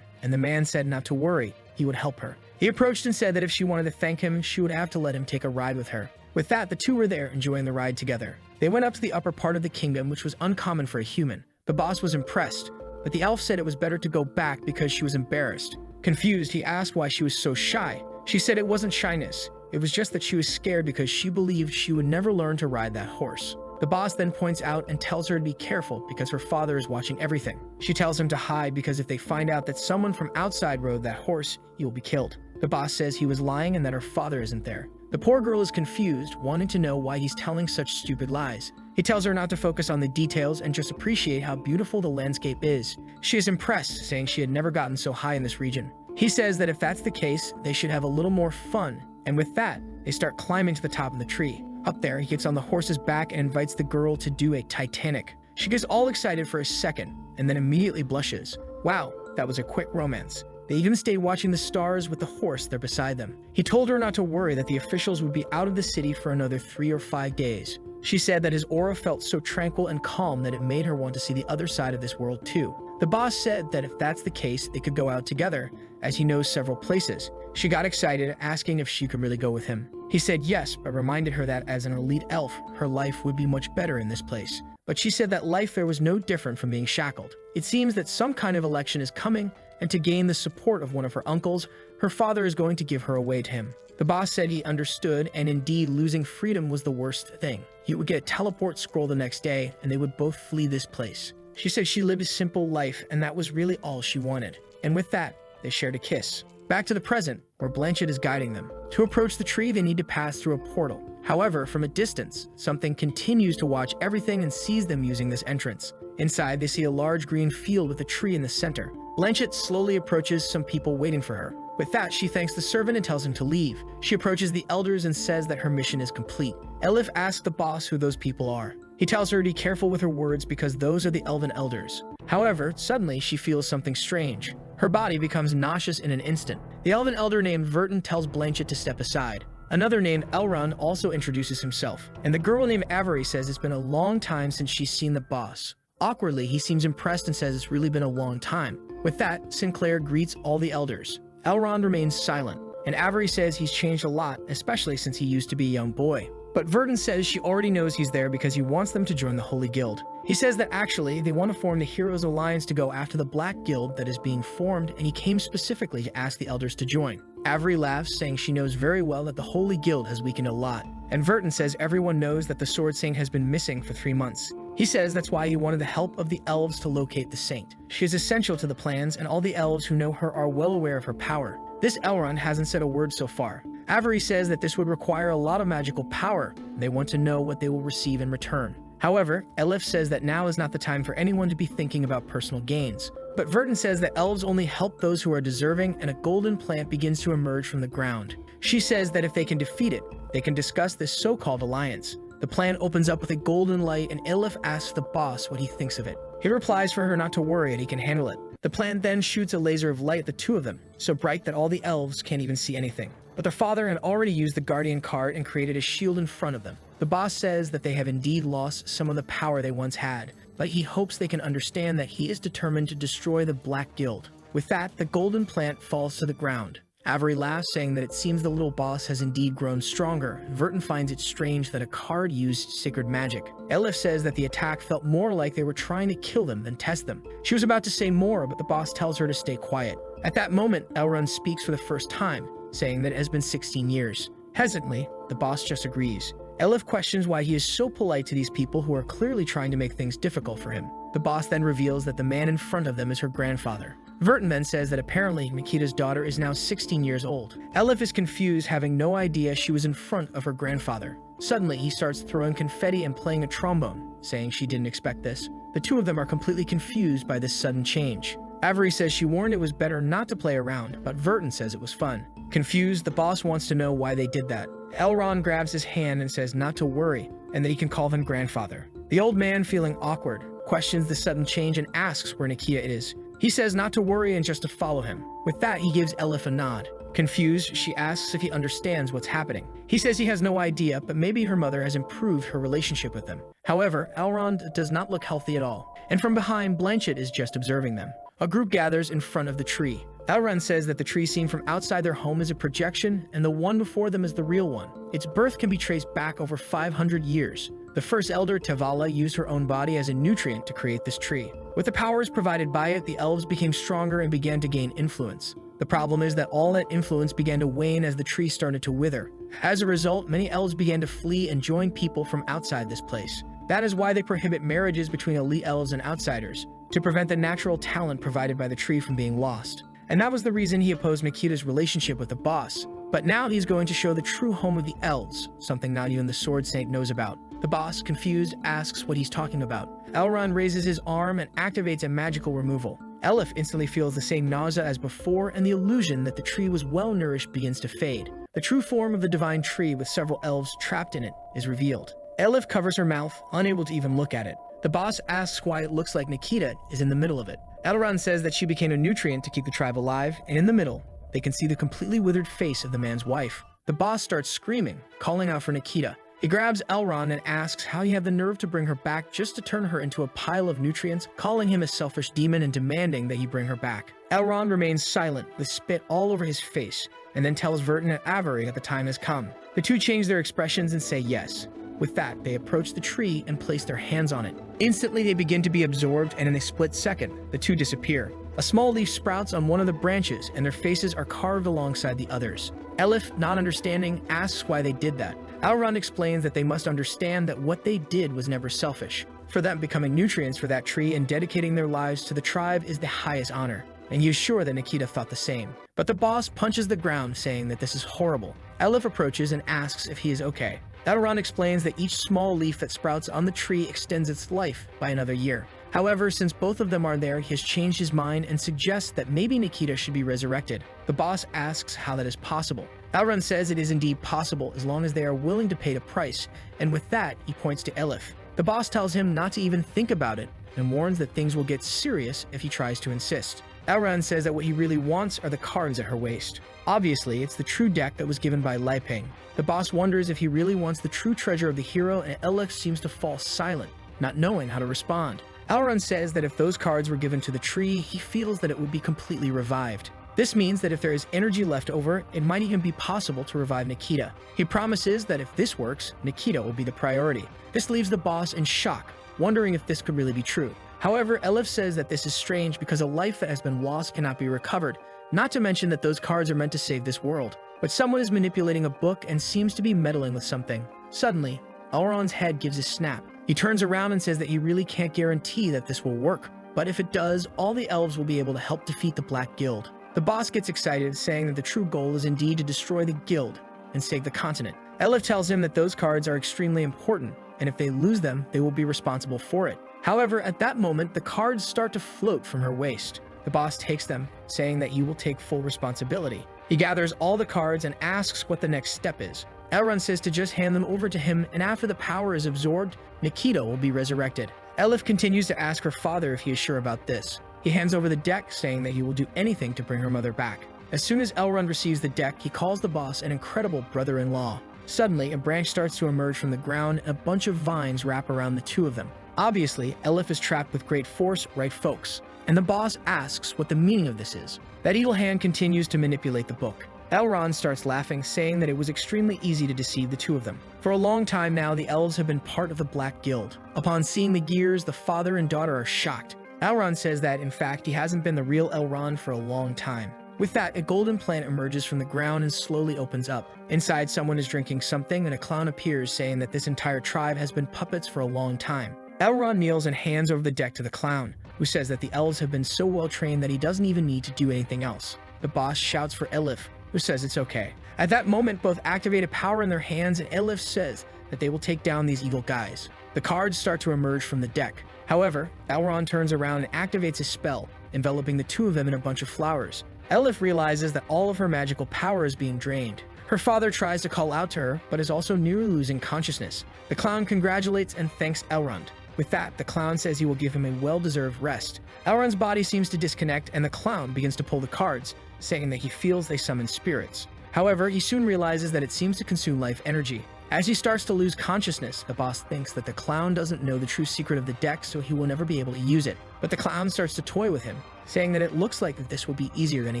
S1: and the man said not to worry, he would help her. He approached and said that if she wanted to thank him, she would have to let him take a ride with her. With that, the two were there enjoying the ride together. They went up to the upper part of the kingdom, which was uncommon for a human. The boss was impressed, but the elf said it was better to go back because she was embarrassed. Confused, he asked why she was so shy. She said it wasn't shyness, It was just that she was scared because she believed she would never learn to ride that horse. The boss then points out and tells her to be careful because her father is watching everything. She tells him to hide because if they find out that someone from outside rode that horse, he will be killed. The boss says he was lying and that her father isn't there. The poor girl is confused, wanting to know why he's telling such stupid lies. He tells her not to focus on the details and just appreciate how beautiful the landscape is. She is impressed, saying she had never gotten so high in this region. He says that if that's the case, they should have a little more fun, and with that, they start climbing to the top of the tree. Up there, he gets on the horse's back and invites the girl to do a Titanic. She gets all excited for a second, and then immediately blushes. Wow, that was a quick romance. They even stayed watching the stars with the horse there beside them. He told her not to worry that the officials would be out of the city for another 3 or 5 days. She said that his aura felt so tranquil and calm that it made her want to see the other side of this world too. The boss said that if that's the case, they could go out together, as he knows several places. She got excited, asking if she could really go with him. He said yes, but reminded her that as an elite elf, her life would be much better in this place. But she said that life there was no different from being shackled. It seems that some kind of election is coming, and to gain the support of one of her uncles, her father is going to give her away to him. The boss said he understood, and indeed losing freedom was the worst thing. He would get a teleport scroll the next day, and they would both flee this place. She said she lived a simple life, and that was really all she wanted. And with that, they shared a kiss. Back to the present, where Blanchett is guiding them. To approach the tree, they need to pass through a portal. However, from a distance, something continues to watch everything and sees them using this entrance. Inside, they see a large green field with a tree in the center. Blanchett slowly approaches some people waiting for her. With that, she thanks the servant and tells him to leave. She approaches the elders and says that her mission is complete. Elif asks the boss who those people are. He tells her to be careful with her words because those are the elven elders. However, suddenly she feels something strange. Her body becomes nauseous in an instant. The elven elder named Verton tells Blanchett to step aside. Another named Elrond also introduces himself, and the girl named Avery says it's been a long time since she's seen the boss. Awkwardly, he seems impressed and says it's really been a long time. With that, Sinclair greets all the elders. Elrond remains silent, and Avery says he's changed a lot, especially since he used to be a young boy. But Verton says she already knows he's there because he wants them to join the Holy Guild. He says that actually, they want to form the Heroes Alliance to go after the Black Guild that is being formed, and he came specifically to ask the elders to join. Avery laughs, saying she knows very well that the Holy Guild has weakened a lot. And Verton says everyone knows that the Sword Saint has been missing for 3 months. He says that's why he wanted the help of the elves to locate the saint. She is essential to the plans, and all the elves who know her are well aware of her power. This Elrond hasn't said a word so far. Avery says that this would require a lot of magical power. They want to know what they will receive in return. However, Elif says that now is not the time for anyone to be thinking about personal gains. But Verton says that elves only help those who are deserving, and a golden plant begins to emerge from the ground. She says that if they can defeat it, they can discuss this so-called alliance. The plant opens up with a golden light, and Elif asks the boss what he thinks of it. He replies for her not to worry and he can handle it. The plant then shoots a laser of light at the two of them, so bright that all the elves can't even see anything. But their father had already used the Guardian card and created a shield in front of them. The boss says that they have indeed lost some of the power they once had, but he hopes they can understand that he is determined to destroy the Black Guild. With that, the golden plant falls to the ground. Avery laughs, saying that it seems the little boss has indeed grown stronger. Verton finds it strange that a card used sacred magic. Elif says that the attack felt more like they were trying to kill them than test them. She was about to say more, but the boss tells her to stay quiet. At that moment, Elrond speaks for the first time, saying that it has been 16 years. Hesitantly, the boss just agrees. Elif questions why he is so polite to these people who are clearly trying to make things difficult for him. The boss then reveals that the man in front of them is her grandfather. Verton then says that apparently Makita's daughter is now 16 years old. Elif is confused, having no idea she was in front of her grandfather. Suddenly, he starts throwing confetti and playing a trombone, saying she didn't expect this. The two of them are completely confused by this sudden change. Avery says she warned it was better not to play around, but Verton says it was fun. Confused, the boss wants to know why they did that. Elrond grabs his hand and says not to worry, and that he can call him grandfather. The old man, feeling awkward, questions the sudden change and asks where Nakia is. He says not to worry and just to follow him. With that, he gives Elif a nod. Confused, she asks if he understands what's happening. He says he has no idea, but maybe her mother has improved her relationship with them. However, Elrond does not look healthy at all, and from behind, Blanchett is just observing them. A group gathers in front of the tree. Elrond says that the tree seen from outside their home is a projection, and the one before them is the real one. Its birth can be traced back over 500 years. The first elder, Tevala, used her own body as a nutrient to create this tree. With the powers provided by it, the elves became stronger and began to gain influence. The problem is that all that influence began to wane as the tree started to wither. As a result, many elves began to flee and join people from outside this place. That is why they prohibit marriages between elite elves and outsiders, to prevent the natural talent provided by the tree from being lost. And that was the reason he opposed Nikita's relationship with the boss. But now he's going to show the true home of the elves, something not even the Sword Saint knows about. The boss, confused, asks what he's talking about. Elrond raises his arm and activates a magical removal. Elif instantly feels the same nausea as before, and the illusion that the tree was well-nourished begins to fade. The true form of the divine tree, with several elves trapped in it, is revealed. Elif covers her mouth, unable to even look at it. The boss asks why it looks like Nikita is in the middle of it. Elrond says that she became a nutrient to keep the tribe alive, and in the middle, they can see the completely withered face of the man's wife. The boss starts screaming, calling out for Nikita. He grabs Elrond and asks how he had the nerve to bring her back just to turn her into a pile of nutrients, calling him a selfish demon and demanding that he bring her back. Elrond remains silent, with spit all over his face, and then tells Vertin and Avery that the time has come. The two change their expressions and say yes. With that, they approach the tree and place their hands on it. Instantly, they begin to be absorbed, and in a split second, the two disappear. A small leaf sprouts on one of the branches, and their faces are carved alongside the others. Elif, not understanding, asks why they did that. Elrond explains that they must understand that what they did was never selfish. For them, becoming nutrients for that tree and dedicating their lives to the tribe is the highest honor. And he is sure that Nikita thought the same. But the boss punches the ground, saying that this is horrible. Elif approaches and asks if he is okay. Elrond explains that each small leaf that sprouts on the tree extends its life by another year. However, since both of them are there, he has changed his mind and suggests that maybe Nikita should be resurrected. The boss asks how that is possible. Elrond says it is indeed possible as long as they are willing to pay the price, and with that, he points to Elif. The boss tells him not to even think about it and warns that things will get serious if he tries to insist. Elrond says that what he really wants are the cards at her waist. Obviously, it's the true deck that was given by Liping. The boss wonders if he really wants the true treasure of the hero, and Elif seems to fall silent, not knowing how to respond. Elrond says that if those cards were given to the tree, he feels that it would be completely revived. This means that if there is energy left over, it might even be possible to revive Nikita. He promises that if this works, Nikita will be the priority. This leaves the boss in shock, wondering if this could really be true. However, Elif says that this is strange because a life that has been lost cannot be recovered, not to mention that those cards are meant to save this world. But someone is manipulating a book and seems to be meddling with something. Suddenly, Elrond's head gives a snap. He turns around and says that he really can't guarantee that this will work, but if it does, all the elves will be able to help defeat the Black Guild. The boss gets excited, saying that the true goal is indeed to destroy the guild and save the continent. Elif tells him that those cards are extremely important, and if they lose them, they will be responsible for it. However, at that moment, the cards start to float from her waist. The boss takes them, saying that he will take full responsibility. He gathers all the cards and asks what the next step is. Elrond says to just hand them over to him, and after the power is absorbed, Nikita will be resurrected. Elif continues to ask her father if he is sure about this. He hands over the deck, saying that he will do anything to bring her mother back. As soon as Elrond receives the deck, he calls the boss an incredible brother-in-law. Suddenly, a branch starts to emerge from the ground, and a bunch of vines wrap around the two of them. Obviously, Elif is trapped with great force, right folks? And the boss asks what the meaning of this is. That evil hand continues to manipulate the book. Elrond starts laughing, saying that it was extremely easy to deceive the two of them. For a long time now, the elves have been part of the Black Guild. Upon seeing the gears, the father and daughter are shocked. Elrond says that, in fact, he hasn't been the real Elrond for a long time. With that, a golden plant emerges from the ground and slowly opens up. Inside, someone is drinking something, and a clown appears, saying that this entire tribe has been puppets for a long time. Elrond kneels and hands over the deck to the clown, who says that the elves have been so well trained that he doesn't even need to do anything else. The boss shouts for Elif, who says it's okay. At that moment, both activate a power in their hands, and Elif says that they will take down these evil guys. The cards start to emerge from the deck. However, Elrond turns around and activates a spell, enveloping the two of them in a bunch of flowers. Elif realizes that all of her magical power is being drained. Her father tries to call out to her, but is also nearly losing consciousness. The clown congratulates and thanks Elrond. With that, the clown says he will give him a well-deserved rest. Elrond's body seems to disconnect, and the clown begins to pull the cards, saying that he feels they summon spirits. However, he soon realizes that it seems to consume life energy. As he starts to lose consciousness, the boss thinks that the clown doesn't know the true secret of the deck, so he will never be able to use it. But the clown starts to toy with him, saying that it looks like that this will be easier than he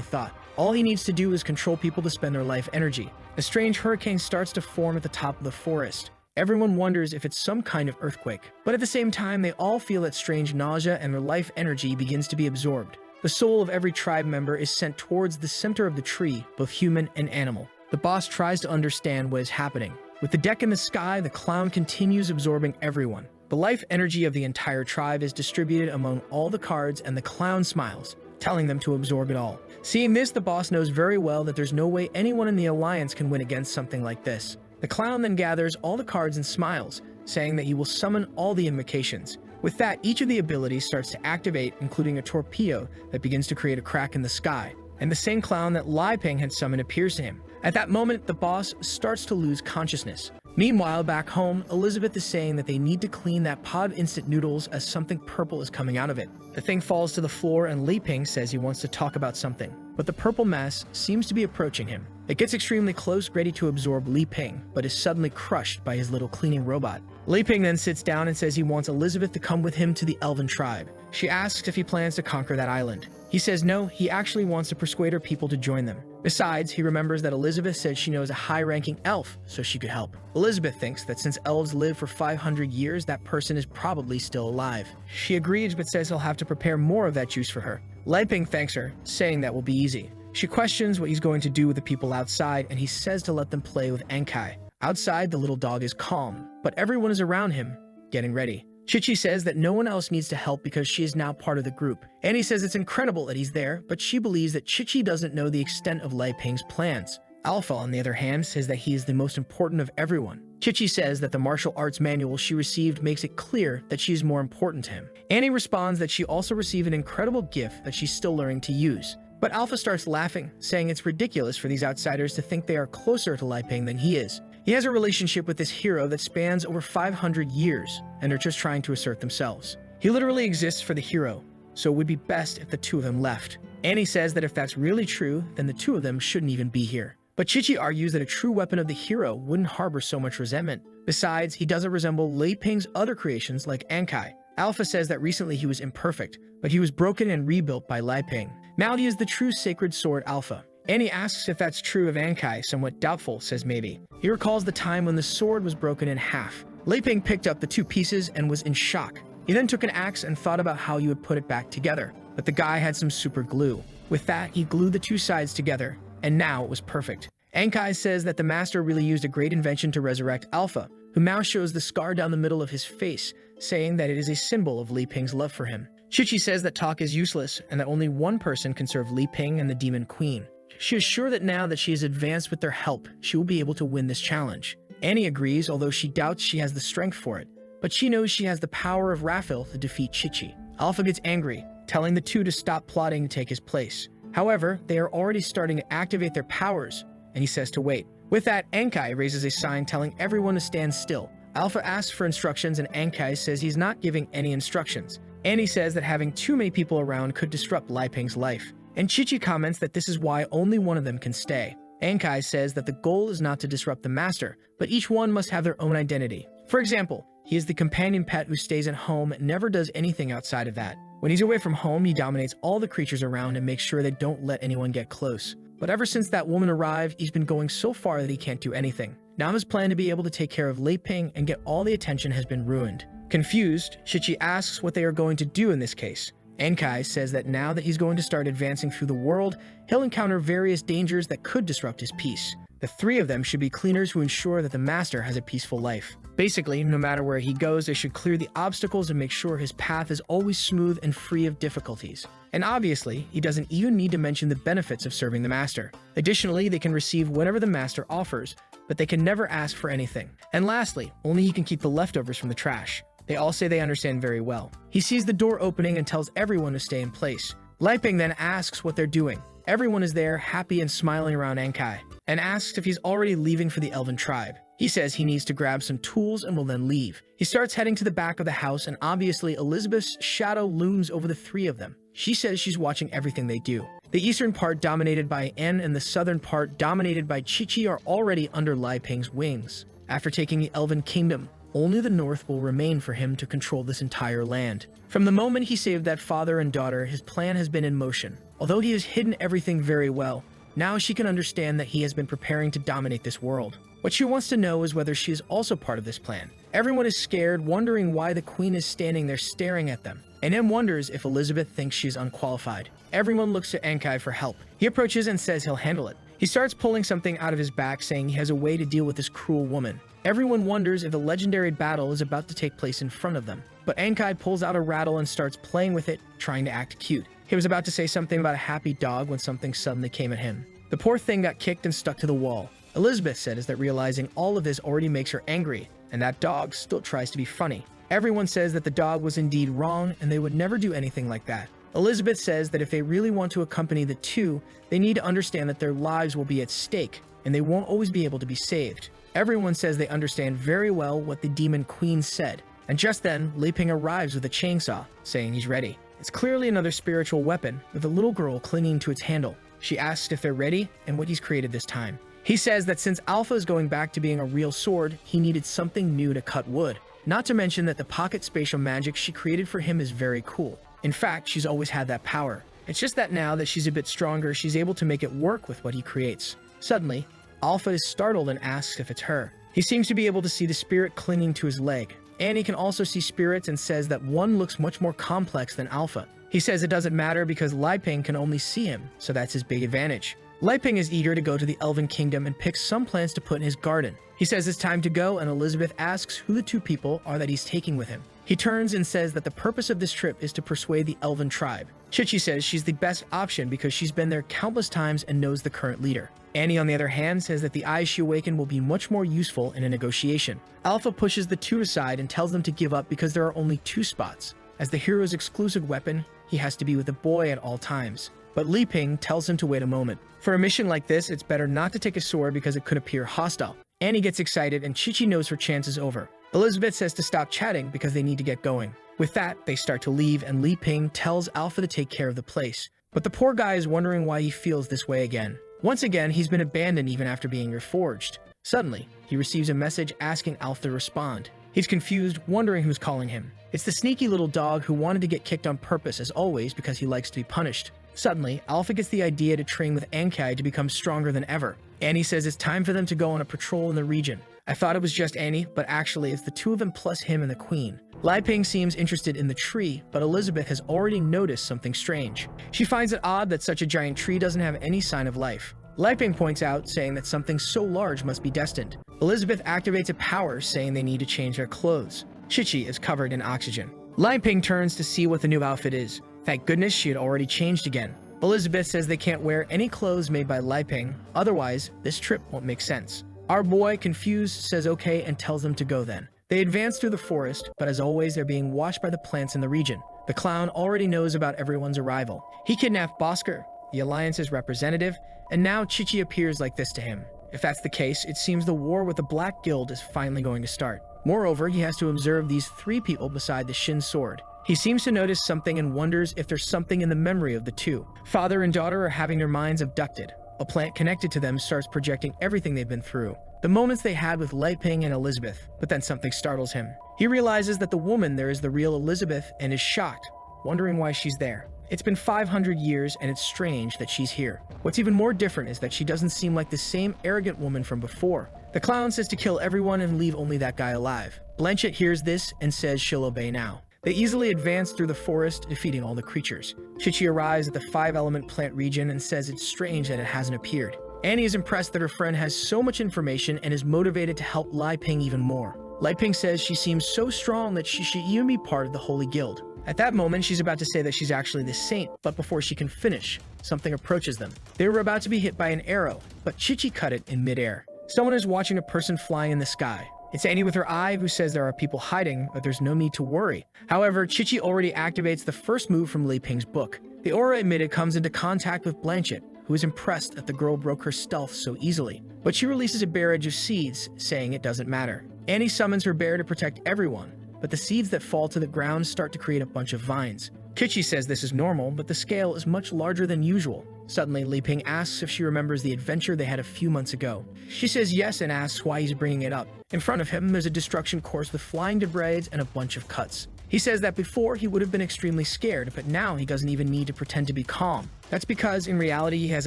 S1: thought. All he needs to do is control people to spend their life energy. A strange hurricane starts to form at the top of the forest. Everyone wonders if it's some kind of earthquake. But at the same time, they all feel that strange nausea and their life energy begins to be absorbed. The soul of every tribe member is sent towards the center of the tree, both human and animal. The boss tries to understand what is happening. With the deck in the sky, the clown continues absorbing everyone. The life energy of the entire tribe is distributed among all the cards, and the clown smiles, telling them to absorb it all. Seeing this, the boss knows very well that there's no way anyone in the alliance can win against something like this. The clown then gathers all the cards and smiles, saying that he will summon all the invocations. With that, each of the abilities starts to activate, including a torpedo that begins to create a crack in the sky. And the same clown that Lai Ping had summoned appears to him. At that moment, the boss starts to lose consciousness. Meanwhile, back home, Elizabeth is saying that they need to clean that pot of instant noodles as something purple is coming out of it. The thing falls to the floor and Li Ping says he wants to talk about something, but the purple mess seems to be approaching him. It gets extremely close, ready to absorb Li Ping, but is suddenly crushed by his little cleaning robot. Li Ping then sits down and says he wants Elizabeth to come with him to the elven tribe. She asks if he plans to conquer that island. He says no, he actually wants to persuade her people to join them. Besides, he remembers that Elizabeth said she knows a high-ranking elf, so she could help. Elizabeth thinks that since elves live for 500 years, that person is probably still alive. She agrees, but says he'll have to prepare more of that juice for her. Lai Ping thanks her, saying that will be easy. She questions what he's going to do with the people outside, and he says to let them play with Ankai. Outside, the little dog is calm, but everyone is around him, getting ready. Chichi says that no one else needs to help because she is now part of the group. Annie says it's incredible that he's there, but she believes that Chichi doesn't know the extent of Lai Ping's plans. Alpha, on the other hand, says that he is the most important of everyone. Chichi says that the martial arts manual she received makes it clear that she is more important to him. Annie responds that she also received an incredible gift that she's still learning to use. But Alpha starts laughing, saying it's ridiculous for these outsiders to think they are closer to Lai Ping than he is. He has a relationship with this hero that spans over 500 years, and they're just trying to assert themselves. He literally exists for the hero, so it would be best if the two of them left. Annie says that if that's really true, then the two of them shouldn't even be here. But Chichi argues that a true weapon of the hero wouldn't harbor so much resentment. Besides, he doesn't resemble Lai Ping's other creations like Ankai. Alpha says that recently he was imperfect, but he was broken and rebuilt by Lai Ping. Now he is the true sacred sword Alpha. Annie asks if that's true of Ankai, somewhat doubtful, says maybe. He recalls the time when the sword was broken in half. Lai Ping picked up the two pieces and was in shock. He then took an axe and thought about how you would put it back together, but the guy had some super glue. With that, he glued the two sides together, and now it was perfect. Ankai says that the master really used a great invention to resurrect Alpha, who now shows the scar down the middle of his face, saying that it is a symbol of Li Ping's love for him. Chichi says that talk is useless and that only one person can serve Li Ping and the Demon Queen. She is sure that now that she is advanced with their help, she will be able to win this challenge. Annie agrees, although she doubts she has the strength for it, but she knows she has the power of Raphael to defeat Chichi. Alpha gets angry, telling the two to stop plotting to take his place. However, they are already starting to activate their powers, and he says to wait. With that, Ankai raises a sign telling everyone to stand still. Alpha asks for instructions, and Ankai says he's not giving any instructions. Annie says that having too many people around could disrupt Lai Ping's life. And Chichi comments that this is why only one of them can stay. Ankai says that the goal is not to disrupt the master, but each one must have their own identity. For example, he is the companion pet who stays at home and never does anything outside of that. When he's away from home, he dominates all the creatures around and makes sure they don't let anyone get close. But ever since that woman arrived, he's been going so far that he can't do anything. Now his plan to be able to take care of Lai Ping and get all the attention has been ruined. Confused, Chichi asks what they are going to do in this case. Ankai says that now that he's going to start advancing through the world, he'll encounter various dangers that could disrupt his peace. The three of them should be cleaners who ensure that the master has a peaceful life. Basically, no matter where he goes, they should clear the obstacles and make sure his path is always smooth and free of difficulties. And obviously, he doesn't even need to mention the benefits of serving the master. Additionally, they can receive whatever the master offers, but they can never ask for anything. And lastly, only he can keep the leftovers from the trash. They all say they understand very well. He sees the door opening and tells everyone to stay in place. Lai Ping then asks what they're doing. Everyone is there, happy and smiling around Ankai, and asks if he's already leaving for the elven tribe. He says he needs to grab some tools and will then leave. He starts heading to the back of the house, and obviously Elizabeth's shadow looms over the three of them. She says she's watching everything they do. The eastern part dominated by En and the southern part dominated by Chichi are already under Lai Ping's wings. After taking the elven kingdom, only the north will remain for him to control this entire land. From the moment he saved that father and daughter, his plan has been in motion. Although he has hidden everything very well, now she can understand that he has been preparing to dominate this world. What she wants to know is whether she is also part of this plan. Everyone is scared, wondering why the queen is standing there staring at them. And M wonders if Elizabeth thinks she's unqualified. Everyone looks to Enkai for help. He approaches and says he'll handle it. He starts pulling something out of his back, saying he has a way to deal with this cruel woman. Everyone wonders if the legendary battle is about to take place in front of them. But Enkai pulls out a rattle and starts playing with it, trying to act cute. He was about to say something about a happy dog when something suddenly came at him. The poor thing got kicked and stuck to the wall. Elizabeth says that realizing all of this already makes her angry, and that dog still tries to be funny. Everyone says that the dog was indeed wrong and they would never do anything like that. Elizabeth says that if they really want to accompany the two, they need to understand that their lives will be at stake, and they won't always be able to be saved. Everyone says they understand very well what the Demon Queen said, and just then, Li Ping arrives with a chainsaw, saying he's ready. It's clearly another spiritual weapon, with a little girl clinging to its handle. She asks if they're ready and what he's created this time. He says that since Alpha is going back to being a real sword, he needed something new to cut wood. Not to mention that the pocket spatial magic she created for him is very cool. In fact, she's always had that power. It's just that now that she's a bit stronger, she's able to make it work with what he creates. Suddenly, Alpha is startled and asks if it's her. He seems to be able to see the spirit clinging to his leg. Annie can also see spirits and says that one looks much more complex than Alpha. He says it doesn't matter because Li Ping can only see him, so that's his big advantage. Li Ping is eager to go to the Elven Kingdom and picks some plants to put in his garden. He says it's time to go, and Elizabeth asks who the two people are that he's taking with him. He turns and says that the purpose of this trip is to persuade the Elven tribe. Chichi says she's the best option because she's been there countless times and knows the current leader. Annie, on the other hand, says that the eyes she awakened will be much more useful in a negotiation. Alpha pushes the two aside and tells them to give up because there are only 2 spots. As the hero's exclusive weapon, he has to be with a boy at all times. But Li Ping tells him to wait a moment. For a mission like this, it's better not to take a sword because it could appear hostile. Annie gets excited and Chichi knows her chance is over. Elizabeth says to stop chatting because they need to get going. With that, they start to leave and Li Ping tells Alpha to take care of the place. But the poor guy is wondering why he feels this way again. Once again, he's been abandoned even after being reforged. Suddenly, he receives a message asking Alpha to respond. He's confused, wondering who's calling him. It's the sneaky little dog who wanted to get kicked on purpose as always because he likes to be punished. Suddenly, Alpha gets the idea to train with Enkai to become stronger than ever. Annie says it's time for them to go on a patrol in the region. I thought it was just Annie, but actually it's the 2 of them plus him and the queen. Li Ping seems interested in the tree, but Elizabeth has already noticed something strange. She finds it odd that such a giant tree doesn't have any sign of life. Li Ping points out, saying that something so large must be destined. Elizabeth activates a power, saying they need to change their clothes. Chichi is covered in oxygen. Li Ping turns to see what the new outfit is. Thank goodness she had already changed again. Elizabeth says they can't wear any clothes made by Li Ping, otherwise this trip won't make sense. Our boy, confused, says okay and tells them to go then. They advance through the forest, but as always they're being watched by the plants in the region. The clown already knows about everyone's arrival. He kidnapped Bosker, the Alliance's representative, and now Chichi appears like this to him. If that's the case, it seems the war with the Black Guild is finally going to start. Moreover, he has to observe these 3 people beside the Shin sword. He seems to notice something and wonders if there's something in the memory of the 2. Father and daughter are having their minds abducted. A plant connected to them starts projecting everything they've been through. The moments they had with Li Ping and Elizabeth, but then something startles him. He realizes that the woman there is the real Elizabeth and is shocked, wondering why she's there. It's been 500 years and it's strange that she's here. What's even more different is that she doesn't seem like the same arrogant woman from before. The clown says to kill everyone and leave only that guy alive. Blanchett hears this and says she'll obey now. They easily advance through the forest, defeating all the creatures. Chichi arrives at the 5-element plant region and says it's strange that it hasn't appeared. Annie is impressed that her friend has so much information and is motivated to help Li Ping even more. Li Ping says she seems so strong that she should even be part of the Holy Guild. At that moment, she's about to say that she's actually the saint, but before she can finish, something approaches them. They were about to be hit by an arrow, but Chichi cut it in midair. Someone is watching a person flying in the sky. It's Annie with her eye who says there are people hiding, but there's no need to worry. However, Chichi already activates the first move from Li Ping's book. The aura emitted comes into contact with Blanchett, who is impressed that the girl broke her stealth so easily. But she releases a barrage of seeds, saying it doesn't matter. Annie summons her bear to protect everyone, but the seeds that fall to the ground start to create a bunch of vines. Chichi says this is normal, but the scale is much larger than usual. Suddenly, Li Ping asks if she remembers the adventure they had a few months ago. She says yes and asks why he's bringing it up. In front of him, there's a destruction course with flying debris and a bunch of cuts. He says that before he would have been extremely scared, but now he doesn't even need to pretend to be calm. That's because in reality he has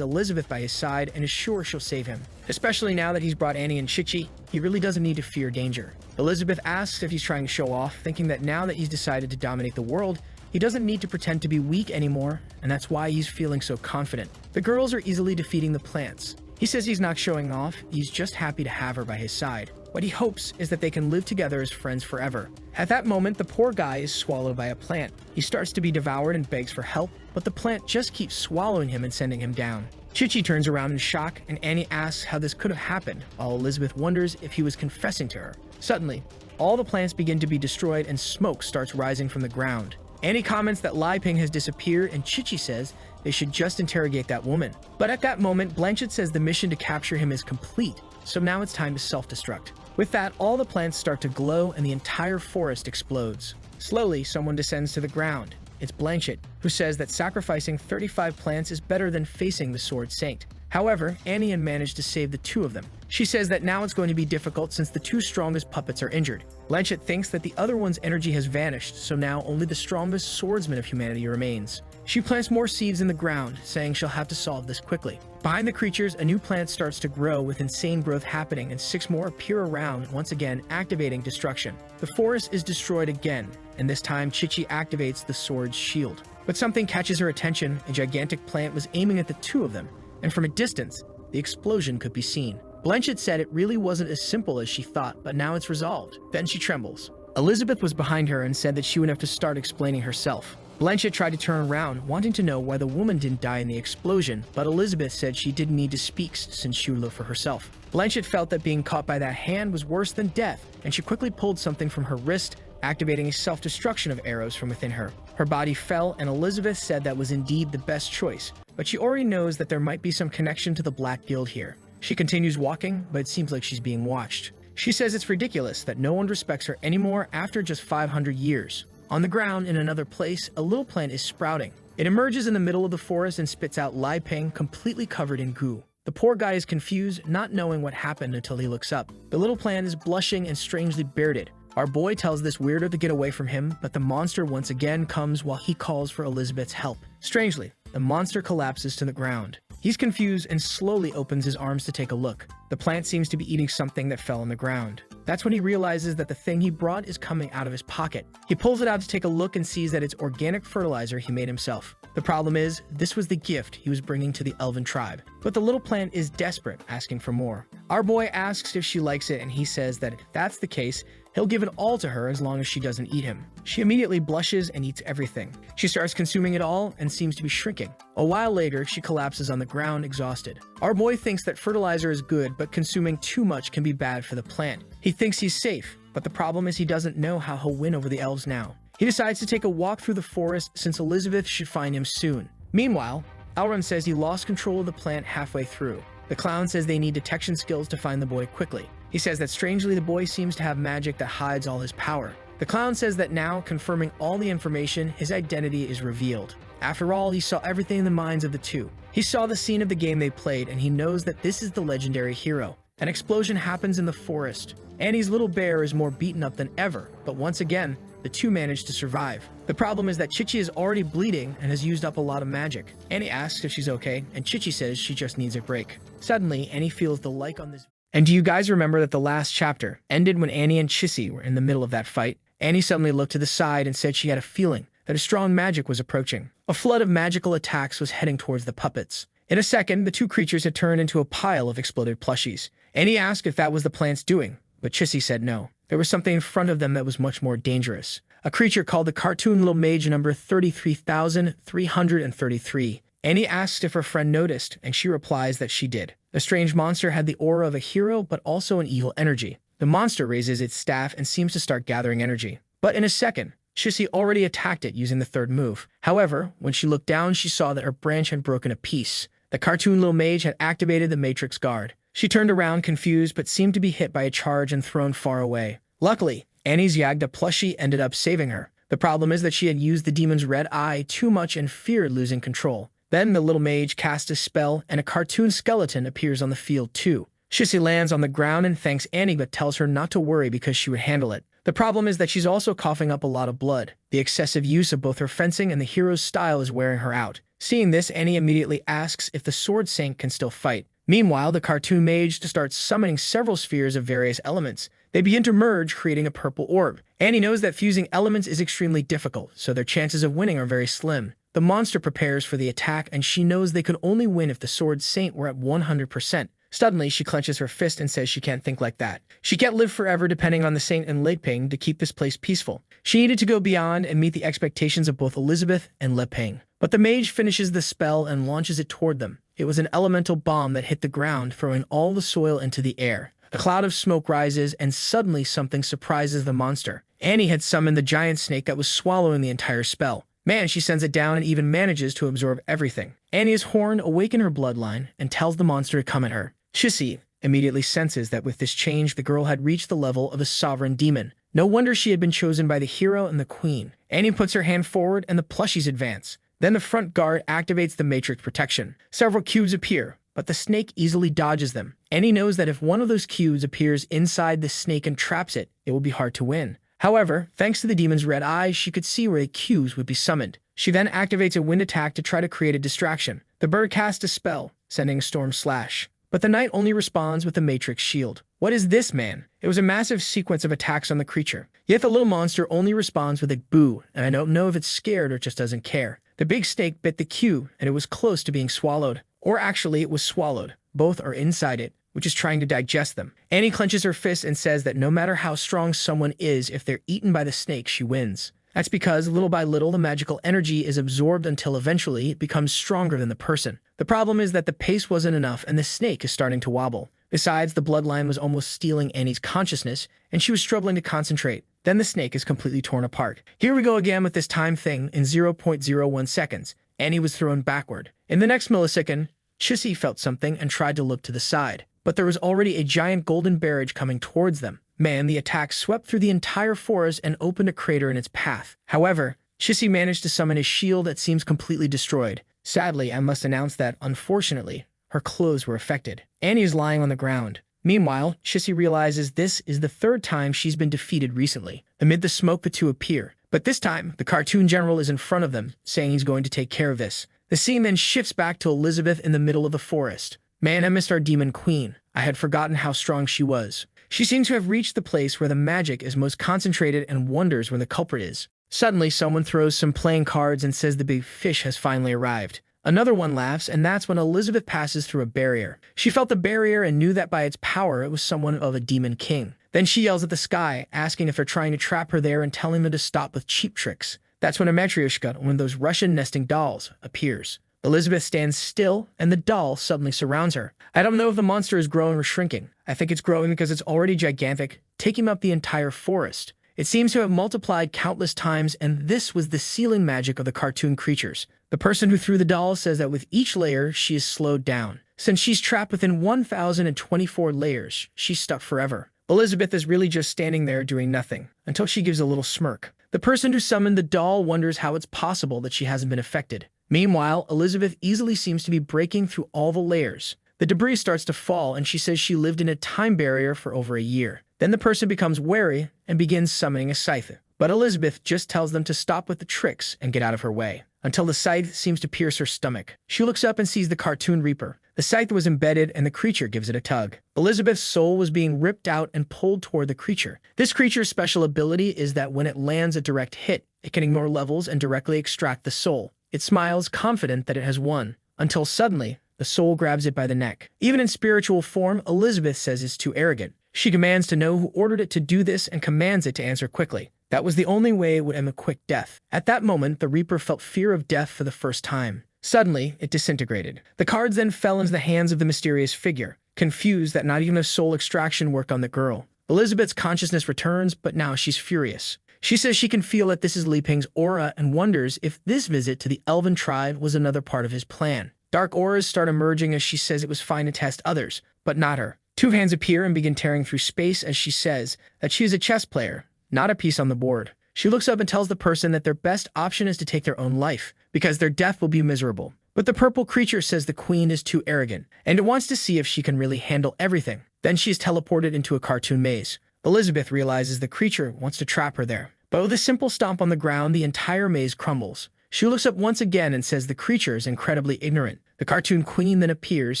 S1: Elizabeth by his side and is sure she'll save him. Especially now that he's brought Annie and Chichi, he really doesn't need to fear danger. Elizabeth asks if he's trying to show off, thinking that now that he's decided to dominate the world, he doesn't need to pretend to be weak anymore, and that's why he's feeling so confident. The girls are easily defeating the plants. He says he's not showing off, he's just happy to have her by his side. What he hopes is that they can live together as friends forever. At that moment, the poor guy is swallowed by a plant. He starts to be devoured and begs for help, but the plant just keeps swallowing him and sending him down. Chichi turns around in shock, and Annie asks how this could have happened, while Elizabeth wonders if he was confessing to her. Suddenly, all the plants begin to be destroyed and smoke starts rising from the ground. Annie comments that Lai Ping has disappeared, and Chichi says they should just interrogate that woman. But at that moment, Blanchett says the mission to capture him is complete, so now it's time to self-destruct. With that, all the plants start to glow and the entire forest explodes. Slowly, someone descends to the ground. It's Blanchett, who says that sacrificing 35 plants is better than facing the Sword Saint. However, Annie had managed to save the two of them. She says that now it's going to be difficult since the two strongest puppets are injured. Blanchett thinks that the other one's energy has vanished, so now only the strongest swordsman of humanity remains. She plants more seeds in the ground, saying she'll have to solve this quickly. Behind the creatures, a new plant starts to grow with insane growth happening, and 6 more appear around, once again activating destruction. The forest is destroyed again, and this time Chichi activates the sword's shield. But something catches her attention. A gigantic plant was aiming at the two of them, and from a distance, the explosion could be seen. Blanchett said it really wasn't as simple as she thought, but now it's resolved. Then she trembles. Elizabeth was behind her and said that she would have to start explaining herself. Blanchett tried to turn around, wanting to know why the woman didn't die in the explosion, but Elizabeth said she didn't need to speak since she would look for herself. Blanchett felt that being caught by that hand was worse than death, and she quickly pulled something from her wrist, activating a self-destruction of arrows from within her. Her body fell, and Elizabeth said that was indeed the best choice, but she already knows that there might be some connection to the Black Guild here. She continues walking, but it seems like she's being watched. She says it's ridiculous that no one respects her anymore after just 500 years. On the ground, in another place, a little plant is sprouting. It emerges in the middle of the forest and spits out Lai Ping completely covered in goo. The poor guy is confused, not knowing what happened until he looks up. The little plant is blushing and strangely bearded. Our boy tells this weirdo to get away from him, but the monster once again comes while he calls for Elizabeth's help. Strangely, the monster collapses to the ground. He's confused and slowly opens his arms to take a look. The plant seems to be eating something that fell on the ground. That's when he realizes that the thing he brought is coming out of his pocket. He pulls it out to take a look and sees that it's organic fertilizer he made himself. The problem is, this was the gift he was bringing to the elven tribe. But the little plant is desperate, asking for more. Our boy asks if she likes it, and he says that if that's the case, he'll give it all to her as long as she doesn't eat him. She immediately blushes and eats everything. She starts consuming it all and seems to be shrinking. A while later, she collapses on the ground, exhausted. Our boy thinks that fertilizer is good, but consuming too much can be bad for the plant. He thinks he's safe, but the problem is he doesn't know how he'll win over the elves now. He decides to take a walk through the forest since Elizabeth should find him soon. Meanwhile, Elrond says he lost control of the plant halfway through. The clown says they need detection skills to find the boy quickly. He says that strangely the boy seems to have magic that hides all his power. The clown says that now, confirming all the information, his identity is revealed. After all, he saw everything in the minds of the two. He saw the scene of the game they played, and he knows that this is the legendary hero. An explosion happens in the forest. Annie's little bear is more beaten up than ever, but once again, the two manage to survive. The problem is that Chichi is already bleeding and has used up a lot of magic. Annie asks if she's okay, and Chichi says she just needs a break. Suddenly, Annie feels the like on this. And do you guys remember that the last chapter ended when Annie and Chichi were in the middle of that fight? Annie suddenly looked to the side and said she had a feeling that a strong magic was approaching. A flood of magical attacks was heading towards the puppets. In a second, the two creatures had turned into a pile of exploded plushies. Annie asked if that was the plant's doing, but Chichi said no. There was something in front of them that was much more dangerous. A creature called the cartoon little mage number 33,333. Annie asked if her friend noticed, and she replies that she did. The strange monster had the aura of a hero, but also an evil energy. The monster raises its staff and seems to start gathering energy. But in a second, Chichi already attacked it using the third move. However, when she looked down, she saw that her branch had broken a piece. The cartoon little mage had activated the Matrix Guard. She turned around confused, but seemed to be hit by a charge and thrown far away. Luckily, Annie's Yagda plushie ended up saving her. The problem is that she had used the demon's red eye too much and feared losing control. Then the little mage casts a spell, and a cartoon skeleton appears on the field too. Chichi lands on the ground and thanks Annie but tells her not to worry because she would handle it. The problem is that she's also coughing up a lot of blood. The excessive use of both her fencing and the hero's style is wearing her out. Seeing this, Annie immediately asks if the sword saint can still fight. Meanwhile, the cartoon mage starts summoning several spheres of various elements. They begin to merge, creating a purple orb. Annie knows that fusing elements is extremely difficult, so their chances of winning are very slim. The monster prepares for the attack, and she knows they could only win if the sword saint were at 100%. Suddenly, she clenches her fist and says she can't think like that. She can't live forever depending on the saint and Leping to keep this place peaceful. She needed to go beyond and meet the expectations of both Elizabeth and Leping. But the mage finishes the spell and launches it toward them. It was an elemental bomb that hit the ground, throwing all the soil into the air. A cloud of smoke rises, and suddenly something surprises the monster. Annie had summoned the giant snake that was swallowing the entire spell. Man, she sends it down and even manages to absorb everything. Annie's horn awakens her bloodline and tells the monster to come at her. Shissy immediately senses that with this change, the girl had reached the level of a sovereign demon. No wonder she had been chosen by the hero and the queen. Annie puts her hand forward and the plushies advance. Then the front guard activates the matrix protection. Several cubes appear, but the snake easily dodges them. Annie knows that if one of those cubes appears inside the snake and traps it, it will be hard to win. However, thanks to the demon's red eyes, she could see where the cubes would be summoned. She then activates a wind attack to try to create a distraction. The bird casts a spell, sending a storm slash. But the knight only responds with a matrix shield. What is this, man? It was a massive sequence of attacks on the creature. Yet the little monster only responds with a boo, and I don't know if it's scared or just doesn't care. The big snake bit the cube, and it was close to being swallowed. Or actually, it was swallowed. Both are inside it, which is trying to digest them. Annie clenches her fist and says that no matter how strong someone is, if they're eaten by the snake, she wins. That's because, little by little, the magical energy is absorbed until eventually it becomes stronger than the person. The problem is that the pace wasn't enough, and the snake is starting to wobble. Besides, the bloodline was almost stealing Annie's consciousness, and she was struggling to concentrate. Then the snake is completely torn apart. Here we go again with this time thing in 0.01 seconds. Annie was thrown backward. In the next millisecond, Chissy felt something and tried to look to the side. But there was already a giant golden barrage coming towards them. Man, the attack swept through the entire forest and opened a crater in its path. However, Chissy managed to summon a shield that seems completely destroyed. Sadly, I must announce that, unfortunately, her clothes were affected. Annie is lying on the ground. Meanwhile, Chissy realizes this is the third time she's been defeated recently. Amid the smoke, the two appear. But this time, the cartoon general is in front of them, saying he's going to take care of this. The scene then shifts back to Elizabeth in the middle of the forest. Man, I missed our demon queen. I had forgotten how strong she was. She seems to have reached the place where the magic is most concentrated and wonders where the culprit is. Suddenly, someone throws some playing cards and says the big fish has finally arrived. Another one laughs, and that's when Elizabeth passes through a barrier. She felt the barrier and knew that by its power it was someone of a demon king. Then she yells at the sky, asking if they're trying to trap her there and telling them to stop with cheap tricks. That's when a Matryoshka, one of those Russian nesting dolls, appears. Elizabeth stands still, and the doll suddenly surrounds her. I don't know if the monster is growing or shrinking. I think it's growing because it's already gigantic, taking up the entire forest. It seems to have multiplied countless times, and this was the sealing magic of the cartoon creatures. The person who threw the doll says that with each layer, she is slowed down. Since she's trapped within 1,024 layers, she's stuck forever. Elizabeth is really just standing there doing nothing, until she gives a little smirk. The person who summoned the doll wonders how it's possible that she hasn't been affected. Meanwhile, Elizabeth easily seems to be breaking through all the layers. The debris starts to fall, and she says she lived in a time barrier for over a year. Then the person becomes wary and begins summoning a scythe. But Elizabeth just tells them to stop with the tricks and get out of her way, until the scythe seems to pierce her stomach. She looks up and sees the cartoon reaper. The scythe was embedded, and the creature gives it a tug. Elizabeth's soul was being ripped out and pulled toward the creature. This creature's special ability is that when it lands a direct hit, it can ignore levels and directly extract the soul. It smiles, confident that it has won, until suddenly, the soul grabs it by the neck. Even in spiritual form, Elizabeth says it's too arrogant. She commands to know who ordered it to do this and commands it to answer quickly. That was the only way it would end a quick death. At that moment, the Reaper felt fear of death for the first time. Suddenly, it disintegrated. The cards then fell into the hands of the mysterious figure, confused that not even a soul extraction worked on the girl. Elizabeth's consciousness returns, but now she's furious. She says she can feel that this is Li Ping's aura and wonders if this visit to the Elven tribe was another part of his plan. Dark auras start emerging as she says it was fine to test others, but not her. Two hands appear and begin tearing through space as she says that she is a chess player, not a piece on the board. She looks up and tells the person that their best option is to take their own life, because their death will be miserable. But the purple creature says the queen is too arrogant, and it wants to see if she can really handle everything. Then she is teleported into a cartoon maze. Elizabeth realizes the creature wants to trap her there. But with a simple stomp on the ground, the entire maze crumbles. She looks up once again and says the creature is incredibly ignorant. The cartoon queen then appears,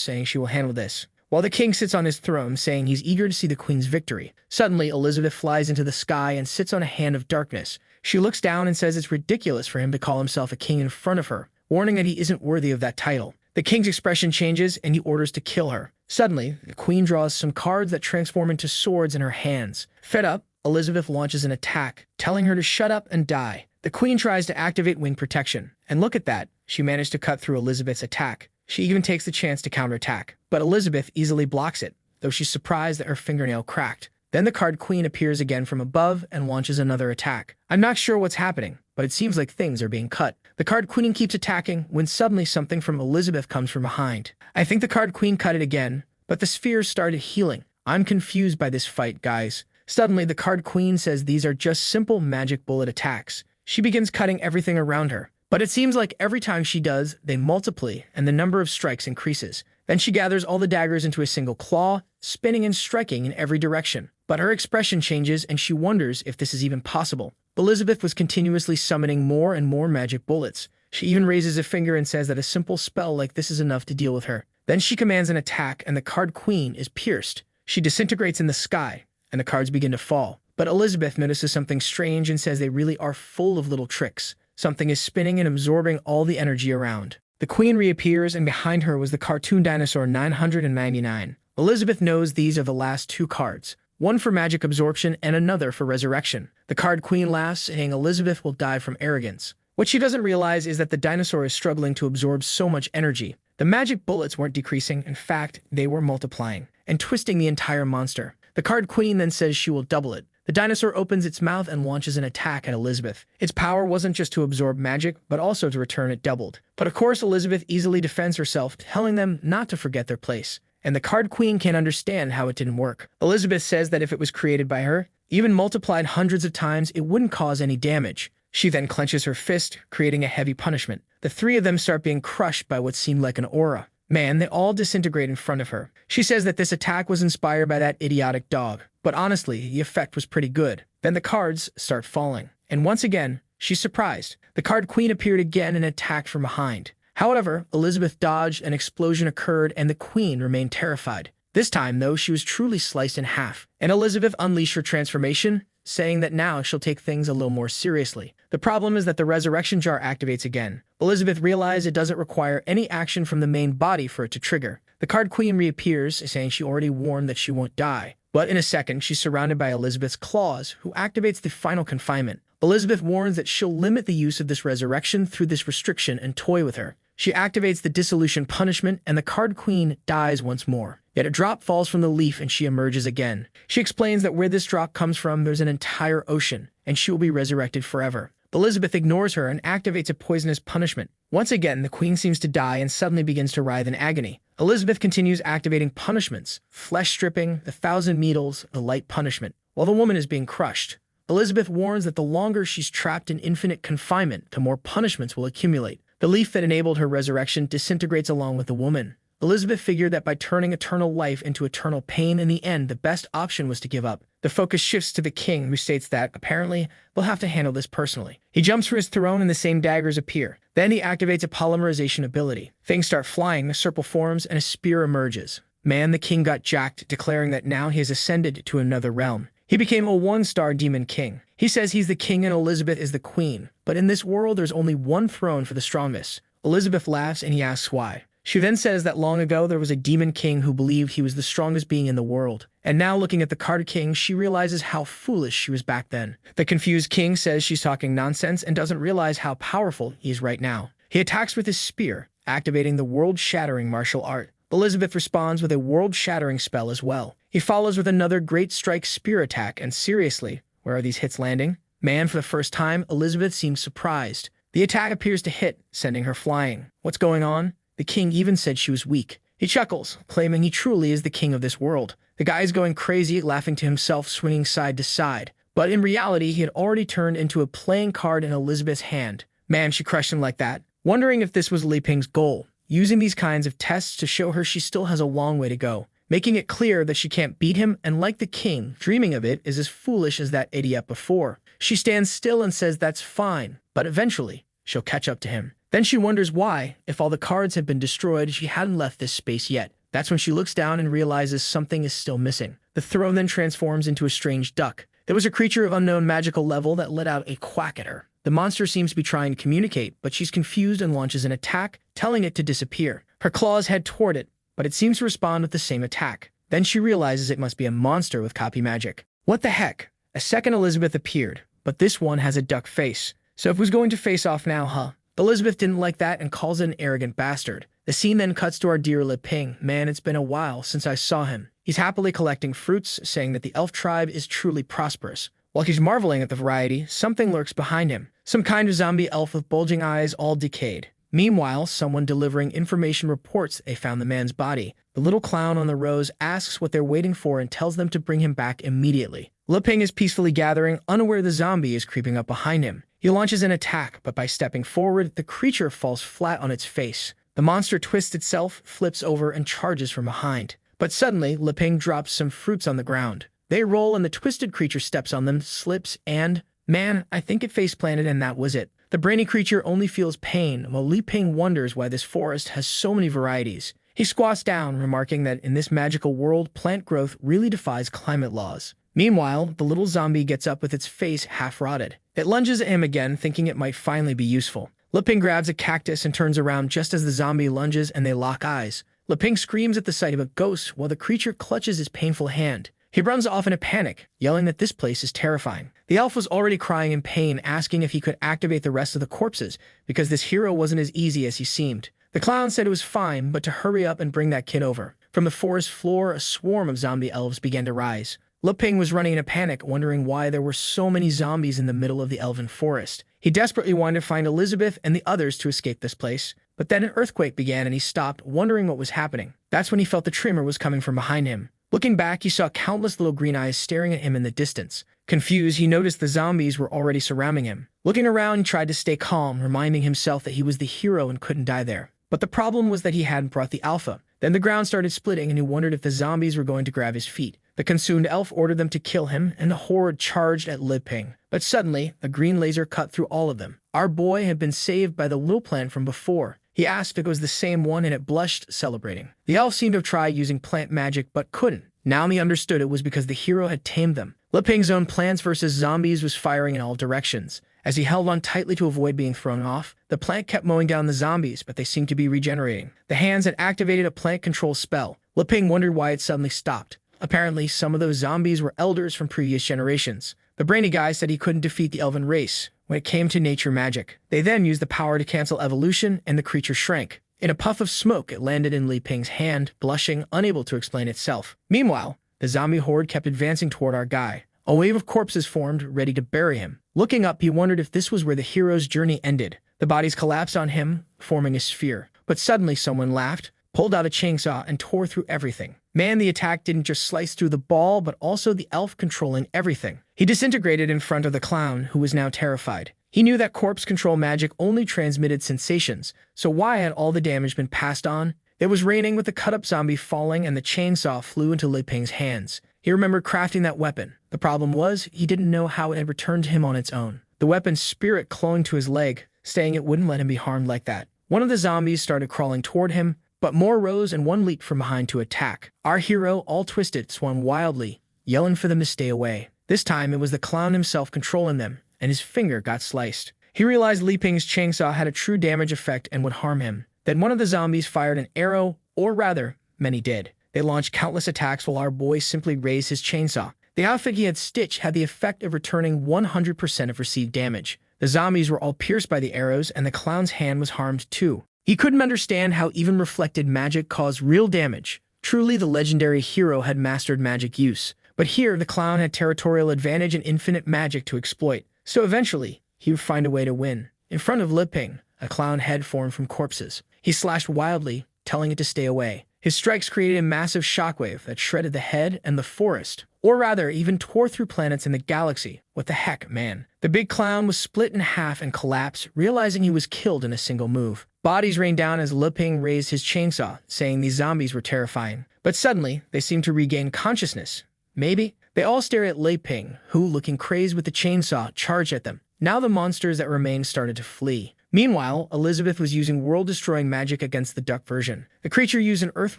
S1: saying she will handle this, while the king sits on his throne, saying he's eager to see the queen's victory. Suddenly, Elizabeth flies into the sky and sits on a hand of darkness. She looks down and says it's ridiculous for him to call himself a king in front of her, warning that he isn't worthy of that title. The king's expression changes and he orders to kill her. Suddenly, the queen draws some cards that transform into swords in her hands. Fed up, Elizabeth launches an attack, telling her to shut up and die. The queen tries to activate wing protection, and look at that, she managed to cut through Elizabeth's attack. She even takes the chance to counterattack, but Elizabeth easily blocks it, though she's surprised that her fingernail cracked. Then the card queen appears again from above and launches another attack. I'm not sure what's happening, but it seems like things are being cut. The card queen keeps attacking when suddenly something from Elizabeth comes from behind. I think the card queen cut it again, but the spheres started healing. I'm confused by this fight, guys. Suddenly, the card queen says these are just simple magic bullet attacks. She begins cutting everything around her, but it seems like every time she does, they multiply and the number of strikes increases. Then she gathers all the daggers into a single claw, spinning and striking in every direction. But her expression changes and she wonders if this is even possible. Elizabeth was continuously summoning more and more magic bullets. She even raises a finger and says that a simple spell like this is enough to deal with her. Then she commands an attack and the card queen is pierced. She disintegrates in the sky and the cards begin to fall. But Elizabeth notices something strange and says they really are full of little tricks. Something is spinning and absorbing all the energy around. The queen reappears and behind her was the cartoon dinosaur 999. Elizabeth knows these are the last two cards, one for magic absorption and another for resurrection. The card queen laughs, saying Elizabeth will die from arrogance. What she doesn't realize is that the dinosaur is struggling to absorb so much energy. The magic bullets weren't decreasing, in fact, they were multiplying and twisting the entire monster. The card queen then says she will double it. The dinosaur opens its mouth and launches an attack at Elizabeth. Its power wasn't just to absorb magic, but also to return it doubled. But of course, Elizabeth easily defends herself, telling them not to forget their place. And the card queen can't understand how it didn't work. Elizabeth says that if it was created by her, even multiplied hundreds of times, it wouldn't cause any damage. She then clenches her fist, creating a heavy punishment. The three of them start being crushed by what seemed like an aura. Man, they all disintegrate in front of her. She says that this attack was inspired by that idiotic dog. But honestly, the effect was pretty good. Then the cards start falling. And once again, she's surprised. The card queen appeared again and attacked from behind. However, Elizabeth dodged, an explosion occurred, and the queen remained terrified. This time, though, she was truly sliced in half. And Elizabeth unleashed her transformation, saying that now she'll take things a little more seriously. The problem is that the resurrection jar activates again. Elizabeth realized it doesn't require any action from the main body for it to trigger. The card queen reappears, saying she already warned that she won't die. But in a second, she's surrounded by Elizabeth's claws, who activates the final confinement. Elizabeth warns that she'll limit the use of this resurrection through this restriction and toy with her. She activates the dissolution punishment, and the card queen dies once more. Yet a drop falls from the leaf and she emerges again. She explains that where this drop comes from, there's an entire ocean, and she will be resurrected forever. Elizabeth ignores her and activates a poisonous punishment. Once again, the queen seems to die and suddenly begins to writhe in agony. Elizabeth continues activating punishments, flesh stripping, the 1,000 needles, the light punishment, while the woman is being crushed. Elizabeth warns that the longer she's trapped in infinite confinement, the more punishments will accumulate. The leaf that enabled her resurrection disintegrates along with the woman. Elizabeth figured that by turning eternal life into eternal pain in the end, the best option was to give up. The focus shifts to the king, who states that, apparently, they'll have to handle this personally. He jumps from his throne and the same daggers appear. Then he activates a polymerization ability. Things start flying, a serpent forms, and a spear emerges. Man, the king got jacked, declaring that now he has ascended to another realm. He became a one-star demon king. He says he's the king and Elizabeth is the queen. But in this world, there's only one throne for the strongest. Elizabeth laughs and he asks why. She then says that long ago there was a demon king who believed he was the strongest being in the world. And now looking at the card king, she realizes how foolish she was back then. The confused king says she's talking nonsense and doesn't realize how powerful he is right now. He attacks with his spear, activating the world-shattering martial art. Elizabeth responds with a world-shattering spell as well. He follows with another great strike spear attack, and seriously, where are these hits landing? Man, for the first time, Elizabeth seems surprised. The attack appears to hit, sending her flying. What's going on? The king even said she was weak. He chuckles, claiming he truly is the king of this world. The guy is going crazy, laughing to himself, swinging side to side. But in reality, he had already turned into a playing card in Elizabeth's hand. Man, she crushed him like that, wondering if this was Li Ping's goal, using these kinds of tests to show her she still has a long way to go. making it clear that she can't beat him, and like the king, dreaming of it is as foolish as that idiot before. She stands still and says that's fine, but eventually, she'll catch up to him. Then she wonders why, if all the cards had been destroyed, she hadn't left this space yet. That's when she looks down and realizes something is still missing. The throne then transforms into a strange duck. There was a creature of unknown magical level that let out a quack at her. The monster seems to be trying to communicate, but she's confused and launches an attack, telling it to disappear. Her claws head toward it, but it seems to respond with the same attack. Then she realizes it must be a monster with copy magic. What the heck? A second Elizabeth appeared, but this one has a duck face. So if who's going to face off now, huh? Elizabeth didn't like that and calls it an arrogant bastard. The scene then cuts to our dear Li Ping. Man, it's been a while since I saw him. He's happily collecting fruits, saying that the elf tribe is truly prosperous. While he's marveling at the variety, something lurks behind him. Some kind of zombie elf with bulging eyes, all decayed. Meanwhile, someone delivering information reports they found the man's body. The little clown on the rows asks what they're waiting for and tells them to bring him back immediately. Li Ping is peacefully gathering, unaware the zombie is creeping up behind him. He launches an attack, but by stepping forward, the creature falls flat on its face. The monster twists itself, flips over, and charges from behind. But suddenly, Li Ping drops some fruits on the ground. They roll and the twisted creature steps on them, slips, and... man, I think it face-planted and that was it. The brainy creature only feels pain, while Li Ping wonders why this forest has so many varieties. He squats down, remarking that in this magical world, plant growth really defies climate laws. Meanwhile, the little zombie gets up with its face half-rotted. It lunges at him again, thinking it might finally be useful. Li Ping grabs a cactus and turns around just as the zombie lunges and they lock eyes. Li Ping screams at the sight of a ghost while the creature clutches his painful hand. He runs off in a panic, yelling that this place is terrifying. The elf was already crying in pain, asking if he could activate the rest of the corpses, because this hero wasn't as easy as he seemed. The clown said it was fine, but to hurry up and bring that kid over. From the forest floor, a swarm of zombie elves began to rise. Li Ping was running in a panic, wondering why there were so many zombies in the middle of the elven forest. He desperately wanted to find Elizabeth and the others to escape this place. But then an earthquake began and he stopped, wondering what was happening. That's when he felt the tremor was coming from behind him. Looking back, he saw countless little green eyes staring at him in the distance. Confused, he noticed the zombies were already surrounding him. Looking around, he tried to stay calm, reminding himself that he was the hero and couldn't die there. But the problem was that he hadn't brought the alpha. Then the ground started splitting and he wondered if the zombies were going to grab his feet. The consumed elf ordered them to kill him, and the horde charged at Li Ping. But suddenly, a green laser cut through all of them. Our boy had been saved by the little plant from before. He asked if it was the same one and it blushed, celebrating. The elf seemed to have tried using plant magic but couldn't. Now he understood it was because the hero had tamed them. Li Ping's own Plants vs. Zombies was firing in all directions. As he held on tightly to avoid being thrown off, the plant kept mowing down the zombies, but they seemed to be regenerating. The hands had activated a plant control spell. Li Ping wondered why it suddenly stopped. Apparently, some of those zombies were elders from previous generations. The brainy guy said he couldn't defeat the elven race when it came to nature magic. They then used the power to cancel evolution, and the creature shrank. In a puff of smoke, it landed in Li Ping's hand, blushing, unable to explain itself. Meanwhile, the zombie horde kept advancing toward our guy. A wave of corpses formed, ready to bury him. Looking up, he wondered if this was where the hero's journey ended. The bodies collapsed on him, forming a sphere. But suddenly someone laughed, pulled out a chainsaw, and tore through everything. Man, the attack didn't just slice through the ball, but also the elf controlling everything. He disintegrated in front of the clown, who was now terrified. He knew that corpse control magic only transmitted sensations, so why had all the damage been passed on? It was raining with the cut-up zombie falling and the chainsaw flew into Li Ping's hands. He remembered crafting that weapon. The problem was, he didn't know how it had returned to him on its own. The weapon's spirit clung to his leg, saying it wouldn't let him be harmed like that. One of the zombies started crawling toward him, but more rose and one leaped from behind to attack. Our hero, all twisted, swung wildly, yelling for them to stay away. This time, it was the clown himself controlling them, and his finger got sliced. He realized Li Ping's chainsaw had a true damage effect and would harm him. Then one of the zombies fired an arrow, or rather, many did. They launched countless attacks while our boy simply raised his chainsaw. The outfit he had stitched had the effect of returning 100% of received damage. The zombies were all pierced by the arrows, and the clown's hand was harmed too. He couldn't understand how even reflected magic caused real damage. Truly, the legendary hero had mastered magic use. But here, the clown had territorial advantage and infinite magic to exploit. So eventually, he would find a way to win. In front of Li Ping, a clown head formed from corpses. He slashed wildly, telling it to stay away. His strikes created a massive shockwave that shredded the head and the forest, or rather, even tore through planets in the galaxy. What the heck, man? The big clown was split in half and collapsed, realizing he was killed in a single move. Bodies rained down as Li Ping raised his chainsaw, saying these zombies were terrifying. But suddenly, they seem to regain consciousness. Maybe. They all stare at Lei Ping, who, looking crazed with the chainsaw, charged at them. Now the monsters that remained started to flee. Meanwhile, Elizabeth was using world-destroying magic against the duck version. The creature used an earth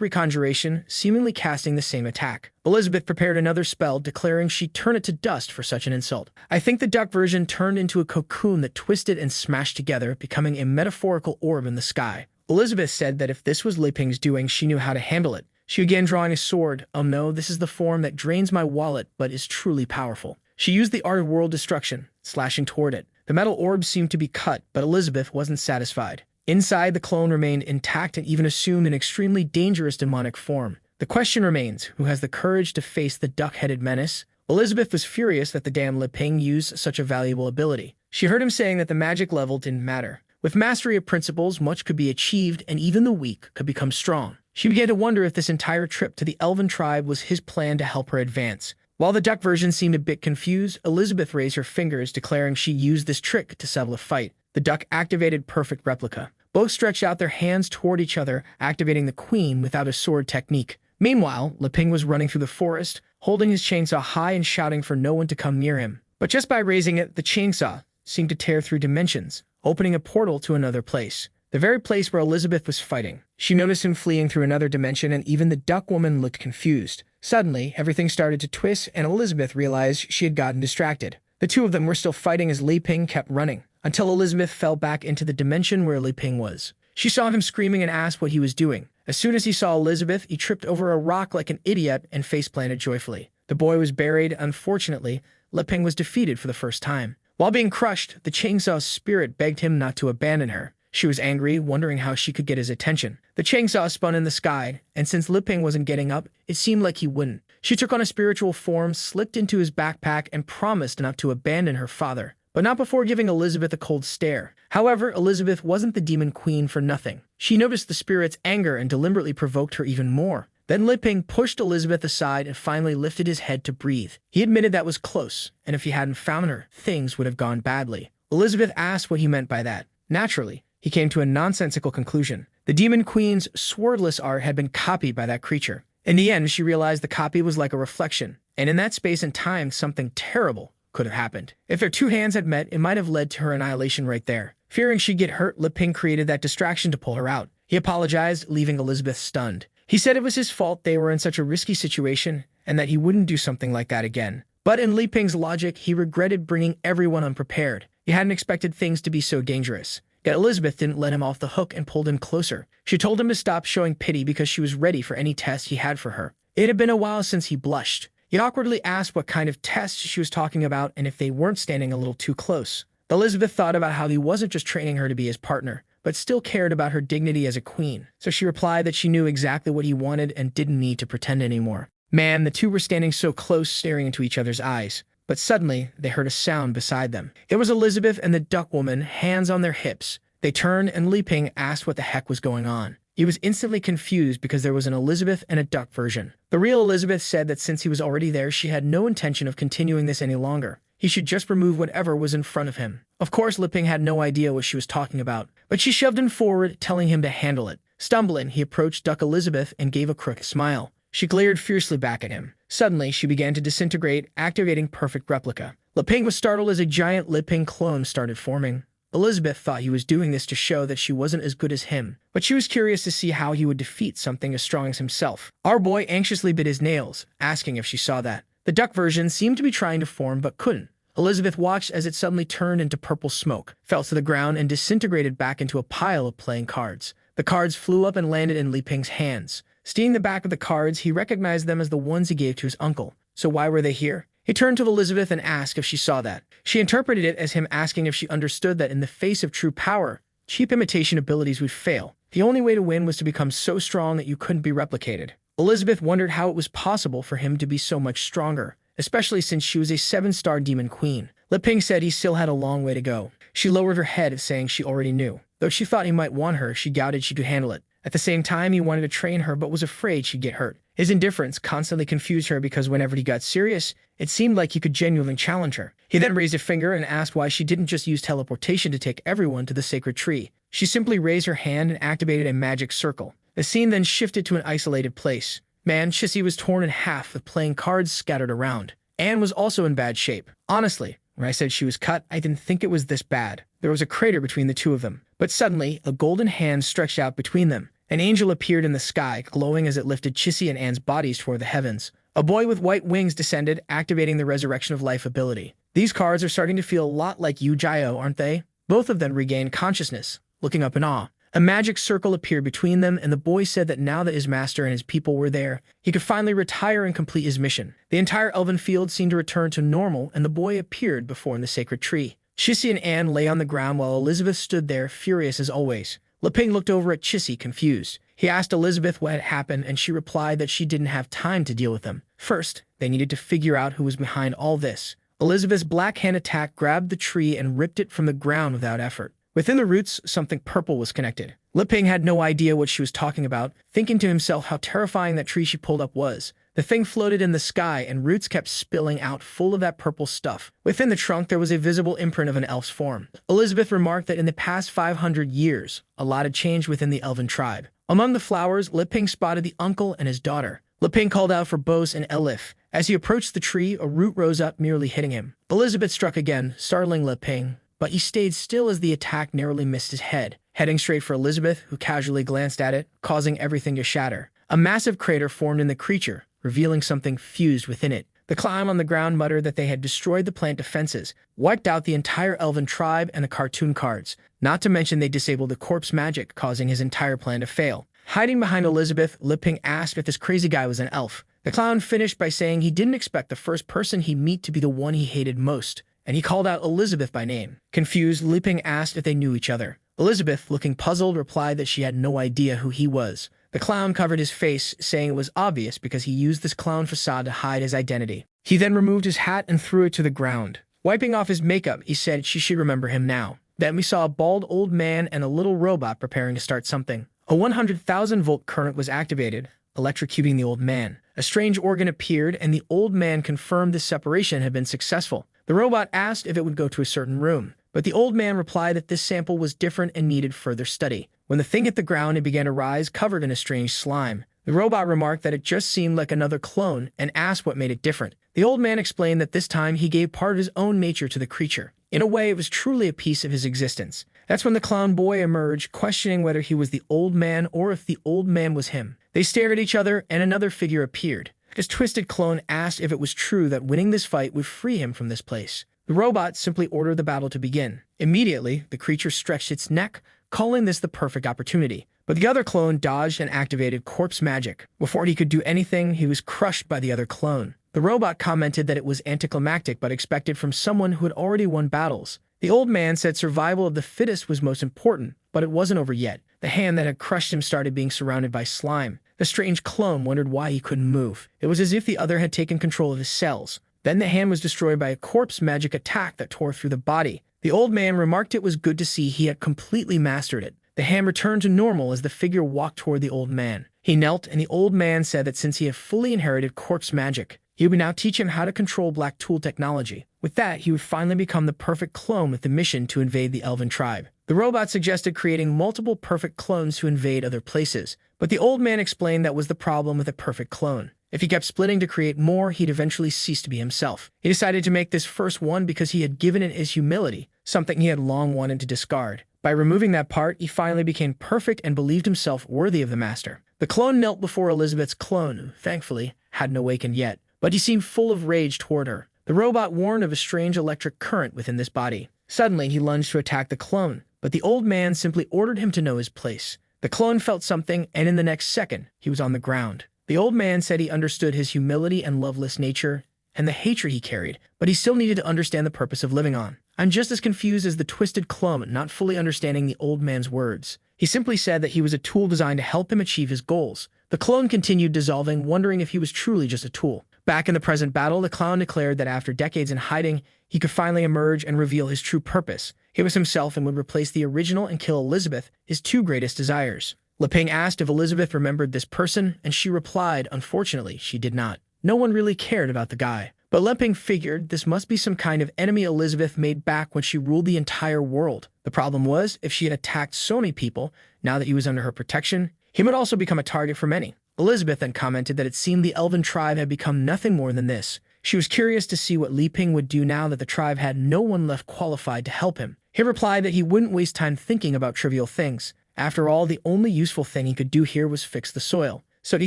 S1: reconjuration, seemingly casting the same attack. Elizabeth prepared another spell, declaring she'd turn it to dust for such an insult. I think the duck version turned into a cocoon that twisted and smashed together, becoming a metaphorical orb in the sky. Elizabeth said that if this was Lei Ping's doing, she knew how to handle it. She began drawing a sword. Oh no, this is the form that drains my wallet, but is truly powerful. She used the art of world destruction, slashing toward it. The metal orb seemed to be cut, but Elizabeth wasn't satisfied. Inside, the clone remained intact and even assumed an extremely dangerous demonic form. The question remains, who has the courage to face the duck-headed menace? Elizabeth was furious that the damn Lei Ping used such a valuable ability. She heard him saying that the magic level didn't matter. With mastery of principles, much could be achieved, and even the weak could become strong. She began to wonder if this entire trip to the Elven tribe was his plan to help her advance. While the duck version seemed a bit confused, Elizabeth raised her fingers, declaring she used this trick to settle a fight. The duck activated perfect replica. Both stretched out their hands toward each other, activating the queen without a sword technique. Meanwhile, Lei Ping was running through the forest, holding his chainsaw high and shouting for no one to come near him. But just by raising it, the chainsaw seemed to tear through dimensions, opening a portal to another place. The very place where Elizabeth was fighting. She noticed him fleeing through another dimension, and even the duck woman looked confused. Suddenly, everything started to twist, and Elizabeth realized she had gotten distracted. The two of them were still fighting as Lei Ping kept running, until Elizabeth fell back into the dimension where Lei Ping was. She saw him screaming and asked what he was doing. As soon as he saw Elizabeth, he tripped over a rock like an idiot and face-planted joyfully. The boy was buried. Unfortunately, Lei Ping was defeated for the first time. While being crushed, the chainsaw's spirit begged him not to abandon her. She was angry, wondering how she could get his attention. The chainsaw spun in the sky, and since Lei Ping wasn't getting up, it seemed like he wouldn't. She took on a spiritual form, slipped into his backpack, and promised not to abandon her father, but not before giving Elizabeth a cold stare. However, Elizabeth wasn't the demon queen for nothing. She noticed the spirit's anger and deliberately provoked her even more. Then Lei Ping pushed Elizabeth aside and finally lifted his head to breathe. He admitted that was close, and if he hadn't found her, things would have gone badly. Elizabeth asked what he meant by that. Naturally, he came to a nonsensical conclusion. The Demon Queen's swordless art had been copied by that creature. In the end, she realized the copy was like a reflection, and in that space and time, something terrible could have happened. If their two hands had met, it might have led to her annihilation right there. Fearing she'd get hurt, Lei Ping created that distraction to pull her out. He apologized, leaving Elizabeth stunned. He said it was his fault they were in such a risky situation, and that he wouldn't do something like that again. But in Lei Ping's logic, he regretted bringing everyone unprepared. He hadn't expected things to be so dangerous. Yet Elizabeth didn't let him off the hook and pulled him closer. She told him to stop showing pity because she was ready for any test he had for her. It had been a while since he blushed. He awkwardly asked what kind of test she was talking about and if they weren't standing a little too close. Elizabeth thought about how he wasn't just training her to be his partner, but still cared about her dignity as a queen. So she replied that she knew exactly what he wanted and didn't need to pretend anymore. Man, the two were standing so close, staring into each other's eyes. But suddenly, they heard a sound beside them. It was Elizabeth and the duck woman, hands on their hips. They turned, and Lei Ping asked what the heck was going on. He was instantly confused because there was an Elizabeth and a duck version. The real Elizabeth said that since he was already there, she had no intention of continuing this any longer. He should just remove whatever was in front of him. Of course, Lei Ping had no idea what she was talking about, but she shoved him forward, telling him to handle it. Stumbling, he approached Duck Elizabeth and gave a crooked smile. She glared fiercely back at him. Suddenly, she began to disintegrate, activating perfect replica. Lei Ping was startled as a giant Lei Ping clone started forming. Elizabeth thought he was doing this to show that she wasn't as good as him, but she was curious to see how he would defeat something as strong as himself. Our boy anxiously bit his nails, asking if she saw that. The duck version seemed to be trying to form but couldn't. Elizabeth watched as it suddenly turned into purple smoke, fell to the ground, and disintegrated back into a pile of playing cards. The cards flew up and landed in Lei Ping's hands. Seeing the back of the cards, he recognized them as the ones he gave to his uncle. So why were they here? He turned to Elizabeth and asked if she saw that. She interpreted it as him asking if she understood that in the face of true power, cheap imitation abilities would fail. The only way to win was to become so strong that you couldn't be replicated. Elizabeth wondered how it was possible for him to be so much stronger, especially since she was a 7-star demon queen. Lei Ping said he still had a long way to go. She lowered her head, saying she already knew. Though she thought he might want her, she doubted she could handle it. At the same time, he wanted to train her but was afraid she'd get hurt. His indifference constantly confused her because whenever he got serious, it seemed like he could genuinely challenge her. He then raised a finger and asked why she didn't just use teleportation to take everyone to the sacred tree. She simply raised her hand and activated a magic circle. The scene then shifted to an isolated place. Man, Chissy was torn in half with playing cards scattered around. Anne was also in bad shape. Honestly, when I said she was cut, I didn't think it was this bad. There was a crater between the two of them. But suddenly, a golden hand stretched out between them. An angel appeared in the sky, glowing as it lifted Chissy and Anne's bodies toward the heavens. A boy with white wings descended, activating the Resurrection of Life ability. These cards are starting to feel a lot like Yu-Gi-Oh, aren't they? Both of them regained consciousness, looking up in awe. A magic circle appeared between them, and the boy said that now that his master and his people were there, he could finally retire and complete his mission. The entire elven field seemed to return to normal, and the boy appeared before the sacred tree. Chissy and Anne lay on the ground while Elizabeth stood there, furious as always. Leping looked over at Chissy, confused. He asked Elizabeth what had happened, and she replied that she didn't have time to deal with them. First, they needed to figure out who was behind all this. Elizabeth's black hand attack grabbed the tree and ripped it from the ground without effort. Within the roots, something purple was connected. Leping had no idea what she was talking about, thinking to himself how terrifying that tree she pulled up was. The thing floated in the sky, and roots kept spilling out full of that purple stuff. Within the trunk, there was a visible imprint of an elf's form. Elizabeth remarked that in the past 500 years, a lot had changed within the elven tribe. Among the flowers, Leping spotted the uncle and his daughter. Leping called out for Bose and Elif. As he approached the tree, a root rose up, nearly hitting him. Elizabeth struck again, startling Leping, but he stayed still as the attack narrowly missed his head, heading straight for Elizabeth, who casually glanced at it, causing everything to shatter. A massive crater formed in the creature, revealing something fused within it. The clown on the ground muttered that they had destroyed the plant defenses, wiped out the entire elven tribe and the cartoon cards. Not to mention they disabled the corpse magic, causing his entire plan to fail. Hiding behind Elizabeth, Leping asked if this crazy guy was an elf. The clown finished by saying he didn't expect the first person he'd meet to be the one he hated most, and he called out Elizabeth by name. Confused, Leping asked if they knew each other. Elizabeth, looking puzzled, replied that she had no idea who he was. The clown covered his face, saying it was obvious because he used this clown facade to hide his identity. He then removed his hat and threw it to the ground. Wiping off his makeup, he said she should remember him now. Then we saw a bald old man and a little robot preparing to start something. A 100,000-volt current was activated, electrocuting the old man. A strange organ appeared, and the old man confirmed this separation had been successful. The robot asked if it would go to a certain room, but the old man replied that this sample was different and needed further study. When the thing hit the ground, it began to rise, covered in a strange slime. The robot remarked that it just seemed like another clone and asked what made it different. The old man explained that this time he gave part of his own nature to the creature. In a way, it was truly a piece of his existence. That's when the clown boy emerged, questioning whether he was the old man or if the old man was him. They stared at each other, and another figure appeared. His twisted clone asked if it was true that winning this fight would free him from this place. The robot simply ordered the battle to begin. Immediately, the creature stretched its neck, calling this the perfect opportunity. But the other clone dodged and activated corpse magic. Before he could do anything, he was crushed by the other clone. The robot commented that it was anticlimactic but expected from someone who had already won battles. The old man said survival of the fittest was most important, but it wasn't over yet. The hand that had crushed him started being surrounded by slime. The strange clone wondered why he couldn't move. It was as if the other had taken control of his cells. Then the hand was destroyed by a corpse magic attack that tore through the body. The old man remarked it was good to see he had completely mastered it. The hand returned to normal as the figure walked toward the old man. He knelt, and the old man said that since he had fully inherited corpse magic, he would now teach him how to control black tool technology. With that, he would finally become the perfect clone with the mission to invade the elven tribe. The robot suggested creating multiple perfect clones to invade other places, but the old man explained that was the problem with a perfect clone. If he kept splitting to create more, he'd eventually cease to be himself. He decided to make this first one because he had given it his humility, something he had long wanted to discard. By removing that part, he finally became perfect and believed himself worthy of the master. The clone knelt before Elizabeth's clone, who, thankfully, hadn't awakened yet, but he seemed full of rage toward her. The robot warned of a strange electric current within this body. Suddenly, he lunged to attack the clone, but the old man simply ordered him to know his place. The clone felt something, and in the next second, he was on the ground. The old man said he understood his humility and loveless nature, and the hatred he carried, but he still needed to understand the purpose of living on. I'm just as confused as the twisted clone, not fully understanding the old man's words. He simply said that he was a tool designed to help him achieve his goals. The clone continued dissolving, wondering if he was truly just a tool. Back in the present battle, the clown declared that after decades in hiding, he could finally emerge and reveal his true purpose. He was himself and would replace the original and kill Elizabeth, his two greatest desires. Leping asked if Elizabeth remembered this person, and she replied, unfortunately, she did not. No one really cared about the guy. But Leping figured this must be some kind of enemy Elizabeth made back when she ruled the entire world. The problem was, if she had attacked so many people, now that he was under her protection, he would also become a target for many. Elizabeth then commented that it seemed the elven tribe had become nothing more than this. She was curious to see what Li Ping would do now that the tribe had no one left qualified to help him. He replied that he wouldn't waste time thinking about trivial things. After all, the only useful thing he could do here was fix the soil. So he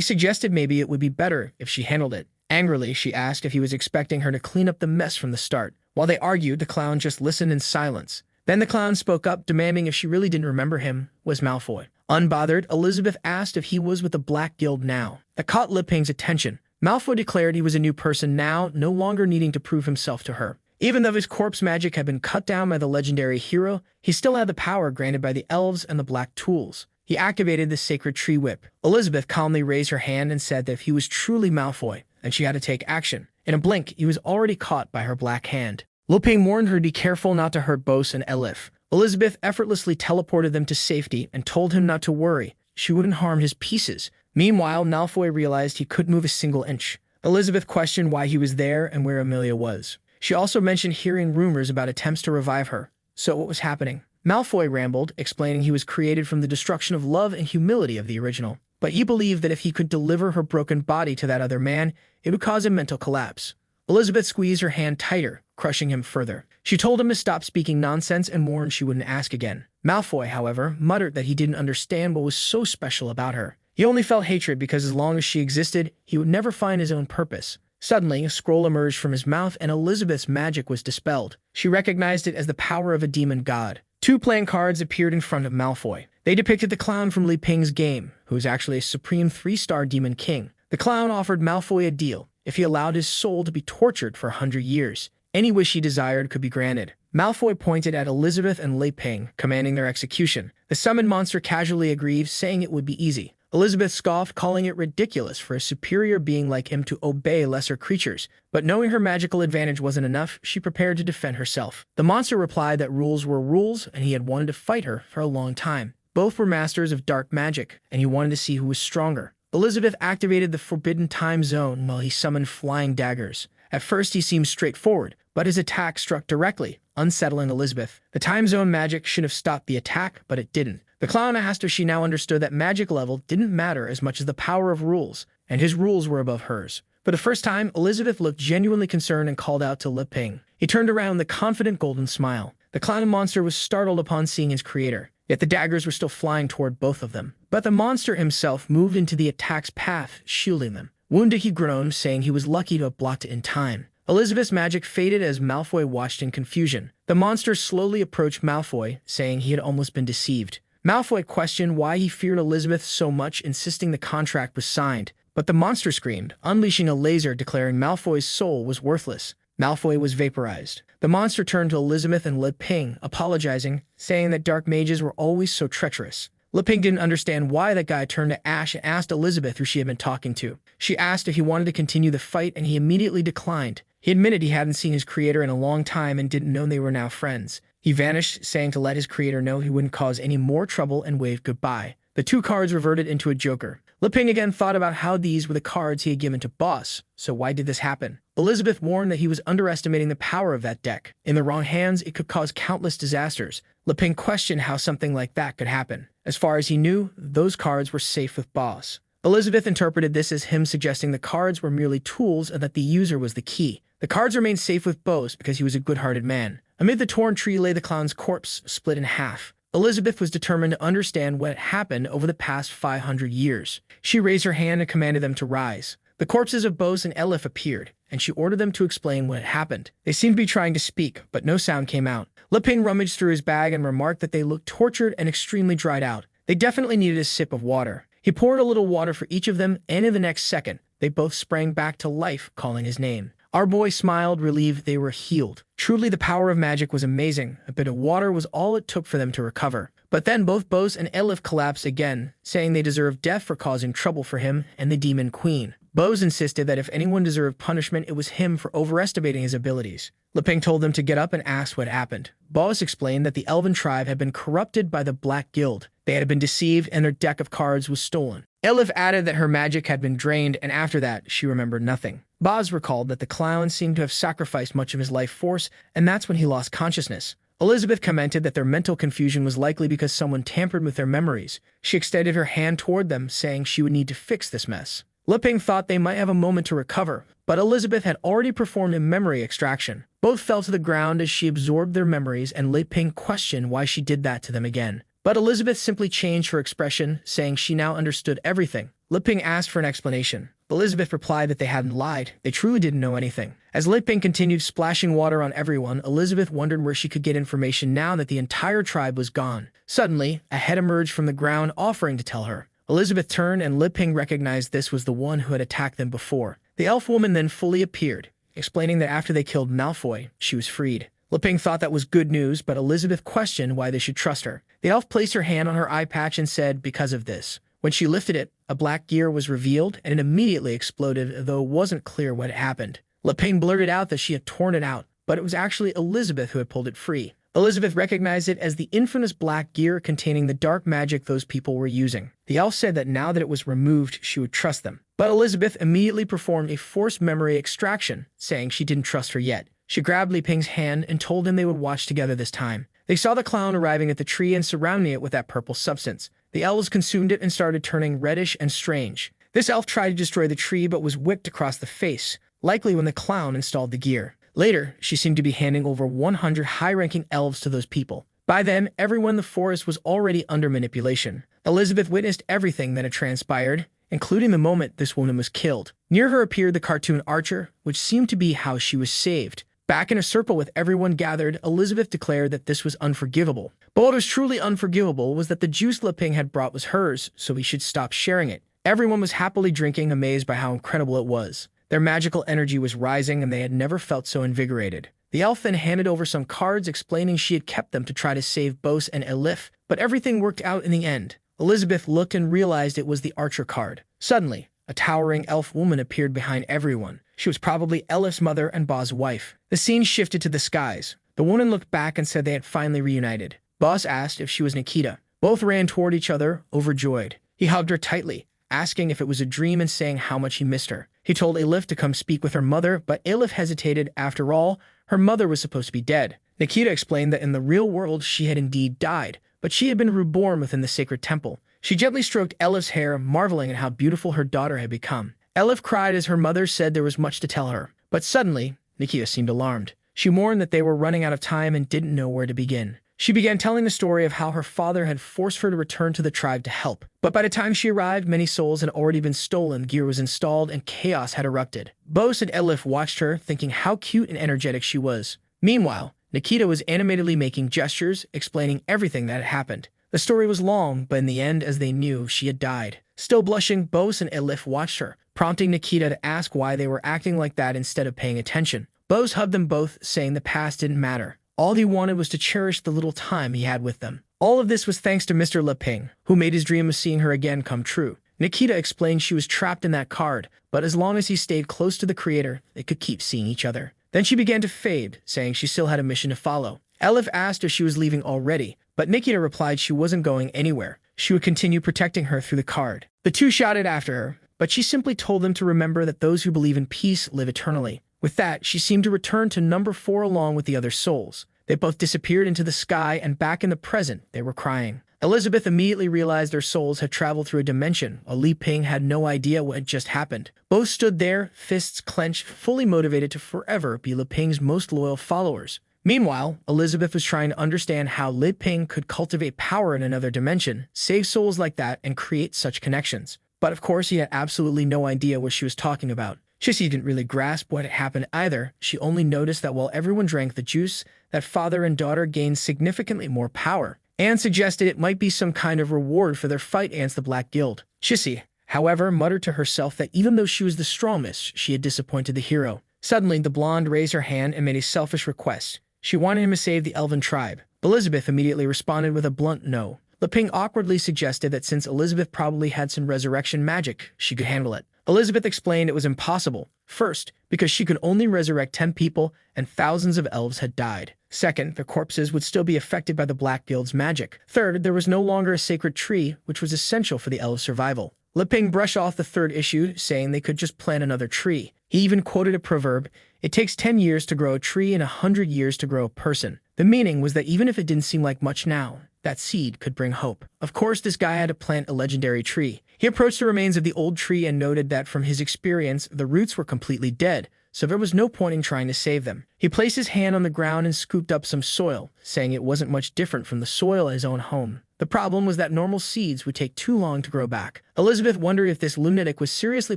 S1: suggested maybe it would be better if she handled it. Angrily, she asked if he was expecting her to clean up the mess from the start. While they argued, the clown just listened in silence. Then the clown spoke up, demanding if she really didn't remember him was Malfoy. Unbothered, Elizabeth asked if he was with the Black Guild now. That caught Li Ping's attention. Malfoy declared he was a new person now, no longer needing to prove himself to her. Even though his corpse magic had been cut down by the legendary hero, he still had the power granted by the elves and the black tools. He activated the sacred tree whip. Elizabeth calmly raised her hand and said that if he was truly Malfoy, then she had to take action. In a blink, he was already caught by her black hand. Li Ping warned her to be careful not to hurt Bose and Elif. Elizabeth effortlessly teleported them to safety and told him not to worry. She wouldn't harm his pieces. Meanwhile, Malfoy realized he couldn't move a single inch. Elizabeth questioned why he was there and where Amelia was. She also mentioned hearing rumors about attempts to revive her. So what was happening? Malfoy rambled, explaining he was created from the destruction of love and humility of the original. But he believed that if he could deliver her broken body to that other man, it would cause a mental collapse. Elizabeth squeezed her hand tighter, crushing him further. She told him to stop speaking nonsense and warned she wouldn't ask again. Malfoy, however, muttered that he didn't understand what was so special about her. He only felt hatred because as long as she existed, he would never find his own purpose. Suddenly, a scroll emerged from his mouth and Elizabeth's magic was dispelled. She recognized it as the power of a demon god. 2 playing cards appeared in front of Malfoy. They depicted the clown from Li Ping's game, who was actually a supreme 3-star demon king. The clown offered Malfoy a deal. If he allowed his soul to be tortured for 100 years, any wish he desired could be granted. Malfoy pointed at Elizabeth and Li Ping, commanding their execution. The summoned monster casually agreed, saying it would be easy. Elizabeth scoffed, calling it ridiculous for a superior being like him to obey lesser creatures. But knowing her magical advantage wasn't enough, she prepared to defend herself. The monster replied that rules were rules, and he had wanted to fight her for a long time. Both were masters of dark magic, and he wanted to see who was stronger. Elizabeth activated the Forbidden Time Zone while he summoned flying daggers. At first, he seemed straightforward, but his attack struck directly, unsettling Elizabeth. The Time Zone magic should have stopped the attack, but it didn't. The clown asked if she now understood that magic level didn't matter as much as the power of rules, and his rules were above hers. For the first time, Elizabeth looked genuinely concerned and called out to Li Ping. He turned around with a confident golden smile. The clown monster was startled upon seeing his creator, yet the daggers were still flying toward both of them. But the monster himself moved into the attack's path, shielding them. Wounded, he groaned, saying he was lucky to have blocked it in time. Elizabeth's magic faded as Malfoy watched in confusion. The monster slowly approached Malfoy, saying he had almost been deceived. Malfoy questioned why he feared Elizabeth so much, insisting the contract was signed. But the monster screamed, unleashing a laser declaring Malfoy's soul was worthless. Malfoy was vaporized. The monster turned to Elizabeth and Li Ping, apologizing, saying that dark mages were always so treacherous. Li Ping didn't understand why that guy turned to ash and asked Elizabeth who she had been talking to. She asked if he wanted to continue the fight, and he immediately declined. He admitted he hadn't seen his creator in a long time and didn't know they were now friends. He vanished, saying to let his creator know he wouldn't cause any more trouble, and waved goodbye. The 2 cards reverted into a joker. Li Ping again thought about how these were the cards he had given to Boss, so why did this happen? Elizabeth warned that he was underestimating the power of that deck. In the wrong hands, it could cause countless disasters. Li Ping questioned how something like that could happen. As far as he knew, those cards were safe with Boss. Elizabeth interpreted this as him suggesting the cards were merely tools and that the user was the key. The cards remained safe with Bose because he was a good-hearted man. Amid the torn tree lay the clown's corpse, split in half. Elizabeth was determined to understand what had happened over the past 500 years. She raised her hand and commanded them to rise. The corpses of Bose and Elif appeared, and she ordered them to explain what had happened. They seemed to be trying to speak, but no sound came out. Li Ping rummaged through his bag and remarked that they looked tortured and extremely dried out. They definitely needed a sip of water. He poured a little water for each of them, and in the next second, they both sprang back to life, calling his name. Our boy smiled, relieved they were healed. Truly, the power of magic was amazing. A bit of water was all it took for them to recover. But then both Bose and Elif collapsed again, saying they deserved death for causing trouble for him and the Demon Queen. Bose insisted that if anyone deserved punishment, it was him for overestimating his abilities. Li Ping told them to get up and ask what happened. Bose explained that the elven tribe had been corrupted by the Black Guild. They had been deceived and their deck of cards was stolen. Elif added that her magic had been drained, and after that, she remembered nothing. Boz recalled that the clown seemed to have sacrificed much of his life force, and that's when he lost consciousness. Elizabeth commented that their mental confusion was likely because someone tampered with their memories. She extended her hand toward them, saying she would need to fix this mess. Liping thought they might have a moment to recover, but Elizabeth had already performed a memory extraction. Both fell to the ground as she absorbed their memories, and Liping questioned why she did that to them again. But Elizabeth simply changed her expression, saying she now understood everything. Liping asked for an explanation. Elizabeth replied that they hadn't lied. They truly didn't know anything. As Liping continued splashing water on everyone, Elizabeth wondered where she could get information now that the entire tribe was gone. Suddenly, a head emerged from the ground, offering to tell her. Elizabeth turned, and Liping recognized this was the one who had attacked them before. The elf woman then fully appeared, explaining that after they killed Malfoy, she was freed. Liping thought that was good news, but Elizabeth questioned why they should trust her. The elf placed her hand on her eye patch and said, because of this. When she lifted it, a black gear was revealed, and it immediately exploded, though it wasn't clear what had happened. Liping blurted out that she had torn it out, but it was actually Elizabeth who had pulled it free. Elizabeth recognized it as the infamous black gear containing the dark magic those people were using. The elf said that now that it was removed, she would trust them. But Elizabeth immediately performed a forced memory extraction, saying she didn't trust her yet. She grabbed Liping's hand and told him they would watch together this time. They saw the clown arriving at the tree and surrounding it with that purple substance. The elves consumed it and started turning reddish and strange. This elf tried to destroy the tree but was whipped across the face, likely when the clown installed the gear. Later, she seemed to be handing over 100 high-ranking elves to those people. By then, everyone in the forest was already under manipulation. Elizabeth witnessed everything that had transpired, including the moment this woman was killed. Near her appeared the cartoon Archer, which seemed to be how she was saved. Back in a circle with everyone gathered, Elizabeth declared that this was unforgivable. But what was truly unforgivable was that the juice Liping had brought was hers, so he should stop sharing it. Everyone was happily drinking, amazed by how incredible it was. Their magical energy was rising, and they had never felt so invigorated. The elf then handed over some cards, explaining she had kept them to try to save Bose and Elif, but everything worked out in the end. Elizabeth looked and realized it was the Archer card. Suddenly, a towering elf woman appeared behind everyone. She was probably Elif's mother and Ba's wife. The scene shifted to the skies. The woman looked back and said they had finally reunited. Bas asked if she was Nikita. Both ran toward each other, overjoyed. He hugged her tightly, asking if it was a dream and saying how much he missed her. He told Elif to come speak with her mother, but Elif hesitated. After all, her mother was supposed to be dead. Nikita explained that in the real world she had indeed died, but she had been reborn within the sacred temple. She gently stroked Elif's hair, marveling at how beautiful her daughter had become. Elif cried as her mother said there was much to tell her. But suddenly, Nikita seemed alarmed. She mourned that they were running out of time and didn't know where to begin. She began telling the story of how her father had forced her to return to the tribe to help. But by the time she arrived, many souls had already been stolen, gear was installed, and chaos had erupted. Bose and Elif watched her, thinking how cute and energetic she was. Meanwhile, Nikita was animatedly making gestures, explaining everything that had happened. The story was long, but in the end, as they knew, she had died. Still blushing, Bose and Elif watched her, prompting Nikita to ask why they were acting like that instead of paying attention. Bose hugged them both, saying the past didn't matter. All he wanted was to cherish the little time he had with them. All of this was thanks to Mr. Liping, who made his dream of seeing her again come true. Nikita explained she was trapped in that card, but as long as he stayed close to the creator, they could keep seeing each other. Then she began to fade, saying she still had a mission to follow. Elif asked if she was leaving already, but Nikita replied she wasn't going anywhere. She would continue protecting her through the card. The two shouted after her, but she simply told them to remember that those who believe in peace live eternally. With that, she seemed to return to number 4 along with the other souls. They both disappeared into the sky, and back in the present, they were crying. Elizabeth immediately realized their souls had traveled through a dimension, while Liping had no idea what had just happened. Both stood there, fists clenched, fully motivated to forever be Liping's most loyal followers. Meanwhile, Elizabeth was trying to understand how Liping could cultivate power in another dimension, save souls like that, and create such connections. But of course, he had absolutely no idea what she was talking about. Sissy didn't really grasp what had happened either. She only noticed that while everyone drank the juice, that father and daughter gained significantly more power. Anne suggested it might be some kind of reward for their fight against the Black Guild. Sissy, however, muttered to herself that even though she was the strongest, she had disappointed the hero. Suddenly, the blonde raised her hand and made a selfish request. She wanted him to save the elven tribe. Elizabeth immediately responded with a blunt no. Liping awkwardly suggested that since Elizabeth probably had some resurrection magic, she could handle it. Elizabeth explained it was impossible. First, because she could only resurrect 10 people and thousands of elves had died. Second, their corpses would still be affected by the Black Guild's magic. Third, there was no longer a sacred tree, which was essential for the elves' survival. Liping brushed off the third issue, saying they could just plant another tree. He even quoted a proverb, "It takes 10 years to grow a tree and 100 years to grow a person." The meaning was that even if it didn't seem like much now, that seed could bring hope. Of course, this guy had to plant a legendary tree. He approached the remains of the old tree and noted that from his experience, the roots were completely dead, so there was no point in trying to save them. He placed his hand on the ground and scooped up some soil, saying it wasn't much different from the soil at his own home. The problem was that normal seeds would take too long to grow back. Elizabeth wondered if this lunatic was seriously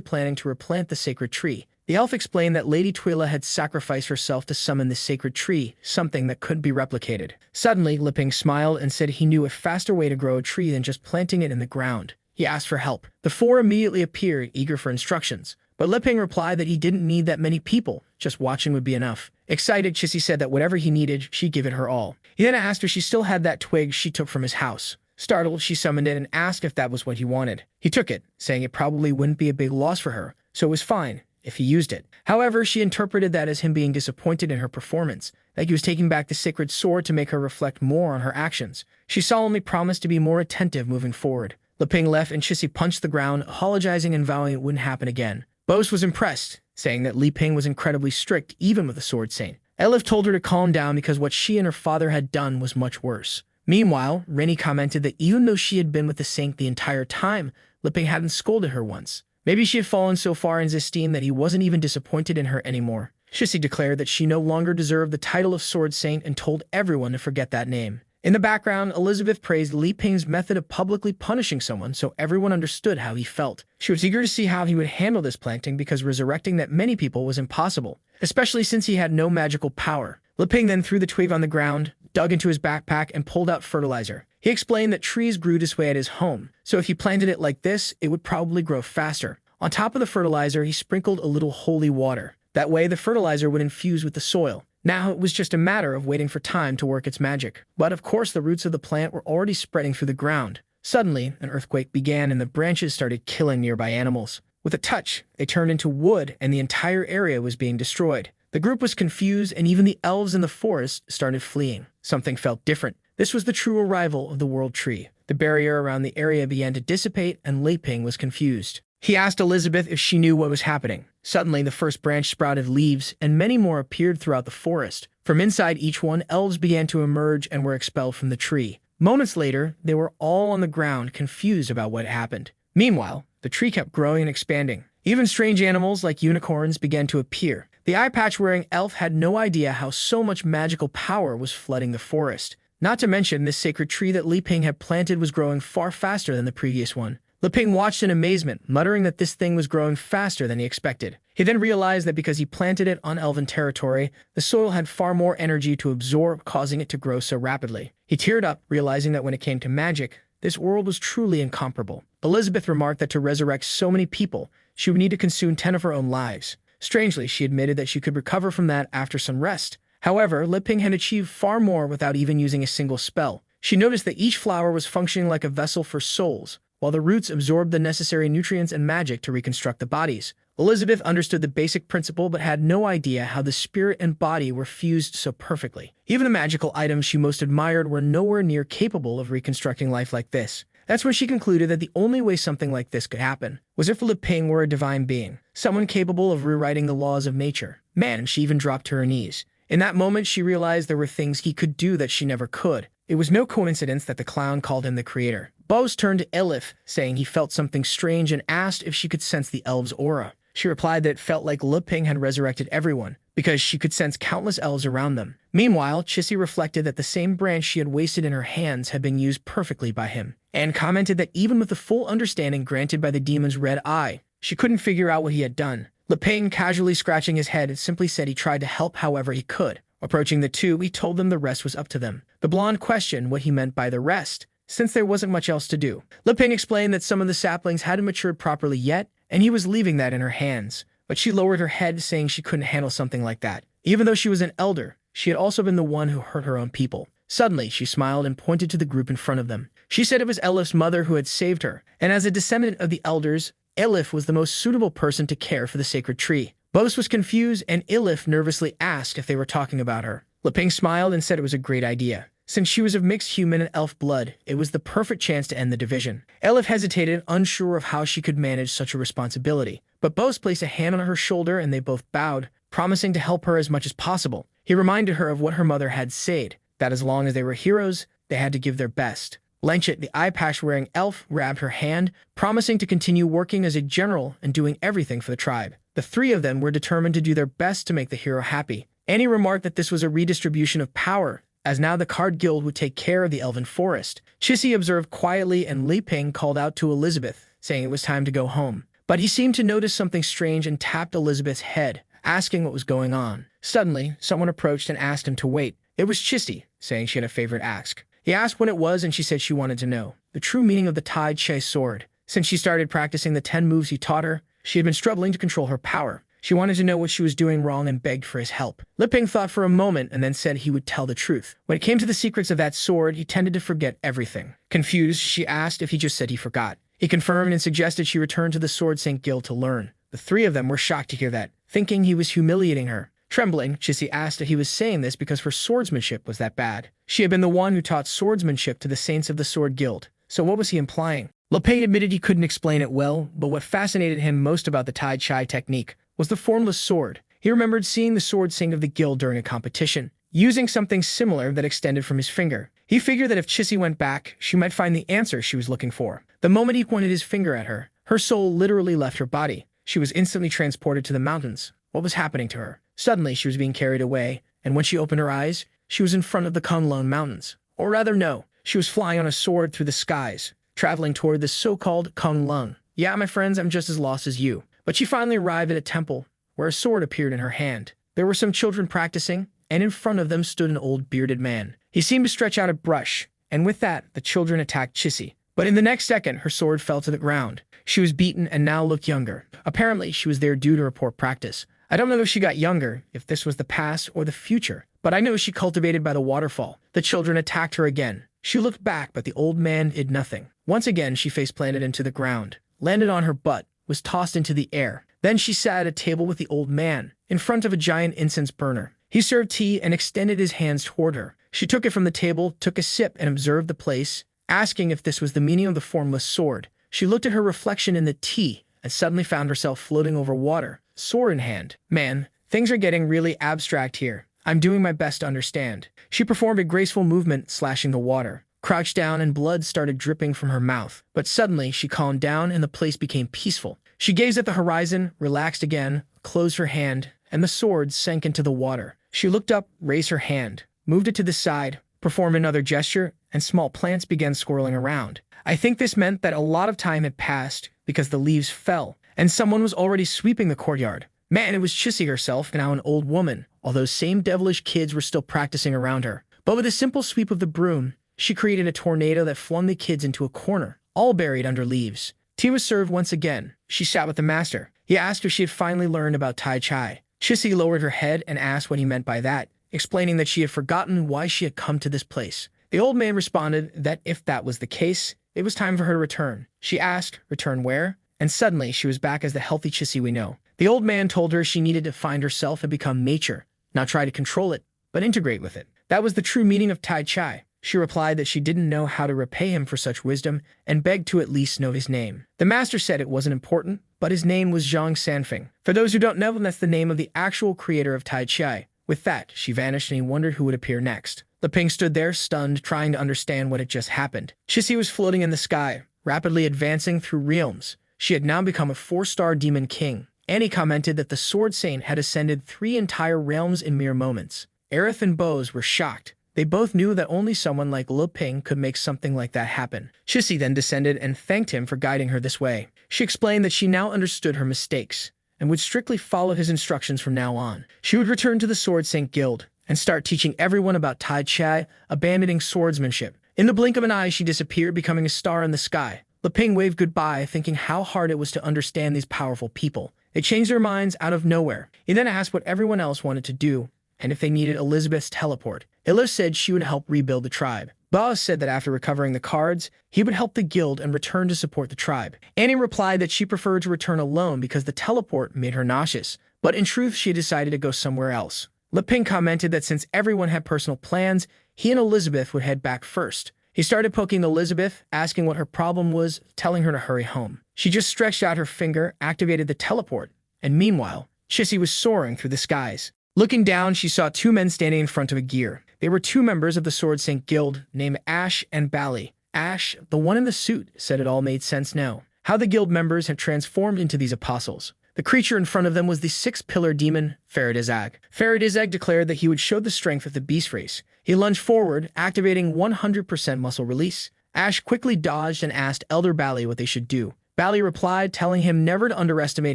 S1: planning to replant the sacred tree. The elf explained that Lady Twila had sacrificed herself to summon the sacred tree, something that couldn't be replicated. Suddenly, Liping smiled and said he knew a faster way to grow a tree than just planting it in the ground. He asked for help. The four immediately appeared, eager for instructions. But Liping replied that he didn't need that many people, just watching would be enough. Excited, Chissy said that whatever he needed, she'd give it her all. He then asked if she still had that twig she took from his house. Startled, she summoned it and asked if that was what he wanted. He took it, saying it probably wouldn't be a big loss for her, so it was fine if he used it. However, she interpreted that as him being disappointed in her performance, that he was taking back the sacred sword to make her reflect more on her actions. She solemnly promised to be more attentive moving forward. Liping left and Chissy punched the ground, apologizing and vowing it wouldn't happen again. Bose was impressed, saying that Liping was incredibly strict even with a sword saint. Elif told her to calm down because what she and her father had done was much worse. Meanwhile, Rennie commented that even though she had been with the saint the entire time, Liping hadn't scolded her once. Maybe she had fallen so far in his esteem that he wasn't even disappointed in her anymore. Chissy declared that she no longer deserved the title of Sword Saint and told everyone to forget that name. In the background, Elizabeth praised Liping's method of publicly punishing someone so everyone understood how he felt. She was eager to see how he would handle this planting because resurrecting that many people was impossible, especially since he had no magical power. Liping then threw the twig on the ground, dug into his backpack, and pulled out fertilizer. He explained that trees grew this way at his home, so if he planted it like this, it would probably grow faster. On top of the fertilizer, he sprinkled a little holy water. That way, the fertilizer would infuse with the soil. Now it was just a matter of waiting for time to work its magic. But of course, the roots of the plant were already spreading through the ground. Suddenly, an earthquake began and the branches started killing nearby animals. With a touch, they turned into wood and the entire area was being destroyed. The group was confused and even the elves in the forest started fleeing. Something felt different. This was the true arrival of the World Tree. The barrier around the area began to dissipate and Liping was confused. He asked Elizabeth if she knew what was happening. Suddenly, the first branch sprouted leaves, and many more appeared throughout the forest. From inside each one, elves began to emerge and were expelled from the tree. Moments later, they were all on the ground, confused about what happened. Meanwhile, the tree kept growing and expanding. Even strange animals like unicorns began to appear. The eye-patch-wearing elf had no idea how so much magical power was flooding the forest. Not to mention, this sacred tree that Liping had planted was growing far faster than the previous one. Liping watched in amazement, muttering that this thing was growing faster than he expected. He then realized that because he planted it on elven territory, the soil had far more energy to absorb, causing it to grow so rapidly. He teared up, realizing that when it came to magic, this world was truly incomparable. Elizabeth remarked that to resurrect so many people, she would need to consume 10 of her own lives. Strangely, she admitted that she could recover from that after some rest. However, Liping had achieved far more without even using a single spell. She noticed that each flower was functioning like a vessel for souls, while the roots absorbed the necessary nutrients and magic to reconstruct the bodies. Elizabeth understood the basic principle but had no idea how the spirit and body were fused so perfectly. Even the magical items she most admired were nowhere near capable of reconstructing life like this. That's when she concluded that the only way something like this could happen was if Liping were a divine being, someone capable of rewriting the laws of nature. Man, she even dropped to her knees. In that moment, she realized there were things he could do that she never could. It was no coincidence that the clown called him the creator. Bose turned to Elif, saying he felt something strange and asked if she could sense the elves' aura. She replied that it felt like Liping had resurrected everyone, because she could sense countless elves around them. Meanwhile, Chissy reflected that the same branch she had wasted in her hands had been used perfectly by him, and commented that even with the full understanding granted by the demon's red eye, she couldn't figure out what he had done. Liping, casually scratching his head, simply said he tried to help however he could. Approaching the two, he told them the rest was up to them. The blonde questioned what he meant by the rest, since there wasn't much else to do. Liping explained that some of the saplings hadn't matured properly yet, and he was leaving that in her hands. But she lowered her head, saying she couldn't handle something like that. Even though she was an elder, she had also been the one who hurt her own people. Suddenly, she smiled and pointed to the group in front of them. She said it was Elif's mother who had saved her, and as a descendant of the elders, Elif was the most suitable person to care for the sacred tree. Bose was confused, and Elif nervously asked if they were talking about her. Liping smiled and said it was a great idea. Since she was of mixed human and elf blood, it was the perfect chance to end the division. Elif hesitated, unsure of how she could manage such a responsibility. But Bose placed a hand on her shoulder and they both bowed, promising to help her as much as possible. He reminded her of what her mother had said, that as long as they were heroes, they had to give their best. Lenchit, the eye-patch-wearing elf, grabbed her hand, promising to continue working as a general and doing everything for the tribe. The three of them were determined to do their best to make the hero happy. Annie remarked that this was a redistribution of power, as now the Card Guild would take care of the elven forest. Chissy observed quietly, and Li Ping called out to Elizabeth, saying it was time to go home. But he seemed to notice something strange and tapped Elizabeth's head, asking what was going on. Suddenly, someone approached and asked him to wait. It was Chissy, saying she had a favorite ask. He asked when it was, and she said she wanted to know the true meaning of the Tai Chi sword. Since she started practicing the 10 moves he taught her, she had been struggling to control her power. She wanted to know what she was doing wrong and begged for his help. Li Ping thought for a moment and then said he would tell the truth. When it came to the secrets of that sword, he tended to forget everything. Confused, she asked if he just said he forgot. He confirmed and suggested she return to the Sword Saint Guild to learn. The three of them were shocked to hear that, thinking he was humiliating her. Trembling, Chissy asked if he was saying this because her swordsmanship was that bad. She had been the one who taught swordsmanship to the saints of the Sword Guild, so what was he implying? Li Ping admitted he couldn't explain it well, but what fascinated him most about the Tai Chi technique was the formless sword. He remembered seeing the sword saint of the guild during a competition, using something similar that extended from his finger. He figured that if Chissy went back, she might find the answer she was looking for. The moment he pointed his finger at her, her soul literally left her body. She was instantly transported to the mountains. What was happening to her? Suddenly, she was being carried away, and when she opened her eyes, she was in front of the Kunlun Mountains. Or rather, no, she was flying on a sword through the skies, traveling toward the so-called Kunlun. Yeah, my friends, I'm just as lost as you. But she finally arrived at a temple, where a sword appeared in her hand. There were some children practicing, and in front of them stood an old bearded man. He seemed to stretch out a brush, and with that, the children attacked Chissy. But in the next second, her sword fell to the ground. She was beaten and now looked younger. Apparently, she was there due to report practice. I don't know if she got younger, if this was the past or the future, but I know she cultivated by the waterfall. The children attacked her again. She looked back, but the old man did nothing. Once again, she face-planted into the ground, landed on her butt, was tossed into the air. Then she sat at a table with the old man, in front of a giant incense burner. He served tea and extended his hands toward her. She took it from the table, took a sip, and observed the place, asking if this was the meaning of the formless sword. She looked at her reflection in the tea, and suddenly found herself floating over water, sword in hand. Man, things are getting really abstract here. I'm doing my best to understand. She performed a graceful movement, slashing the water, crouched down, and blood started dripping from her mouth. But suddenly, she calmed down, and the place became peaceful. She gazed at the horizon, relaxed again, closed her hand, and the sword sank into the water. She looked up, raised her hand, moved it to the side, performed another gesture, and small plants began swirling around. I think this meant that a lot of time had passed because the leaves fell, and someone was already sweeping the courtyard. Man, it was Chissy herself, now an old woman, all those same devilish kids were still practicing around her. But with a simple sweep of the broom, she created a tornado that flung the kids into a corner, all buried under leaves. Tea was served once again. She sat with the master. He asked if she had finally learned about Tai Chi. Chissy lowered her head and asked what he meant by that, explaining that she had forgotten why she had come to this place. The old man responded that if that was the case, it was time for her to return. She asked, return where? And suddenly she was back as the healthy Chissy we know. The old man told her she needed to find herself and become nature, not try to control it, but integrate with it. That was the true meaning of Tai Chi. She replied that she didn't know how to repay him for such wisdom and begged to at least know his name. The master said it wasn't important, but his name was Zhang Sanfeng. For those who don't know, that's the name of the actual creator of Tai Chi. With that, she vanished and he wondered who would appear next. Li Ping stood there, stunned, trying to understand what had just happened. Chissy was floating in the sky, rapidly advancing through realms. She had now become a 4-star demon king. Annie commented that the Sword Saint had ascended 3 entire realms in mere moments. Aerith and Bose were shocked. They both knew that only someone like Li Ping could make something like that happen. Chissy then descended and thanked him for guiding her this way. She explained that she now understood her mistakes and would strictly follow his instructions from now on. She would return to the Sword Saint Guild and start teaching everyone about Tai Chi, abandoning swordsmanship. In the blink of an eye, she disappeared, becoming a star in the sky. Li Ping waved goodbye, thinking how hard it was to understand these powerful people. They changed their minds out of nowhere. He then asked what everyone else wanted to do, and if they needed Elizabeth's teleport. Illa said she would help rebuild the tribe. Boaz said that after recovering the cards, he would help the guild and return to support the tribe. Annie replied that she preferred to return alone because the teleport made her nauseous, but in truth she decided to go somewhere else. Li Ping commented that since everyone had personal plans, he and Elizabeth would head back first. He started poking Elizabeth, asking what her problem was, telling her to hurry home. She just stretched out her finger, activated the teleport, and meanwhile, Chissy was soaring through the skies. Looking down, she saw 2 men standing in front of a gear. They were two members of the Sword Saint Guild named Ash and Bally. Ash, the one in the suit, said it all made sense now. How the guild members had transformed into these apostles. The creature in front of them was the six-pillar demon, Faradizag. Faradizag declared that he would show the strength of the beast race. He lunged forward, activating 100% muscle release. Ash quickly dodged and asked Elder Bally what they should do. Bally replied, telling him never to underestimate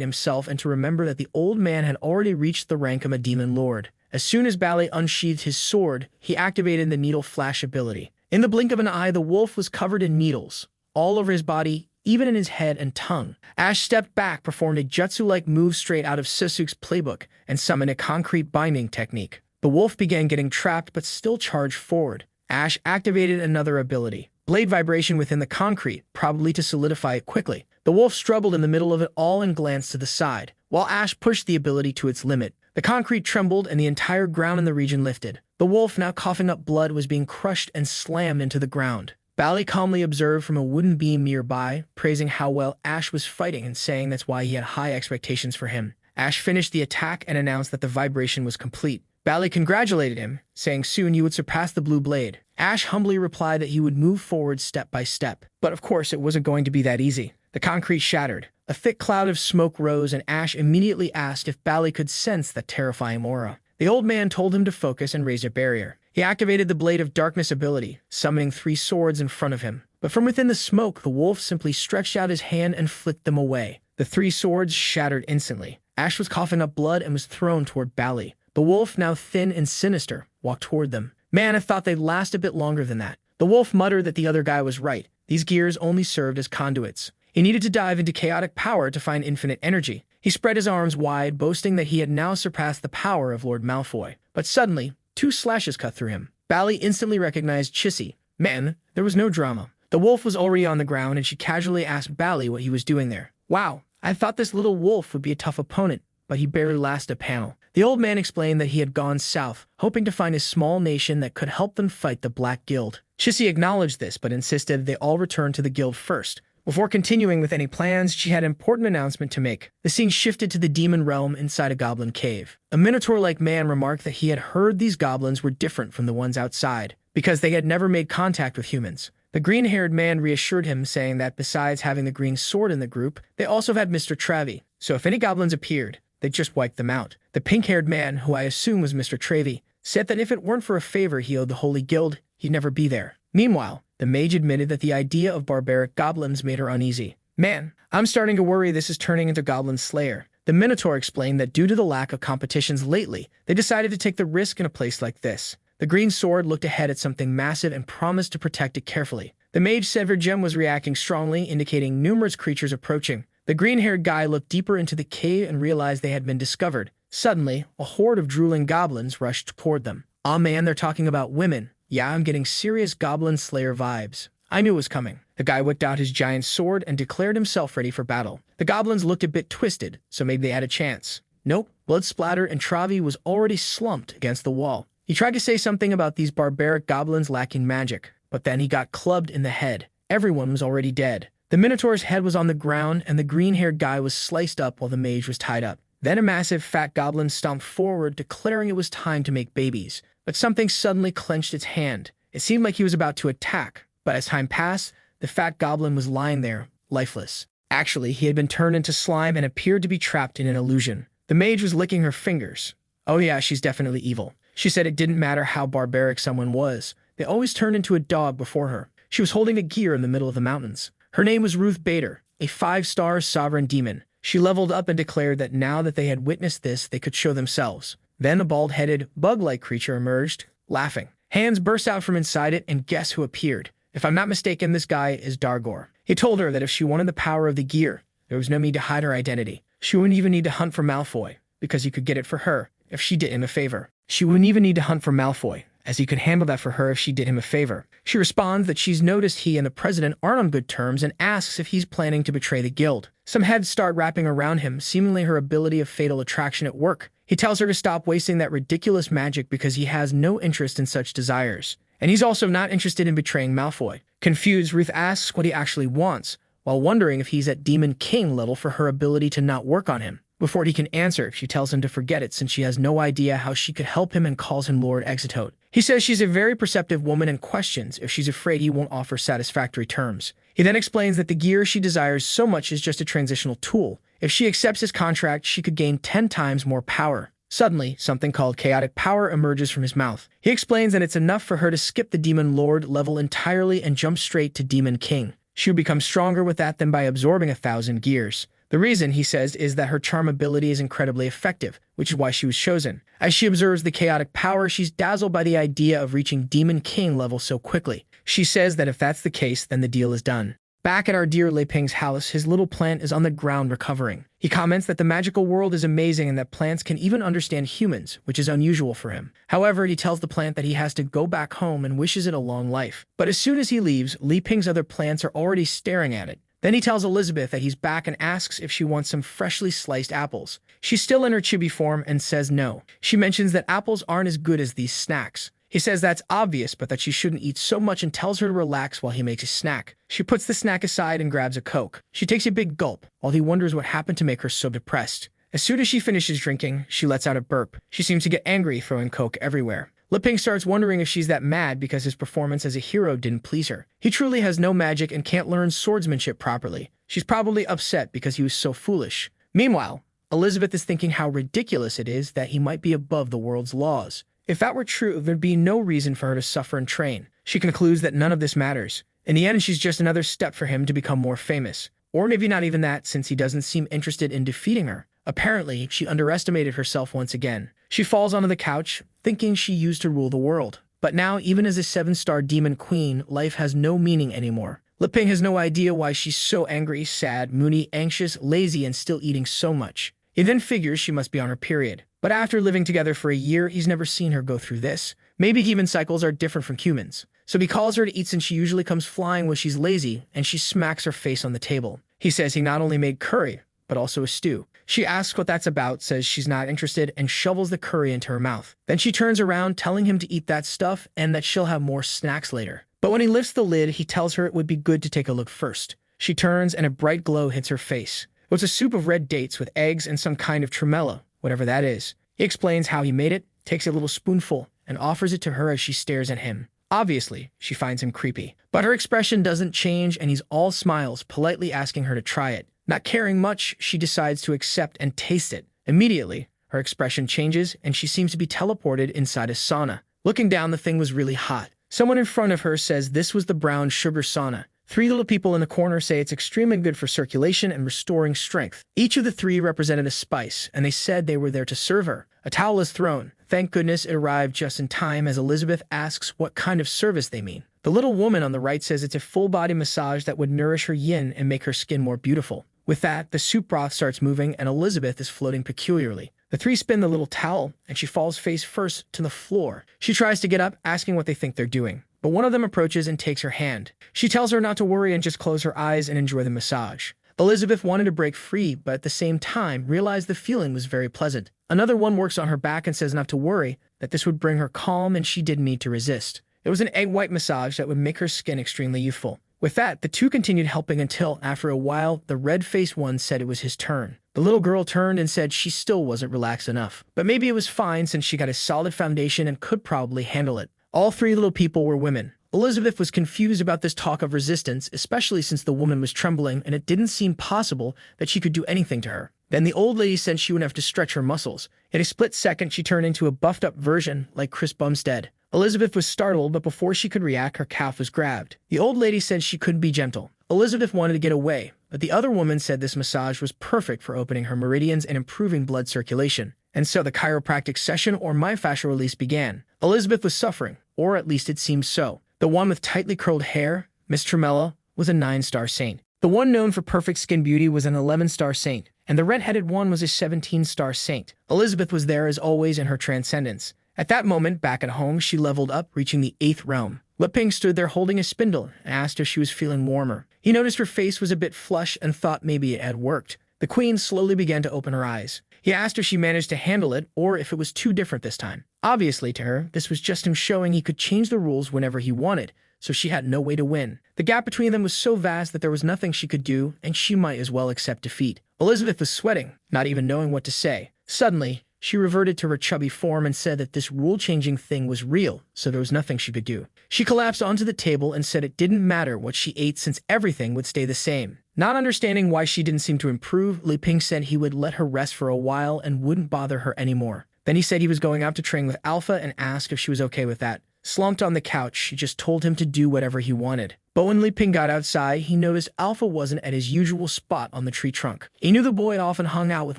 S1: himself and to remember that the old man had already reached the rank of a demon lord. As soon as Bally unsheathed his sword, he activated the needle flash ability. In the blink of an eye, the wolf was covered in needles, all over his body, even in his head and tongue. Ash stepped back, performed a jutsu-like move straight out of Sasuke's playbook, and summoned a concrete binding technique. The wolf began getting trapped but still charged forward. Ash activated another ability, blade vibration within the concrete, probably to solidify it quickly. The wolf struggled in the middle of it all and glanced to the side, while Ash pushed the ability to its limit. The concrete trembled and the entire ground in the region lifted. The wolf, now coughing up blood, was being crushed and slammed into the ground. Bally calmly observed from a wooden beam nearby, praising how well Ash was fighting and saying that's why he had high expectations for him. Ash finished the attack and announced that the vibration was complete. Bally congratulated him, saying soon you would surpass the blue blade. Ash humbly replied that he would move forward step by step. But of course it wasn't going to be that easy. The concrete shattered. A thick cloud of smoke rose and Ash immediately asked if Bally could sense that terrifying aura. The old man told him to focus and raise a barrier. He activated the Blade of Darkness ability, summoning 3 swords in front of him. But from within the smoke, the wolf simply stretched out his hand and flicked them away. The 3 swords shattered instantly. Ash was coughing up blood and was thrown toward Bally. The wolf, now thin and sinister, walked toward them. Man, I thought they'd last a bit longer than that. The wolf muttered that the other guy was right. These gears only served as conduits. He needed to dive into chaotic power to find infinite energy. He spread his arms wide, boasting that he had now surpassed the power of Lord Malfoy. But suddenly, 2 slashes cut through him. Bally instantly recognized Chissy. Man, there was no drama. The wolf was already on the ground and she casually asked Bally what he was doing there. Wow, I thought this little wolf would be a tough opponent, but he barely lasted a panel. The old man explained that he had gone south, hoping to find a small nation that could help them fight the Black Guild. Chissy acknowledged this, but insisted they all return to the guild first. Before continuing with any plans, she had an important announcement to make. The scene shifted to the demon realm inside a goblin cave. A minotaur-like man remarked that he had heard these goblins were different from the ones outside, because they had never made contact with humans. The green-haired man reassured him, saying that besides having the green sword in the group, they also had Mr. Travy, so if any goblins appeared, they'd just wipe them out. The pink-haired man, who I assume was Mr. Travy, said that if it weren't for a favor he owed the Holy Guild, he'd never be there. Meanwhile, the mage admitted that the idea of barbaric goblins made her uneasy. Man, I'm starting to worry this is turning into Goblin Slayer. The Minotaur explained that due to the lack of competitions lately, they decided to take the risk in a place like this. The green sword looked ahead at something massive and promised to protect it carefully. The mage severed gem was reacting strongly, indicating numerous creatures approaching. The green-haired guy looked deeper into the cave and realized they had been discovered. Suddenly, a horde of drooling goblins rushed toward them. Aw man, they're talking about women. Yeah, I'm getting serious Goblin Slayer vibes. I knew it was coming. The guy whipped out his giant sword and declared himself ready for battle. The goblins looked a bit twisted, so maybe they had a chance. Nope, blood splattered and Travy was already slumped against the wall. He tried to say something about these barbaric goblins lacking magic, but then he got clubbed in the head. Everyone was already dead. The Minotaur's head was on the ground and the green-haired guy was sliced up while the mage was tied up. Then a massive fat goblin stomped forward, declaring it was time to make babies. But something suddenly clenched its hand. It seemed like he was about to attack, but as time passed, the fat goblin was lying there, lifeless. Actually, he had been turned into slime and appeared to be trapped in an illusion. The mage was licking her fingers. Oh yeah, she's definitely evil. She said it didn't matter how barbaric someone was. They always turned into a dog before her. She was holding a gear in the middle of the mountains. Her name was Ruth Bader, a 5-star sovereign demon. She leveled up and declared that now that they had witnessed this, they could show themselves. Then a bald-headed, bug-like creature emerged, laughing. Hands burst out from inside it, and guess who appeared? If I'm not mistaken, this guy is Dargor. He told her that if she wanted the power of the gear, there was no need to hide her identity. She wouldn't even need to hunt for Malfoy, because he could get it for her if she did him a favor. She wouldn't even need to hunt for Malfoy, as he could handle that for her if she did him a favor. She responds that she's noticed he and the president aren't on good terms and asks if he's planning to betray the guild. Some heads start wrapping around him, seemingly her ability of fatal attraction at work. He tells her to stop wasting that ridiculous magic because he has no interest in such desires. And he's also not interested in betraying Malfoy. Confused, Ruth asks what he actually wants, while wondering if he's at Demon King level for her ability to not work on him. Before he can answer, she tells him to forget it since she has no idea how she could help him and calls him Lord Exitote. He says she's a very perceptive woman and questions if she's afraid he won't offer satisfactory terms. He then explains that the gear she desires so much is just a transitional tool. If she accepts his contract, she could gain 10 times more power. Suddenly, something called chaotic power emerges from his mouth. He explains that it's enough for her to skip the Demon Lord level entirely and jump straight to Demon King. She would become stronger with that than by absorbing 1,000 gears. The reason, he says, is that her charm ability is incredibly effective, which is why she was chosen. As she observes the chaotic power, she's dazzled by the idea of reaching Demon King level so quickly. She says that if that's the case, then the deal is done. Back at our dear Lei Ping's house, his little plant is on the ground recovering. He comments that the magical world is amazing and that plants can even understand humans, which is unusual for him. However, he tells the plant that he has to go back home and wishes it a long life. But as soon as he leaves, Lei Ping's other plants are already staring at it. Then he tells Elizabeth that he's back and asks if she wants some freshly sliced apples. She's still in her chibi form and says no. She mentions that apples aren't as good as these snacks. He says that's obvious, but that she shouldn't eat so much and tells her to relax while he makes a snack. She puts the snack aside and grabs a Coke. She takes a big gulp, while he wonders what happened to make her so depressed. As soon as she finishes drinking, she lets out a burp. She seems to get angry, throwing Coke everywhere. Lei Ping starts wondering if she's that mad because his performance as a hero didn't please her. He truly has no magic and can't learn swordsmanship properly. She's probably upset because he was so foolish. Meanwhile, Elizabeth is thinking how ridiculous it is that he might be above the world's laws. If that were true, there'd be no reason for her to suffer and train. She concludes that none of this matters. In the end, she's just another step for him to become more famous. Or maybe not even that, since he doesn't seem interested in defeating her. Apparently, she underestimated herself once again. She falls onto the couch, thinking she used to rule the world. But now, even as a 7-star demon queen, life has no meaning anymore. Lei Ping has no idea why she's so angry, sad, moody, anxious, lazy, and still eating so much. He then figures she must be on her period. But after living together for a year, he's never seen her go through this. Maybe human cycles are different from humans. So he calls her to eat since she usually comes flying when she's lazy, and she smacks her face on the table. He says he not only made curry, but also a stew. She asks what that's about, says she's not interested, and shovels the curry into her mouth. Then she turns around, telling him to eat that stuff and that she'll have more snacks later. But when he lifts the lid, he tells her it would be good to take a look first. She turns and a bright glow hits her face. It was a soup of red dates with eggs and some kind of tremella, whatever that is. He explains how he made it, takes a little spoonful, and offers it to her as she stares at him. Obviously, she finds him creepy. But her expression doesn't change and he's all smiles, politely asking her to try it. Not caring much, she decides to accept and taste it. Immediately, her expression changes and she seems to be teleported inside a sauna. Looking down, the thing was really hot. Someone in front of her says this was the brown sugar sauna. 3 little people in the corner say it's extremely good for circulation and restoring strength. Each of the 3 represented a spice, and they said they were there to serve her. A towel is thrown. Thank goodness it arrived just in time as Elizabeth asks what kind of service they mean. The little woman on the right says it's a full-body massage that would nourish her yin and make her skin more beautiful. With that, the soup broth starts moving and Elizabeth is floating peculiarly. The 3 spin the little towel, and she falls face first to the floor. She tries to get up, asking what they think they're doing. But one of them approaches and takes her hand. She tells her not to worry and just close her eyes and enjoy the massage. Elizabeth wanted to break free, but at the same time realized the feeling was very pleasant. Another one works on her back and says not to worry, that this would bring her calm and she didn't need to resist. It was an egg white massage that would make her skin extremely youthful. With that, the 2 continued helping until, after a while, the red-faced one said it was his turn. The little girl turned and said she still wasn't relaxed enough. But maybe it was fine since she got a solid foundation and could probably handle it. All 3 little people were women. Elizabeth was confused about this talk of resistance, especially since the woman was trembling and it didn't seem possible that she could do anything to her. Then the old lady said she would have to stretch her muscles. In a split second, she turned into a buffed-up version like Chris Bumstead. Elizabeth was startled, but before she could react, her calf was grabbed. The old lady said she couldn't be gentle. Elizabeth wanted to get away, but the other woman said this massage was perfect for opening her meridians and improving blood circulation. And so the chiropractic session or myofascial release began. Elizabeth was suffering, or at least it seemed so. The one with tightly curled hair, Miss Tremella, was a 9-star saint. The one known for perfect skin beauty was an 11-star saint, and the red-headed one was a 17-star saint. Elizabeth was there as always in her transcendence. At that moment, back at home, she leveled up, reaching the 8th realm. Lei Ping stood there holding a spindle and asked if she was feeling warmer. He noticed her face was a bit flushed and thought maybe it had worked. The queen slowly began to open her eyes. He asked if she managed to handle it or if it was too different this time. Obviously to her, this was just him showing he could change the rules whenever he wanted, so she had no way to win. The gap between them was so vast that there was nothing she could do, and she might as well accept defeat. Elizabeth was sweating, not even knowing what to say. Suddenly, she reverted to her chubby form and said that this rule-changing thing was real, so there was nothing she could do. She collapsed onto the table and said it didn't matter what she ate since everything would stay the same. Not understanding why she didn't seem to improve, Li Ping said he would let her rest for a while and wouldn't bother her anymore. Then he said he was going out to train with Alpha and asked if she was okay with that. Slumped on the couch, she just told him to do whatever he wanted. But when Li Ping got outside, he noticed Alpha wasn't at his usual spot on the tree trunk. He knew the boy had often hung out with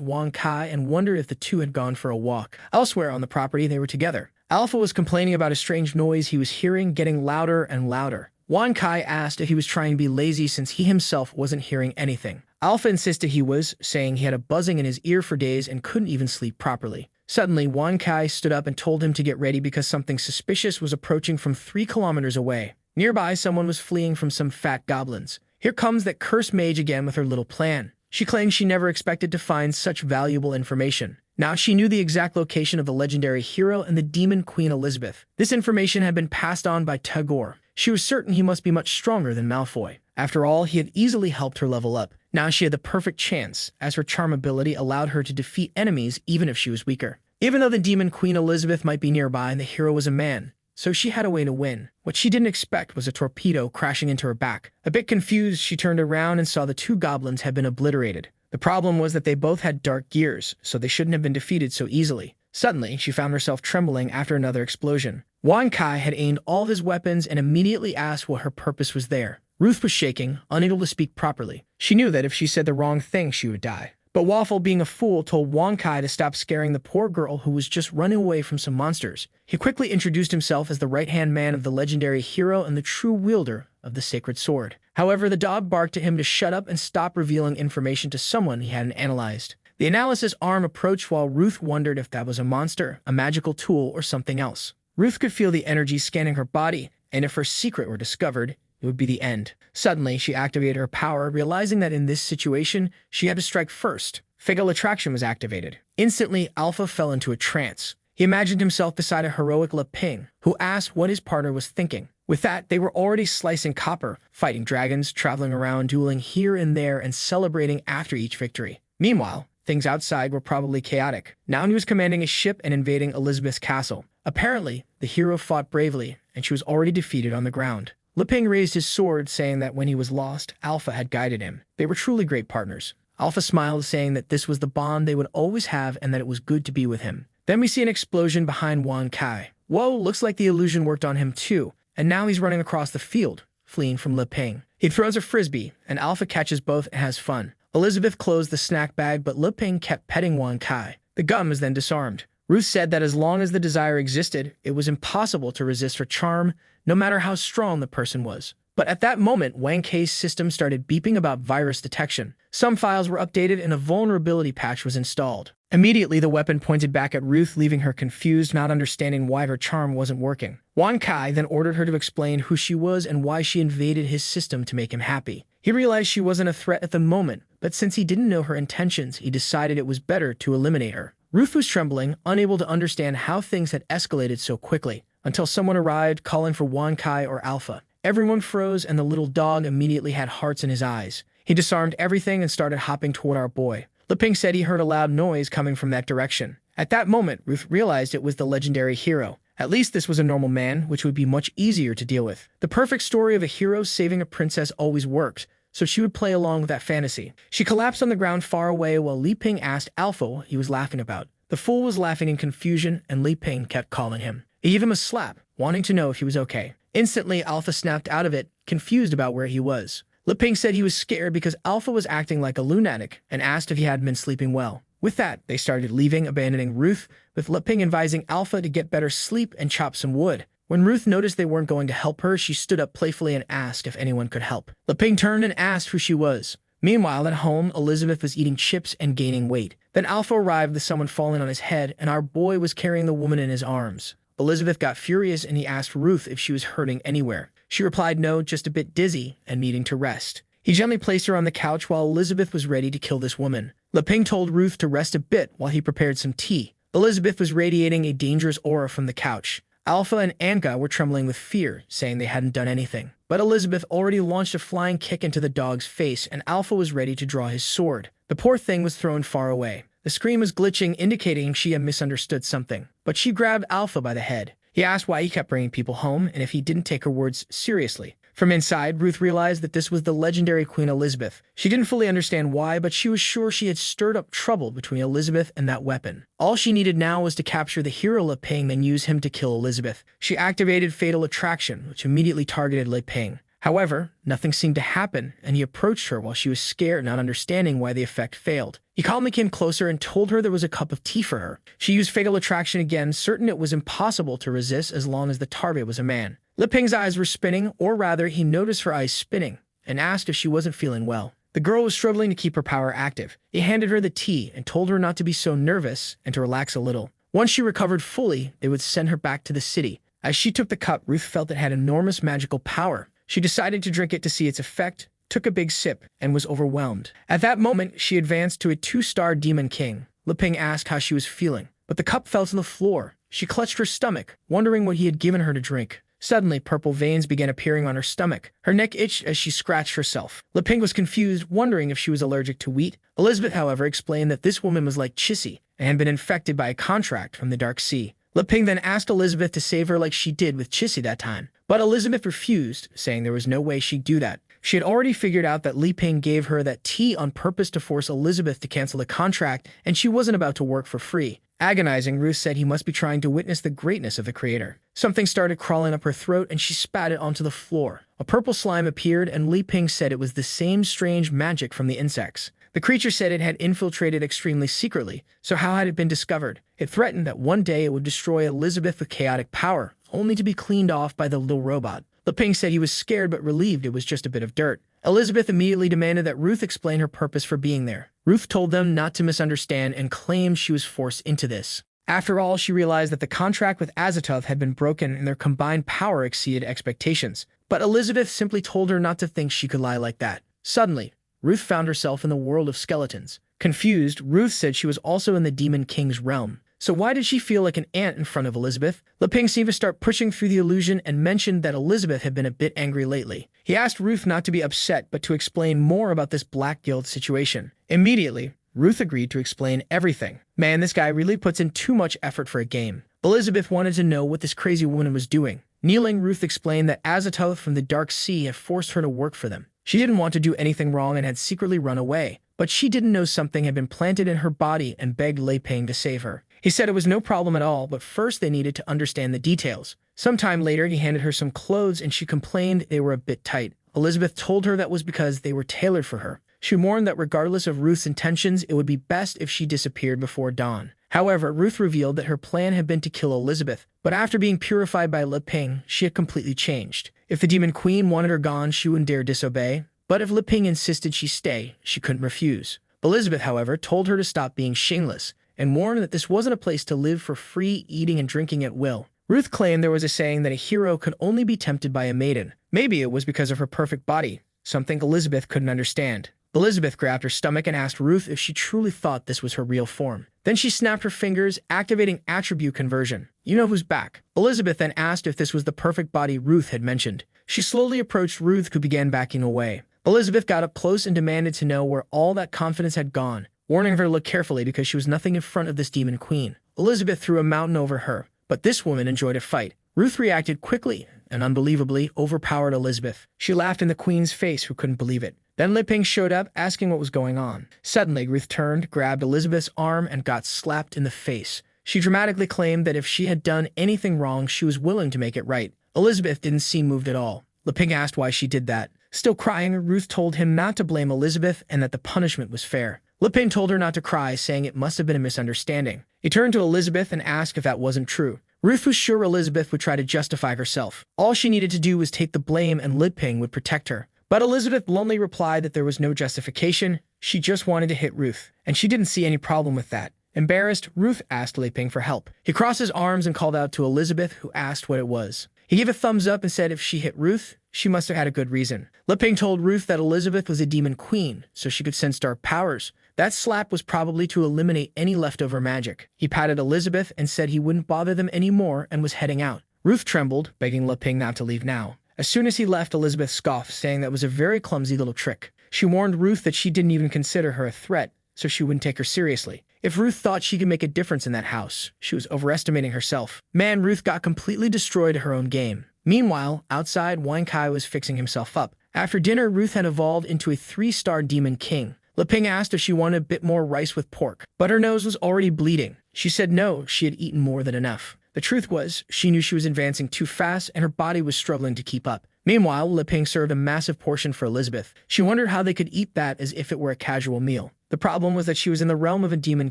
S1: Wang Kai and wondered if the two had gone for a walk. Elsewhere on the property, they were together. Alpha was complaining about a strange noise he was hearing getting louder and louder. Wang Kai asked if he was trying to be lazy since he himself wasn't hearing anything. Alpha insisted he was, saying he had a buzzing in his ear for days and couldn't even sleep properly. Suddenly, Wang Kai stood up and told him to get ready because something suspicious was approaching from 3 kilometers away. Nearby, someone was fleeing from some fat goblins. Here comes that cursed mage again with her little plan. She claimed she never expected to find such valuable information. Now she knew the exact location of the legendary hero and the demon Queen Elizabeth. This information had been passed on by Tagore. She was certain he must be much stronger than Malfoy. After all, he had easily helped her level up. Now she had the perfect chance, as her charm ability allowed her to defeat enemies even if she was weaker. Even though the demon Queen Elizabeth might be nearby and the hero was a man, so she had a way to win. What she didn't expect was a torpedo crashing into her back. A bit confused, she turned around and saw the 2 goblins had been obliterated. The problem was that they both had dark gears, so they shouldn't have been defeated so easily. Suddenly, she found herself trembling after another explosion. Wang Kai had aimed all his weapons and immediately asked what her purpose was there. Ruth was shaking, unable to speak properly. She knew that if she said the wrong thing, she would die. But Waffle, being a fool, told Wang Kai to stop scaring the poor girl who was just running away from some monsters. He quickly introduced himself as the right-hand man of the legendary hero and the true wielder of the sacred sword. However, the dog barked at him to shut up and stop revealing information to someone he hadn't analyzed. The analysis arm approached while Ruth wondered if that was a monster, a magical tool, or something else. Ruth could feel the energy scanning her body, and if her secret were discovered, it would be the end. Suddenly, she activated her power, realizing that in this situation, she had to strike first. Fatal attraction was activated. Instantly, Alpha fell into a trance. He imagined himself beside a heroic Li Ping, who asked what his partner was thinking. With that, they were already slicing copper, fighting dragons, traveling around, dueling here and there, and celebrating after each victory. Meanwhile, things outside were probably chaotic. Now he was commanding a ship and invading Elizabeth's castle. Apparently, the hero fought bravely, and she was already defeated on the ground. Li Ping raised his sword, saying that when he was lost, Alpha had guided him. They were truly great partners. Alpha smiled, saying that this was the bond they would always have and that it was good to be with him. Then we see an explosion behind Wang Kai. Whoa, looks like the illusion worked on him too, and now he's running across the field, fleeing from Li Ping. He throws a frisbee, and Alpha catches both and has fun. Elizabeth closed the snack bag, but Li Ping kept petting Wang Kai. The gum is then disarmed. Ruth said that as long as the desire existed, it was impossible to resist her charm, no matter how strong the person was. But at that moment, Wang Kai's system started beeping about virus detection. Some files were updated and a vulnerability patch was installed. Immediately, the weapon pointed back at Ruth, leaving her confused, not understanding why her charm wasn't working. Wang Kai then ordered her to explain who she was and why she invaded his system to make him happy. He realized she wasn't a threat at the moment, but since he didn't know her intentions, he decided it was better to eliminate her. Ruth was trembling, unable to understand how things had escalated so quickly, until someone arrived calling for Wang Kai or Alpha. Everyone froze and the little dog immediately had hearts in his eyes. He disarmed everything and started hopping toward our boy. Li Ping said he heard a loud noise coming from that direction. At that moment, Ruth realized it was the legendary hero. At least this was a normal man, which would be much easier to deal with. The perfect story of a hero saving a princess always worked, so she would play along with that fantasy. She collapsed on the ground far away while Li Ping asked Alpha what he was laughing about. The fool was laughing in confusion, and Li Ping kept calling him. He gave him a slap, wanting to know if he was okay. Instantly, Alpha snapped out of it, confused about where he was. Li Ping said he was scared because Alpha was acting like a lunatic and asked if he had been sleeping well. With that, they started leaving, abandoning Ruth, with Li Ping advising Alpha to get better sleep and chop some wood. When Ruth noticed they weren't going to help her, she stood up playfully and asked if anyone could help. Li Ping turned and asked who she was. Meanwhile, at home, Elizabeth was eating chips and gaining weight. Then Alpha arrived with someone falling on his head, and our boy was carrying the woman in his arms. Elizabeth got furious and he asked Ruth if she was hurting anywhere. She replied no, just a bit dizzy and needing to rest. He gently placed her on the couch while Elizabeth was ready to kill this woman. Li Ping told Ruth to rest a bit while he prepared some tea. Elizabeth was radiating a dangerous aura from the couch. Alpha and Anka were trembling with fear, saying they hadn't done anything. But Elizabeth already launched a flying kick into the dog's face, and Alpha was ready to draw his sword. The poor thing was thrown far away. The screen was glitching, indicating she had misunderstood something. But she grabbed Alpha by the head. He asked why he kept bringing people home and if he didn't take her words seriously. From inside, Ruth realized that this was the legendary Queen Elizabeth. She didn't fully understand why, but she was sure she had stirred up trouble between Elizabeth and that weapon. All she needed now was to capture the hero Le Ping and use him to kill Elizabeth. She activated Fatal Attraction, which immediately targeted Le Ping. However, nothing seemed to happen, and he approached her while she was scared, not understanding why the effect failed. He calmly came closer and told her there was a cup of tea for her. She used Fatal Attraction again, certain it was impossible to resist as long as the target was a man. Le Ping's eyes were spinning, or rather, he noticed her eyes spinning, and asked if she wasn't feeling well. The girl was struggling to keep her power active. He handed her the tea and told her not to be so nervous and to relax a little. Once she recovered fully, they would send her back to the city. As she took the cup, Ruth felt it had enormous magical power. She decided to drink it to see its effect, took a big sip, and was overwhelmed. At that moment, she advanced to a 2-star demon king. Le Ping asked how she was feeling, but the cup fell to the floor. She clutched her stomach, wondering what he had given her to drink. Suddenly, purple veins began appearing on her stomach. Her neck itched as she scratched herself. Le Ping was confused, wondering if she was allergic to wheat. Elizabeth, however, explained that this woman was like Chissy and had been infected by a contract from the Dark Sea. Le Ping then asked Elizabeth to save her like she did with Chissy that time. But Elizabeth refused, saying there was no way she'd do that. She had already figured out that Le Ping gave her that tea on purpose to force Elizabeth to cancel the contract, and she wasn't about to work for free. Agonizing, Ruth said he must be trying to witness the greatness of the creator. Something started crawling up her throat, and she spat it onto the floor. A purple slime appeared, and Le Ping said it was the same strange magic from the insects. The creature said it had infiltrated extremely secretly, so how had it been discovered? It threatened that one day it would destroy Elizabeth with chaotic power, only to be cleaned off by the little robot. Le Ping said he was scared but relieved it was just a bit of dirt. Elizabeth immediately demanded that Ruth explain her purpose for being there. Ruth told them not to misunderstand and claimed she was forced into this. After all, she realized that the contract with Azathoth had been broken and their combined power exceeded expectations. But Elizabeth simply told her not to think she could lie like that. Suddenly, Ruth found herself in the world of skeletons. Confused, Ruth said she was also in the Demon King's realm. So why did she feel like an ant in front of Elizabeth? Le Ping seemed to start pushing through the illusion and mentioned that Elizabeth had been a bit angry lately. He asked Ruth not to be upset, but to explain more about this Black Guild situation. Immediately, Ruth agreed to explain everything. Man, this guy really puts in too much effort for a game. Elizabeth wanted to know what this crazy woman was doing. Kneeling, Ruth explained that Azathoth from the Dark Sea had forced her to work for them. She didn't want to do anything wrong and had secretly run away. But she didn't know something had been planted in her body and begged Le Ping to save her. He said it was no problem at all, but first they needed to understand the details. Sometime later, he handed her some clothes and she complained they were a bit tight. Elizabeth told her that was because they were tailored for her. She warned that regardless of Ruth's intentions, it would be best if she disappeared before dawn. However, Ruth revealed that her plan had been to kill Elizabeth, but after being purified by Le Ping, she had completely changed. If the Demon Queen wanted her gone, she wouldn't dare disobey. But if Le Ping insisted she stay, she couldn't refuse. Elizabeth, however, told her to stop being shameless, and warned that this wasn't a place to live for free eating and drinking at will. Ruth claimed there was a saying that a hero could only be tempted by a maiden. Maybe it was because of her perfect body, something Elizabeth couldn't understand. Elizabeth grabbed her stomach and asked Ruth if she truly thought this was her real form. Then she snapped her fingers, activating attribute conversion. You know who's back. Elizabeth then asked if this was the perfect body Ruth had mentioned. She slowly approached Ruth, who began backing away. Elizabeth got up close and demanded to know where all that confidence had gone, warning her to look carefully because she was nothing in front of this demon queen. Elizabeth threw a mountain over her, but this woman enjoyed a fight. Ruth reacted quickly and unbelievably overpowered Elizabeth. She laughed in the queen's face, who couldn't believe it. Then Le Ping showed up, asking what was going on. Suddenly, Ruth turned, grabbed Elizabeth's arm, and got slapped in the face. She dramatically claimed that if she had done anything wrong, she was willing to make it right. Elizabeth didn't seem moved at all. Le Ping asked why she did that. Still crying, Ruth told him not to blame Elizabeth and that the punishment was fair. Le Ping told her not to cry, saying it must have been a misunderstanding. He turned to Elizabeth and asked if that wasn't true. Ruth was sure Elizabeth would try to justify herself. All she needed to do was take the blame and Le Ping would protect her. But Elizabeth bluntly replied that there was no justification. She just wanted to hit Ruth, and she didn't see any problem with that. Embarrassed, Ruth asked Le Ping for help. He crossed his arms and called out to Elizabeth, who asked what it was. He gave a thumbs up and said if she hit Ruth, she must have had a good reason. Le Ping told Ruth that Elizabeth was a demon queen, so she could sense dark powers. That slap was probably to eliminate any leftover magic. He patted Elizabeth and said he wouldn't bother them anymore and was heading out. Ruth trembled, begging Leping not to leave now. As soon as he left, Elizabeth scoffed, saying that was a very clumsy little trick. She warned Ruth that she didn't even consider her a threat, so she wouldn't take her seriously. If Ruth thought she could make a difference in that house, she was overestimating herself. Man, Ruth got completely destroyed at her own game. Meanwhile, outside, Wang Kai was fixing himself up. After dinner, Ruth had evolved into a 3-star demon king. Leping asked if she wanted a bit more rice with pork, but her nose was already bleeding. She said no, she had eaten more than enough. The truth was, she knew she was advancing too fast and her body was struggling to keep up. Meanwhile, Leping served a massive portion for Elizabeth. She wondered how they could eat that as if it were a casual meal. The problem was that she was in the realm of a demon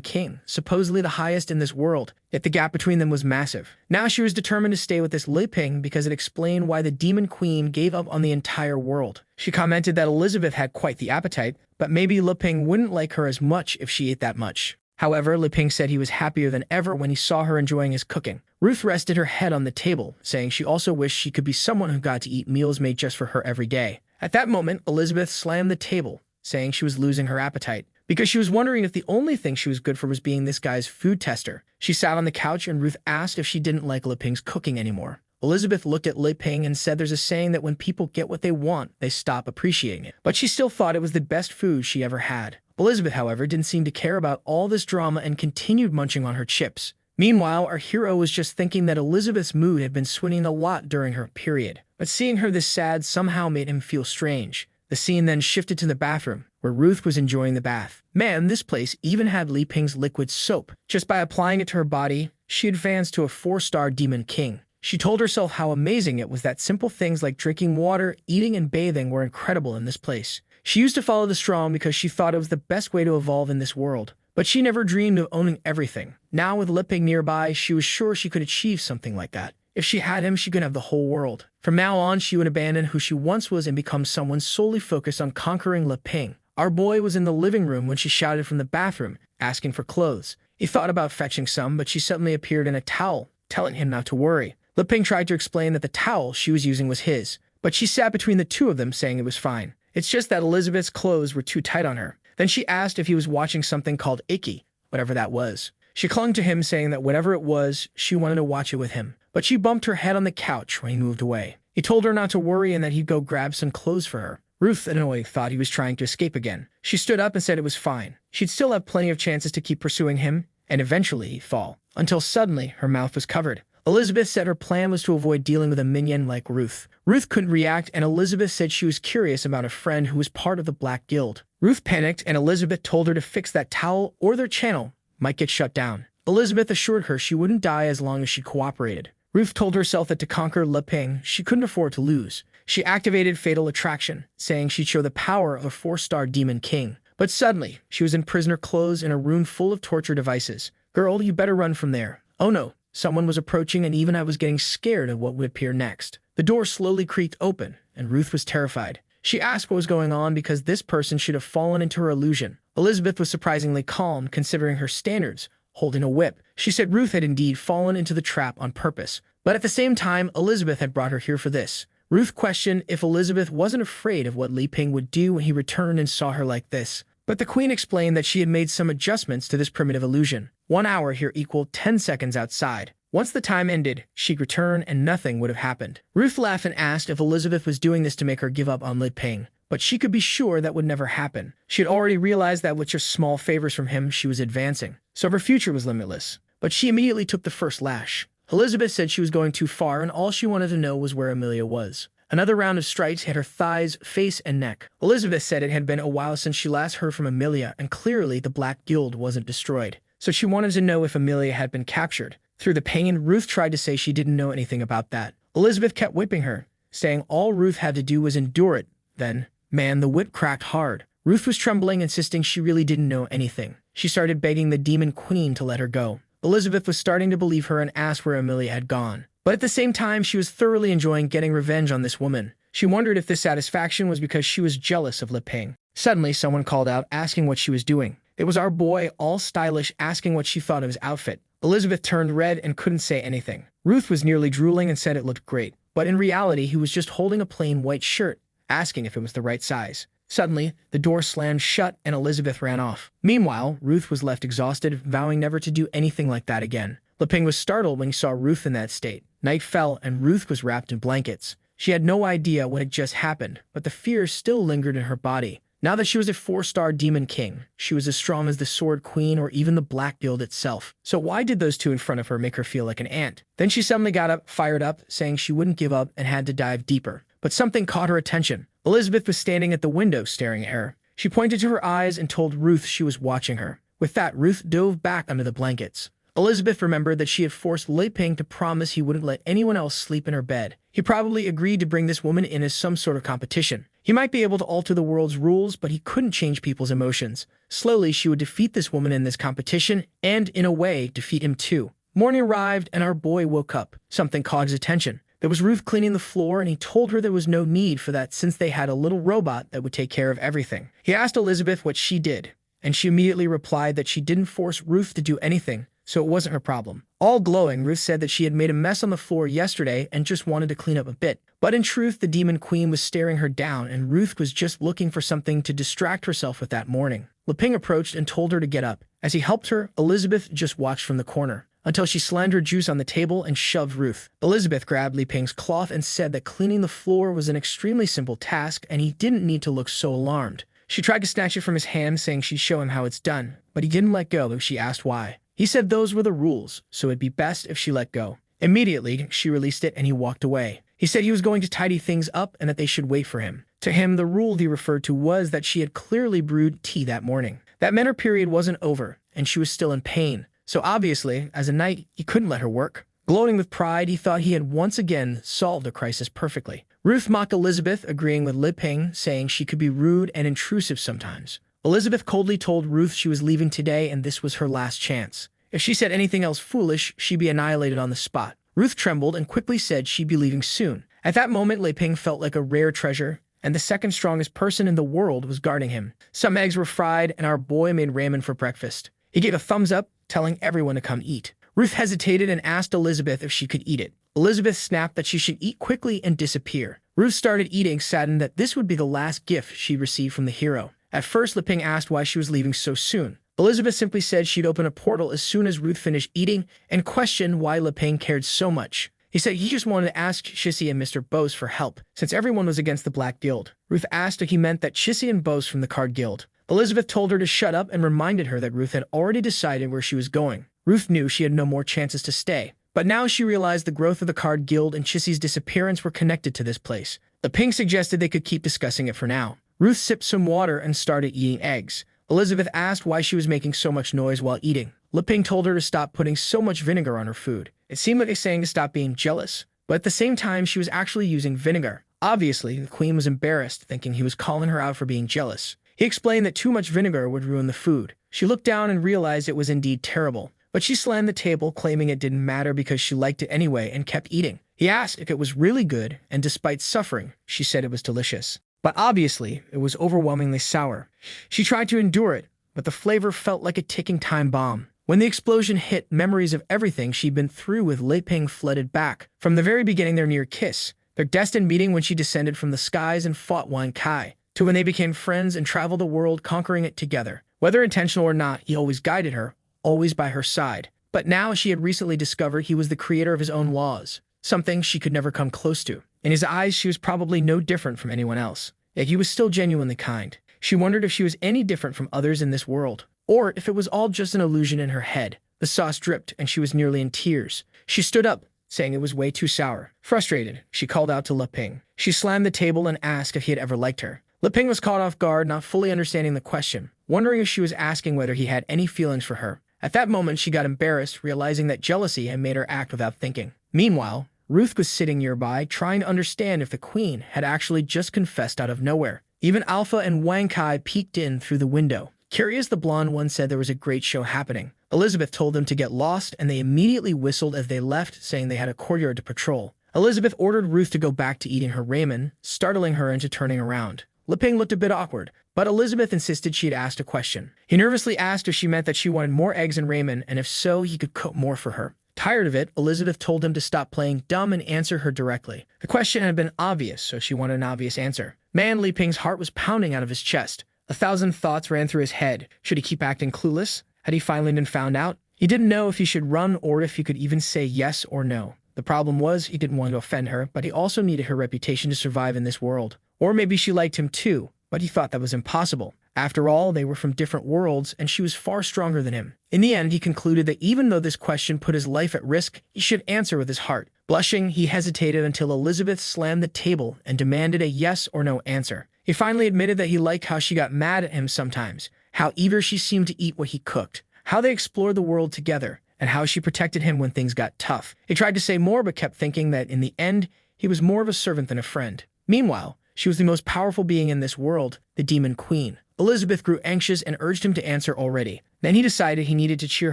S1: king, supposedly the highest in this world, yet the gap between them was massive. Now she was determined to stay with this Leping because it explained why the demon queen gave up on the entire world. She commented that Elizabeth had quite the appetite, but maybe Leping wouldn't like her as much if she ate that much. However, Leping said he was happier than ever when he saw her enjoying his cooking. Ruth rested her head on the table, saying she also wished she could be someone who got to eat meals made just for her every day. At that moment, Elizabeth slammed the table, saying she was losing her appetite, because she was wondering if the only thing she was good for was being this guy's food tester. She sat on the couch and Ruth asked if she didn't like Leping's cooking anymore. Elizabeth looked at Leping and said there's a saying that when people get what they want, they stop appreciating it. But she still thought it was the best food she ever had. Elizabeth, however, didn't seem to care about all this drama and continued munching on her chips. Meanwhile, our hero was just thinking that Elizabeth's mood had been swinging a lot during her period. But seeing her this sad somehow made him feel strange. The scene then shifted to the bathroom, where Ruth was enjoying the bath. Man, this place even had Leping's liquid soap. Just by applying it to her body, she advanced to a 4-star demon king. She told herself how amazing it was that simple things like drinking water, eating, and bathing were incredible in this place. She used to follow the strong because she thought it was the best way to evolve in this world. But she never dreamed of owning everything. Now with Leping nearby, she was sure she could achieve something like that. If she had him, she could have the whole world. From now on, she would abandon who she once was and become someone solely focused on conquering Leping. Our boy was in the living room when she shouted from the bathroom, asking for clothes. He thought about fetching some, but she suddenly appeared in a towel, telling him not to worry. Leping tried to explain that the towel she was using was his, but she sat between the two of them, saying it was fine. It's just that Elizabeth's clothes were too tight on her. Then she asked if he was watching something called Icky, whatever that was. She clung to him, saying that whatever it was, she wanted to watch it with him. But she bumped her head on the couch when he moved away. He told her not to worry and that he'd go grab some clothes for her. Ruth, annoyed, thought he was trying to escape again. She stood up and said it was fine. She'd still have plenty of chances to keep pursuing him, and eventually he'd fall. Until suddenly, her mouth was covered. Elizabeth said her plan was to avoid dealing with a minion like Ruth. Ruth couldn't react, and Elizabeth said she was curious about a friend who was part of the Black Guild. Ruth panicked, and Elizabeth told her to fix that towel or their channel might get shut down. Elizabeth assured her she wouldn't die as long as she cooperated. Ruth told herself that to conquer Leping, she couldn't afford to lose. She activated Fatal Attraction, saying she'd show the power of a 4-star demon king. But suddenly, she was in prisoner clothes in a room full of torture devices. Girl, you better run from there. Oh no. Someone was approaching, and even I was getting scared of what would appear next. The door slowly creaked open, and Ruth was terrified. She asked what was going on because this person should have fallen into her illusion. Elizabeth was surprisingly calm, considering her standards, holding a whip. She said Ruth had indeed fallen into the trap on purpose. But at the same time, Elizabeth had brought her here for this. Ruth questioned if Elizabeth wasn't afraid of what Leping would do when he returned and saw her like this. But the queen explained that she had made some adjustments to this primitive illusion. 1 hour here equaled 10 seconds outside. Once the time ended, she'd return and nothing would have happened. Ruth laughed and asked if Elizabeth was doing this to make her give up on Leping. But she could be sure that would never happen. She had already realized that with just small favors from him, she was advancing. So her future was limitless. But she immediately took the first lash. Elizabeth said she was going too far and all she wanted to know was where Amelia was. Another round of strikes hit her thighs, face, and neck. Elizabeth said it had been a while since she last heard from Amelia, and clearly the Black Guild wasn't destroyed. So she wanted to know if Amelia had been captured. Through the pain, Ruth tried to say she didn't know anything about that. Elizabeth kept whipping her, saying all Ruth had to do was endure it. Then, man, the whip cracked hard. Ruth was trembling, insisting she really didn't know anything. She started begging the Demon Queen to let her go. Elizabeth was starting to believe her and asked where Amelia had gone. But at the same time, she was thoroughly enjoying getting revenge on this woman. She wondered if this satisfaction was because she was jealous of Leping. Suddenly, someone called out, asking what she was doing. It was our boy, all stylish, asking what she thought of his outfit. Elizabeth turned red and couldn't say anything. Ruth was nearly drooling and said it looked great. But in reality, he was just holding a plain white shirt, asking if it was the right size. Suddenly, the door slammed shut and Elizabeth ran off. Meanwhile, Ruth was left exhausted, vowing never to do anything like that again. Leping was startled when he saw Ruth in that state. Night fell, and Ruth was wrapped in blankets. She had no idea what had just happened, but the fear still lingered in her body. Now that she was a 4-star demon king, she was as strong as the Sword Queen or even the Black Guild itself. So why did those two in front of her make her feel like an ant? Then she suddenly got up, fired up, saying she wouldn't give up and had to dive deeper. But something caught her attention. Elizabeth was standing at the window staring at her. She pointed to her eyes and told Ruth she was watching her. With that, Ruth dove back under the blankets. Elizabeth remembered that she had forced Lei Ping to promise he wouldn't let anyone else sleep in her bed. He probably agreed to bring this woman in as some sort of competition. He might be able to alter the world's rules, but he couldn't change people's emotions. Slowly, she would defeat this woman in this competition, and, in a way, defeat him too. Morning arrived, and our boy woke up. Something caught his attention. There was Ruth cleaning the floor, and he told her there was no need for that since they had a little robot that would take care of everything. He asked Elizabeth what she did, and she immediately replied that she didn't force Ruth to do anything, so it wasn't her problem. All glowing, Ruth said that she had made a mess on the floor yesterday and just wanted to clean up a bit. But in truth, the Demon Queen was staring her down, and Ruth was just looking for something to distract herself with that morning. Lei Ping approached and told her to get up. As he helped her, Elizabeth just watched from the corner, until she slammed her juice on the table and shoved Ruth. Elizabeth grabbed Lei Ping's cloth and said that cleaning the floor was an extremely simple task, and he didn't need to look so alarmed. She tried to snatch it from his hand, saying she'd show him how it's done, but he didn't let go though she asked why. He said those were the rules, so it'd be best if she let go. Immediately, she released it and he walked away. He said he was going to tidy things up and that they should wait for him. To him, the rule he referred to was that she had clearly brewed tea that morning. That meant her period wasn't over, and she was still in pain. So obviously, as a knight, he couldn't let her work. Gloating with pride, he thought he had once again solved the crisis perfectly. Ruth mocked Elizabeth, agreeing with Lei Ping, saying she could be rude and intrusive sometimes. Elizabeth coldly told Ruth she was leaving today and this was her last chance. If she said anything else foolish, she'd be annihilated on the spot. Ruth trembled and quickly said she'd be leaving soon. At that moment, Lei Ping felt like a rare treasure, and the second strongest person in the world was guarding him. Some eggs were fried, and our boy made ramen for breakfast. He gave a thumbs up, telling everyone to come eat. Ruth hesitated and asked Elizabeth if she could eat it. Elizabeth snapped that she should eat quickly and disappear. Ruth started eating, saddened that this would be the last gift she received from the hero. At first, Lei Ping asked why she was leaving so soon. Elizabeth simply said she'd open a portal as soon as Ruth finished eating and questioned why Lei Ping cared so much. He said he just wanted to ask Shissy and Mr. Bose for help, since everyone was against the Black Guild. Ruth asked if he meant that Shissy and Bose from the Card Guild. Elizabeth told her to shut up and reminded her that Ruth had already decided where she was going. Ruth knew she had no more chances to stay, but now she realized the growth of the Card Guild and Shissy's disappearance were connected to this place. Lei Ping suggested they could keep discussing it for now. Ruth sipped some water and started eating eggs. Elizabeth asked why she was making so much noise while eating. Lei Ping told her to stop putting so much vinegar on her food. It seemed like a saying to stop being jealous, but at the same time she was actually using vinegar. Obviously, the queen was embarrassed, thinking he was calling her out for being jealous. He explained that too much vinegar would ruin the food. She looked down and realized it was indeed terrible, but she slammed the table, claiming it didn't matter because she liked it anyway and kept eating. He asked if it was really good, and despite suffering, she said it was delicious. But obviously, it was overwhelmingly sour. She tried to endure it, but the flavor felt like a ticking time bomb. When the explosion hit, memories of everything she'd been through with Lei Ping flooded back. From the very beginning, their near kiss, their destined meeting when she descended from the skies and fought Wan Kai, to when they became friends and traveled the world conquering it together. Whether intentional or not, he always guided her, always by her side. But now she had recently discovered he was the creator of his own laws, something she could never come close to. In his eyes, she was probably no different from anyone else. Yet he was still genuinely kind. She wondered if she was any different from others in this world, or if it was all just an illusion in her head. The sauce dripped, and she was nearly in tears. She stood up, saying it was way too sour. Frustrated, she called out to Lei Ping. She slammed the table and asked if he had ever liked her. Lei Ping was caught off guard, not fully understanding the question, wondering if she was asking whether he had any feelings for her. At that moment, she got embarrassed, realizing that jealousy had made her act without thinking. Meanwhile, Ruth was sitting nearby, trying to understand if the queen had actually just confessed out of nowhere. Even Alpha and Wang Kai peeked in through the window. Curious, the blonde one said there was a great show happening. Elizabeth told them to get lost, and they immediately whistled as they left, saying they had a courtyard to patrol. Elizabeth ordered Ruth to go back to eating her ramen, startling her into turning around. Lei Ping looked a bit awkward, but Elizabeth insisted she had asked a question. He nervously asked if she meant that she wanted more eggs and ramen, and if so, he could cook more for her. Tired of it, Elizabeth told him to stop playing dumb and answer her directly. The question had been obvious, so she wanted an obvious answer. Man, Lei Ping's heart was pounding out of his chest. 1,000 thoughts ran through his head. Should he keep acting clueless? Had he finally been found out? He didn't know if he should run or if he could even say yes or no. The problem was he didn't want to offend her, but he also needed her reputation to survive in this world. Or maybe she liked him too, but he thought that was impossible. After all, they were from different worlds, and she was far stronger than him. In the end, he concluded that even though this question put his life at risk, he should answer with his heart. Blushing, he hesitated until Elizabeth slammed the table and demanded a yes or no answer. He finally admitted that he liked how she got mad at him sometimes, how eager she seemed to eat what he cooked, how they explored the world together, and how she protected him when things got tough. He tried to say more but kept thinking that in the end, he was more of a servant than a friend. Meanwhile, she was the most powerful being in this world, the Demon Queen. Elizabeth grew anxious and urged him to answer already. Then he decided he needed to cheer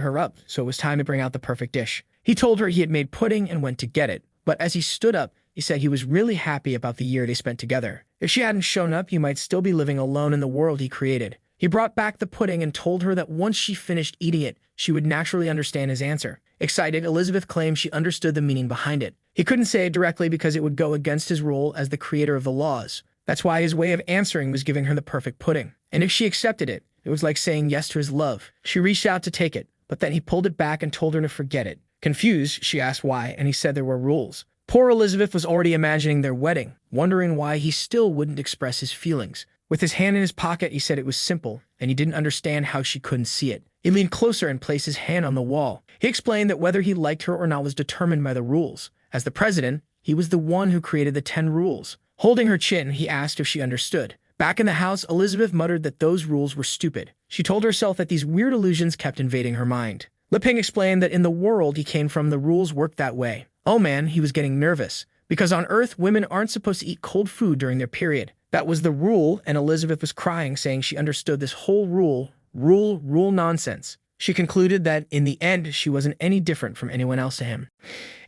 S1: her up, so it was time to bring out the perfect dish. He told her he had made pudding and went to get it, but as he stood up, he said he was really happy about the year they spent together. If she hadn't shown up, he might still be living alone in the world he created. He brought back the pudding and told her that once she finished eating it, she would naturally understand his answer. Excited, Elizabeth claimed she understood the meaning behind it. He couldn't say it directly because it would go against his role as the creator of the laws. That's why his way of answering was giving her the perfect pudding. And if she accepted it, it was like saying yes to his love. She reached out to take it, but then he pulled it back and told her to forget it. Confused, she asked why, and he said there were rules. Poor Elizabeth was already imagining their wedding, wondering why he still wouldn't express his feelings. With his hand in his pocket, he said it was simple, and he didn't understand how she couldn't see it. He leaned closer and placed his hand on the wall. He explained that whether he liked her or not was determined by the rules. As the president, he was the one who created the 10 rules. Holding her chin, he asked if she understood. Back in the house, Elizabeth muttered that those rules were stupid. She told herself that these weird illusions kept invading her mind. Liping explained that in the world he came from, the rules worked that way. Oh man, he was getting nervous. Because on Earth, women aren't supposed to eat cold food during their period. That was the rule, and Elizabeth was crying, saying she understood this whole rule nonsense. She concluded that, in the end, she wasn't any different from anyone else to him.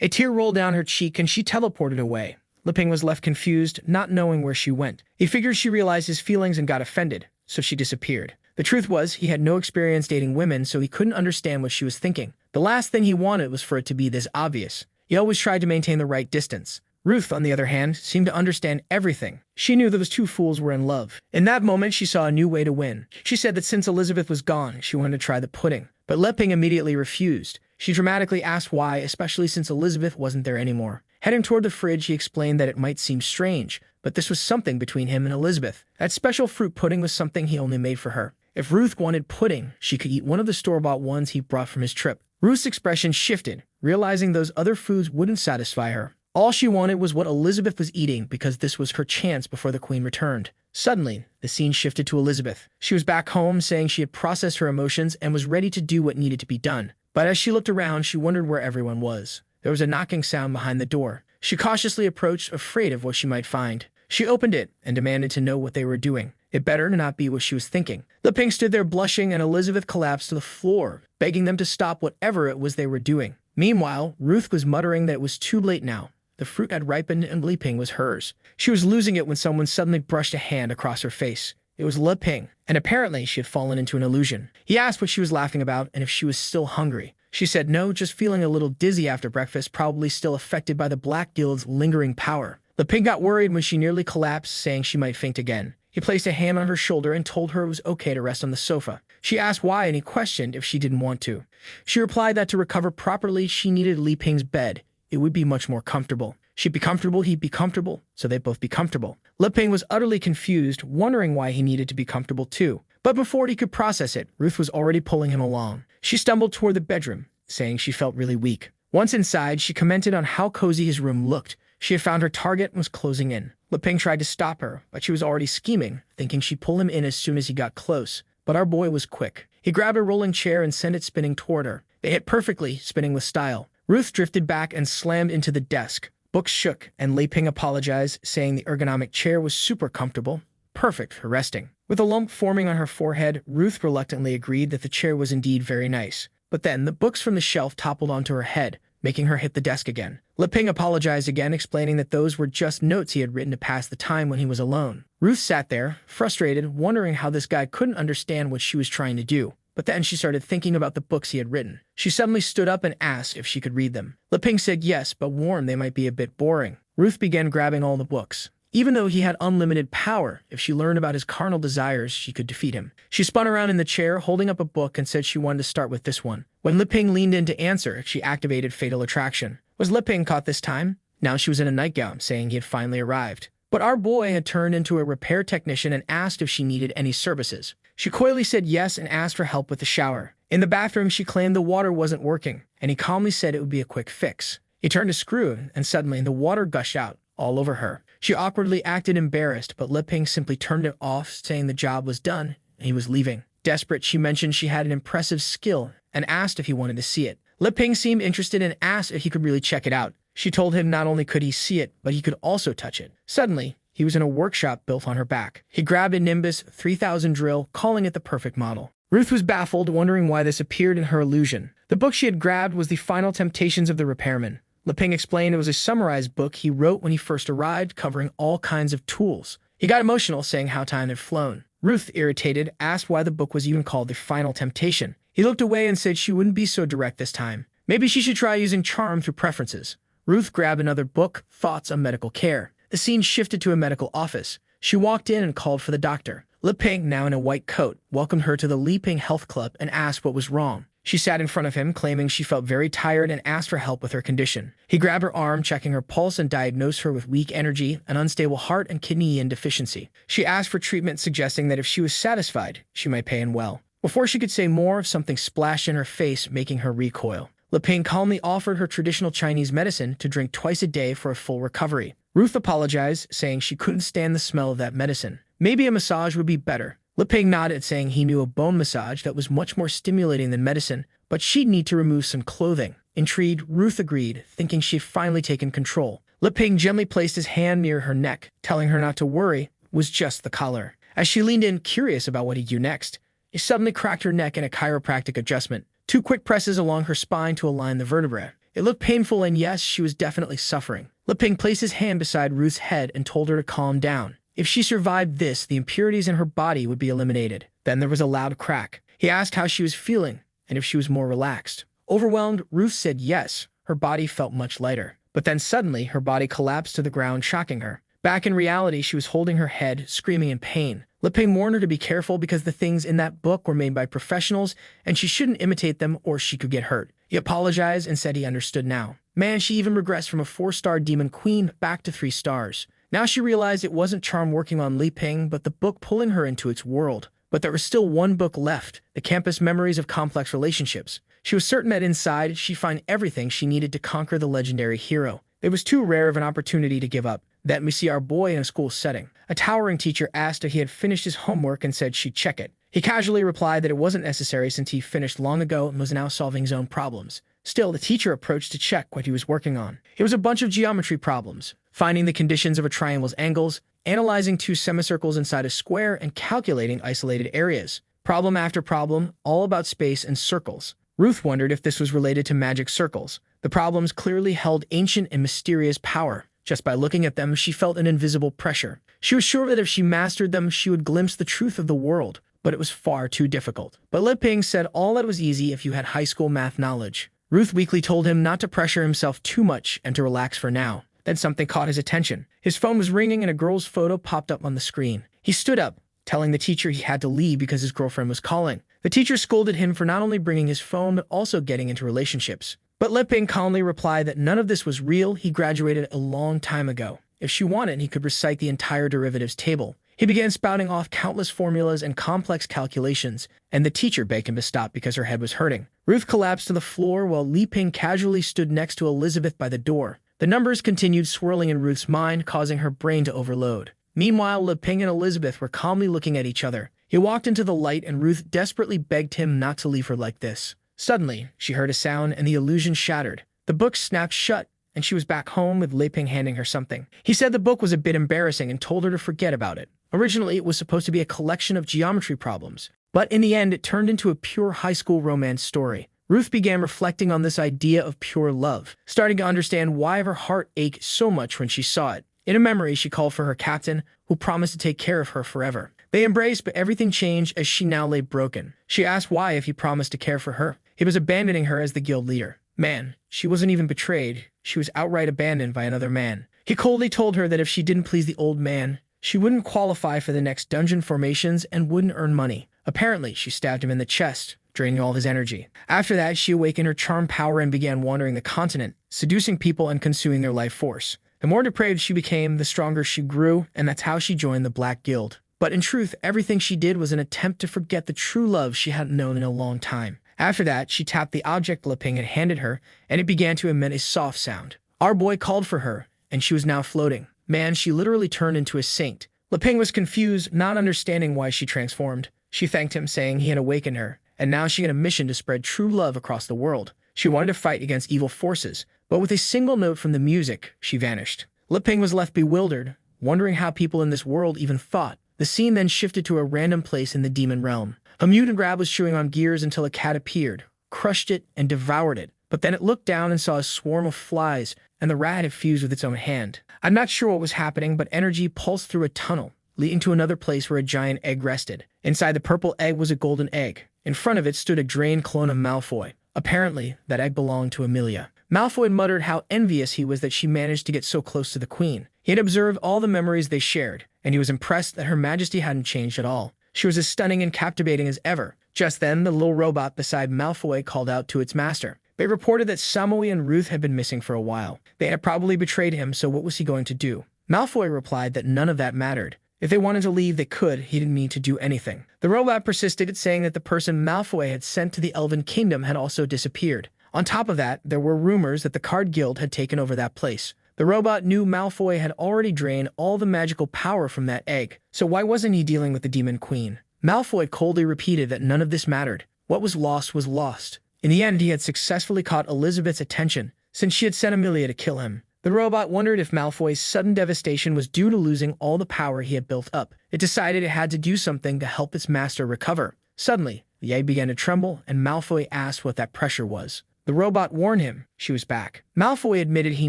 S1: A tear rolled down her cheek, and she teleported away. Liping was left confused, not knowing where she went. He figured she realized his feelings and got offended, so she disappeared. The truth was, he had no experience dating women, so he couldn't understand what she was thinking. The last thing he wanted was for it to be this obvious. He always tried to maintain the right distance. Ruth, on the other hand, seemed to understand everything. She knew those two fools were in love. In that moment, she saw a new way to win. She said that since Elizabeth was gone, she wanted to try the pudding. But Leping immediately refused. She dramatically asked why, especially since Elizabeth wasn't there anymore. Heading toward the fridge, he explained that it might seem strange, but this was something between him and Elizabeth. That special fruit pudding was something he only made for her. If Ruth wanted pudding, she could eat one of the store-bought ones he brought from his trip. Ruth's expression shifted, realizing those other foods wouldn't satisfy her. All she wanted was what Elizabeth was eating because this was her chance before the queen returned. Suddenly, the scene shifted to Elizabeth. She was back home, saying she had processed her emotions and was ready to do what needed to be done. But as she looked around, she wondered where everyone was. There was a knocking sound behind the door. She cautiously approached, afraid of what she might find. She opened it and demanded to know what they were doing. It better not be what she was thinking. The Pink stood there blushing, and Elizabeth collapsed to the floor, begging them to stop whatever it was they were doing. Meanwhile, Ruth was muttering that it was too late now. The fruit had ripened and Leping was hers. She was losing it when someone suddenly brushed a hand across her face. It was Leping, and apparently she had fallen into an illusion. He asked what she was laughing about and if she was still hungry. She said no, just feeling a little dizzy after breakfast, probably still affected by the Black Guild's lingering power. Leping got worried when she nearly collapsed, saying she might faint again. He placed a hand on her shoulder and told her it was okay to rest on the sofa. She asked why, and he questioned if she didn't want to. She replied that to recover properly, she needed Leping's bed. It would be much more comfortable. She'd be comfortable, he'd be comfortable, so they'd both be comfortable. Leping was utterly confused, wondering why he needed to be comfortable too. But before he could process it, Ruth was already pulling him along. She stumbled toward the bedroom, saying she felt really weak. Once inside, she commented on how cozy his room looked. She had found her target and was closing in. Leping tried to stop her, but she was already scheming, thinking she'd pull him in as soon as he got close. But our boy was quick. He grabbed a rolling chair and sent it spinning toward her. They hit perfectly, spinning with style. Ruth drifted back and slammed into the desk. Books shook, and Leping apologized, saying the ergonomic chair was super comfortable, perfect for resting. With a lump forming on her forehead, Ruth reluctantly agreed that the chair was indeed very nice. But then the books from the shelf toppled onto her head, making her hit the desk again. Leping apologized again, explaining that those were just notes he had written to pass the time when he was alone. Ruth sat there, frustrated, wondering how this guy couldn't understand what she was trying to do. But then she started thinking about the books he had written. She suddenly stood up and asked if she could read them. Leping said yes, but warned they might be a bit boring. Ruth began grabbing all the books. Even though he had unlimited power, if she learned about his carnal desires, she could defeat him. She spun around in the chair, holding up a book, and said she wanted to start with this one. When Leping leaned in to answer, she activated Fatal Attraction. Was Liping caught this time? Now she was in a nightgown, saying he had finally arrived. But our boy had turned into a repair technician and asked if she needed any services. She coyly said yes and asked for help with the shower. In the bathroom, she claimed the water wasn't working, and he calmly said it would be a quick fix. He turned a screw, and suddenly the water gushed out all over her. She awkwardly acted embarrassed, but Liping simply turned it off, saying the job was done and he was leaving. Desperate, she mentioned she had an impressive skill and asked if he wanted to see it. Liping seemed interested and asked if he could really check it out. She told him not only could he see it, but he could also touch it. Suddenly, he was in a workshop built on her back. He grabbed a Nimbus 3000 drill, calling it the perfect model. Ruth was baffled, wondering why this appeared in her illusion. The book she had grabbed was The Final Temptations of the Repairman. Liping explained it was a summarized book he wrote when he first arrived, covering all kinds of tools. He got emotional, saying how time had flown. Ruth, irritated, asked why the book was even called The Final Temptation. He looked away and said she wouldn't be so direct this time. Maybe she should try using charm through preferences. Ruth grabbed another book, Thoughts on Medical Care. The scene shifted to a medical office. She walked in and called for the doctor. Liping, now in a white coat, welcomed her to the Liping Health Club and asked what was wrong. She sat in front of him, claiming she felt very tired and asked for help with her condition. He grabbed her arm, checking her pulse, and diagnosed her with weak energy, an unstable heart, and kidney yin deficiency. She asked for treatment, suggesting that if she was satisfied, she might pay him well. Before she could say more, something splashed in her face, making her recoil. Liping calmly offered her traditional Chinese medicine to drink twice a day for a full recovery. Ruth apologized, saying she couldn't stand the smell of that medicine. Maybe a massage would be better. Liping nodded, saying he knew a bone massage that was much more stimulating than medicine, but she'd need to remove some clothing. Intrigued, Ruth agreed, thinking she'd finally taken control. Liping gently placed his hand near her neck, telling her not to worry, it was just the collar. As she leaned in, curious about what he'd do next, he suddenly cracked her neck in a chiropractic adjustment. 2 quick presses along her spine to align the vertebrae. It looked painful, and yes, she was definitely suffering. Liping placed his hand beside Ruth's head and told her to calm down. If she survived this, the impurities in her body would be eliminated. Then there was a loud crack. He asked how she was feeling and if she was more relaxed. Overwhelmed, Ruth said yes. Her body felt much lighter. But then suddenly, her body collapsed to the ground, shocking her. Back in reality, she was holding her head, screaming in pain. Liping warned her to be careful because the things in that book were made by professionals and she shouldn't imitate them or she could get hurt. He apologized and said he understood now. Man, she even regressed from a 4-star demon queen back to 3 stars. Now she realized it wasn't charm working on Liping, but the book pulling her into its world. But there was still one book left, The Campus Memories of Complex Relationships. She was certain that inside, she'd find everything she needed to conquer the legendary hero. It was too rare of an opportunity to give up. Then we see our boy in a school setting. A towering teacher asked if he had finished his homework and said she'd check it. He casually replied that it wasn't necessary since he finished long ago and was now solving his own problems. Still, the teacher approached to check what he was working on. It was a bunch of geometry problems, finding the conditions of a triangle's angles, analyzing 2 semicircles inside a square, and calculating isolated areas. Problem after problem, all about space and circles. Ruth wondered if this was related to magic circles. The problems clearly held ancient and mysterious power. Just by looking at them, she felt an invisible pressure. She was sure that if she mastered them, she would glimpse the truth of the world, but it was far too difficult. But Liping said all that was easy if you had high school math knowledge. Ruth weakly told him not to pressure himself too much and to relax for now. Then something caught his attention. His phone was ringing and a girl's photo popped up on the screen. He stood up, telling the teacher he had to leave because his girlfriend was calling. The teacher scolded him for not only bringing his phone but also getting into relationships. But Liping calmly replied that none of this was real. He graduated a long time ago. If she wanted, he could recite the entire derivatives table. He began spouting off countless formulas and complex calculations, and the teacher begged him to stop because her head was hurting. Ruth collapsed to the floor while Liping casually stood next to Elizabeth by the door. The numbers continued swirling in Ruth's mind, causing her brain to overload. Meanwhile, Liping and Elizabeth were calmly looking at each other. He walked into the light and Ruth desperately begged him not to leave her like this. Suddenly, she heard a sound and the illusion shattered. The book snapped shut, and she was back home with Liping handing her something. He said the book was a bit embarrassing and told her to forget about it. Originally, it was supposed to be a collection of geometry problems, but in the end, it turned into a pure high school romance story. Ruth began reflecting on this idea of pure love, starting to understand why her heart ached so much when she saw it. In a memory, she called for her captain, who promised to take care of her forever. They embraced, but everything changed as she now lay broken. She asked why if he promised to care for her. He was abandoning her as the guild leader. Man, she wasn't even betrayed. She was outright abandoned by another man. He coldly told her that if she didn't please the old man, she wouldn't qualify for the next dungeon formations and wouldn't earn money. Apparently, she stabbed him in the chest, draining all his energy. After that, she awakened her charm power and began wandering the continent, seducing people and consuming their life force. The more depraved she became, the stronger she grew, and that's how she joined the Black Guild. But in truth, everything she did was an attempt to forget the true love she hadn't known in a long time. After that, she tapped the object Leping had handed her, and it began to emit a soft sound. Our boy called for her, and she was now floating. Man, she literally turned into a saint. Leping was confused, not understanding why she transformed. She thanked him, saying he had awakened her, and now she had a mission to spread true love across the world. She wanted to fight against evil forces, but with a single note from the music, she vanished. Leping was left bewildered, wondering how people in this world even thought. The scene then shifted to a random place in the demon realm. A mutant rat was chewing on gears until a cat appeared, crushed it, and devoured it. But then it looked down and saw a swarm of flies, and the rat had fused with its own hand. I'm not sure what was happening, but energy pulsed through a tunnel, leading to another place where a giant egg rested. Inside the purple egg was a golden egg. In front of it stood a drained clone of Malfoy. Apparently, that egg belonged to Amelia. Malfoy muttered how envious he was that she managed to get so close to the queen. He had observed all the memories they shared, and he was impressed that her majesty hadn't changed at all. She was as stunning and captivating as ever. Just then, the little robot beside Malfoy called out to its master. They reported that Samui and Ruth had been missing for a while. They had probably betrayed him, so what was he going to do? Malfoy replied that none of that mattered. If they wanted to leave, they could. He didn't need to do anything. The robot persisted, saying that the person Malfoy had sent to the Elven Kingdom had also disappeared. On top of that, there were rumors that the Card Guild had taken over that place. The robot knew Malfoy had already drained all the magical power from that egg, so why wasn't he dealing with the Demon Queen? Malfoy coldly repeated that none of this mattered. What was lost was lost. In the end, he had successfully caught Elizabeth's attention, since she had sent Amelia to kill him. The robot wondered if Malfoy's sudden devastation was due to losing all the power he had built up. It decided it had to do something to help its master recover. Suddenly, the egg began to tremble, and Malfoy asked what that pressure was. The robot warned him she was back. Malfoy admitted he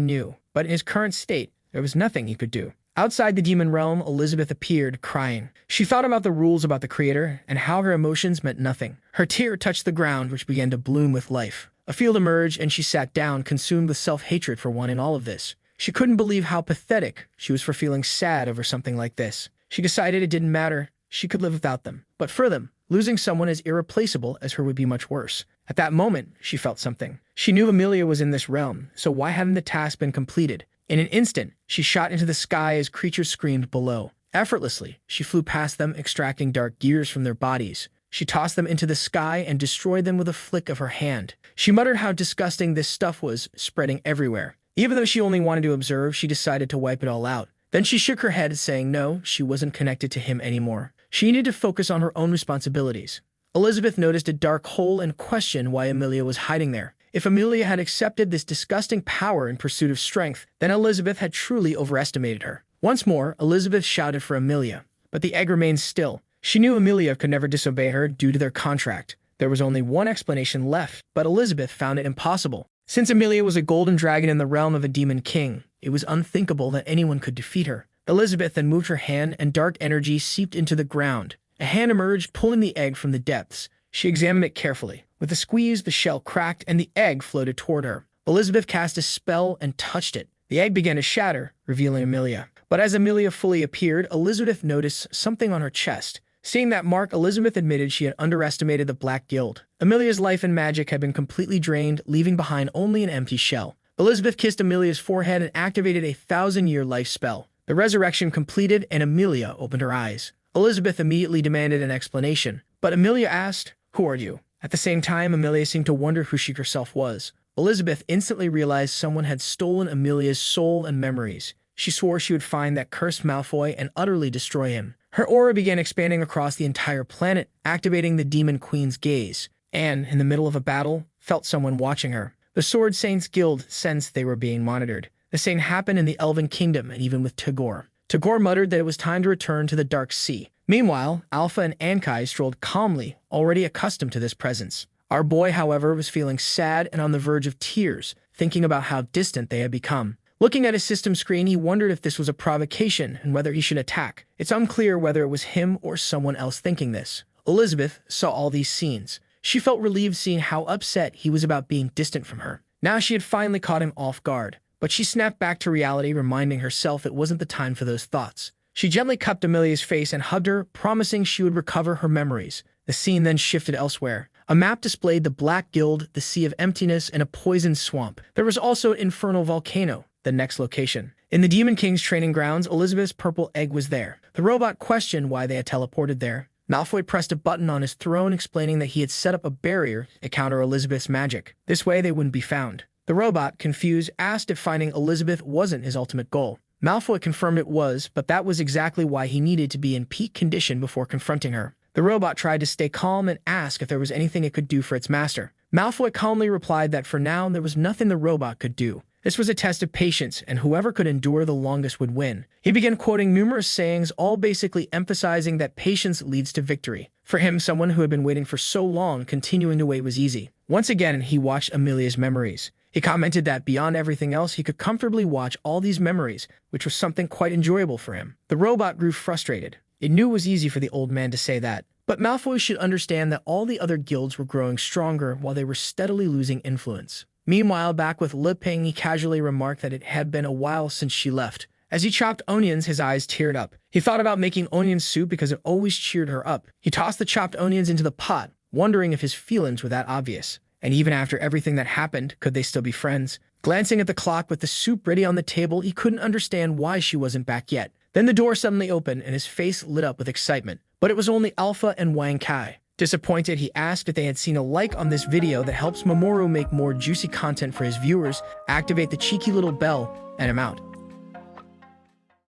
S1: knew, but in his current state, there was nothing he could do. Outside the demon realm, Elizabeth appeared, crying. She thought about the rules about the Creator and how her emotions meant nothing. Her tear touched the ground, which began to bloom with life. A field emerged, and she sat down, consumed with self-hatred for one in all of this. She couldn't believe how pathetic she was for feeling sad over something like this. She decided it didn't matter. She could live without them. But for them, losing someone as irreplaceable as her would be much worse. At that moment, she felt something. She knew Amelia was in this realm, so why hadn't the task been completed? In an instant, she shot into the sky as creatures screamed below. Effortlessly, she flew past them, extracting dark gears from their bodies. She tossed them into the sky and destroyed them with a flick of her hand. She muttered how disgusting this stuff was, spreading everywhere. Even though she only wanted to observe, she decided to wipe it all out. Then she shook her head, saying no, she wasn't connected to him anymore. She needed to focus on her own responsibilities. Elizabeth noticed a dark hole and questioned why Amelia was hiding there. If Amelia had accepted this disgusting power in pursuit of strength, then Elizabeth had truly overestimated her. Once more, Elizabeth shouted for Amelia, but the egg remained still. She knew Amelia could never disobey her due to their contract. There was only one explanation left, but Elizabeth found it impossible. Since Amelia was a golden dragon in the realm of a demon king, it was unthinkable that anyone could defeat her. Elizabeth then moved her hand, and dark energy seeped into the ground. A hand emerged, pulling the egg from the depths. She examined it carefully. With a squeeze, the shell cracked, and the egg floated toward her. Elizabeth cast a spell and touched it. The egg began to shatter, revealing Amelia. But as Amelia fully appeared, Elizabeth noticed something on her chest. Seeing that mark, Elizabeth admitted she had underestimated the Black Guild. Amelia's life and magic had been completely drained, leaving behind only an empty shell. Elizabeth kissed Amelia's forehead and activated a 1,000-year life spell. The resurrection completed, and Amelia opened her eyes. Elizabeth immediately demanded an explanation, but Amelia asked, "Who are you?" At the same time, Amelia seemed to wonder who she herself was. Elizabeth instantly realized someone had stolen Amelia's soul and memories. She swore she would find that cursed Malfoy and utterly destroy him. Her aura began expanding across the entire planet, activating the Demon Queen's gaze. Anne, in the middle of a battle, felt someone watching her. The Sword Saints Guild sensed they were being monitored. The same happened in the Elven Kingdom and even with Tagore. Tagore muttered that it was time to return to the Dark Sea. Meanwhile, Alpha and Ankai strolled calmly, already accustomed to this presence. Our boy, however, was feeling sad and on the verge of tears, thinking about how distant they had become. Looking at his system screen, he wondered if this was a provocation and whether he should attack. It's unclear whether it was him or someone else thinking this. Elizabeth saw all these scenes. She felt relieved seeing how upset he was about being distant from her. Now she had finally caught him off guard. But she snapped back to reality, reminding herself it wasn't the time for those thoughts. She gently cupped Amelia's face and hugged her, promising she would recover her memories. The scene then shifted elsewhere. A map displayed the Black Guild, the Sea of Emptiness, and a poisoned swamp. There was also an infernal volcano, the next location. In the Demon King's training grounds, Elizabeth's purple egg was there. The robot questioned why they had teleported there. Malfoy pressed a button on his throne explaining that he had set up a barrier to counter Elizabeth's magic. This way they wouldn't be found. The robot, confused, asked if finding Elizabeth wasn't his ultimate goal. Malfoy confirmed it was, but that was exactly why he needed to be in peak condition before confronting her. The robot tried to stay calm and ask if there was anything it could do for its master. Malfoy calmly replied that for now there was nothing the robot could do. This was a test of patience, and whoever could endure the longest would win. He began quoting numerous sayings, all basically emphasizing that patience leads to victory. For him, someone who had been waiting for so long, continuing to wait was easy. Once again, he watched Amelia's memories. He commented that beyond everything else, he could comfortably watch all these memories, which was something quite enjoyable for him. The robot grew frustrated. It knew it was easy for the old man to say that. But Malfoy should understand that all the other guilds were growing stronger while they were steadily losing influence. Meanwhile, back with Li Ping, he casually remarked that it had been a while since she left. As he chopped onions, his eyes teared up. He thought about making onion soup because it always cheered her up. He tossed the chopped onions into the pot, wondering if his feelings were that obvious. And even after everything that happened, could they still be friends? Glancing at the clock with the soup ready on the table, he couldn't understand why she wasn't back yet. Then the door suddenly opened and his face lit up with excitement. But it was only Alpha and Wang Kai. Disappointed, he asked if they had seen a like on this video that helps Mamoru make more juicy content for his viewers, activate the cheeky little bell, and I'm out.